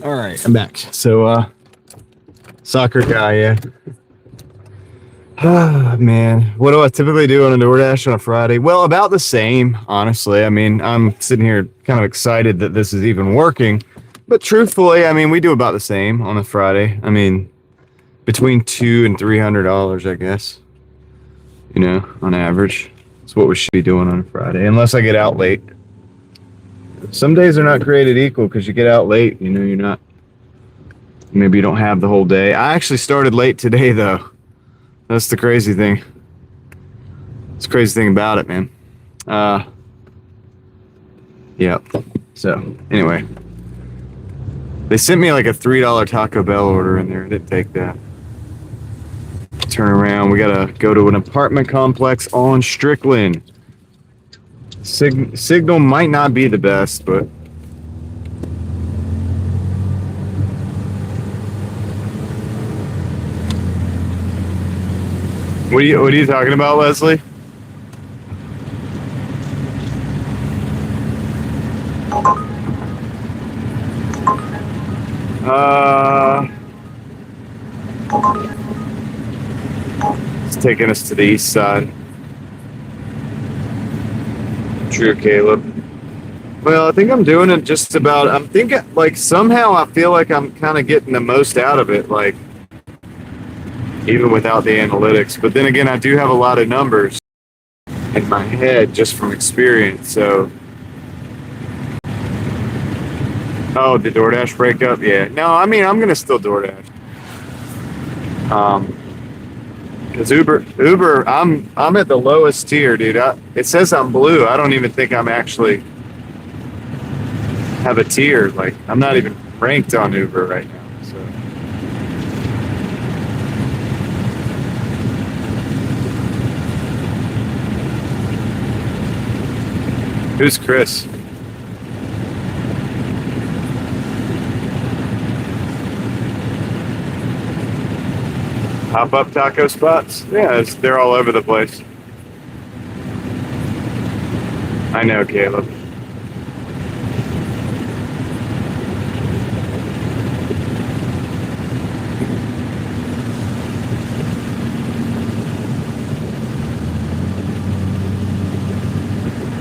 All right, I'm back. So, soccer guy, yeah. Ah, man. What do I typically do on a DoorDash on a Friday? Well, about the same, honestly. I mean, I'm sitting here kind of excited that this is even working. But truthfully, I mean, we do about the same on a Friday. I mean, between $200 and $300, I guess. On average. That's what we should be doing on a Friday, unless I get out late. Some days are not created equal because you get out late. You're not. Maybe you don't have the whole day. I actually started late today, though. That's the crazy thing. It's the crazy thing about it, man. Yeah. So, anyway. They sent me like a $3 Taco Bell order in there. I didn't take that. Turn around. We gotta go to an apartment complex on Strickland. Signal might not be the best, but what are you talking about, Leslie? It's taking us to the east side. True, Caleb. Well, I think I'm doing it just about. I'm thinking, like, somehow I feel like I'm kind of getting the most out of it, like, even without the analytics. But then again, I do have a lot of numbers in my head just from experience, so. Oh, the Doordash breakup? Yeah. No, I mean, I'm going to still Doordash. Because Uber, I'm at the lowest tier, dude. It says I'm blue. I don't even think I'm actually have a tier. Like, I'm not even ranked on Uber right now. So. Who's Chris? Pop-up taco spots? Yeah, they're all over the place. I know, Caleb.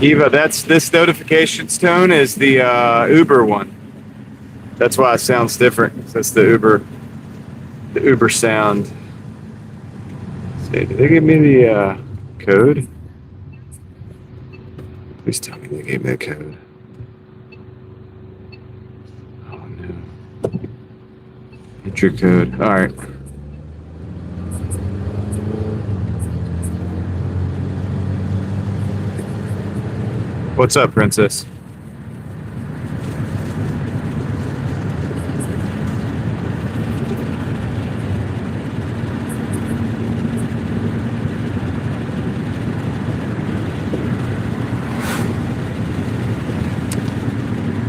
Eva, this notifications tone is the Uber one. That's why it sounds different. That's the Uber sound. Did they give me the code? Please tell me they gave me the code. Oh no. Enter code. All right. What's up, Princess?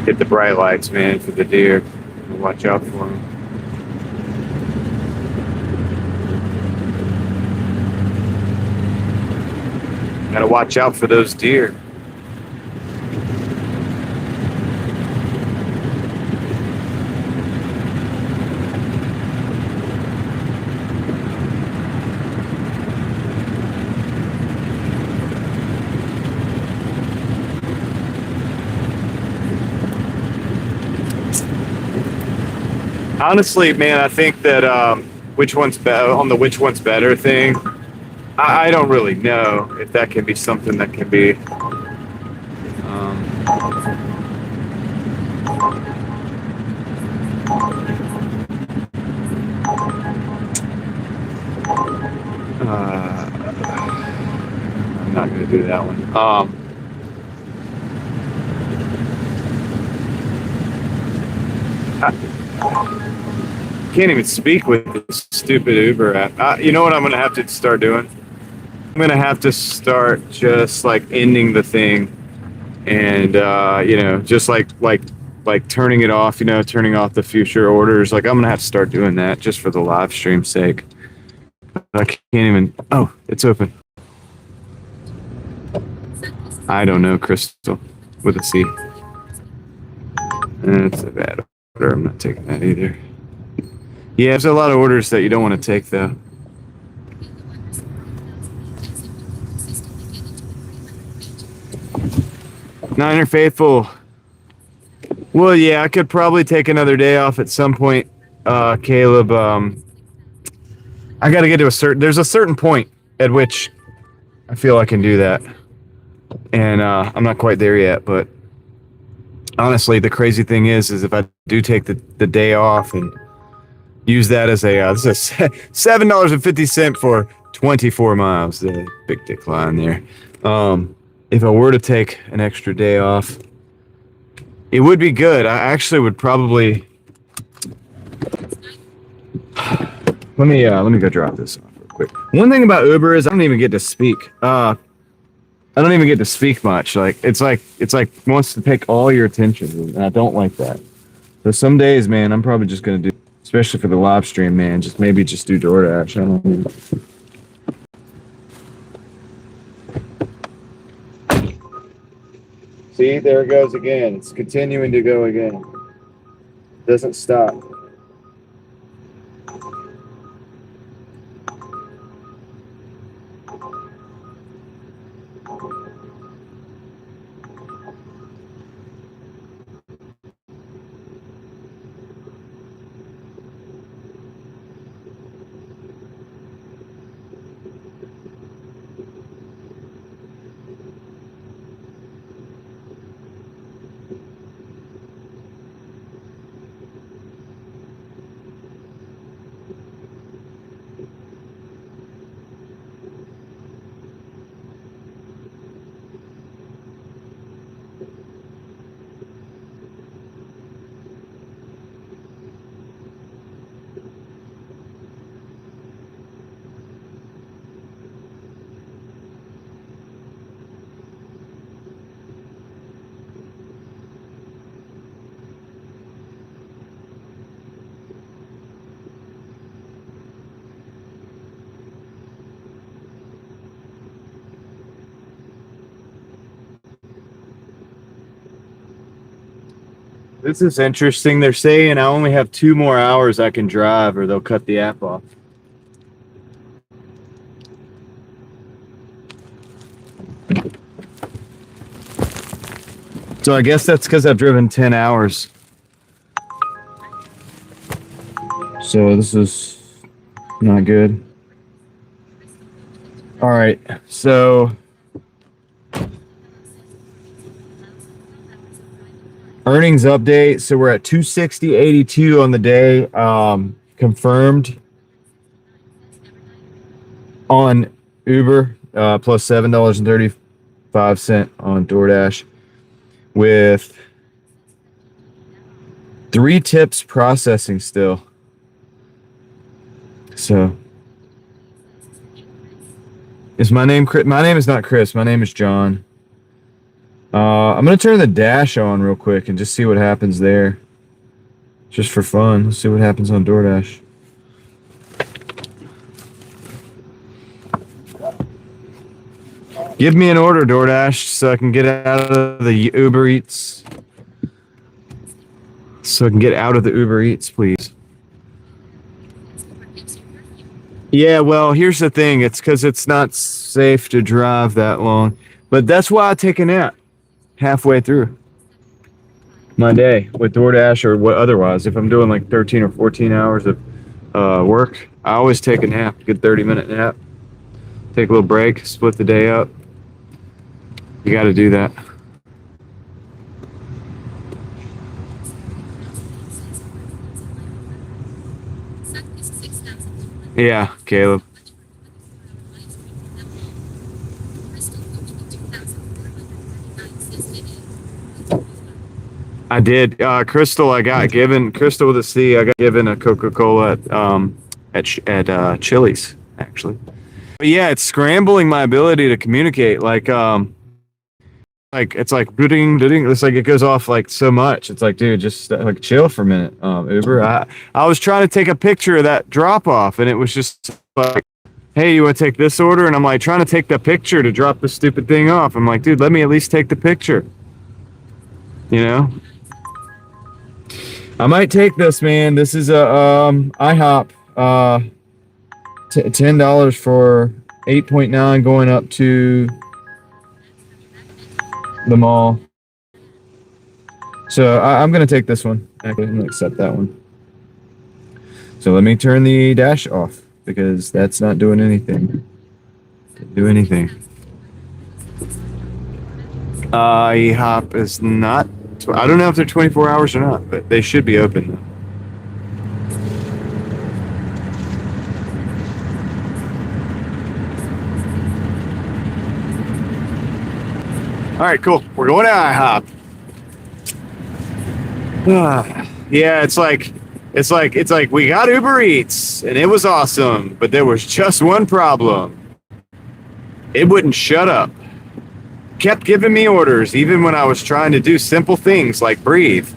Hit the bright lights, man, for the deer. Watch out for them. Gotta watch out for those deer. Honestly, man, I think that which one's better on the which one's better thing. I don't really know if that can be something that can be. I'm not going to do that one. Can't even speak with this stupid Uber app. You know what I'm going to have to start doing? I'm going to have to start just like ending the thing and, you know, just like turning it off, you know, turning off the future orders. Like I'm going to have to start doing that just for the live stream sake. I can't even. Oh, it's open. I don't know, Crystal with a C. That's a bad order. I'm not taking that either. Yeah, there's a lot of orders that you don't want to take, though. Niner Faithful. Well, yeah, I could probably take another day off at some point, Caleb. I got to get to there's a certain point at which I feel I can do that. And I'm not quite there yet, but honestly, the crazy thing is if I do take the day off and use that as this is $7.50 for 24 miles. The big decline there. If I were to take an extra day off, it would be good. I actually would probably. Let me go drop this off real quick. One thing about Uber is I don't even get to speak. I don't even get to speak much. Like it's like wants to take all your attention, and I don't like that. So some days, man, I'm probably just gonna do, especially for the live stream, man. Maybe just do DoorDash. I don't know. See, there it goes again. It's continuing to go again. Doesn't stop. This is interesting. They're saying I only have 2 more hours I can drive or they'll cut the app off. So I guess that's because I've driven 10 hours. So this is not good. All right, so earnings update. So we're at 260.82 on the day, confirmed on Uber, plus $7.35 on DoorDash, with 3 tips processing still. So is my name Chris? My name is not Chris. My name is John. I'm going to turn the dash on real quick and just see what happens there. Just for fun. Let's see what happens on DoorDash. Give me an order, DoorDash, so I can get out of the Uber Eats. So I can get out of the Uber Eats, please. Yeah, well, here's the thing. It's because it's not safe to drive that long. But that's why I take a nap halfway through my day with DoorDash or what otherwise. If I'm doing like 13 or 14 hours of work, I always take a nap, a good 30-minute nap. Take a little break, split the day up. You got to do that. Yeah, Caleb. I did. Crystal, I got given, Crystal with a C, I got given a Coca-Cola at Chili's, actually. But yeah, it's scrambling my ability to communicate. Like it's like booting. It's like it goes off like so much. It's like, dude, just like chill for a minute. Uber. I was trying to take a picture of that drop off, and it was just like, hey, you want to take this order? And I'm like trying to take the picture to drop the stupid thing off. I'm like, dude, let me at least take the picture. You know. I might take this, man. This is a IHOP. $10 for 8.9 going up to the mall. So I'm going to take this one. Actually, I'm going to accept that one. So let me turn the dash off because that's not doing anything. Didn't do anything. IHOP is not. I don't know if they're 24 hours or not, but they should be open. All right, cool. We're going to IHOP. Yeah, it's like we got Uber Eats and it was awesome, but there was just one problem. It wouldn't shut up. kept giving me orders, even when I was trying to do simple things like breathe,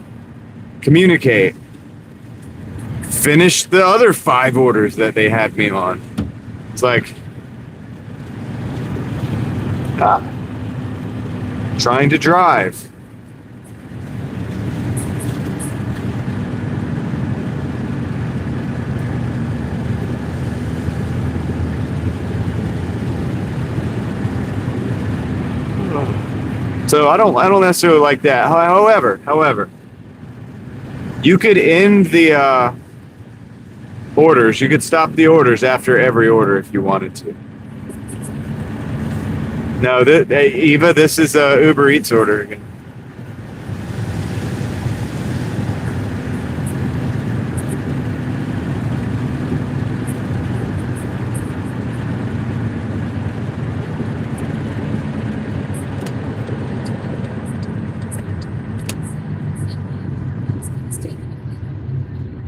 communicate, finish the other 5 orders that they had me on. It's like, trying to drive. So I don't necessarily like that. However, you could end the orders. You could stop the orders after every order if you wanted to. No, Eva, this is a Uber Eats order again.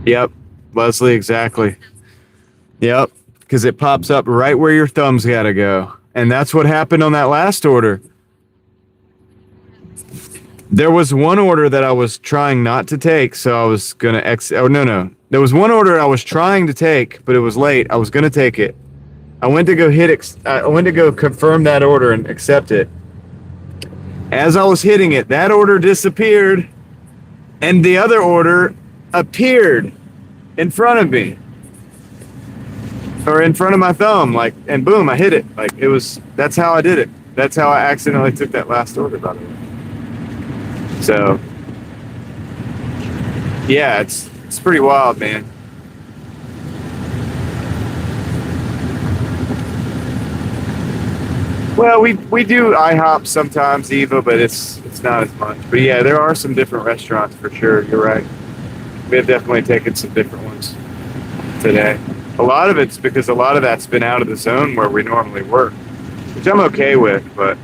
Yep, Leslie, exactly. Yep, because it pops up right where your thumb's got to go. And that's what happened on that last order. There was one order that I was trying not to take, so I was going to no. There was one order I was trying to take, but it was late. I was going to take it. I went to go confirm that order and accept it. As I was hitting it, that order disappeared, and the other order appeared in front of me. Or in front of my thumb, like, and boom, I hit it. Like, that's how I did it. That's how I accidentally took that last order, by the way. So, yeah, it's pretty wild, man. Well, we do IHOP sometimes, Eva, but it's not as much. But yeah, there are some different restaurants for sure. You're right. We have definitely taken some different ones today. A lot of it's because a lot of that's been out of the zone where we normally work, which I'm okay with, but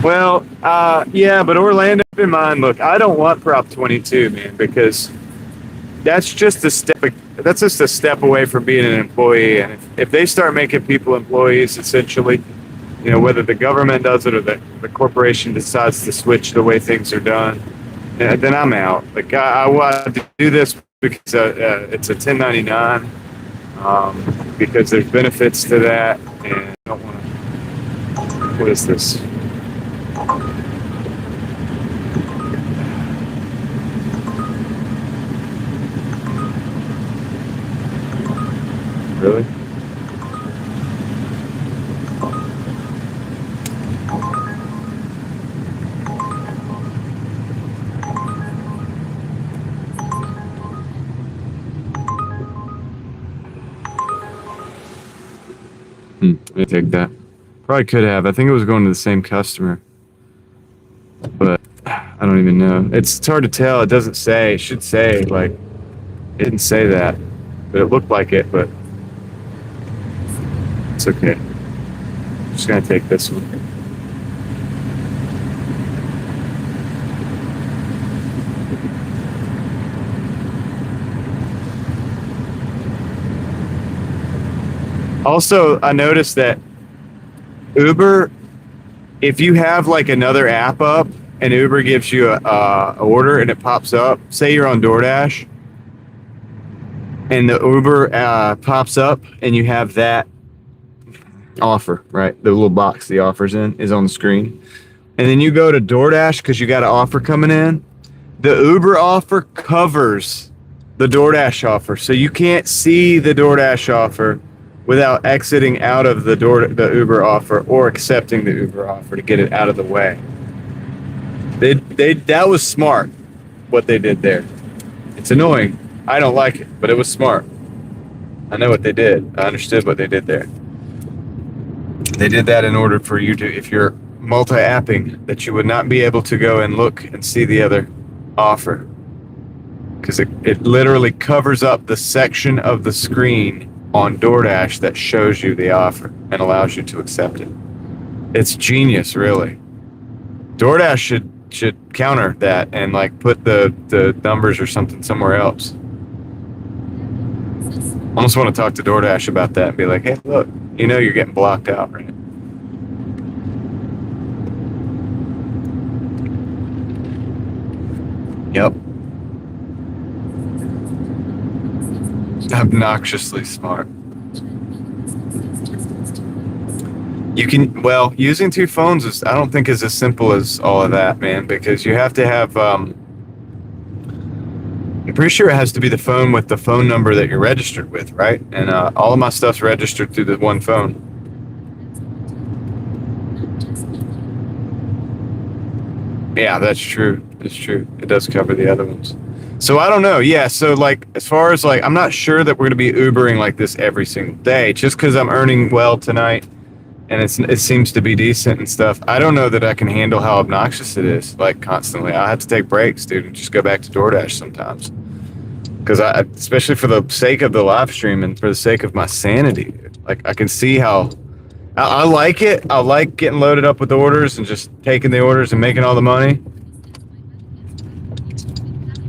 well, yeah, but Orlando, keep in mind, look, I don't want Prop 22, man, because that's just a step. That's just a step away from being an employee, and if they start making people employees, essentially, you know, whether the government does it or the corporation decides to switch the way things are done, then I'm out. Like, I want to do this because it's a 1099, because there's benefits to that, and I don't want to. What is this? Really? Let me take that. Probably could have. I think it was going to the same customer. But I don't even know. It's hard to tell. It doesn't say. It should say, like, it didn't say that. But it looked like it, but it's okay. I'm just going to take this one. Also, I noticed that Uber, if you have like another app up and Uber gives you a order and it pops up, say you're on Doordash and the Uber pops up and you have that offer, right? The little box the offer's in is on the screen. And then you go to Doordash because you got an offer coming in. The Uber offer covers the Doordash offer. So you can't see the Doordash offer without exiting out of the Uber offer or accepting the Uber offer to get it out of the way. That was smart, what they did there. It's annoying. I don't like it, but it was smart. I know what they did. I understood what they did there. They did that in order for you to, if you're multi-apping, that you would not be able to go and look and see the other offer. Because it literally covers up the section of the screen on Doordash that shows you the offer and allows you to accept it. It's genius, really. Doordash should counter that and like put the numbers or something somewhere else. Almost want to talk to DoorDash about that and be like, hey, look, you know you're getting blocked out, right? Yep. Obnoxiously smart. You can, well, using two phones is, I don't think is as simple as all of that, man, because you have to have, I'm pretty sure it has to be the phone with the phone number that you're registered with, right? And all of my stuff's registered through the one phone. Yeah, that's true. It's true. It does cover the other ones. So I don't know. Yeah. So like, as far as like, I'm not sure that we're going to be Ubering like this every single day, just because I'm earning well tonight and it seems to be decent and stuff. I don't know that I can handle how obnoxious it is, like constantly. I have to take breaks, dude, and just go back to DoorDash sometimes. Because especially for the sake of the live stream and for the sake of my sanity, like I can see how I like it. I like getting loaded up with orders and just taking the orders and making all the money.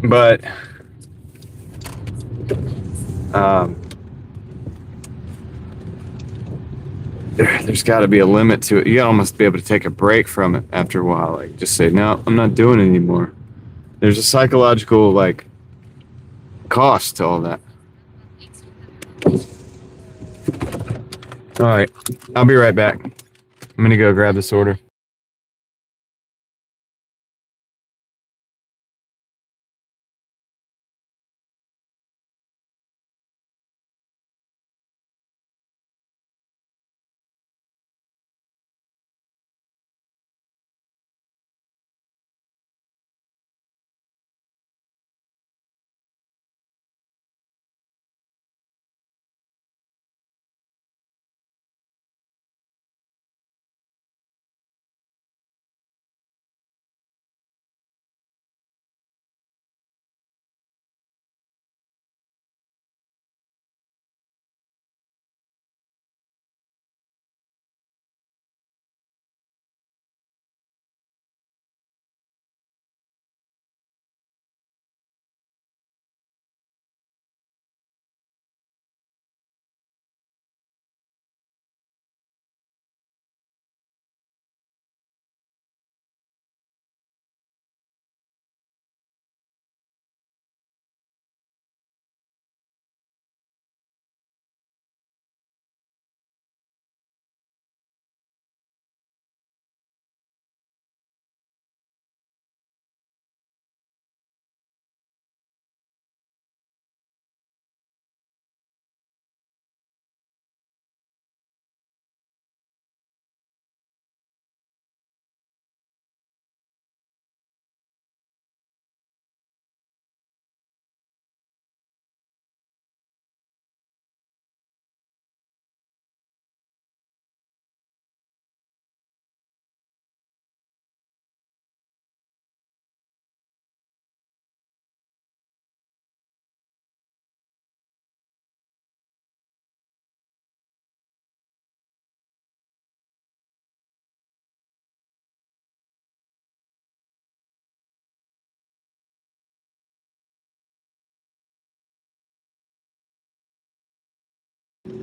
But there's got to be a limit to it. You gotta almost be able to take a break from it after a while. Like just say, no, I'm not doing it anymore. There's a psychological like cost to all that. All right, I'll be right back. I'm gonna go grab this order.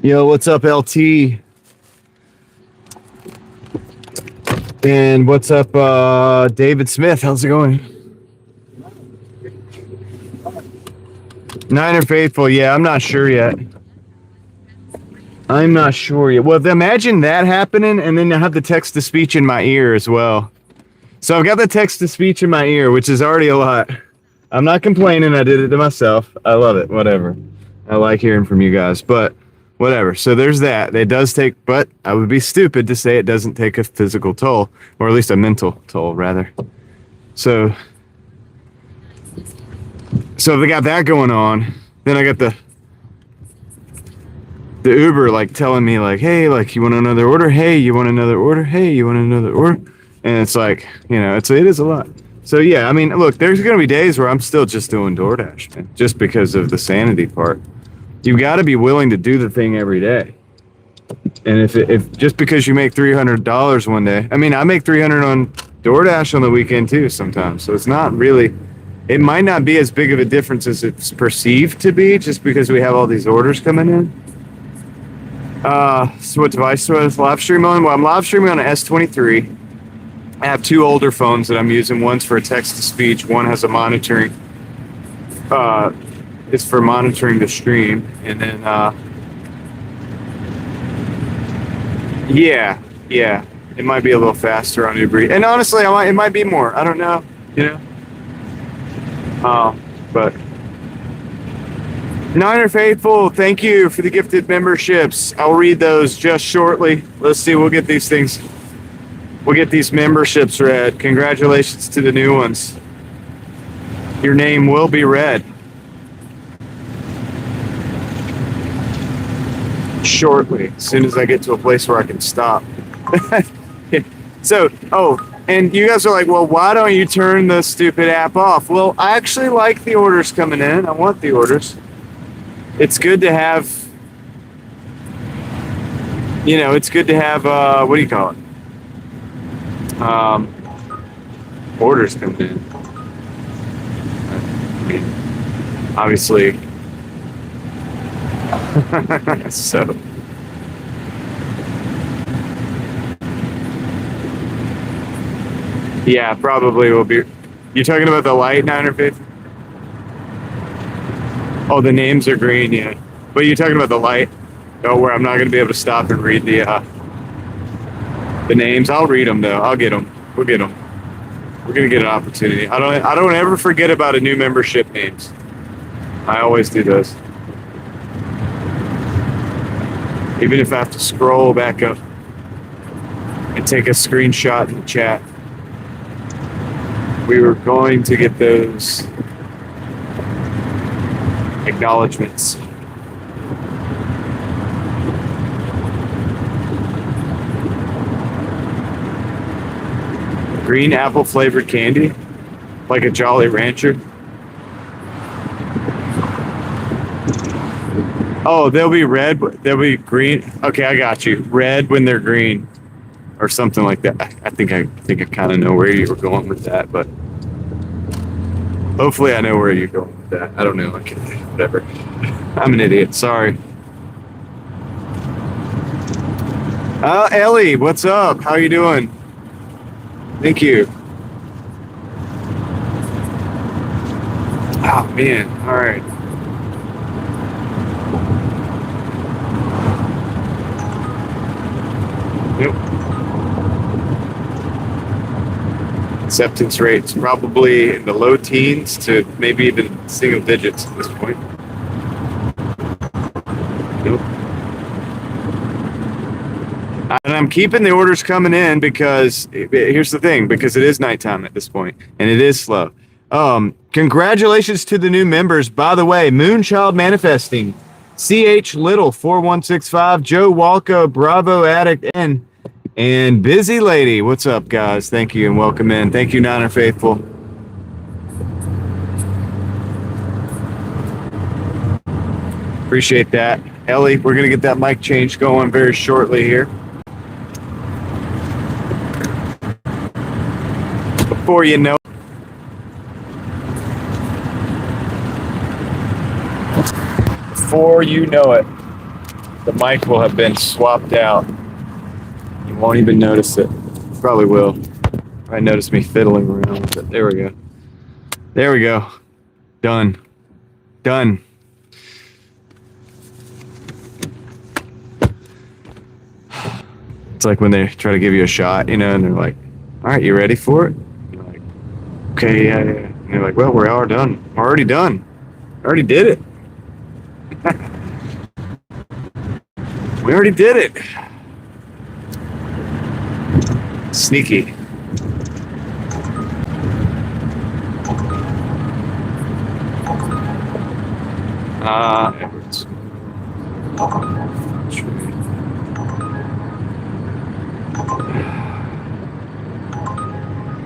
Yo, what's up, LT? And what's up, David Smith? How's it going? Niner faithful. Yeah, I'm not sure yet. I'm not sure yet. Well, imagine that happening, and then I have the text to speech in my ear as well. So I've got the text to speech in my ear, which is already a lot. I'm not complaining. I did it to myself. I love it. Whatever. I like hearing from you guys, but whatever. So there's that. It does take, but I would be stupid to say it doesn't take a physical toll, or at least a mental toll, rather. So if I got that going on, then I got the Uber like telling me like, hey, like you want another order? Hey, you want another order? Hey, you want another order? And it's like, you know, it is a lot. So yeah, I mean, look, there's gonna be days where I'm still just doing DoorDash, man, just because of the sanity part. You've got to be willing to do the thing every day. And if just because you make $300 one day, I mean, I make $300 on DoorDash on the weekend too sometimes. So it's not really it might not be as big of a difference as it's perceived to be, just because we have all these orders coming in. So what device do I live stream on? Well, I'm live streaming on an S23. I have two older phones that I'm using. One's for text to speech. One has a monitoring. It's for monitoring the stream, and then yeah, it might be a little faster on Uber Eats. And honestly, it might be more. I don't know, but Niner Faithful, thank you for the gifted memberships. I'll read those just shortly. Let's see, we'll get these memberships read. Congratulations to the new ones. Your name will be read shortly, as soon as I get to a place where I can stop. So, and you guys are like, well, why don't you turn the stupid app off? Well, I actually like the orders coming in. I want the orders. It's good to have, it's good to have, what do you call it? Orders coming in. I mean, obviously. So. Yeah, probably will be. You're talking about the light 950? Oh, the names are green, yeah. But you're talking about the light? Oh, where I'm not going to be able to stop and read the names. I'll read them though. I'll get them. We'll get them. We're going to get an opportunity. I don't ever forget about a new membership names. I always do those. Even if I have to scroll back up and take a screenshot in the chat. We were going to get those acknowledgements. Green apple flavored candy, like a Jolly Rancher. Oh, they'll be red. They'll be green. Okay, I got you. Red when they're green, or something like that. I think I kind of know where you were going with that, but hopefully I know where you're going with that. I don't know. Okay, whatever. I'm an idiot. Sorry. Ellie, what's up? How you doing? Thank you. Oh man. All right. Yep. Acceptance rates probably in the low teens to maybe even single digits at this point. Nope. And I'm keeping the orders coming in because here's the thing, because it is nighttime at this point and it is slow. Congratulations to the new members. By the way, Moonchild Manifesting, CH Little 4165, Joe Walco, Bravo Addict, and Busy Lady. What's up, guys? Thank you and welcome in. Thank you, Niner Faithful. Appreciate that. Ellie, we're going to get that mic change going very shortly here. Before you know it, the mic will have been swapped out. You won't even notice it. Probably will. Probably notice me fiddling around with it. There we go. There we go. Done. Done. It's like when they try to give you a shot, and they're like, all right, you ready for it? You're like, okay, yeah. And they're like, well, we're all done. We're already done. I already did it. We already did it. Sneaky. Edwards.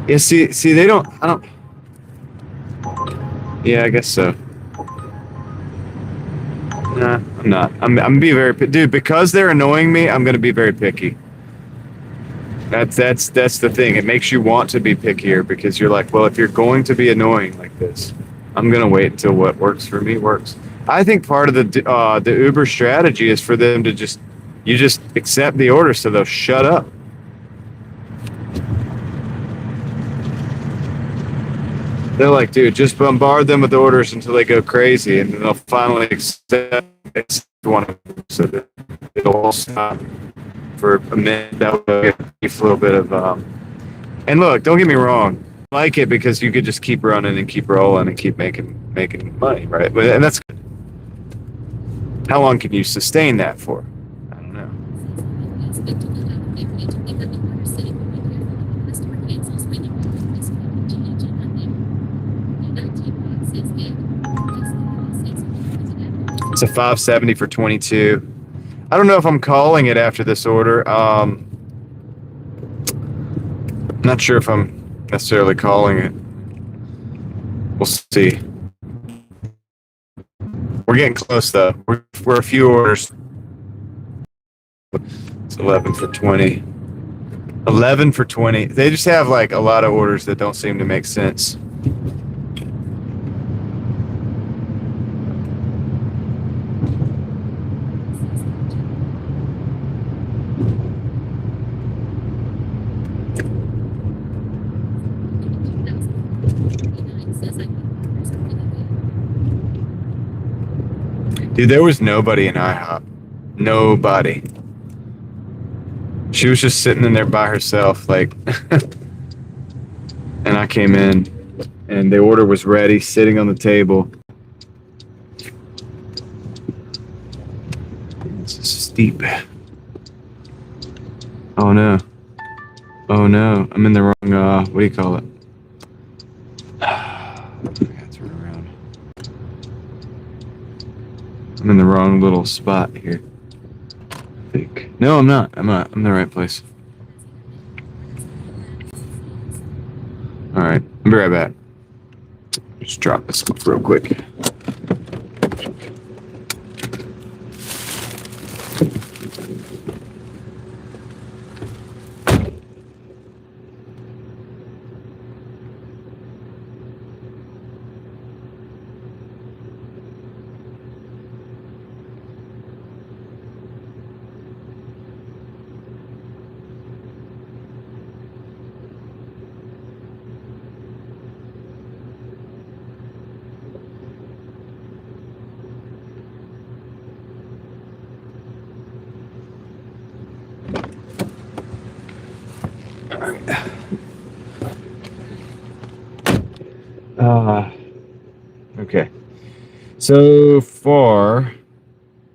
Yeah, see, I don't. Yeah, I guess so. Nah, I'm not. I'm gonna be very, dude, because they're annoying me, I'm gonna be very picky. That's the thing. It makes you want to be pickier because you're like, well, if you're going to be annoying like this, I'm gonna wait until what works for me works. I think part of the Uber strategy is for them to just accept the order so they'll shut up. They're like, dude, just bombard them with orders until they go crazy, and then they'll finally accept one of them so that it'll all stop for a minute. That will give you a little bit of. And look, don't get me wrong, I like it because you could just keep running and keep rolling and keep making money, right? But and that's how long can you sustain that for? I don't know. It's a 570 for 22. I don't know if I'm calling it after this order. Not sure if I'm necessarily calling it. We'll see. We're getting close though. We're a few orders. It's 11 for 20. 11 for 20. They just have like a lot of orders that don't seem to make sense. Dude, there was nobody in IHOP. Nobody. She was just sitting in there by herself, like, and I came in, and the order was ready, sitting on the table. It's steep. Oh no. Oh no. I'm in the wrong, what do you call it? I gotta turn around. I'm in the wrong little spot here. I think. No, I'm not. I'm in the right place. All right. I'll be right back. Just drop this real quick. Okay. So far,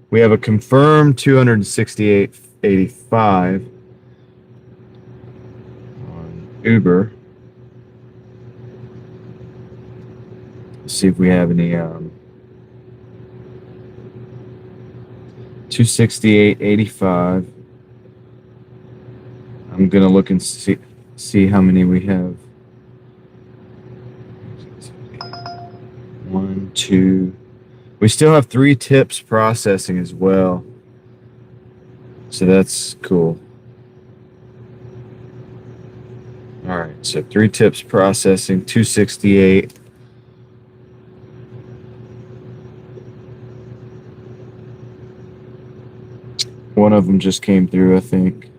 we have a confirmed 268.85 on Uber. Let's see if we have any 268.85. I'm gonna look and see how many we have. 1, 2. We still have 3 tips processing as well. So that's cool. All right, so 3 tips processing, 268. One of them just came through, I think.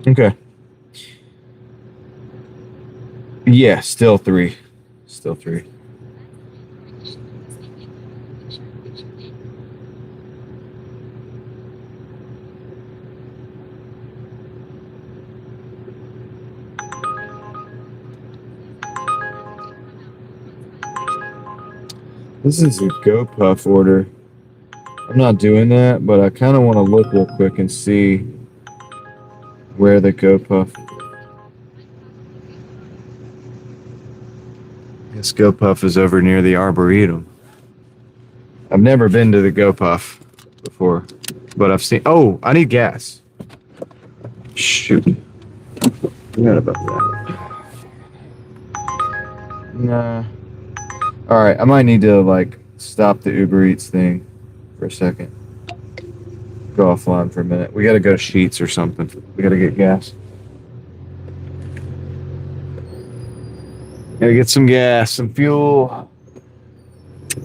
Okay. Yeah, still 3. Still 3. This is a GoPuff order. I'm not doing that, but I kind of want to look real quick and see where the GoPuff. This GoPuff is over near the Arboretum. I've never been to the GoPuff. before, but I've seen. Oh, I need gas. Shoot. Forgot about that. Nah. All right, I might need to like stop the Uber Eats thing for a second. Go offline for a minute. We got to go to Sheets or something. We got to get gas. Gotta get some gas, some fuel.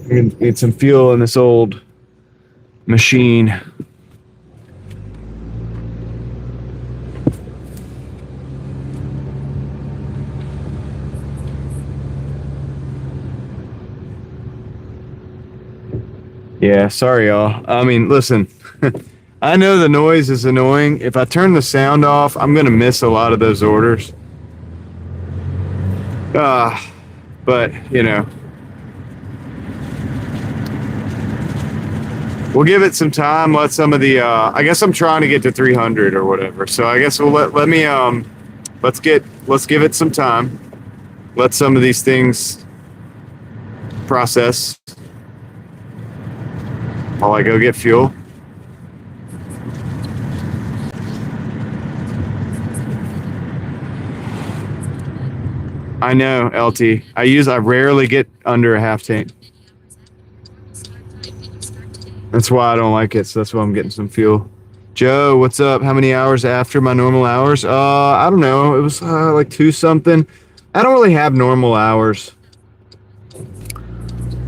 Get some fuel in this old machine. Yeah, sorry, y'all. I mean, listen, I know the noise is annoying. If I turn the sound off, I'm going to miss a lot of those orders. But, you know, we'll give it some time. Let some of the, I guess I'm trying to get to 300 or whatever. So I guess we'll let me, let's give it some time. Let some of these things process while I go get fuel. I know, LT. I rarely get under a half tank. That's why I don't like it. So that's why I'm getting some fuel. Joe, what's up? How many hours after my normal hours? I don't know. It was like 2 something. I don't really have normal hours.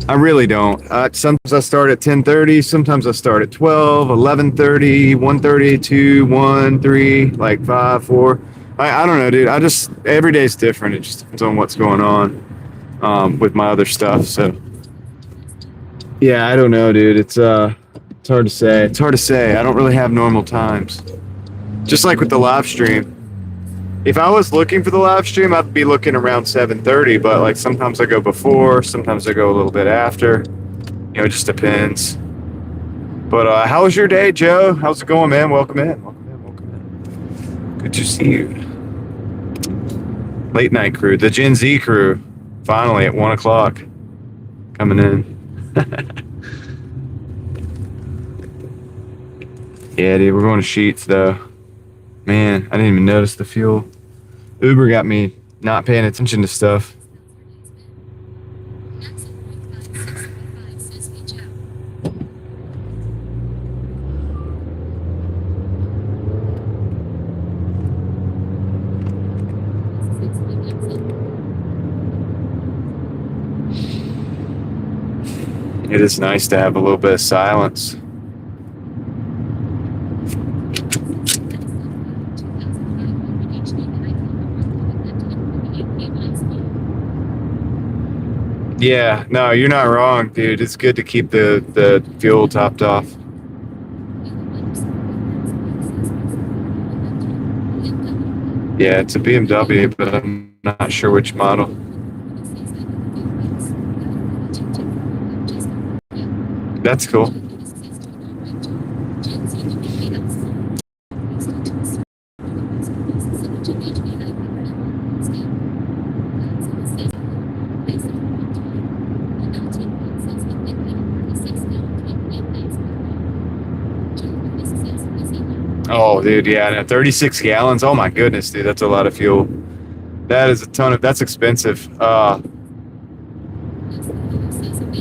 I really don't. Sometimes I start at 10:30. Sometimes I start at 12, 11:30, 1:30, 2, 1, 3, like 5, 4. I don't know, dude. Every day's different. It just depends on what's going on with my other stuff. So, yeah, I don't know, dude. It's hard to say. It's hard to say. I don't really have normal times. Just like with the live stream. If I was looking for the live stream, I'd be looking around 7:30. But like sometimes I go before, sometimes I go a little bit after. You know, it just depends. But how was your day, Joe? How's it going, man? Welcome in. Welcome in. Good to see you. Late night crew, the Gen Z crew, finally at 1 o'clock, coming in. Yeah, dude, we're going to Sheets though. Man, I didn't even notice the fuel. Uber got me not paying attention to stuff. It is nice to have a little bit of silence. Yeah, no, you're not wrong, dude. It's good to keep the fuel topped off. Yeah, it's a BMW, but I'm not sure which model. That's cool. Oh, dude, yeah, no, 36 gallons. Oh my goodness, dude, that's a lot of fuel. That is a ton of. That's expensive.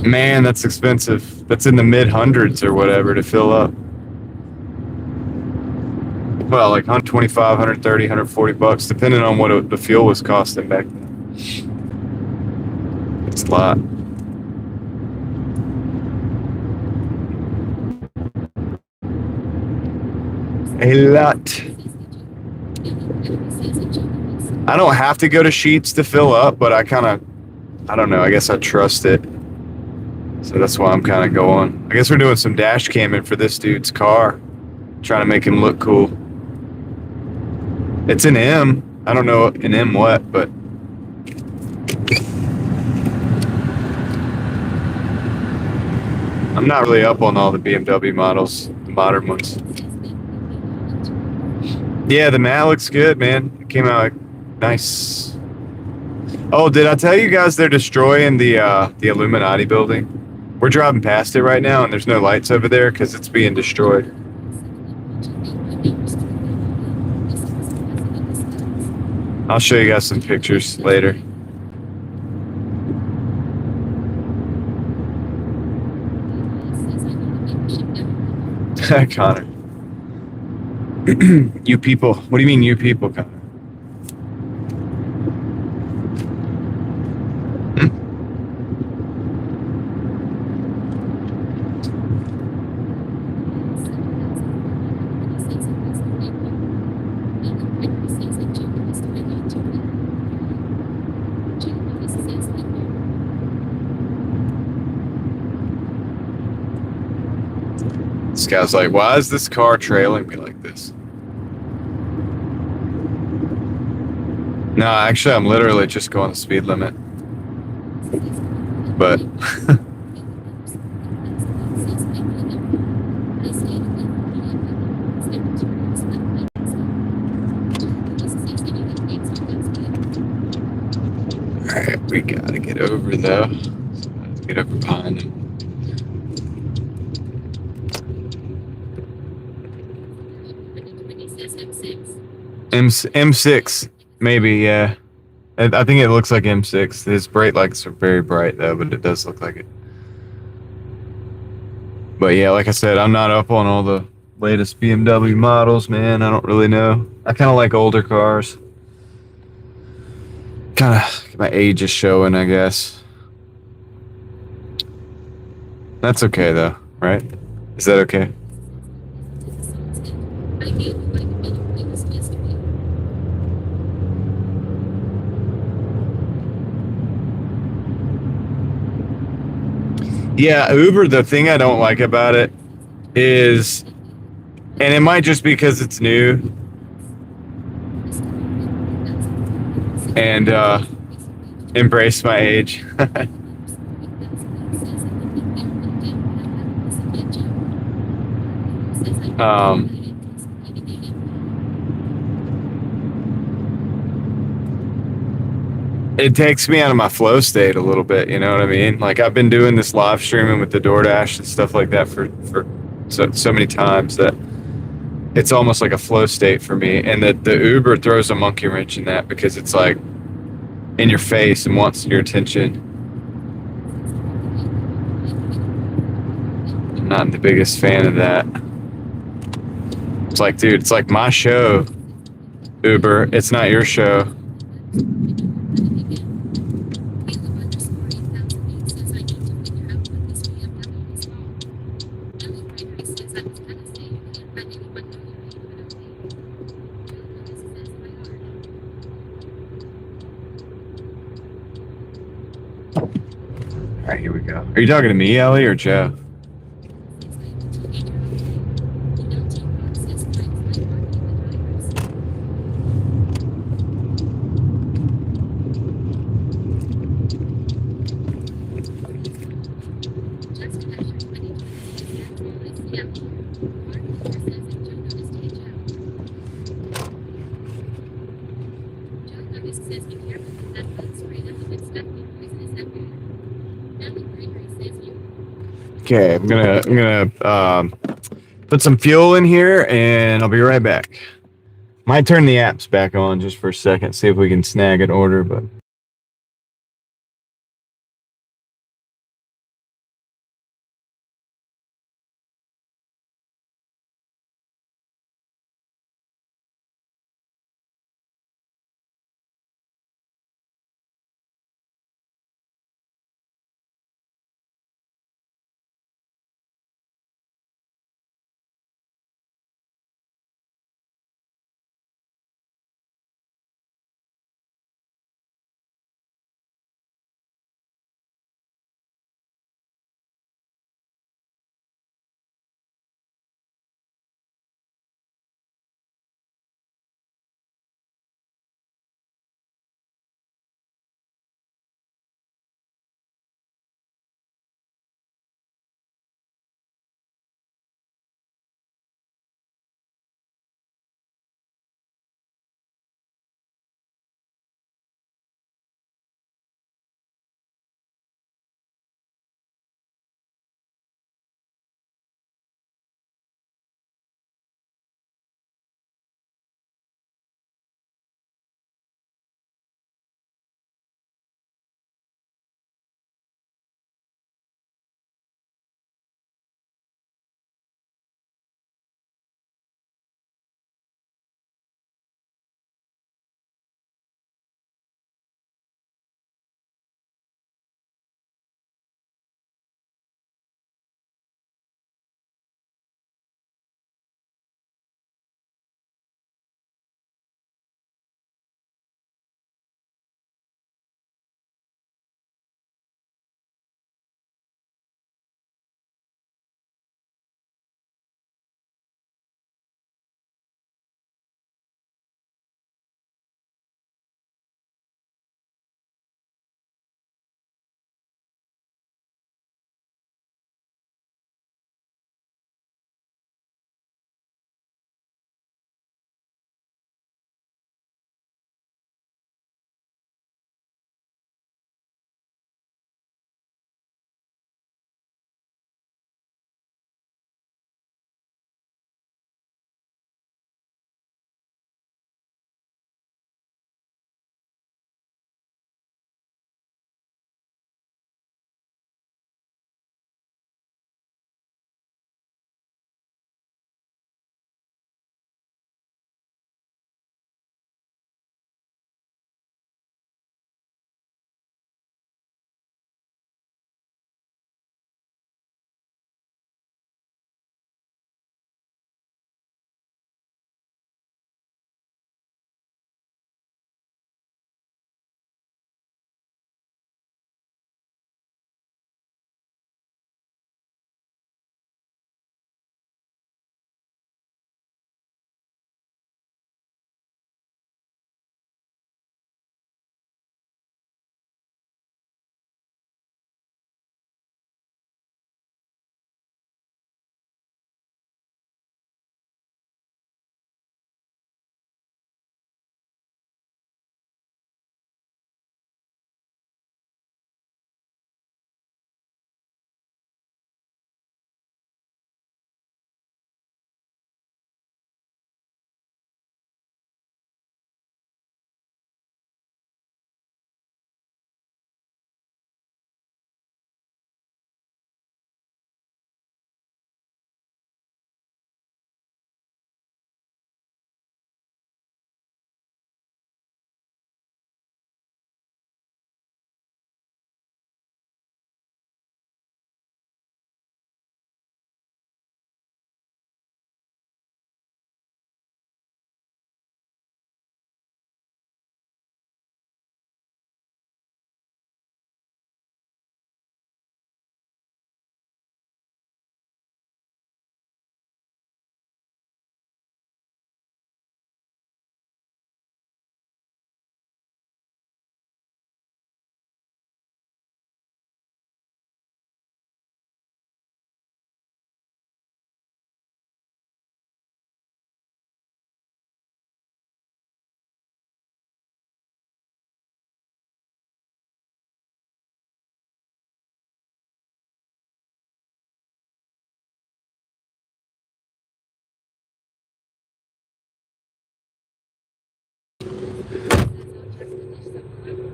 Man, that's expensive. That's in the mid hundreds or whatever to fill up. Well, like 125, 130, 140 bucks, depending on what the fuel was costing back then. It's a lot. A lot. I don't have to go to Sheets to fill up, but I don't know, I guess I trust it. So that's why I'm kind of going. I guess we're doing some dash camming for this dude's car. Trying to make him look cool. It's an M. I don't know an M what, but. I'm not really up on all the BMW models, the modern ones. Yeah, the mat looks good, man. It came out nice. Oh, did I tell you guys they're destroying the Illuminati building? We're driving past it right now, and there's no lights over there because it's being destroyed. I'll show you guys some pictures later. Connor. You people. What do you mean, you people, Connor? This guy's like, why is this car trailing me like this? No, actually, I'm literally just going the speed limit. But alright, we gotta get over though. So let's get over behind him. M6, maybe, yeah. I think it looks like M6. His brake lights are very bright though, but it does look like it. But yeah, like I said, I'm not up on all the latest BMW models, man. I don't really know. I kind of like older cars. Kind of my age is showing, I guess. That's okay though, right? Is that okay? Yeah, Uber, the thing I don't like about it is, and it might just be because it's new, and embrace my age. um, it takes me out of my flow state a little bit, you know what I mean? Like I've been doing this live streaming with the Doordash and stuff like that for so many times that it's almost like a flow state for me. And the Uber throws a monkey wrench in that because it's like in your face and wants your attention. I'm not the biggest fan of that. It's like, dude, it's like my show, Uber. It's not your show. All right, here we go. Are you talking to me, Ellie, or Joe? Okay, I'm gonna put some fuel in here, and I'll be right back. Might turn the apps back on just for a second, see if we can snag an order, but.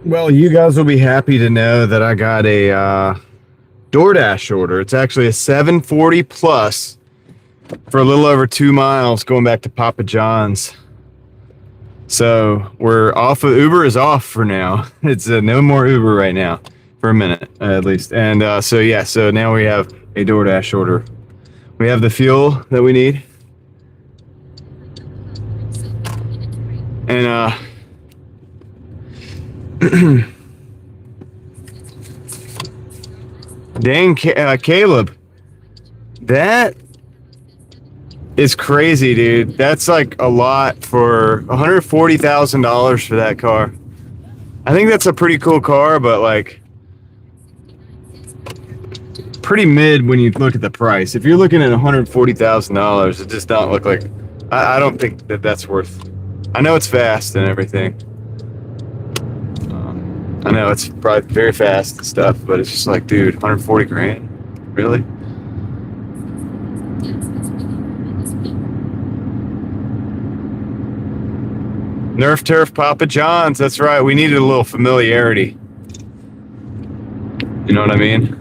Well, you guys will be happy to know that I got a DoorDash order. It's actually a 740 plus for a little over 2 miles going back to Papa John's. So we're off of Uber is off for now. It's no more Uber right now for a minute at least. And so now we have a DoorDash order. We have the fuel that we need. And dang, Caleb, that is crazy, dude. That's like a lot for $140,000 for that car. I think that's a pretty cool car, but like pretty mid when you look at the price. If you're looking at $140,000, it does not look like. I don't think that that's worth. I know it's fast and everything. I know it's probably very fast and stuff, but it's just like, dude, 140 grand, really? Nerf Turf Papa John's. That's right. We needed a little familiarity. You know what I mean?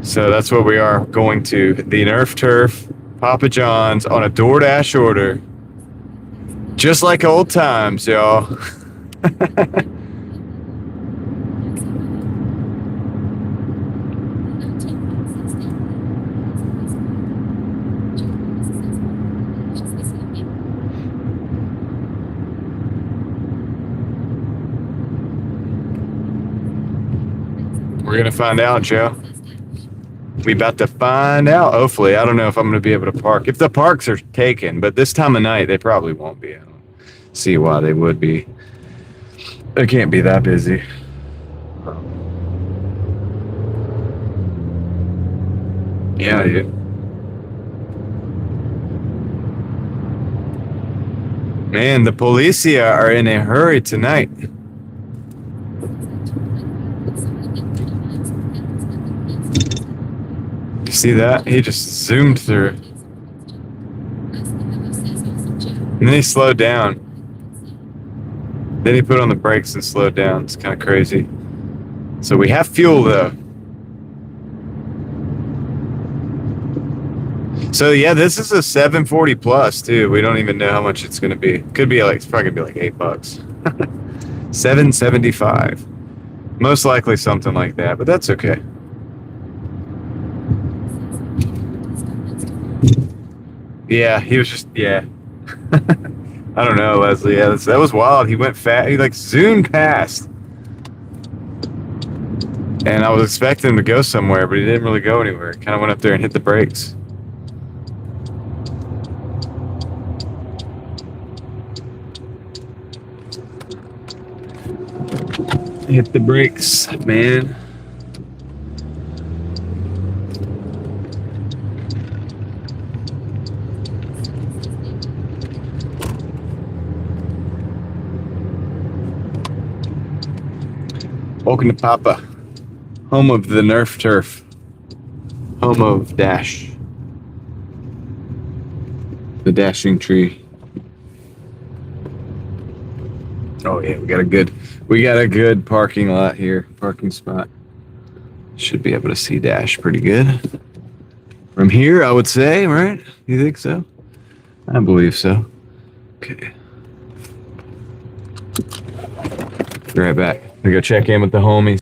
So that's what we are going to. The Nerf Turf Papa John's on a DoorDash order. Just like old times, y'all. We're gonna find out, Joe. We about to find out. Hopefully, I don't know if I'm gonna be able to park. If the parks are taken, but this time of night they probably won't be. I don't see why they would be. They can't be that busy. Yeah, dude. Man, the policia are in a hurry tonight. You see that? He just zoomed through. And then he slowed down. Then he put on the brakes and slowed down. It's kind of crazy. So we have fuel though. So yeah, this is a 740 plus too. We don't even know how much it's gonna be. Could be like, it's probably gonna be like $8. 775. Most likely something like that, but that's okay. Yeah, he was just, yeah. I don't know, Leslie. Yeah, that was wild. He went fast. He like zoomed past. And I was expecting him to go somewhere, but he didn't really go anywhere. Kind of went up there and hit the brakes. Hit the brakes, man. Welcome to Papa, home of the Nerf Turf, home of Dash, the dashing tree. Oh yeah, we got a good parking lot here, parking spot. Should be able to see Dash pretty good from here, I would say, right? You think so? I believe so. Okay. Be right back. I go check in with the homies.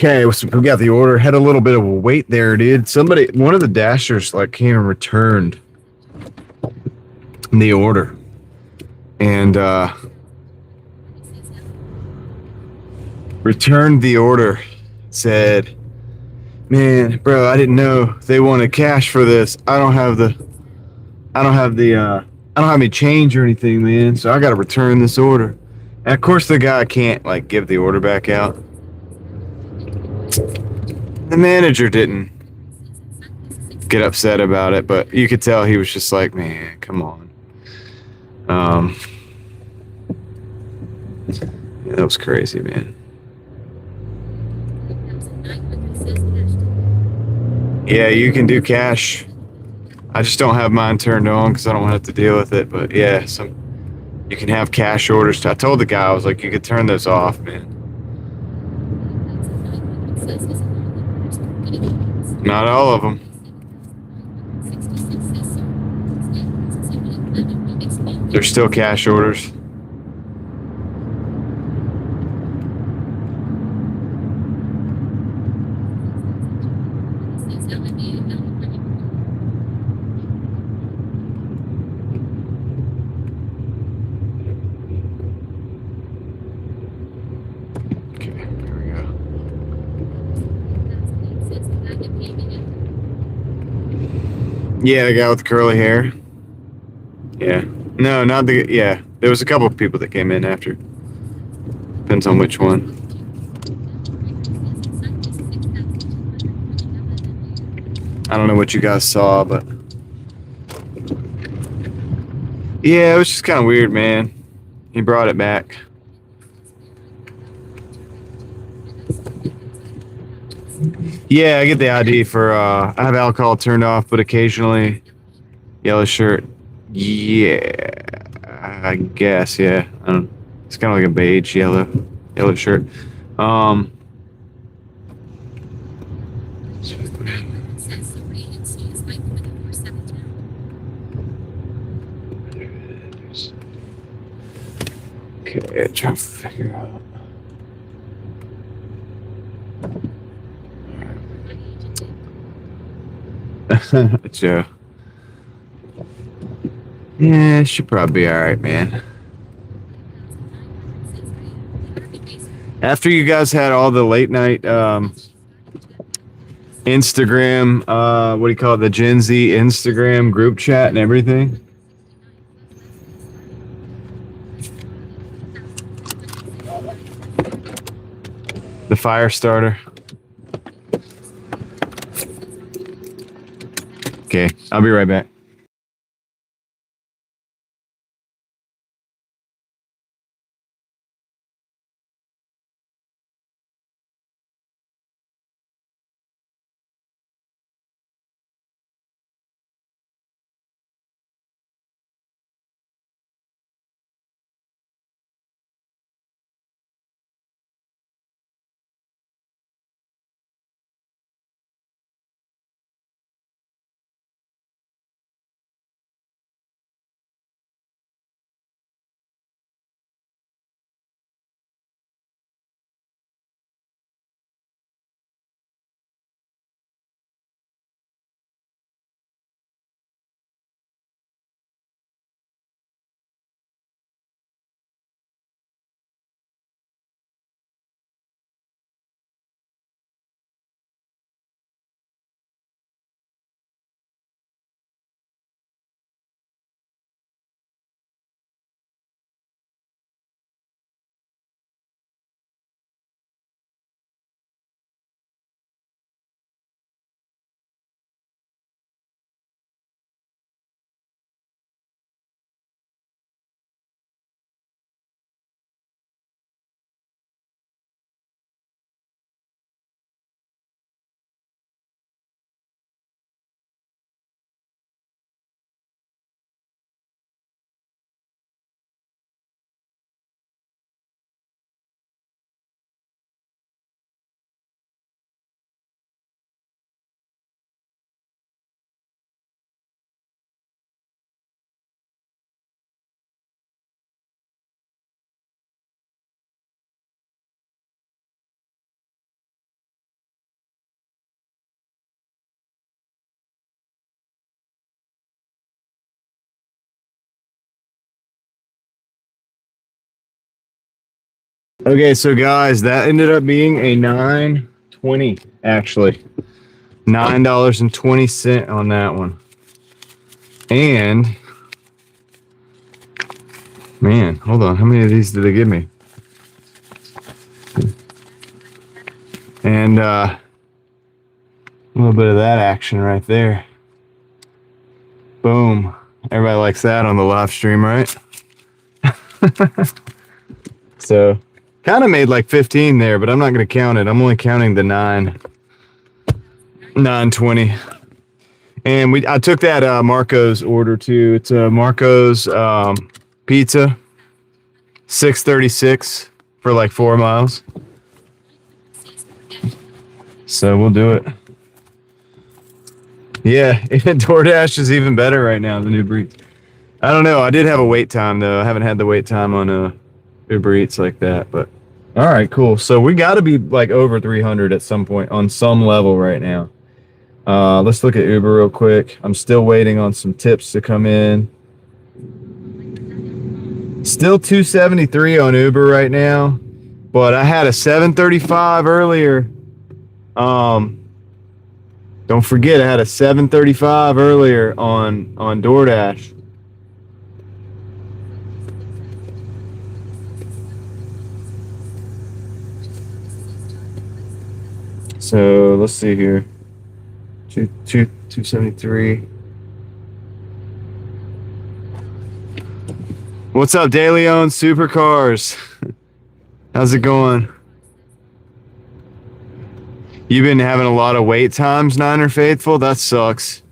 Okay, so we got the order. Had a little bit of a wait there, dude. One of the dashers like came and returned the order. And returned the order. Said, "Man, bro, I didn't know they wanted cash for this. I don't have any change or anything, man. So I got to return this order." And of course, the guy can't like give the order back out. The manager didn't get upset about it, but you could tell he was just like, "Man, come on." Yeah, that was crazy, man. Yeah, you can do cash. I just don't have mine turned on because I don't have to deal with it. But yeah, you can have cash orders. I told the guy, I was like, you could turn those off, man. Not all of them. They're still cash orders. Okay, here we go. Yeah, the guy with the curly hair. Yeah. No, not the. Yeah, there was a couple of people that came in after. Depends on which one. I don't know what you guys saw, but yeah, it was just kind of weird, man. He brought it back. Yeah, I get the ID for. I have alcohol turned off, but occasionally, yellow shirt. Yeah, I guess. Yeah, I don't, it's kind of like a beige yellow shirt. Um, okay, trying to figure out. Joe. Yeah, should probably be all right, man. After you guys had all the late night Instagram, what do you call it? The Gen Z Instagram group chat and everything. The fire starter. Okay, I'll be right back. Okay, so guys, that ended up being a $9.20 actually. $9.20 on that one. And man, hold on, how many of these did they give me? And a little bit of that action right there. Boom. Everybody likes that on the live stream, right? So kind of made like 15 there, but I'm not going to count it. I'm only counting the 9.20. And I took that Marco's order too. It's a Marco's pizza, 636 for like 4 miles. So we'll do it. Yeah, DoorDash is even better right now than Uber Eats. I don't know. I did have a wait time though. I haven't had the wait time on Uber Eats like that. But all right, cool. So we got to be like over 300 at some point on some level right now. Let's look at Uber real quick. I'm still waiting on some tips to come in. Still 273 on Uber right now, but I had a 735 earlier. Don't forget, I had a 735 earlier on DoorDash. So let's see here. 273. What's up, Daily Owned Supercars? How's it going? You've been having a lot of wait times, Niner Faithful? That sucks.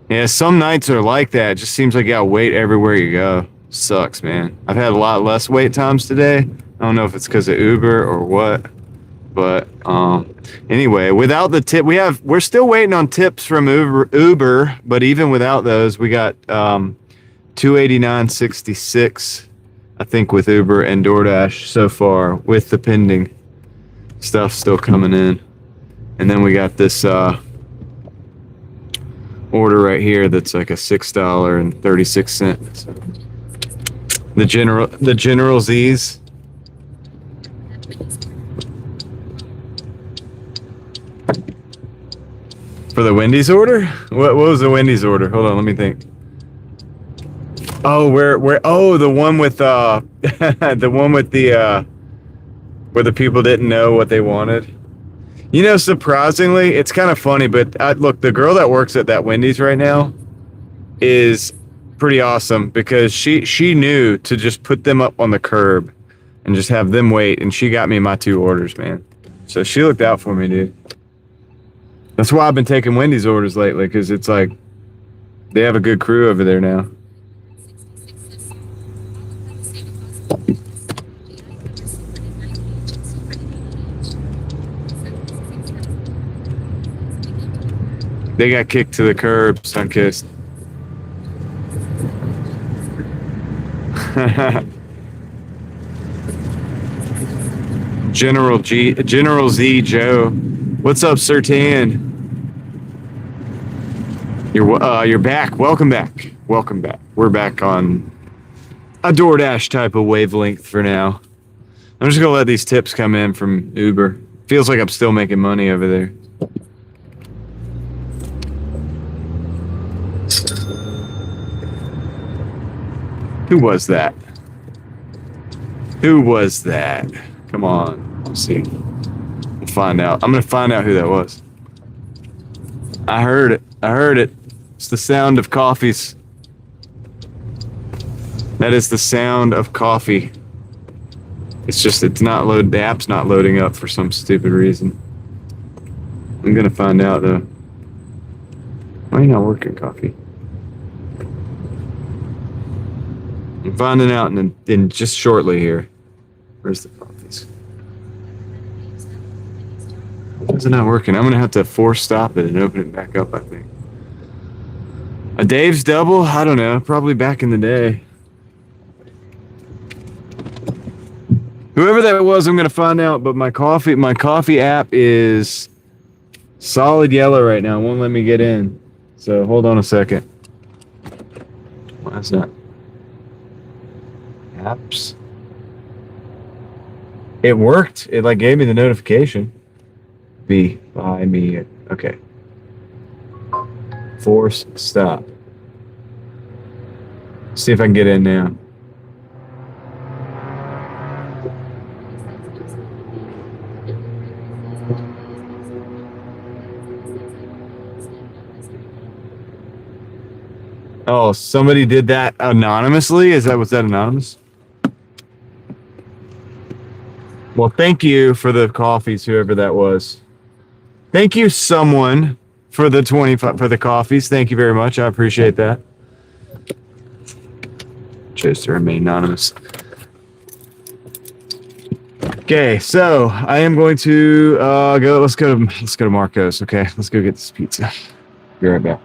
Yeah, some nights are like that. It just seems like you gotta wait everywhere you go. Sucks, man. I've had a lot less wait times today. I don't know if it's because of Uber or what. But anyway, without the tip, we're still waiting on tips from Uber, but even without those, we got 289.66, I think, with Uber and DoorDash so far, with the pending stuff still coming in. And then we got this order right here that's like a $6.36. The General Z's. For the Wendy's order? What was the Wendy's order? Hold on, let me think. Oh, the one with the one with the where the people didn't know what they wanted. You know, surprisingly, it's kind of funny, but look, the girl that works at that Wendy's right now is pretty awesome because she knew to just put them up on the curb and just have them wait, and she got me my 2 orders, man. So she looked out for me, dude. That's why I've been taking Wendy's orders lately, because it's like they have a good crew over there now. They got kicked to the curb, Sunkissed. General Z Joe. What's up, Sertan? You're back. Welcome back. Welcome back. We're back on a DoorDash type of wavelength for now. I'm just gonna let these tips come in from Uber. Feels like I'm still making money over there. Who was that? Who was that? Come on. Let's see. We'll find out. I'm gonna find out who that was. I heard it. I heard it. It's the sound of coffees. That is the sound of coffee. It's not load. The app's not loading up for some stupid reason. I'm gonna find out though. Why are you not working, coffee? I'm finding out in just shortly here. Where's the coffees? Why is it not working? I'm gonna have to force stop it and open it back up, I think. A Dave's double? I don't know. Probably back in the day. Whoever that was, I'm gonna find out. But my coffee app is solid yellow right now. It won't let me get in. So hold on a second. Why is that? Apps. It worked. It like gave me the notification. Buy me. Okay. Force stop. See if I can get in now. Oh, somebody did that anonymously? Was that anonymous? Well, thank you for the coffees, whoever that was. Thank you, someone, for the 25 for the coffees. Thank you very much. I appreciate that. Chose to remain anonymous. Okay, so I am going to go. Let's go to Marco's. Okay, let's go get this pizza. Be right back.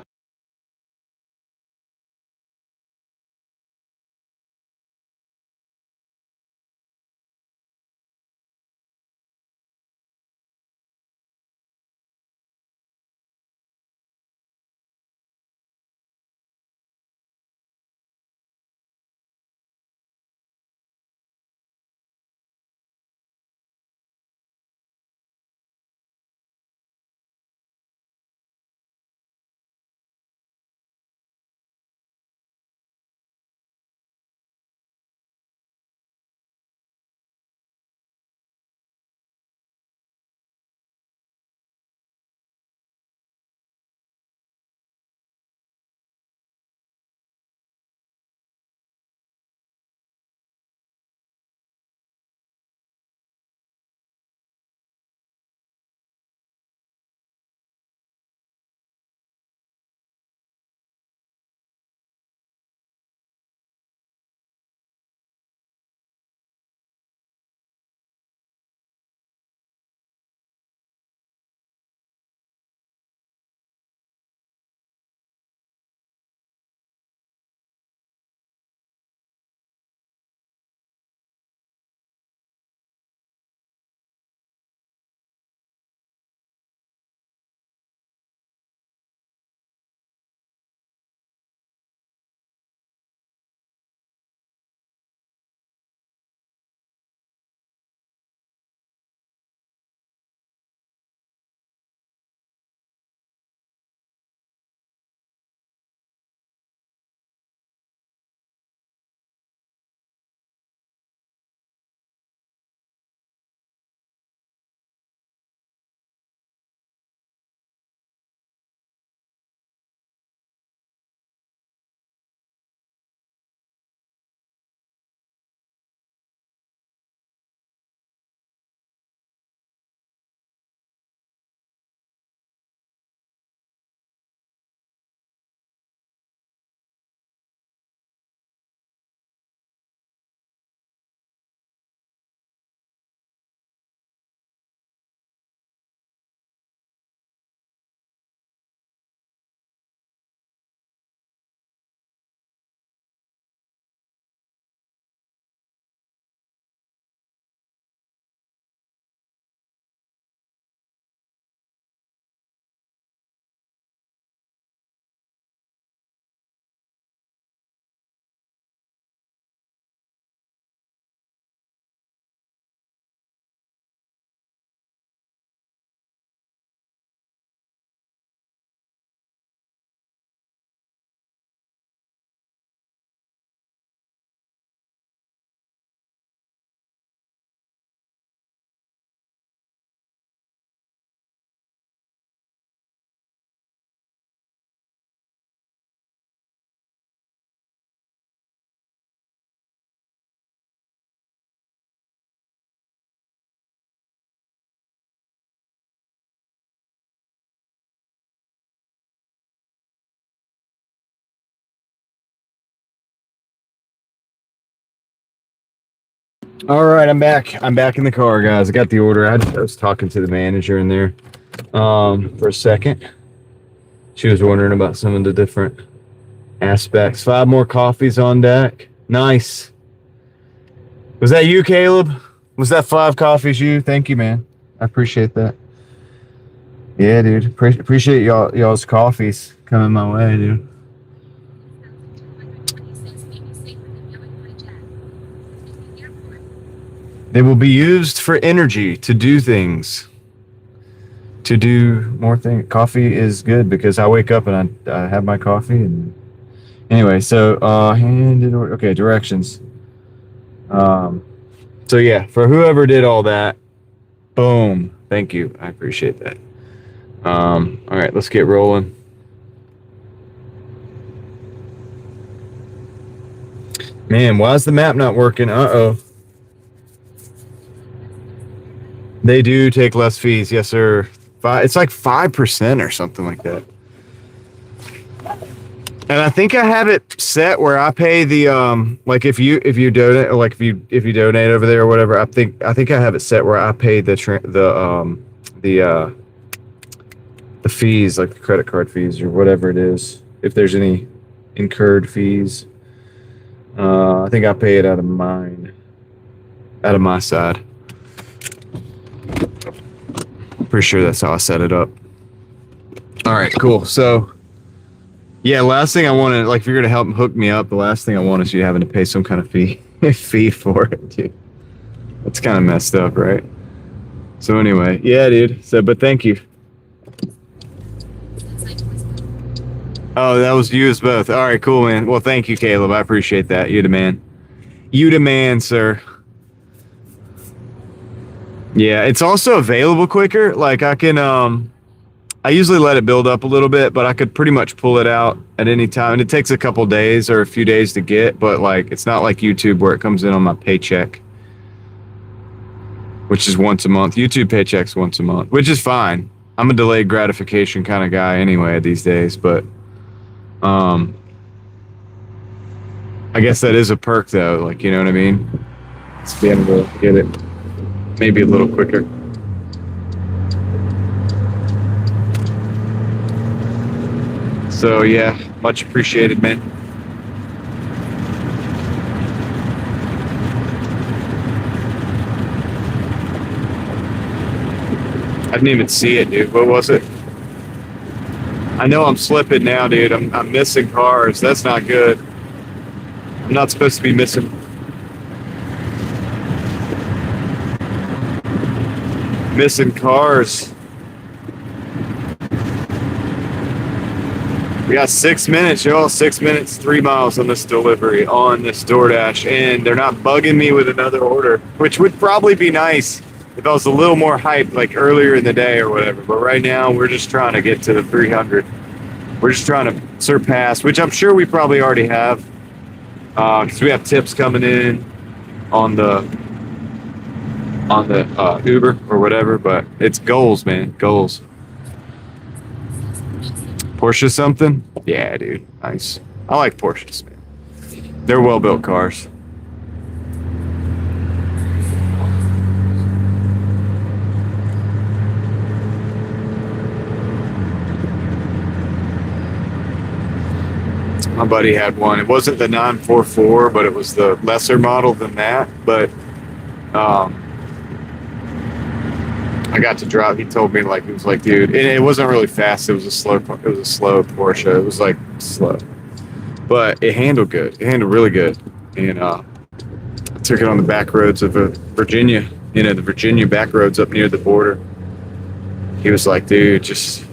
All right, I'm back. I'm back in the car, guys. I got the order. I was talking to the manager in there for a second. She was wondering about some of the different aspects. 5 more coffees on deck. Nice. Was that you, Caleb? Was that 5 coffees you? Thank you, man. I appreciate that. Yeah, dude. Appreciate y'all's coffees coming my way, dude. They will be used for energy to do things. To do more things. Coffee is good because I wake up and I have my coffee. And anyway, so okay, directions. So yeah, for whoever did all that, boom. Thank you. I appreciate that. All right, let's get rolling. Man, why is the map not working? Uh-oh. They do take less fees, yes, sir. It's like 5% or something like that. And I think I have it set where I pay the like if you donate, or like if you donate over there or whatever. I think I have it set where I pay the fees, like the credit card fees or whatever it is. If there's any incurred fees, I think I pay it out of my side. Pretty sure that's how I set it up. All right, cool. So, yeah, last thing I wanted, like, if you're gonna help hook me up, the last thing I want is you having to pay some kind of fee for it, dude. That's kind of messed up, right? So anyway, yeah, dude. So, but thank you. Oh, that was you as both. All right, cool, man. Well, thank you, Caleb. I appreciate that. You the man. You the man, sir. Yeah, it's also available quicker. Like I can, I usually let it build up a little bit, but I could pretty much pull it out at any time. And it takes a couple days or a few days to get, but like, it's not like YouTube where it comes in on my paycheck, which is once a month. YouTube paycheck's once a month, which is fine. I'm a delayed gratification kind of guy anyway these days, but, I guess that is a perk though. Like, you know what I mean? It's being able to get it maybe a little quicker. So yeah, much appreciated, man. I didn't even see it, dude. What was it? I know I'm slipping now, dude. I'm missing cars. That's not good. I'm not supposed to be missing. Missing cars. We got 6 minutes, y'all. 6 minutes, 3 miles on this delivery on this Doordash, and they're not bugging me with another order, which would probably be nice if I was a little more hyped, like earlier in the day or whatever. But right now, we're just trying to get to the 300. We're just trying to surpass, which I'm sure we probably already have, because we have tips coming in on the Uber or whatever, but it's goals, man. Goals. Porsche something? Yeah, dude. Nice. I like Porsches, man. They're well-built cars. My buddy had one. It wasn't the 944, but it was the lesser model than that. But I got to drive. He told me, like, he was like, dude, and it wasn't really fast. It was a slow Porsche. It was like slow, but it handled good. It handled really good. And I took it on the back roads of Virginia. You know, the Virginia back roads up near the border. He was like, dude, just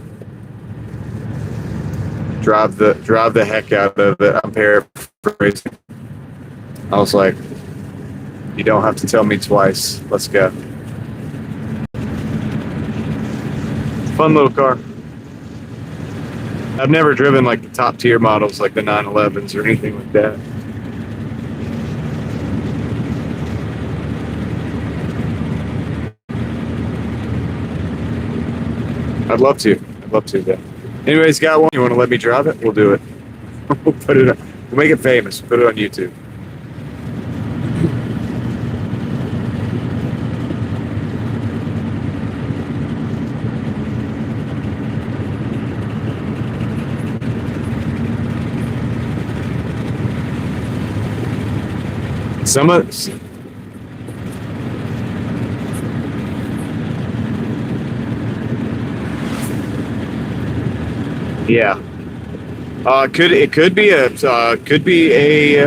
drive the heck out of it. I'm paraphrasing. I was like, you don't have to tell me twice. Let's go. Fun little car. I've never driven like the top tier models like the 911s or anything like that. I'd love to. Yeah. Anyways, got one. You want to let me drive it? We'll do it. We'll put it. We'll make it famous. Put it on YouTube. Yeah. It could be a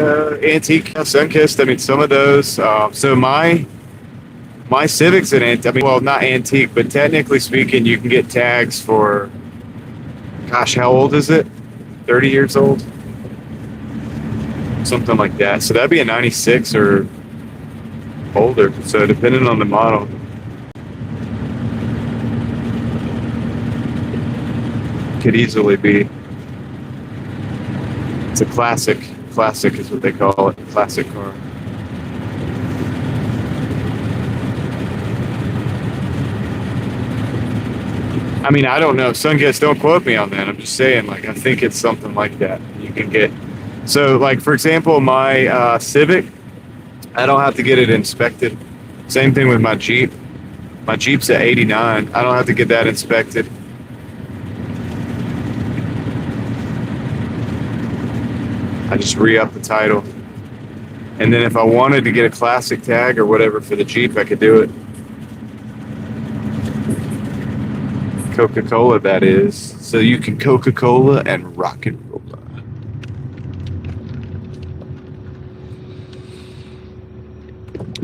antique Sunkist. I mean, some of those. So my My Civic's an antique. I mean, well, not antique, but technically speaking, you can get tags for. Gosh, how old is it? 30 years old, something like that. So that'd be a 96 or older. So depending on the model. Could easily be. It's a classic. Classic is what they call it. Classic car. I mean, I don't know. Some guys don't quote me on that. I'm just saying, like, I think it's something like that you can get. So, like, for example, my Civic, I don't have to get it inspected. Same thing with my Jeep. My Jeep's at 89. I don't have to get that inspected. I just re-up the title. And then if I wanted to get a classic tag or whatever for the Jeep, I could do it. Coca-Cola, that is. So you can Coca-Cola and rock and roll.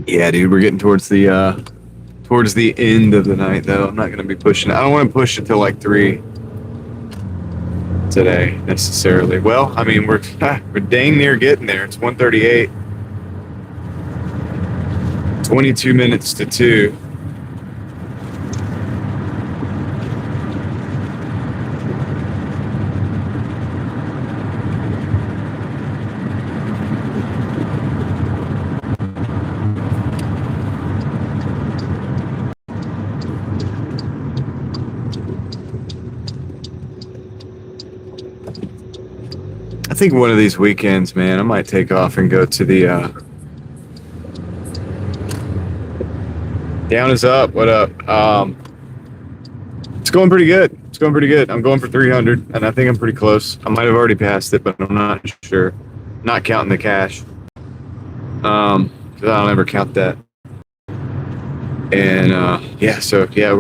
Yeah, dude, we're getting towards the end of the night, though. I'm not going to be pushing. I don't want to push it till like 3 today necessarily. Well, I mean, we're dang near getting there. It's 1:38. 22 minutes to 2. I think one of these weekends, man, I might take off and go to the Down is up. What up? It's going pretty good. It's going pretty good. I'm going for 300, and I think I'm pretty close. I might have already passed it, but I'm not sure. Not counting the cash. Because I don't ever count that. And yeah, so yeah,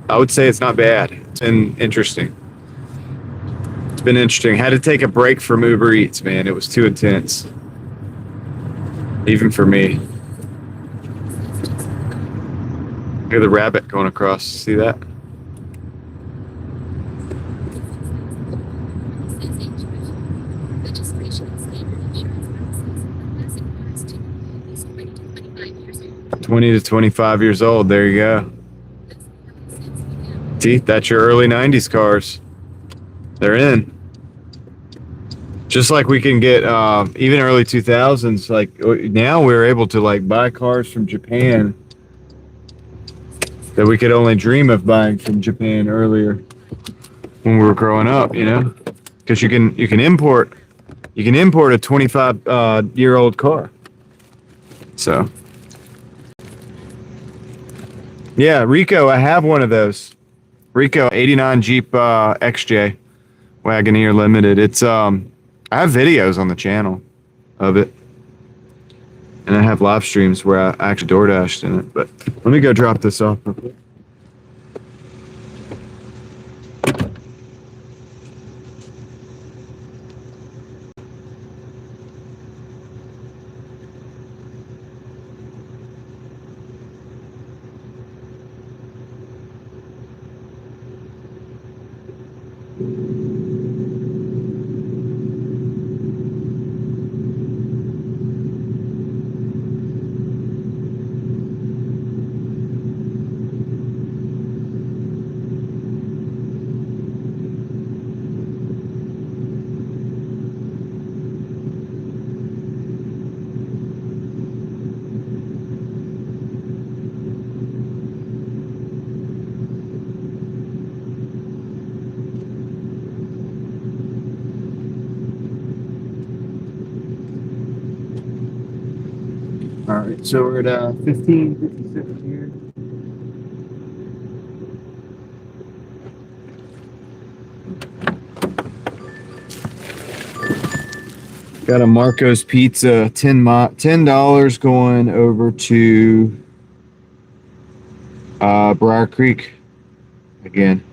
I would say it's not bad. It's been interesting. It's been interesting. Had to take a break from Uber Eats, man. It was too intense. Even for me. Look at the rabbit going across. See that? $20 to 25 years old. There you go. See, that's your early 90s cars. They're in. Just like we can get even early 2000s. Like now we're able to like buy cars from Japan that we could only dream of buying from Japan earlier when we were growing up, you know, because you can import a 25 year old car. So yeah, Rico, I have one of those. Rico 89 Jeep XJ Wagoneer Limited. It's I have videos on the channel of it. And I have live streams where I actually Doordashed in it. But let me go drop this off real quick. All right, so we're at 15:57 here. Got a Marco's Pizza, $10 going over to Briar Creek again.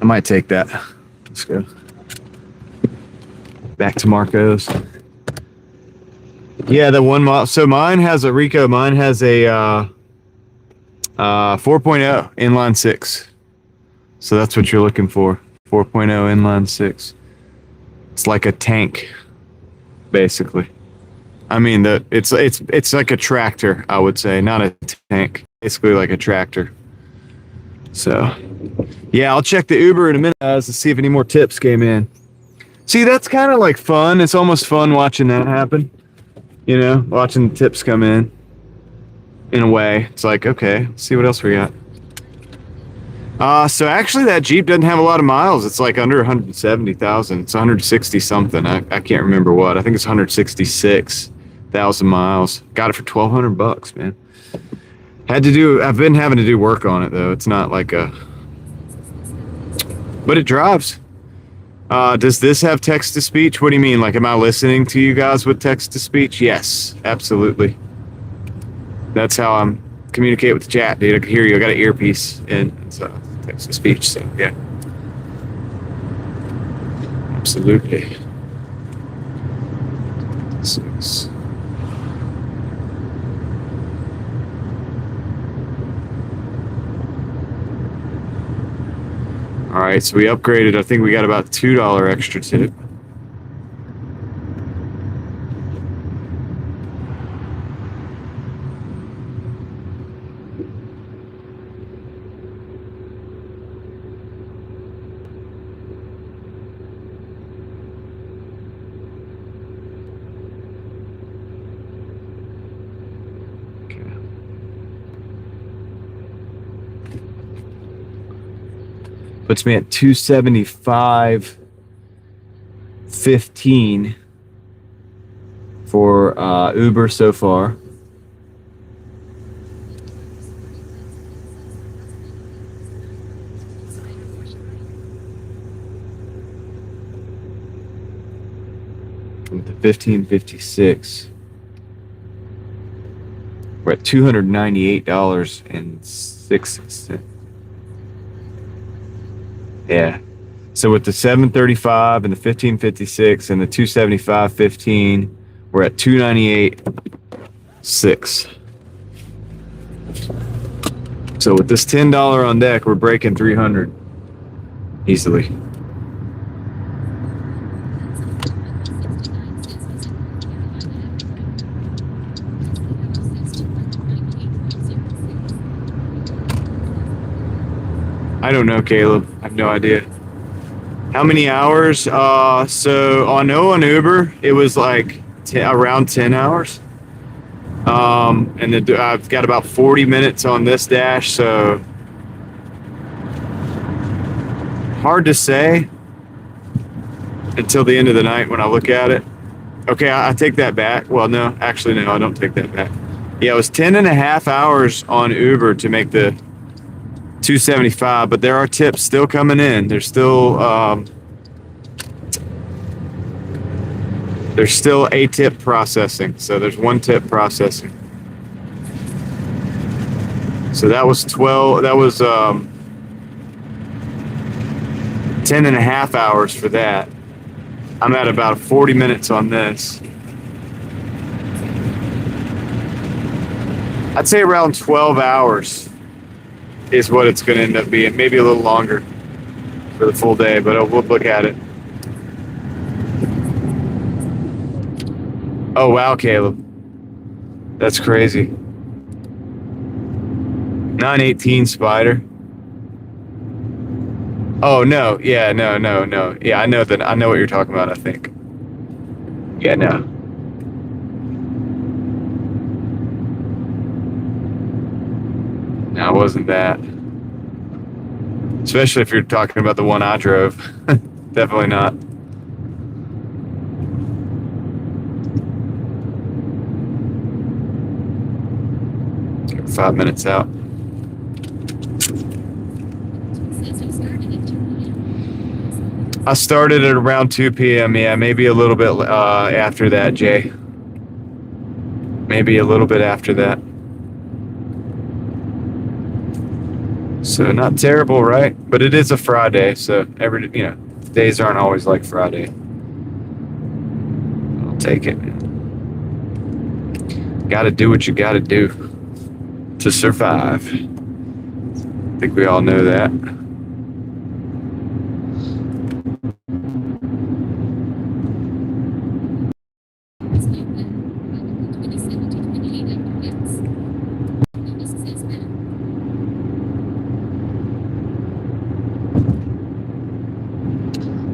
I might take that. Let's go. Back to Marco's. Yeah, the one model. So mine has a Rico. Mine has a 4.0 inline six. So that's what you're looking for. 4.0 inline six. It's like a tank, basically. I mean, it's like a tractor, I would say, not a tank. Basically like a tractor. So, yeah, I'll check the Uber in a minute, guys, to see if any more tips came in. See, that's kind of like fun. It's almost fun watching that happen. You know, watching the tips come in a way. It's like, okay, let's see what else we got. So actually that Jeep doesn't have a lot of miles. It's like under 170,000. It's 160 something. I can't remember what. I think it's 166,000 miles. Got it for $1,200, man. I've been having to do work on it though. It's not like but it drives. Does this have text to speech? What do you mean? Like, am I listening to you guys with text to speech? Yes, absolutely. That's how I'm communicate with the chat, dude. I can hear you. I got an earpiece in. It's text to speech. So yeah, absolutely. Six. All right, so we upgraded. I think we got about $2 extra tip. Puts me at 275.15 for Uber so far. With the 1556, we're at $298.06. Yeah. So with the 735 and the 1556 and the 275.15, we're at 298.6. So with this $10 on deck, we're breaking 300 easily. I don't know, Caleb. I have no idea. How many hours? So I know on Uber, it was like around 10 hours. And I've got about 40 minutes on this dash, so hard to say until the end of the night when I look at it. Okay, I take that back. Well, no, actually, no, I don't take that back. Yeah, it was 10 and a half hours on Uber to make the 275, but there are tips still coming in. There's still a tip processing. So there's one tip processing. So that was 12. That was 10 and a half hours for that. I'm at about 40 minutes on this. I'd say around 12 hours is what it's going to end up being. Maybe a little longer for the full day, but we'll look at it. Oh, wow, Caleb. That's crazy. 918 Spider. Oh, no. Yeah, no. Yeah, I know that. I know what you're talking about, I think. Yeah, no. No, it wasn't that. Especially if you're talking about the one I drove. Definitely not. Get 5 minutes out. I started at around 2 p.m. Yeah, maybe a little bit after that, Jay. Maybe a little bit after that. So not terrible, right? But it is a Friday, so days aren't always like Friday. I'll take it, man. Gotta do what you gotta do to survive. I think we all know that.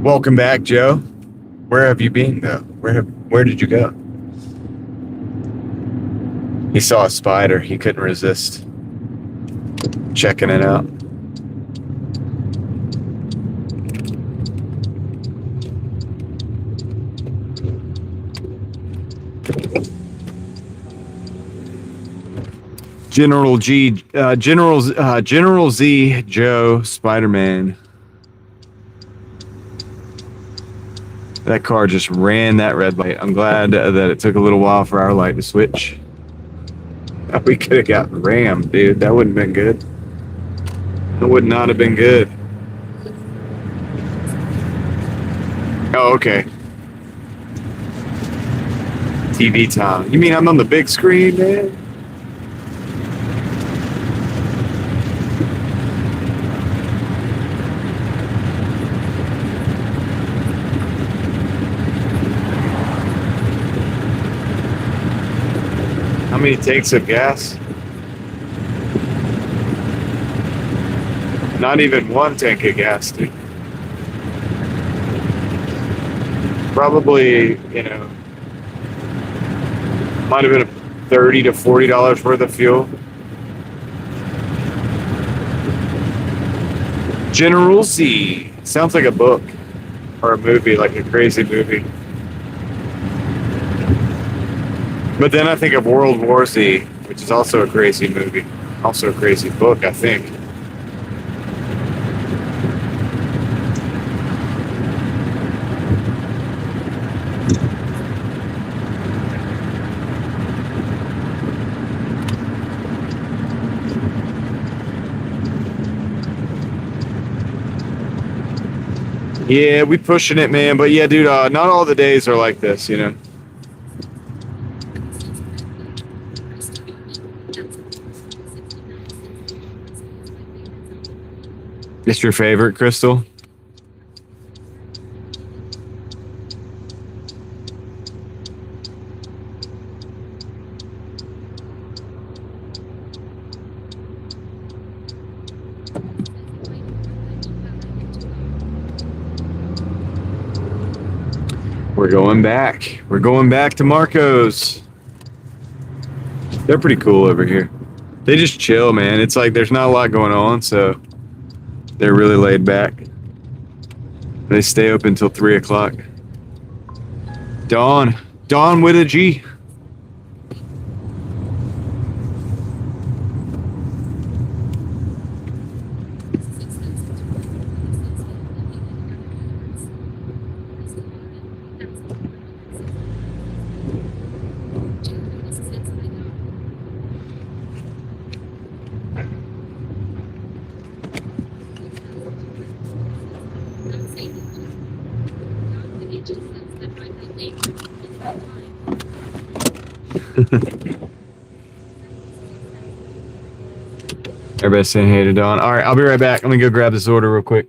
Welcome back, Joe. Where have you been, though? Where did you go? He saw a spider. He couldn't resist checking it out. General Z, Joe, Spider-Man. That car just ran that red light. I'm glad that it took a little while for our light to switch. We could have got rammed, dude. That wouldn't have been good. That would not have been good. Oh, okay. TV time. You mean I'm on the big screen, man? How many takes of gas? Not even one tank of gas, dude. Probably, might have been $30 to $40 worth of fuel. General Z. Sounds like a book or a movie, like a crazy movie. But then I think of World War Z, which is also a crazy movie. Also a crazy book, I think. Yeah, we pushing it, man. But yeah, dude, not all the days are like this, It's your favorite, Crystal? We're going back. We're going back to Marco's. They're pretty cool over here. They just chill, man. It's like there's not a lot going on, so they're really laid back. They stay open until 3 o'clock. Dawn with a G. Everybody's saying hey to Dawn. All right, I'll be right back. Let me go grab this order real quick.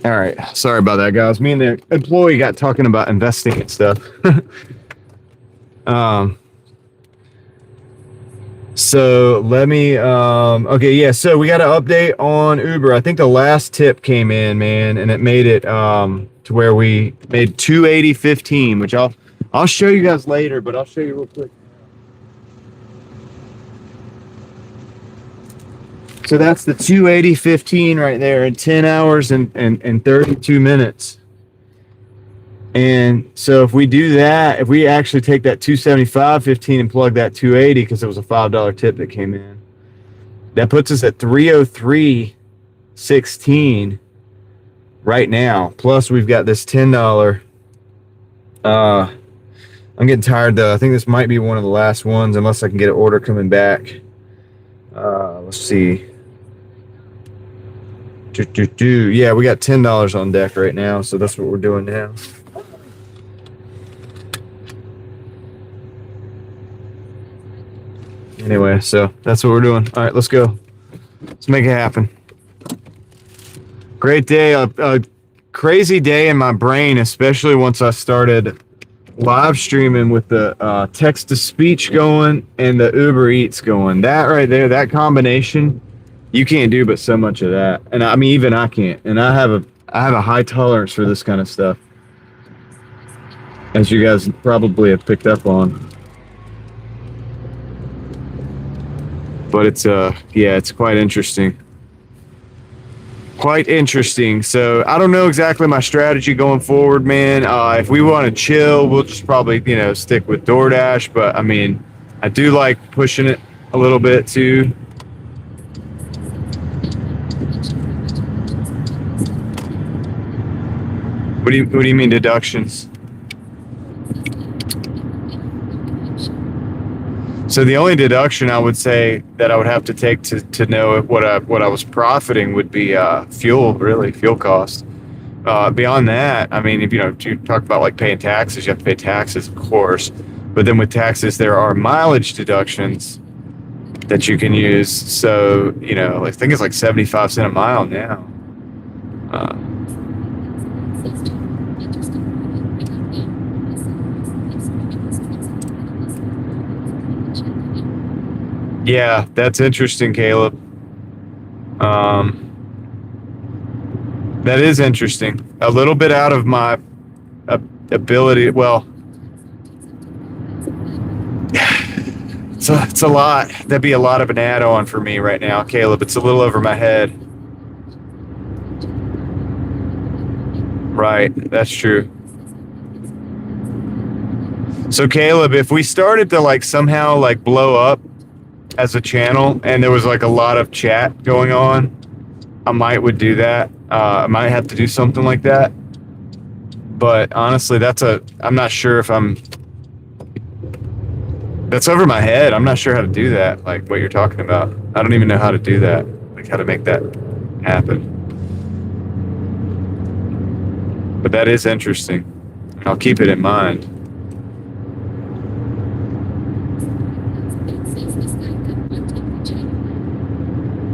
All right. Sorry about that, guys. Me and the employee got talking about investing and stuff. So let me, okay, yeah. So we got an update on Uber. I think the last tip came in, man, and it made it, to where we made 280.15, which I'll show you guys later, but I'll show you real quick. So that's the 280.15 right there in 10 hours and 32 minutes. And so if we do that, if we actually take that 275.15 and plug that 280, because it was a $5 tip that came in, that puts us at 303.16 right now. Plus we've got this $10. I'm getting tired though. I think this might be one of the last ones unless I can get an order coming back. Let's see. Yeah, we got $10 on deck right now, so that's what we're doing now. Anyway, so that's what we're doing. All right, let's go. Let's make it happen. Great day. A crazy day in my brain, especially once I started live streaming with the text-to-speech going and the Uber Eats going. That right there, that combination, you can't do but so much of that. And I mean, even I can't. And I have a high tolerance for this kind of stuff, as you guys probably have picked up on. But it's yeah, it's quite interesting. Quite interesting. So I don't know exactly my strategy going forward, man. If we want to chill, we'll just probably, stick with DoorDash. But I mean, I do like pushing it a little bit too. What do you mean deductions? So the only deduction I would say that I would have to take to know what I was profiting would be fuel cost. Beyond that, I mean, if you talk about like paying taxes, you have to pay taxes, of course. But then with taxes, there are mileage deductions that you can use. So I think it's like 75 cents a mile now. Yeah, that's interesting, Caleb. That is interesting. A little bit out of my ability. Well, it's a lot. That'd be a lot of an add-on for me right now, Caleb. It's a little over my head. Right, that's true. So, Caleb, if we started to somehow blow up as a channel and there was a lot of chat going on, I would do that. I might have to do something like that. But honestly, I'm not sure if that's over my head. I'm not sure how to do that, like what you're talking about. I don't even know how to do that, how to make that happen. But that is interesting. I'll keep it in mind.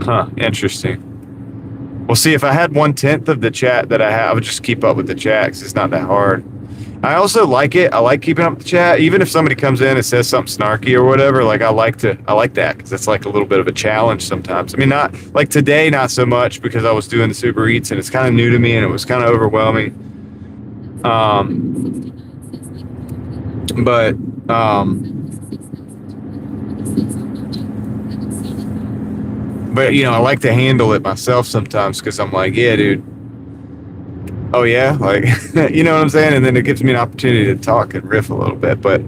Huh, interesting. Well, see, if I had 1/10 of the chat that I have, I would just keep up with the chat because it's not that hard. I also like it. I like keeping up with the chat. Even if somebody comes in and says something snarky or whatever, I like that because it's a little bit of a challenge sometimes. I mean, not like today, not so much because I was doing the Uber Eats and it's kind of new to me and it was kind of overwhelming. But I like to handle it myself sometimes because I'm like, yeah, dude. Oh yeah, you know what I'm saying? And then it gives me an opportunity to talk and riff a little bit. But,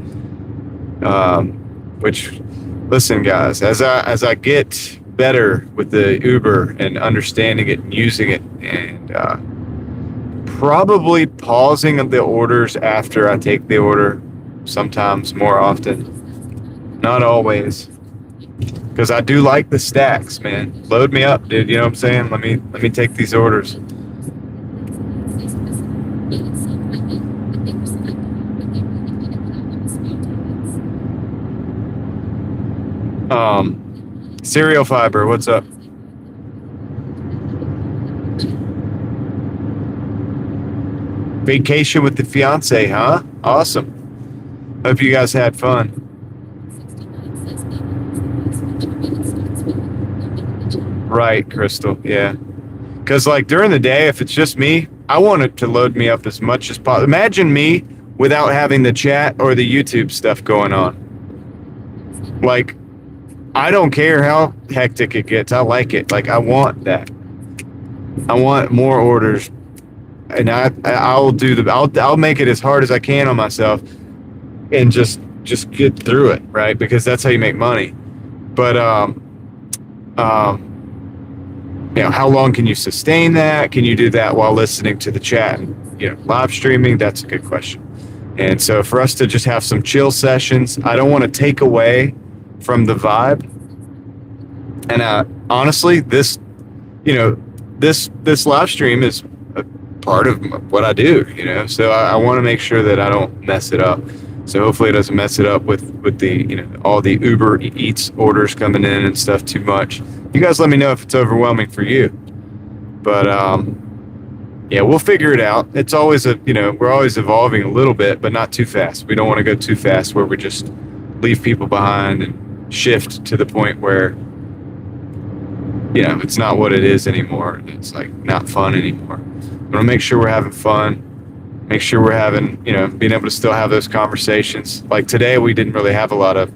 which, listen, guys, as I get better with the Uber and understanding it and using it, and probably pausing the orders after I take the order, sometimes more often, not always. Because I do like the stacks, man. Load me up, dude. You know what I'm saying? Let me take these orders. Cereal Fiber, what's up? vacation with the fiance, huh? Awesome. Hope you guys had fun. Right, Crystal. Yeah. Because like during the day, if it's just me, I want it to load me up as much as possible. Imagine me without having the chat or the YouTube stuff going on. Like, I don't care how hectic it gets. I like it. Like, I want that. I want more orders, and I'll make it as hard as I can on myself, and just get through it, right? Because that's how you make money. But how long can you sustain that? Can you do that while listening to the chat and live streaming? That's a good question. And so for us to just have some chill sessions, I don't want to take away from the vibe. And honestly, this live stream is a part of what I do, so I want to make sure that I don't mess it up. So hopefully it doesn't mess it up with the, all the Uber Eats orders coming in and stuff too much. You guys let me know if it's overwhelming for you. But we'll figure it out. It's always we're always evolving a little bit, but not too fast. We don't want to go too fast where we just leave people behind and shift to the point where it's not what it is anymore. It's like not fun anymore. We want to make sure we're having fun. Make sure we're having, being able to still have those conversations. Like today, we didn't really have a lot of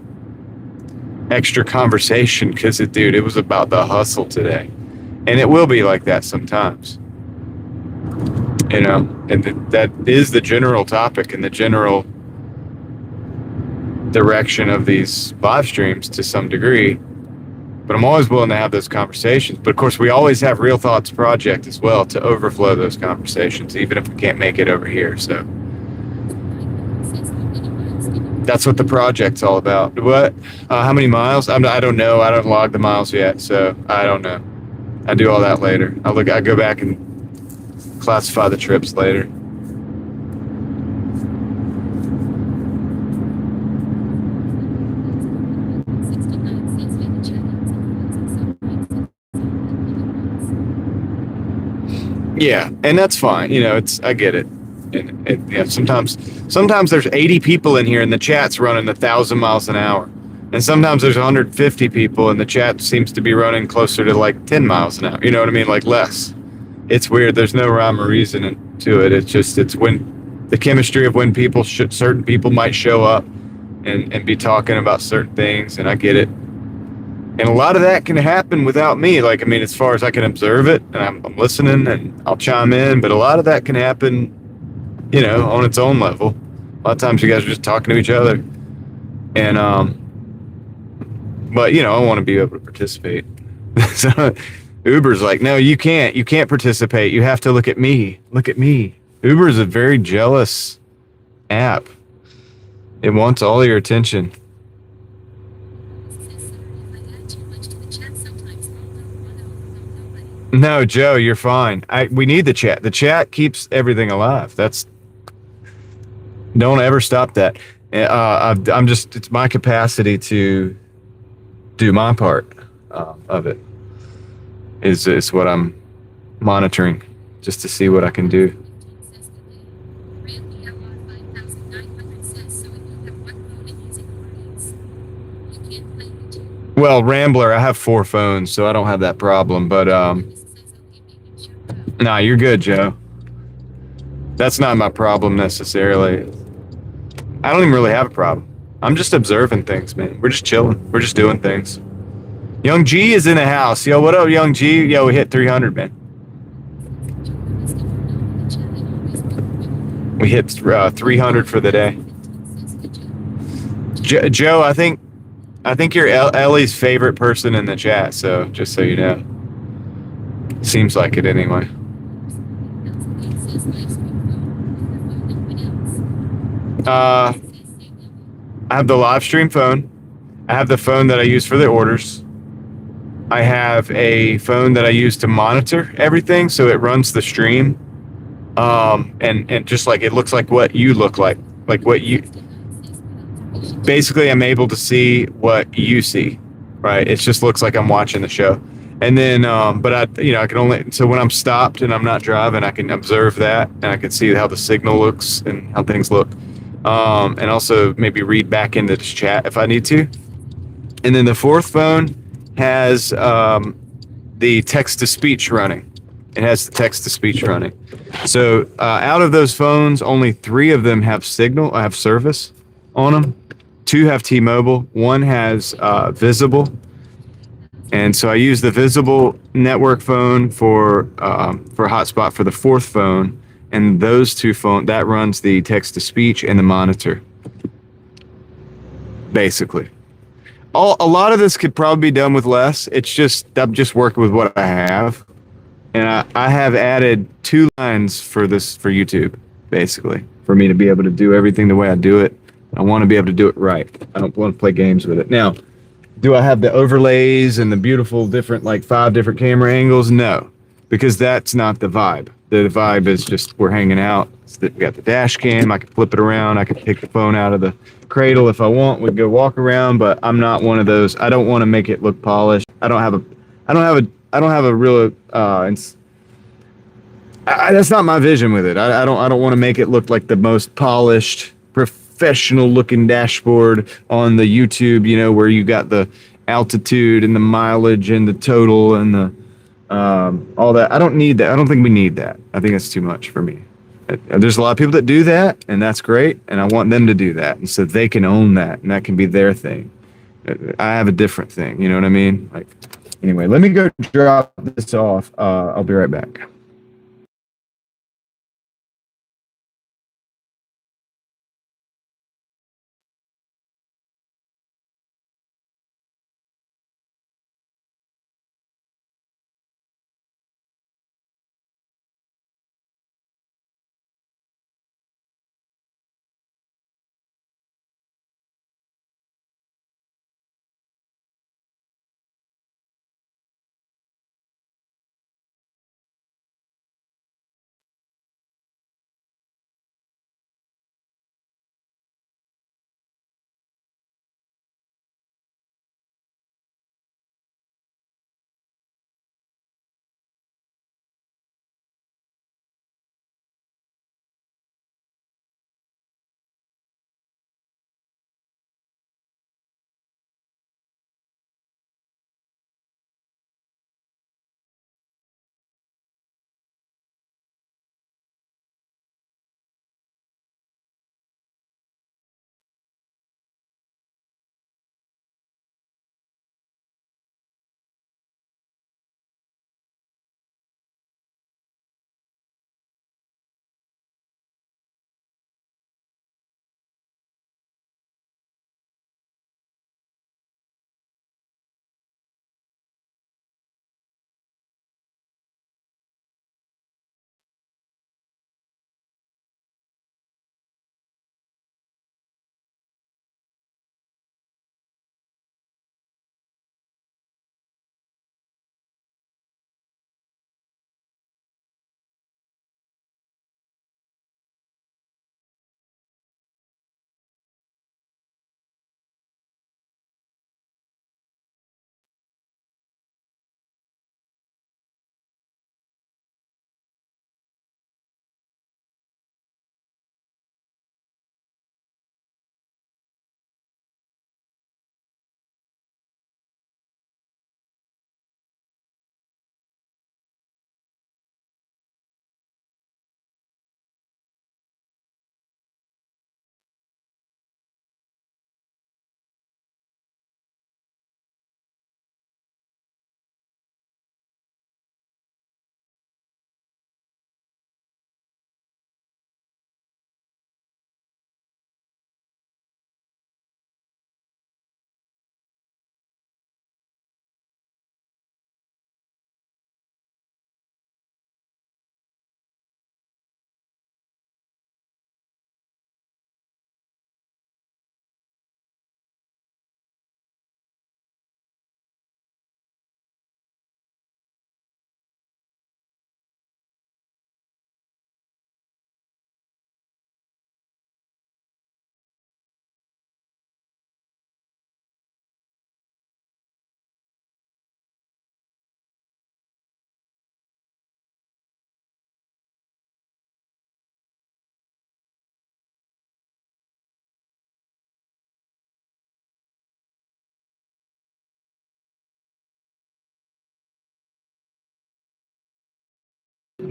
extra conversation because it was about the hustle today. And it will be like that sometimes. And that is the general topic and the general direction of these live streams to some degree. But I'm always willing to have those conversations. But of course, we always have Real Thoughts Project as well to overflow those conversations, even if we can't make it over here. So that's what the project's all about. What? How many miles? I don't know. I don't log the miles yet, so I don't know. I do all that later. I go back and classify the trips later. Yeah, and that's fine. I get it. And sometimes there's 80 people in here and the chat's running 1,000 miles an hour. And sometimes there's 150 people and the chat seems to be running closer to like 10 miles an hour. You know what I mean? Like less. It's weird. There's no rhyme or reason to it. It's when the chemistry of when certain people might show up and be talking about certain things, and I get it. And a lot of that can happen without me. As far as I can observe it, and I'm listening and I'll chime in, but a lot of that can happen, on its own level. A lot of times you guys are just talking to each other. And, but, I want to be able to participate. So Uber's like, no, you can't participate. You have to look at me. Look at me. Uber is a very jealous app. It wants all your attention. No, Joe, you're fine. We need the chat. The chat keeps everything alive. Don't ever stop that. It's my capacity to do my part of it is what I'm monitoring just to see what I can do. Well, Rambler, I have 4 phones, so I don't have that problem, but nah, you're good, Joe. That's not my problem necessarily. I don't even really have a problem. I'm just observing things, man. We're just chilling. We're just doing things. Young G is in the house. Yo, what up, Young G? Yo, we hit 300, man. We hit 300 for the day. Joe, I think you're Ellie's favorite person in the chat, so just so you know. Seems like it anyway. I have the live stream phone. I have the phone that I use for the orders. I have a phone that I use to monitor everything, so it runs the stream. And just like it looks like what you look like what you. Basically, I'm able to see what you see, right? It just looks like I'm watching the show. And then, but I can only, so when I'm stopped and I'm not driving, I can observe that and I can see how the signal looks and how things look. And also maybe read back into the chat if I need to. And then the fourth phone has the text to speech running. It has the text to speech running. So out of those phones, only 3 of them have signal, have service on them. 2 have T-Mobile. 1 has Visible. And so I use the Visible network phone for hotspot for the fourth phone, and those 2 phone that runs the text to speech and the monitor. Basically, a lot of this could probably be done with less. It's just I'm just working with what I have, and I have added 2 lines for this for YouTube, basically, for me to be able to do everything the way I do it. I want to be able to do it right. I don't want to play games with it now. Do I have the overlays and the beautiful different, like 5 different camera angles? No, because that's not the vibe. The vibe is just we're hanging out. We got the dash cam. I can flip it around. I can take the phone out of the cradle if I want. We go walk around, but I'm not one of those. I don't want to make it look polished. I don't have a real. That's not my vision with it. I don't want to make it look like the most polished, professional looking dashboard on the YouTube, where you got the altitude and the mileage and the total and the all that. I don't need that. I don't think we need that. I think it's too much for me. There's a lot of people that do that, and that's great, and I want them to do that, and so they can own that, and that can be their thing. I have a different thing, you know what I mean? Like, anyway, let me go drop this off. I'll be right back.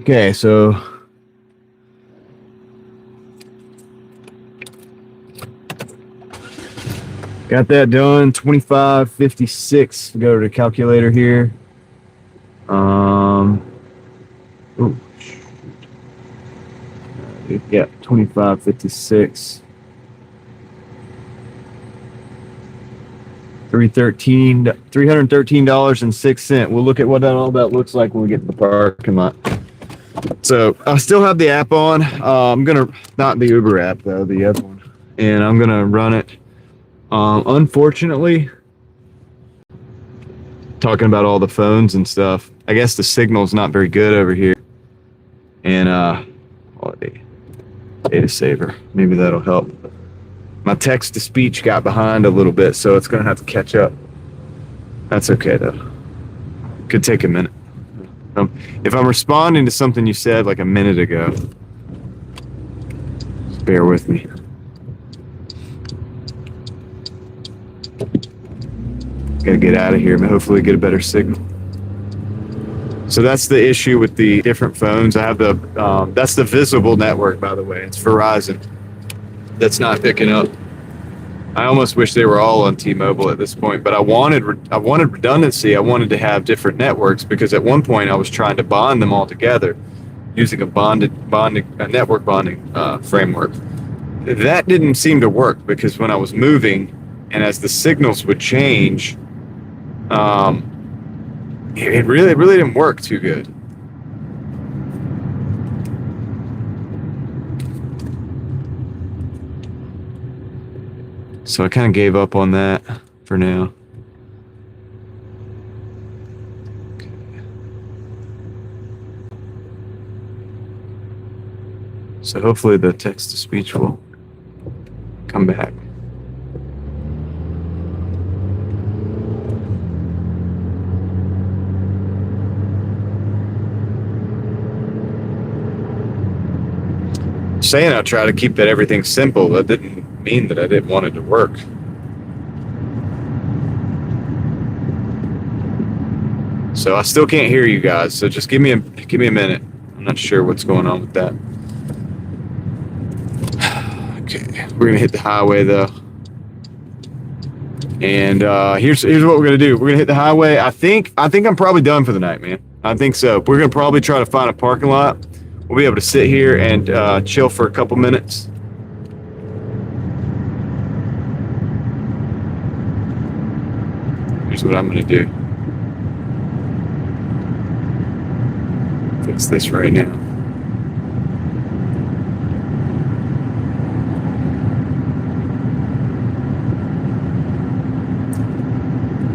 Okay, so got that done. 2556. Go to the calculator here. Oh, yeah, 2556. $313.06. We'll look at what all that looks like when we get to the parking lot. So I still have the app on. I'm gonna not the Uber app though, the other one, and I'm gonna run it. Unfortunately, talking about all the phones and stuff, I guess the signal's not very good over here. And data saver, maybe that'll help. My text to speech got behind a little bit, so it's gonna have to catch up. That's okay though. Could take a minute. If I'm responding to something you said like a minute ago, just bear with me. Gotta get out of here, but hopefully get a better signal. So that's the issue with the different phones. I have the that's the visible network, by the way. It's Verizon. That's not picking up. I almost wish they were all on T-Mobile at this point, but I wanted redundancy. I wanted to have different networks because at one point I was trying to bond them all together using a network bonding framework. That didn't seem to work because when I was moving and as the signals would change, it really didn't work too good. So I kind of gave up on that for now. Okay. So hopefully the text-to-speech will come back. Saying I try to keep that everything simple, that didn't mean that I didn't want it to work. So I still can't hear you guys. So just give me a minute. I'm not sure what's going on with that. Okay, we're gonna hit the highway though. And here's what we're gonna do. We're gonna hit the highway. I think I'm probably done for the night, man. I think so. We're gonna probably try to find a parking lot. We'll be able to sit here and chill for a couple minutes. Here's what I'm gonna do. Fix this right now.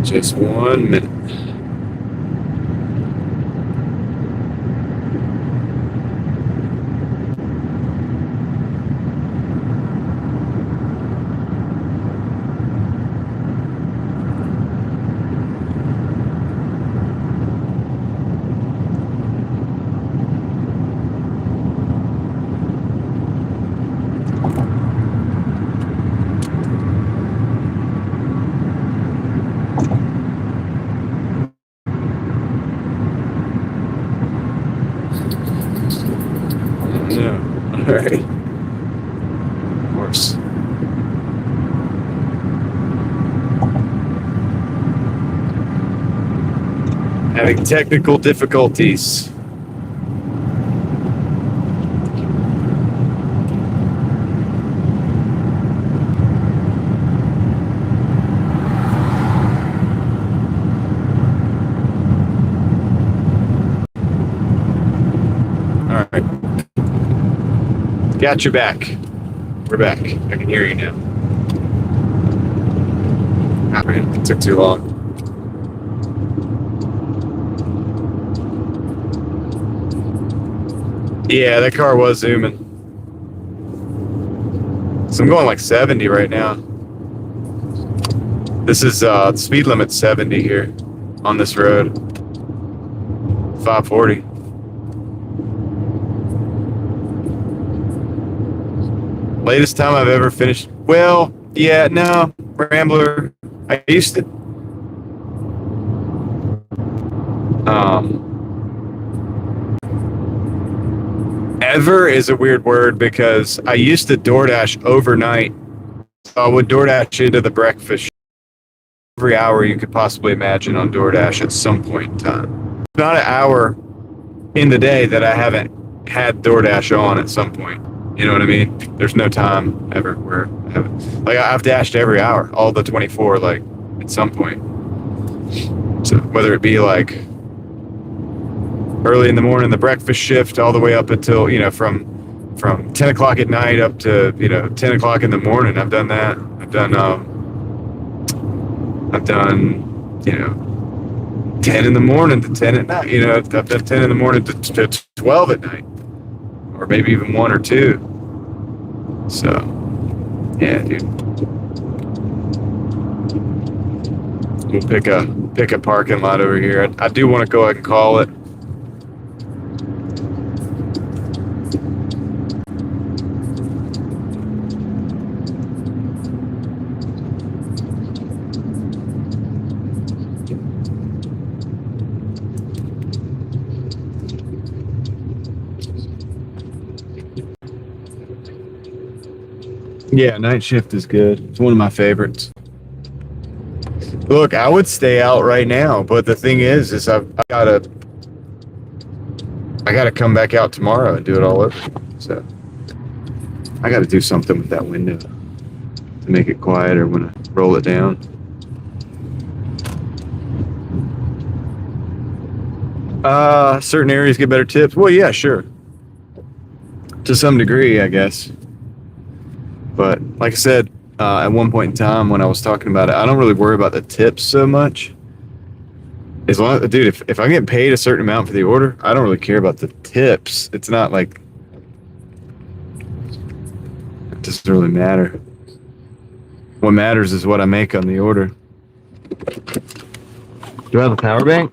Just 1 minute. All right. Of course. Having technical difficulties. All right. Got you back. We're back. I can hear you now. Ah, man, it took too long. Yeah, that car was zooming. So I'm going like 70 right now. This is the speed limit 70 here on this road. 540. Latest time I've ever finished. Well, yeah, no, Rambler. I used to. Ever is a weird word because I used to DoorDash overnight. So I would DoorDash into the breakfast every hour you could possibly imagine on DoorDash at some point in time. Not an hour in the day that I haven't had DoorDash on at some point. You know what I mean? There's no time ever where I haven't. Like I've dashed every hour, all the 24, like at some point. So whether it be like early in the morning, the breakfast shift, all the way up until, you know, from 10 o'clock at night up to, you know, 10 o'clock in the morning. I've done that. I've done, you know, 10 in the morning to 10 at night. You know, I've done 10 in the morning to 12 at night, or maybe even 1 or 2. So, yeah, dude. We'll pick a parking lot over here. I do want to go ahead and call it. Yeah, night shift is good. It's one of my favorites. Look, I would stay out right now, but the thing is I gotta come back out tomorrow and do it all over. So I gotta do something with that window to make it quieter when I roll it down. Certain areas get better tips. Well, yeah, sure. To some degree, I guess. But like I said, at one point in time when I was talking about it, I don't really worry about the tips so much. As long as, dude, if I get paid a certain amount for the order, I don't really care about the tips. It's not like it doesn't really matter. What matters is what I make on the order. Do I have a power bank?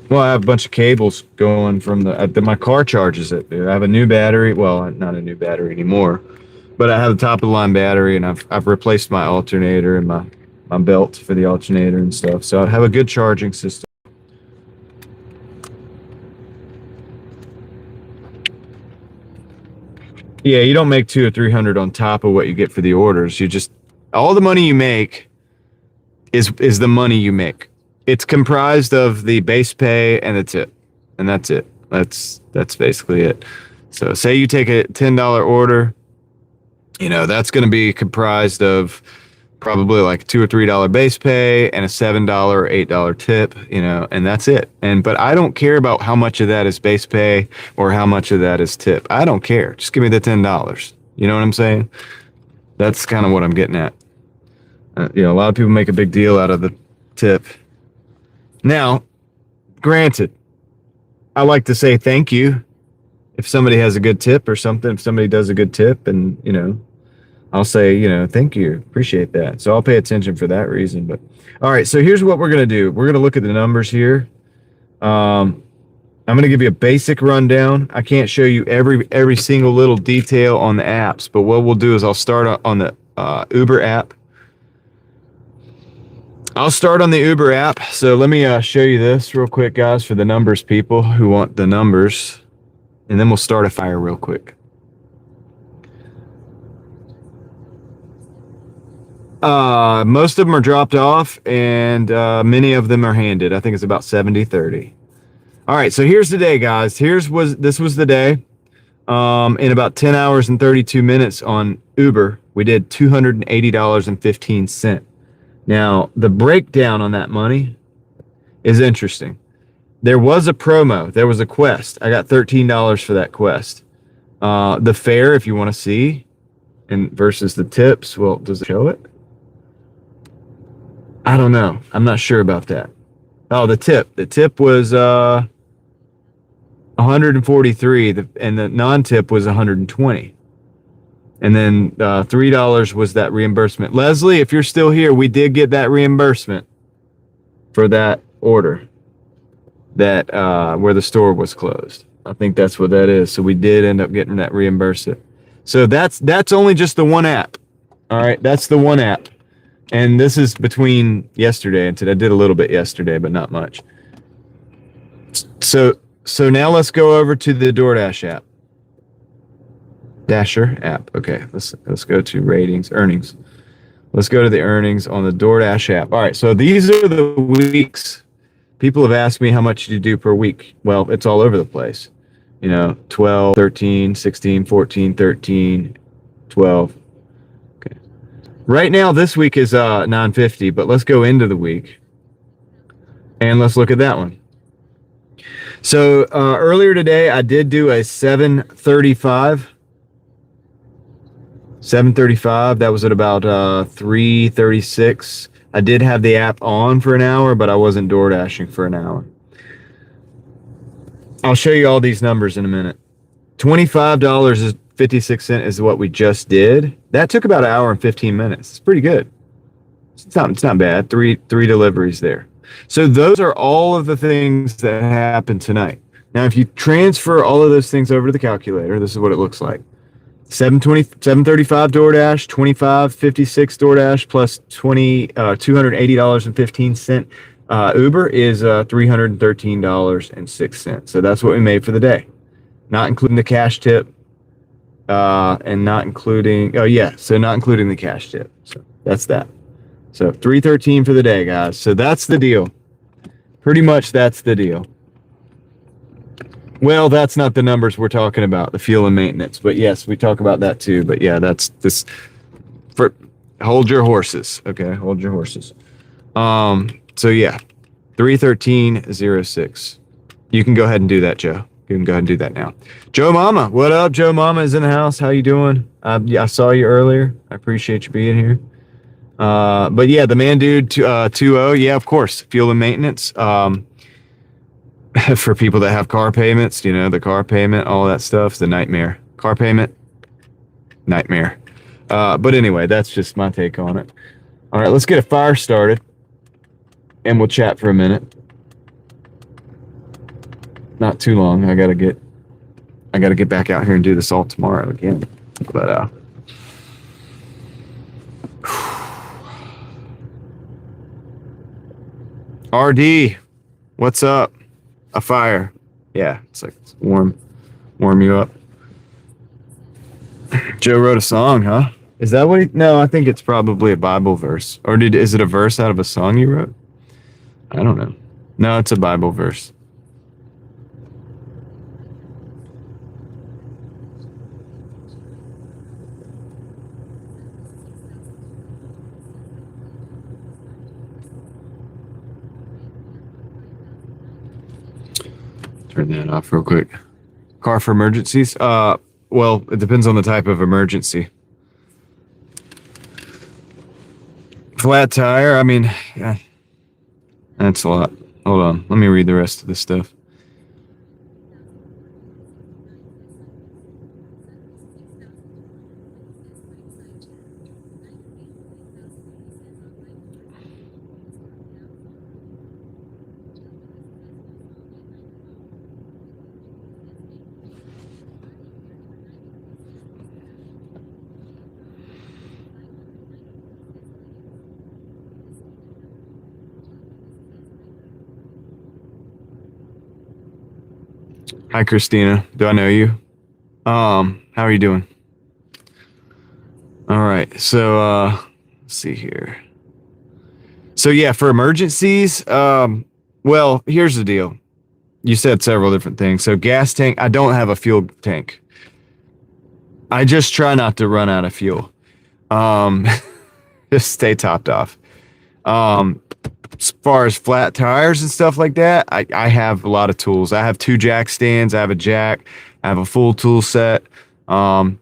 Well, I have a bunch of cables going from my car charges it. I have a new battery. Well, not a new battery anymore, but I have the top of the line battery, and I've replaced my alternator and my belt for the alternator and stuff. So I have a good charging system. Yeah, you don't make 200 or 300 on top of what you get for the orders. You just, all the money you make is the money you make. It's comprised of the base pay and the tip, and that's it. That's basically it. So say you take a $10 order, you know, that's going to be comprised of probably like $2 or $3 base pay and a $7 or $8 tip, you know, and that's it. But I don't care about how much of that is base pay or how much of that is tip. I don't care. Just give me the $10. You know what I'm saying? That's kind of what I'm getting at. You know, a lot of people make a big deal out of the tip. Now, granted, I like to say thank you if somebody has a good tip or something. If somebody does a good tip, and, you know, I'll say, you know, thank you, appreciate that. So I'll pay attention for that reason. But all right, so here's what we're going to do. We're going to look at the numbers here. I'm going to give you a basic rundown. I can't show you every single little detail on the apps, but what we'll do is I'll start on the Uber app. I'll start on the Uber app. So let me show you this real quick, guys, for the numbers people who want the numbers. And then we'll start a fire real quick. Most of them are dropped off, and many of them are handed. I think it's about 70-30. All right, so here's the day, guys. This was the day. In about 10 hours and 32 minutes on Uber, we did $280.15. Now, the breakdown on that money is interesting. There was a promo. There was a quest. I got $13 for that quest. The fare, if you want to see, and versus the tips, well, does it show it? I don't know. I'm not sure about that. Oh, the tip. The tip was 143, and the non-tip was 120. And then $3 was that reimbursement. Leslie, if you're still here, we did get that reimbursement for that order that where the store was closed. I think that's what that is. So we did end up getting that reimbursement. So that's only just the one app. All right, that's the one app. And this is between yesterday and today. I did a little bit yesterday, but not much. So So now let's go over to the DoorDash app. Dasher app. Okay, let's go to ratings, earnings. Let's go to the earnings on the DoorDash app. All right, so these are the weeks. People have asked me how much you do per week. Well, it's all over the place. 12, 13, 16, 14, 13, 12. Okay. Right now, this week is $9.50, but let's go into the week. And let's look at that one. So earlier today, I did do a 735. 735. That was at about 3:36. I did have the app on for an hour, but I wasn't door dashing for an hour. I'll show you all these numbers in a minute. $25.56 is what we just did. That took about an hour and 15 minutes. It's pretty good. It's not bad. Three deliveries there. So those are all of the things that happened tonight. Now, if you transfer all of those things over to the calculator, this is what it looks like. 735 DoorDash, 25.56 DoorDash plus $280.15 Uber is $313.06. So that's what we made for the day, not including the cash tip, and not including not including the cash tip. So that's that. So 313 for the day, guys. So that's the deal. Pretty much that's the deal. Well, that's not the numbers we're talking about, the fuel and maintenance. But yes, we talk about that too. But yeah, that's this. Hold your horses, okay? Hold your horses. So yeah, 313.06. You can go ahead and do that, Joe. You can go ahead and do that now. Joe Mama, what up? Joe Mama is in the house. How you doing? I saw you earlier. I appreciate you being here. But yeah, the man dude 20. Yeah, of course, fuel and maintenance. For people that have car payments, the car payment, all that stuff, the nightmare. Car payment, nightmare. But anyway, that's just my take on it. All right, let's get a fire started, and we'll chat for a minute. Not too long. I gotta get back out here and do this all tomorrow again. But RD, what's up? A fire. Yeah, it's like warm you up. Joe wrote a song, huh? Is that what no, I think it's probably a Bible verse. Or is it a verse out of a song you wrote? I don't know. No, it's a Bible verse. Turn that off real quick. Car for emergencies? Well, it depends on the type of emergency. Flat tire, I mean, yeah, that's a lot. Hold on, let me read the rest of this stuff. Hi, Christina. Do I know you? How are you doing? All right. So, let's see here. So yeah, for emergencies, well, here's the deal. You said several different things. So gas tank, I don't have a fuel tank. I just try not to run out of fuel. Just stay topped off. As far as flat tires and stuff like that, I have a lot of tools. I have 2 jack stands. I have a jack. I have a full tool set. On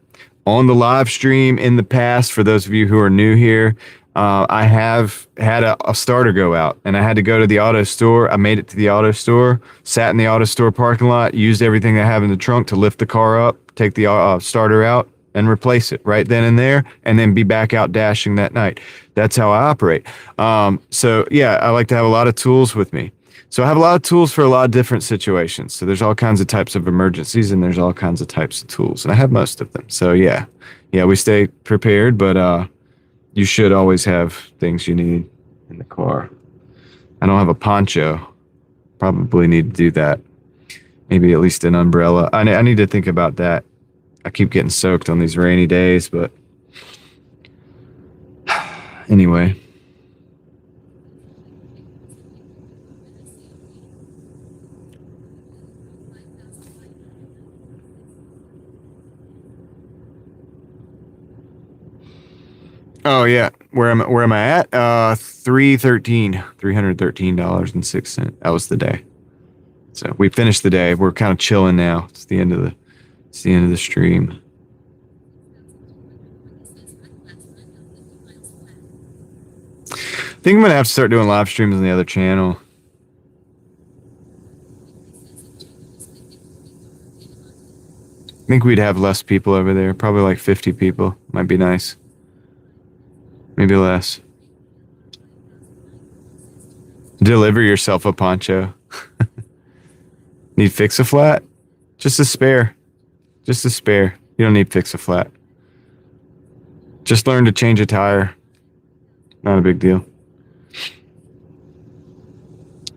the live stream in the past, for those of you who are new here, I have had a starter go out, and I had to go to the auto store. I made it to the auto store, sat in the auto store parking lot, used everything I have in the trunk to lift the car up, take the starter out, and replace it right then and there, and then be back out dashing that night. That's how I operate. So yeah, I like to have a lot of tools with me. So I have a lot of tools for a lot of different situations. So there's all kinds of types of emergencies, and there's all kinds of types of tools, and I have most of them. So yeah, we stay prepared, but you should always have things you need in the car. I don't have a poncho. Probably need to do that. Maybe at least an umbrella. I need to think about that. I keep getting soaked on these rainy days, but anyway. Oh yeah, where am I at? $313.06. That was the day. So we finished the day. We're kind of chilling now. It's the end of the stream. I think I'm gonna have to start doing live streams on the other channel. I think we'd have less people over there. Probably like 50 people. Might be nice. Maybe less. Deliver yourself a poncho. Need fix-a-flat? Just a spare. Just a spare. You don't need fix-a-flat. Just learn to change a tire. Not a big deal.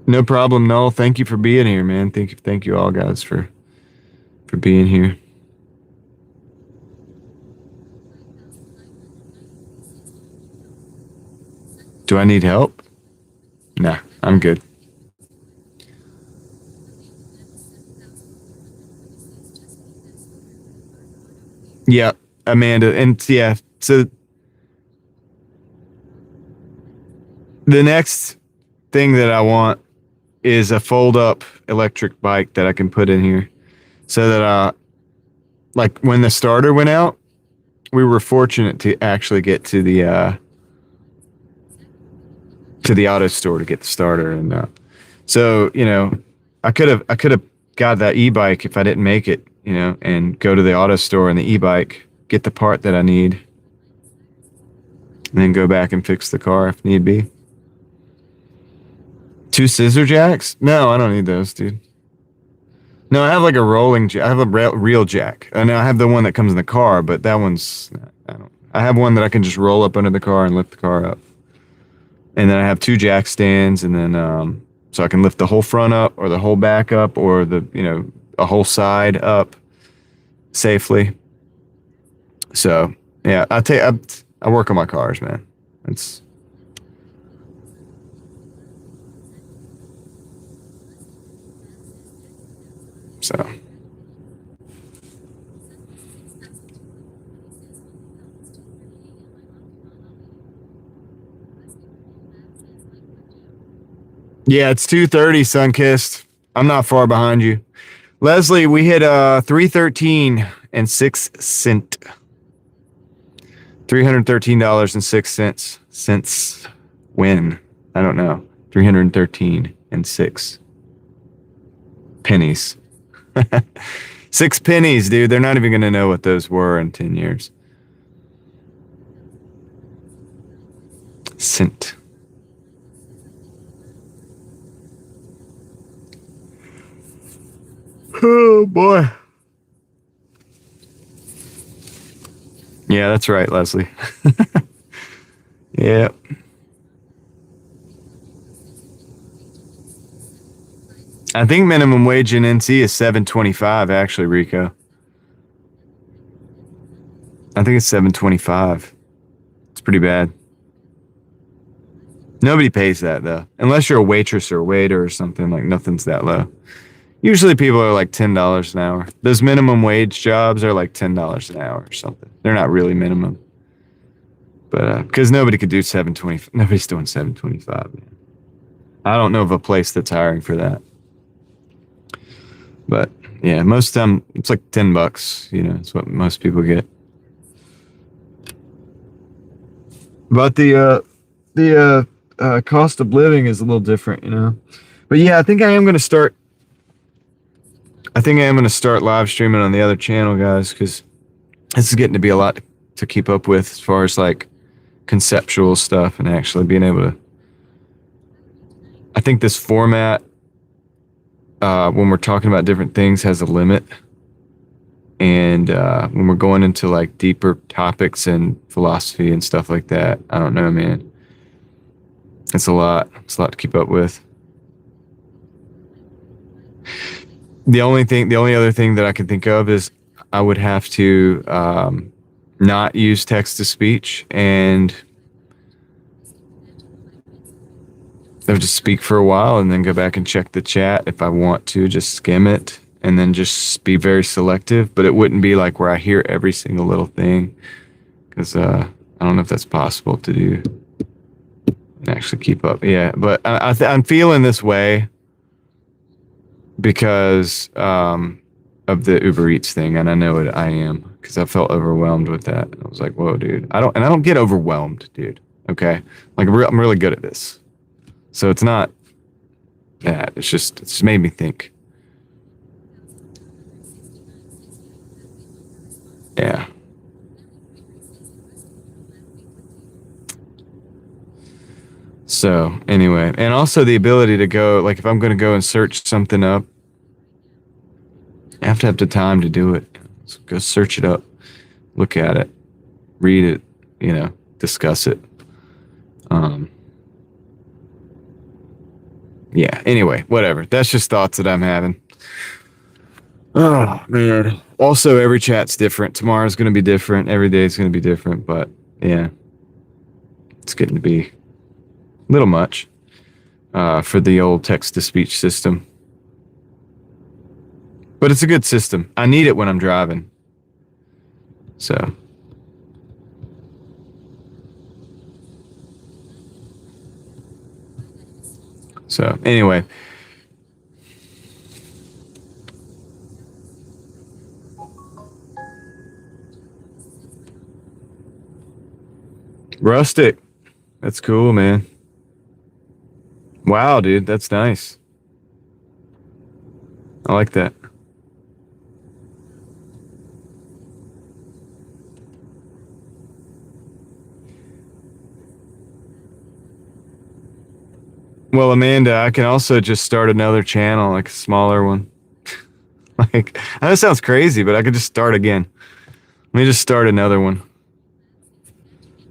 No problem, Noel. Thank you for being here, man. Thank you all guys for being here. Do I need help? Nah, I'm good. Yeah, Amanda. And yeah, so the next thing that I want is a fold-up electric bike that I can put in here so that, like when the starter went out, we were fortunate to actually get to the auto store to get the starter. And so, you know, I could have got that e-bike if I didn't make it, you know, and go to the auto store and the e-bike, get the part that I need, and then go back and fix the car if need be. 2 scissor jacks? No, I don't need those, dude. No, I have like a rolling jack. I have a real jack. And I have the one that comes in the car, but that one's, I have one that I can just roll up under the car and lift the car up. And then I have 2 jack stands, and then so I can lift the whole front up or the whole back up or the, you know, a whole side up safely. So yeah, I work on my cars, man. It's so. Yeah, it's 2:30, Sunkissed. I'm not far behind you. Leslie, we hit 313.06. $313.06. Since when? I don't know. 313.06 pennies. 6 pennies, dude. They're not even going to know what those were in 10 years. Cent. Oh, boy. Yeah, that's right, Leslie. Yeah. I think minimum wage in NC is $7.25, actually, Rico. I think it's $7.25. It's pretty bad. Nobody pays that, though. Unless you're a waitress or a waiter or something, like nothing's that low. Usually people are like $10 an hour. Those minimum wage jobs are like $10 an hour or something. They're not really minimum. But because nobody could do $7.25. Nobody's doing $7.25, man. I don't know of a place that's hiring for that. But yeah, most of the time it's like $10, you know, it's what most people get. But the cost of living is a little different, you know. But yeah, I think I am going to start live streaming on the other channel, guys, because this is getting to be a lot to keep up with as far as like conceptual stuff and actually being able to. I think this format, when we're talking about different things, has a limit. And when we're going into like deeper topics and philosophy and stuff like that, I don't know, man. It's a lot. It's a lot to keep up with. The only other thing that I can think of is I would have to not use text to speech, and I would just speak for a while and then go back and check the chat if I want to, just skim it and then just be very selective. But it wouldn't be like where I hear every single little thing, because I don't know if that's possible to do and actually keep up. Yeah, but I'm feeling this way because of the Uber Eats thing, and I know it. I am, because I felt overwhelmed with that. I was like, "Whoa, dude! I don't get overwhelmed, dude. Okay, like I'm really good at this, so it's not that. It's just made me think. Yeah. So anyway, and also the ability to go, like, if I'm going to go and search something up, I have to have the time to do it. So go search it up, look at it, read it, discuss it. Yeah. Anyway, whatever. That's just thoughts that I'm having. Oh man. Also, every chat's different. Tomorrow's going to be different. Every day is going to be different. But yeah, it's getting to be a little much for the old text to speech system. But it's a good system. I need it when I'm driving. So. So anyway. Rustic. That's cool, man. Wow, dude. That's nice. I like that. Well, Amanda, I can also just start another channel, like a smaller one. Like, I know it sounds crazy, but I could just start again. Let me just start another one.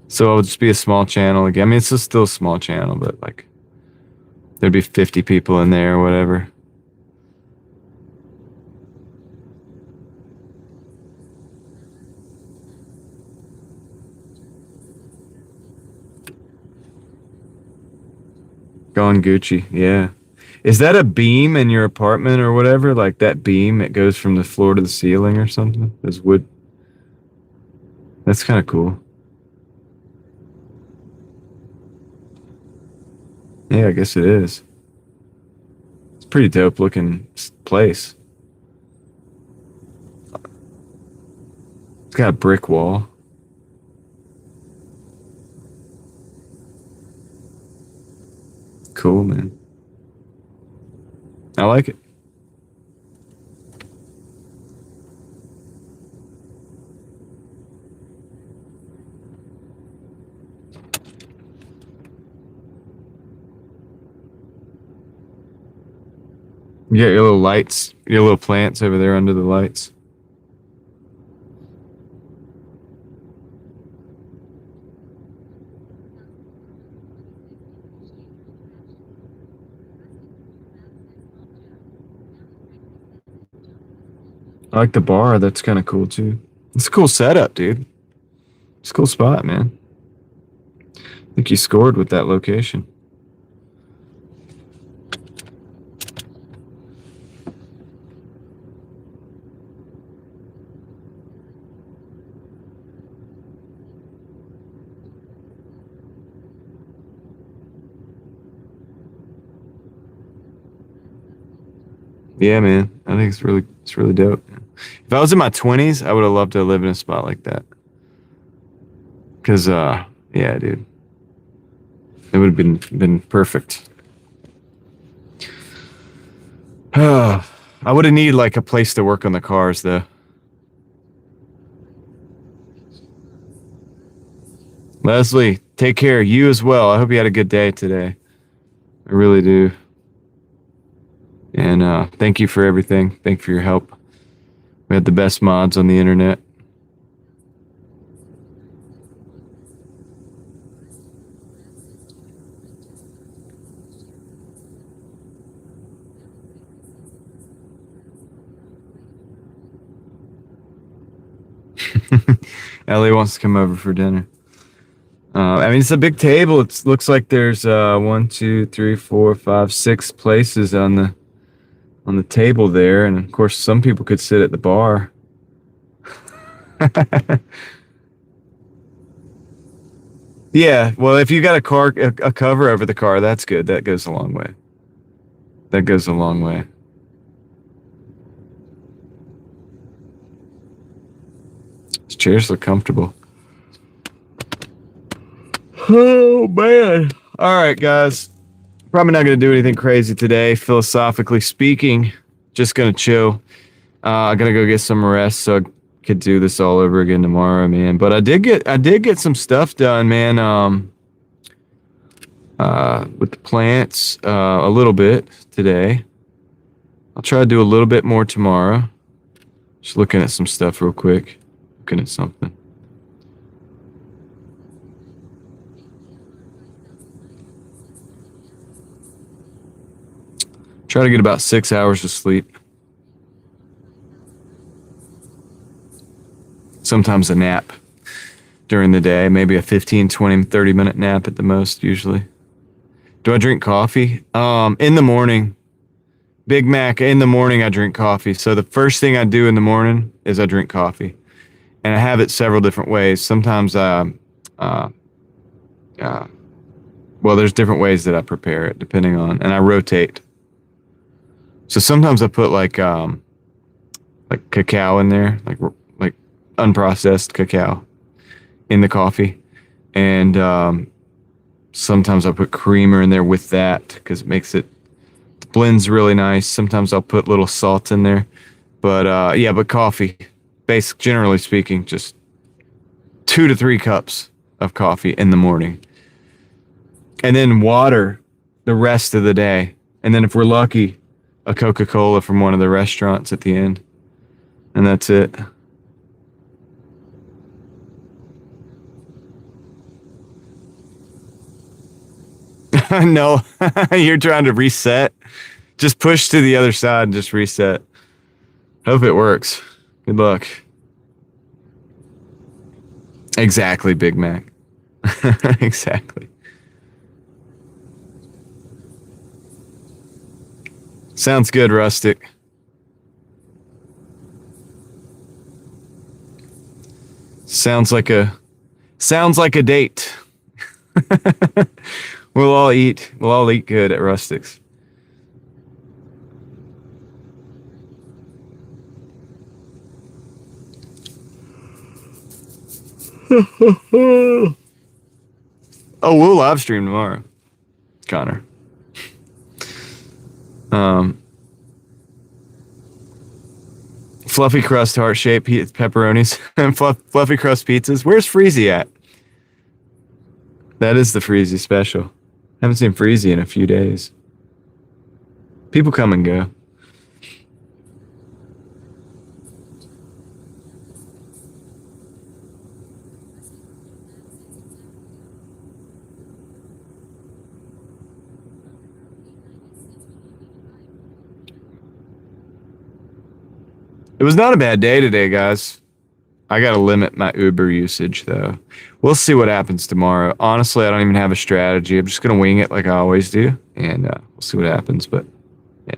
So it'll just be a small channel again. I mean, it's still a small channel, but like, there'd be 50 people in there or whatever. Gone Gucci, yeah. Is that a beam in your apartment or whatever? Like that beam that goes from the floor to the ceiling or something? There's wood. That's kind of cool. Yeah, I guess it is. It's a pretty dope looking place. It's got a brick wall. Cool, man. I like it. You got your little lights, your little plants over there under the lights. I like the bar. That's kind of cool too. It's a cool setup, dude. It's a cool spot, man. I think you scored with that location. Yeah, man. I think it's really dope. If I was in my 20s, I would have loved to live in a spot like that. Cause yeah, dude. It would have been perfect. I would have needed like a place to work on the cars though. Leslie, take care. You as well. I hope you had a good day today. I really do. And thank you for everything. Thank you for your help. We had the best mods on the internet. Ellie wants to come over for dinner. I mean, it's a big table. It looks like there's 1, 2, 3, 4, 5, 6 places on the table there, and of course, some people could sit at the bar. Yeah, well, if you got a cover over the car, that's good. That goes a long way. That goes a long way. These chairs look comfortable. Oh, man. All right, guys. Probably not going to do anything crazy today, philosophically speaking. Just going to chill. I got to go get some rest so I could do this all over again tomorrow, man. But I did get some stuff done, man. With the plants, a little bit today. I'll try to do a little bit more tomorrow. Just looking at some stuff real quick. Looking at something. Try to get about 6 hours of sleep. Sometimes a nap during the day, maybe a 15, 20, 30-minute nap at the most, usually. Do I drink coffee? In the morning. Big Mac, in the morning I drink coffee. So the first thing I do in the morning is I drink coffee. And I have it several different ways. Sometimes well, there's different ways that I prepare it, depending on, and I rotate. So sometimes I put like cacao in there, like unprocessed cacao in the coffee, and sometimes I put creamer in there with that because it makes it blends really nice. Sometimes I'll put little salt in there, but yeah, but coffee, generally speaking, just 2 to 3 cups of coffee in the morning, and then water the rest of the day, and then if we're lucky, a Coca-Cola from one of the restaurants at the end. And that's it. No, you're trying to reset. Just push to the other side and just reset. Hope it works. Good luck. Exactly, Big Mac. Exactly. Sounds good, Rustic. Sounds like a date. We'll all eat good at Rustic's. Oh, we'll live stream tomorrow, Connor. Fluffy crust heart shape pepperonis and fluffy crust pizzas. Where's Freezy at? That is the Freezy special. Haven't seen Freezy in a few days. People come and go. It was not a bad day today, guys. I got to limit my Uber usage, though. We'll see what happens tomorrow. Honestly, I don't even have a strategy. I'm just going to wing it like I always do, and we'll see what happens. But, yeah.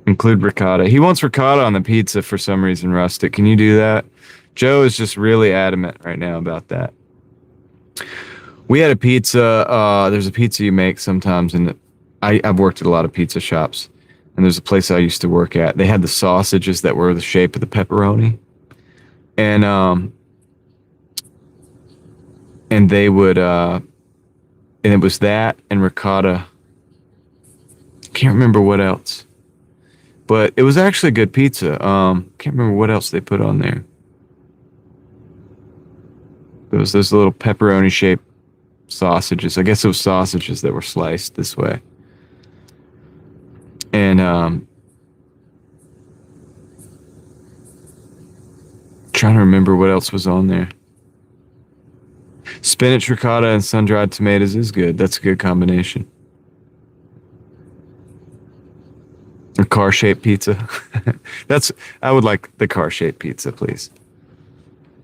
Include ricotta. He wants ricotta on the pizza for some reason, Rustic. Can you do that? Joe is just really adamant right now about that. We had a pizza. There's a pizza you make sometimes, and I've worked at a lot of pizza shops. And there's a place I used to work at. They had the sausages that were the shape of the pepperoni. And they would and it was that and ricotta. Can't remember what else. But it was actually good pizza. Can't remember what else they put on there. There was those little pepperoni shaped sausages. I guess it was sausages that were sliced this way. And trying to remember what else was on there. Spinach, ricotta, and sun-dried tomatoes is good. That's a good combination. A car-shaped pizza. I would like the car-shaped pizza, please.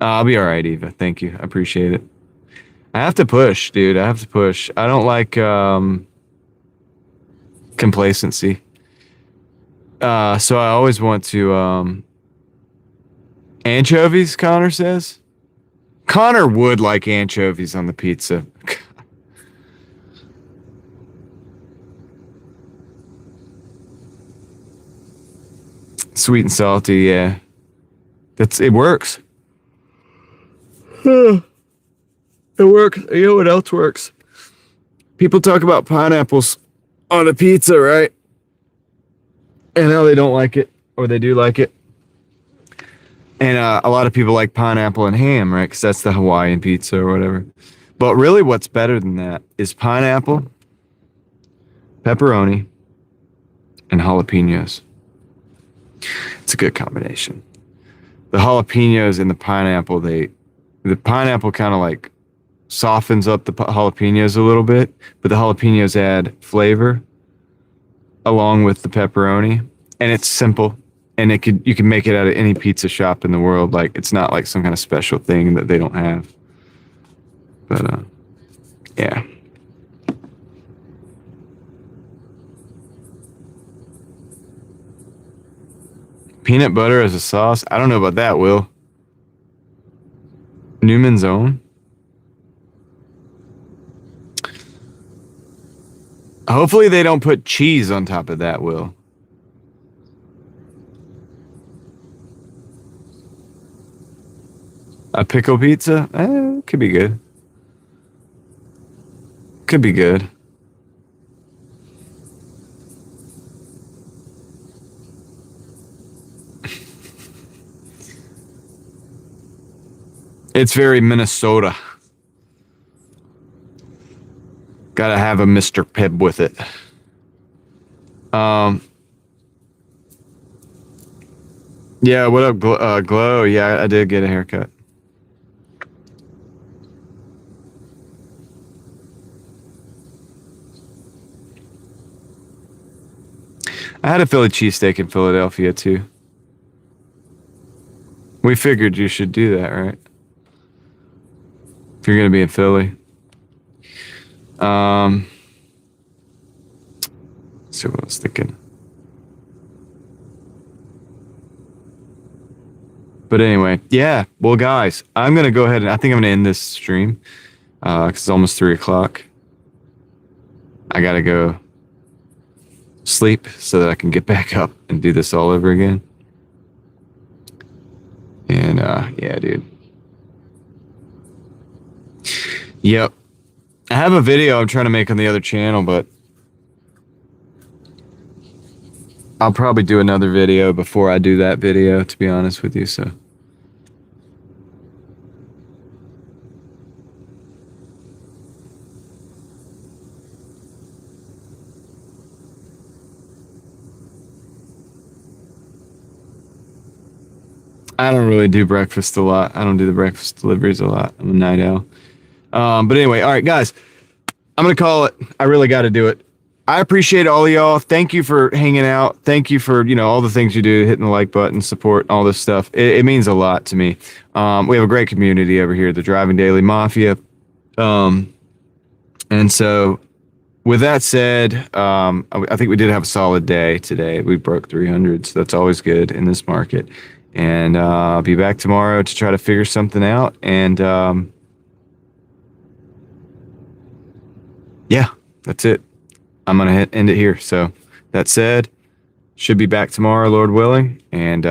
I'll be all right, Eva. Thank you. I appreciate it. I have to push, dude. I have to push. I don't like complacency. So I always want to anchovies, Connor says. Connor would like anchovies on the pizza. Sweet and salty, yeah. It works. It works. You know what else works? People talk about pineapples on a pizza, right? And how they don't like it, or they do like it. And a lot of people like pineapple and ham, right? Because that's the Hawaiian pizza or whatever. But really what's better than that is pineapple, pepperoni, and jalapenos. It's a good combination. The jalapenos and the pineapple, the pineapple kind of like softens up the jalapenos a little bit, but the jalapenos add flavor along with the pepperoni, and it's simple. And you can make it out of any pizza shop in the world. Like, it's not like some kind of special thing that they don't have. But yeah. Peanut butter as a sauce? I don't know about that, Will. Newman's Own? Hopefully they don't put cheese on top of that, Will. A pickle pizza? Could be good. Could be good. It's very Minnesota. Gotta have a Mr. Pibb with it. Yeah, what up, Glow? Yeah, I did get a haircut. I had a Philly cheesesteak in Philadelphia, too. We figured you should do that, right? If you're going to be in Philly. Let's see what I was thinking. But anyway, yeah. Well, guys, I'm going to go ahead and I think I'm going to end this stream because it's almost 3 o'clock. I got to go sleep so that I can get back up and do this all over again. And yeah, dude. Yep. I have a video I'm trying to make on the other channel, but I'll probably do another video before I do that video, to be honest with you, so. I don't really do breakfast a lot. I don't do the breakfast deliveries a lot. I'm a night owl. But anyway, all right, guys, I'm going to call it. I really got to do it. I appreciate all of y'all. Thank you for hanging out. Thank you for, all the things you do, hitting the like button, support, all this stuff. It means a lot to me. We have a great community over here, the Driving Daily Mafia. And so with that said, I think we did have a solid day today. We broke 300, so that's always good in this market. And I'll be back tomorrow to try to figure something out. And yeah, that's it. I'm going to end it here. So that said, should be back tomorrow, Lord willing. And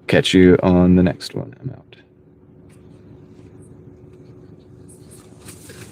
catch you on the next one. I'm out.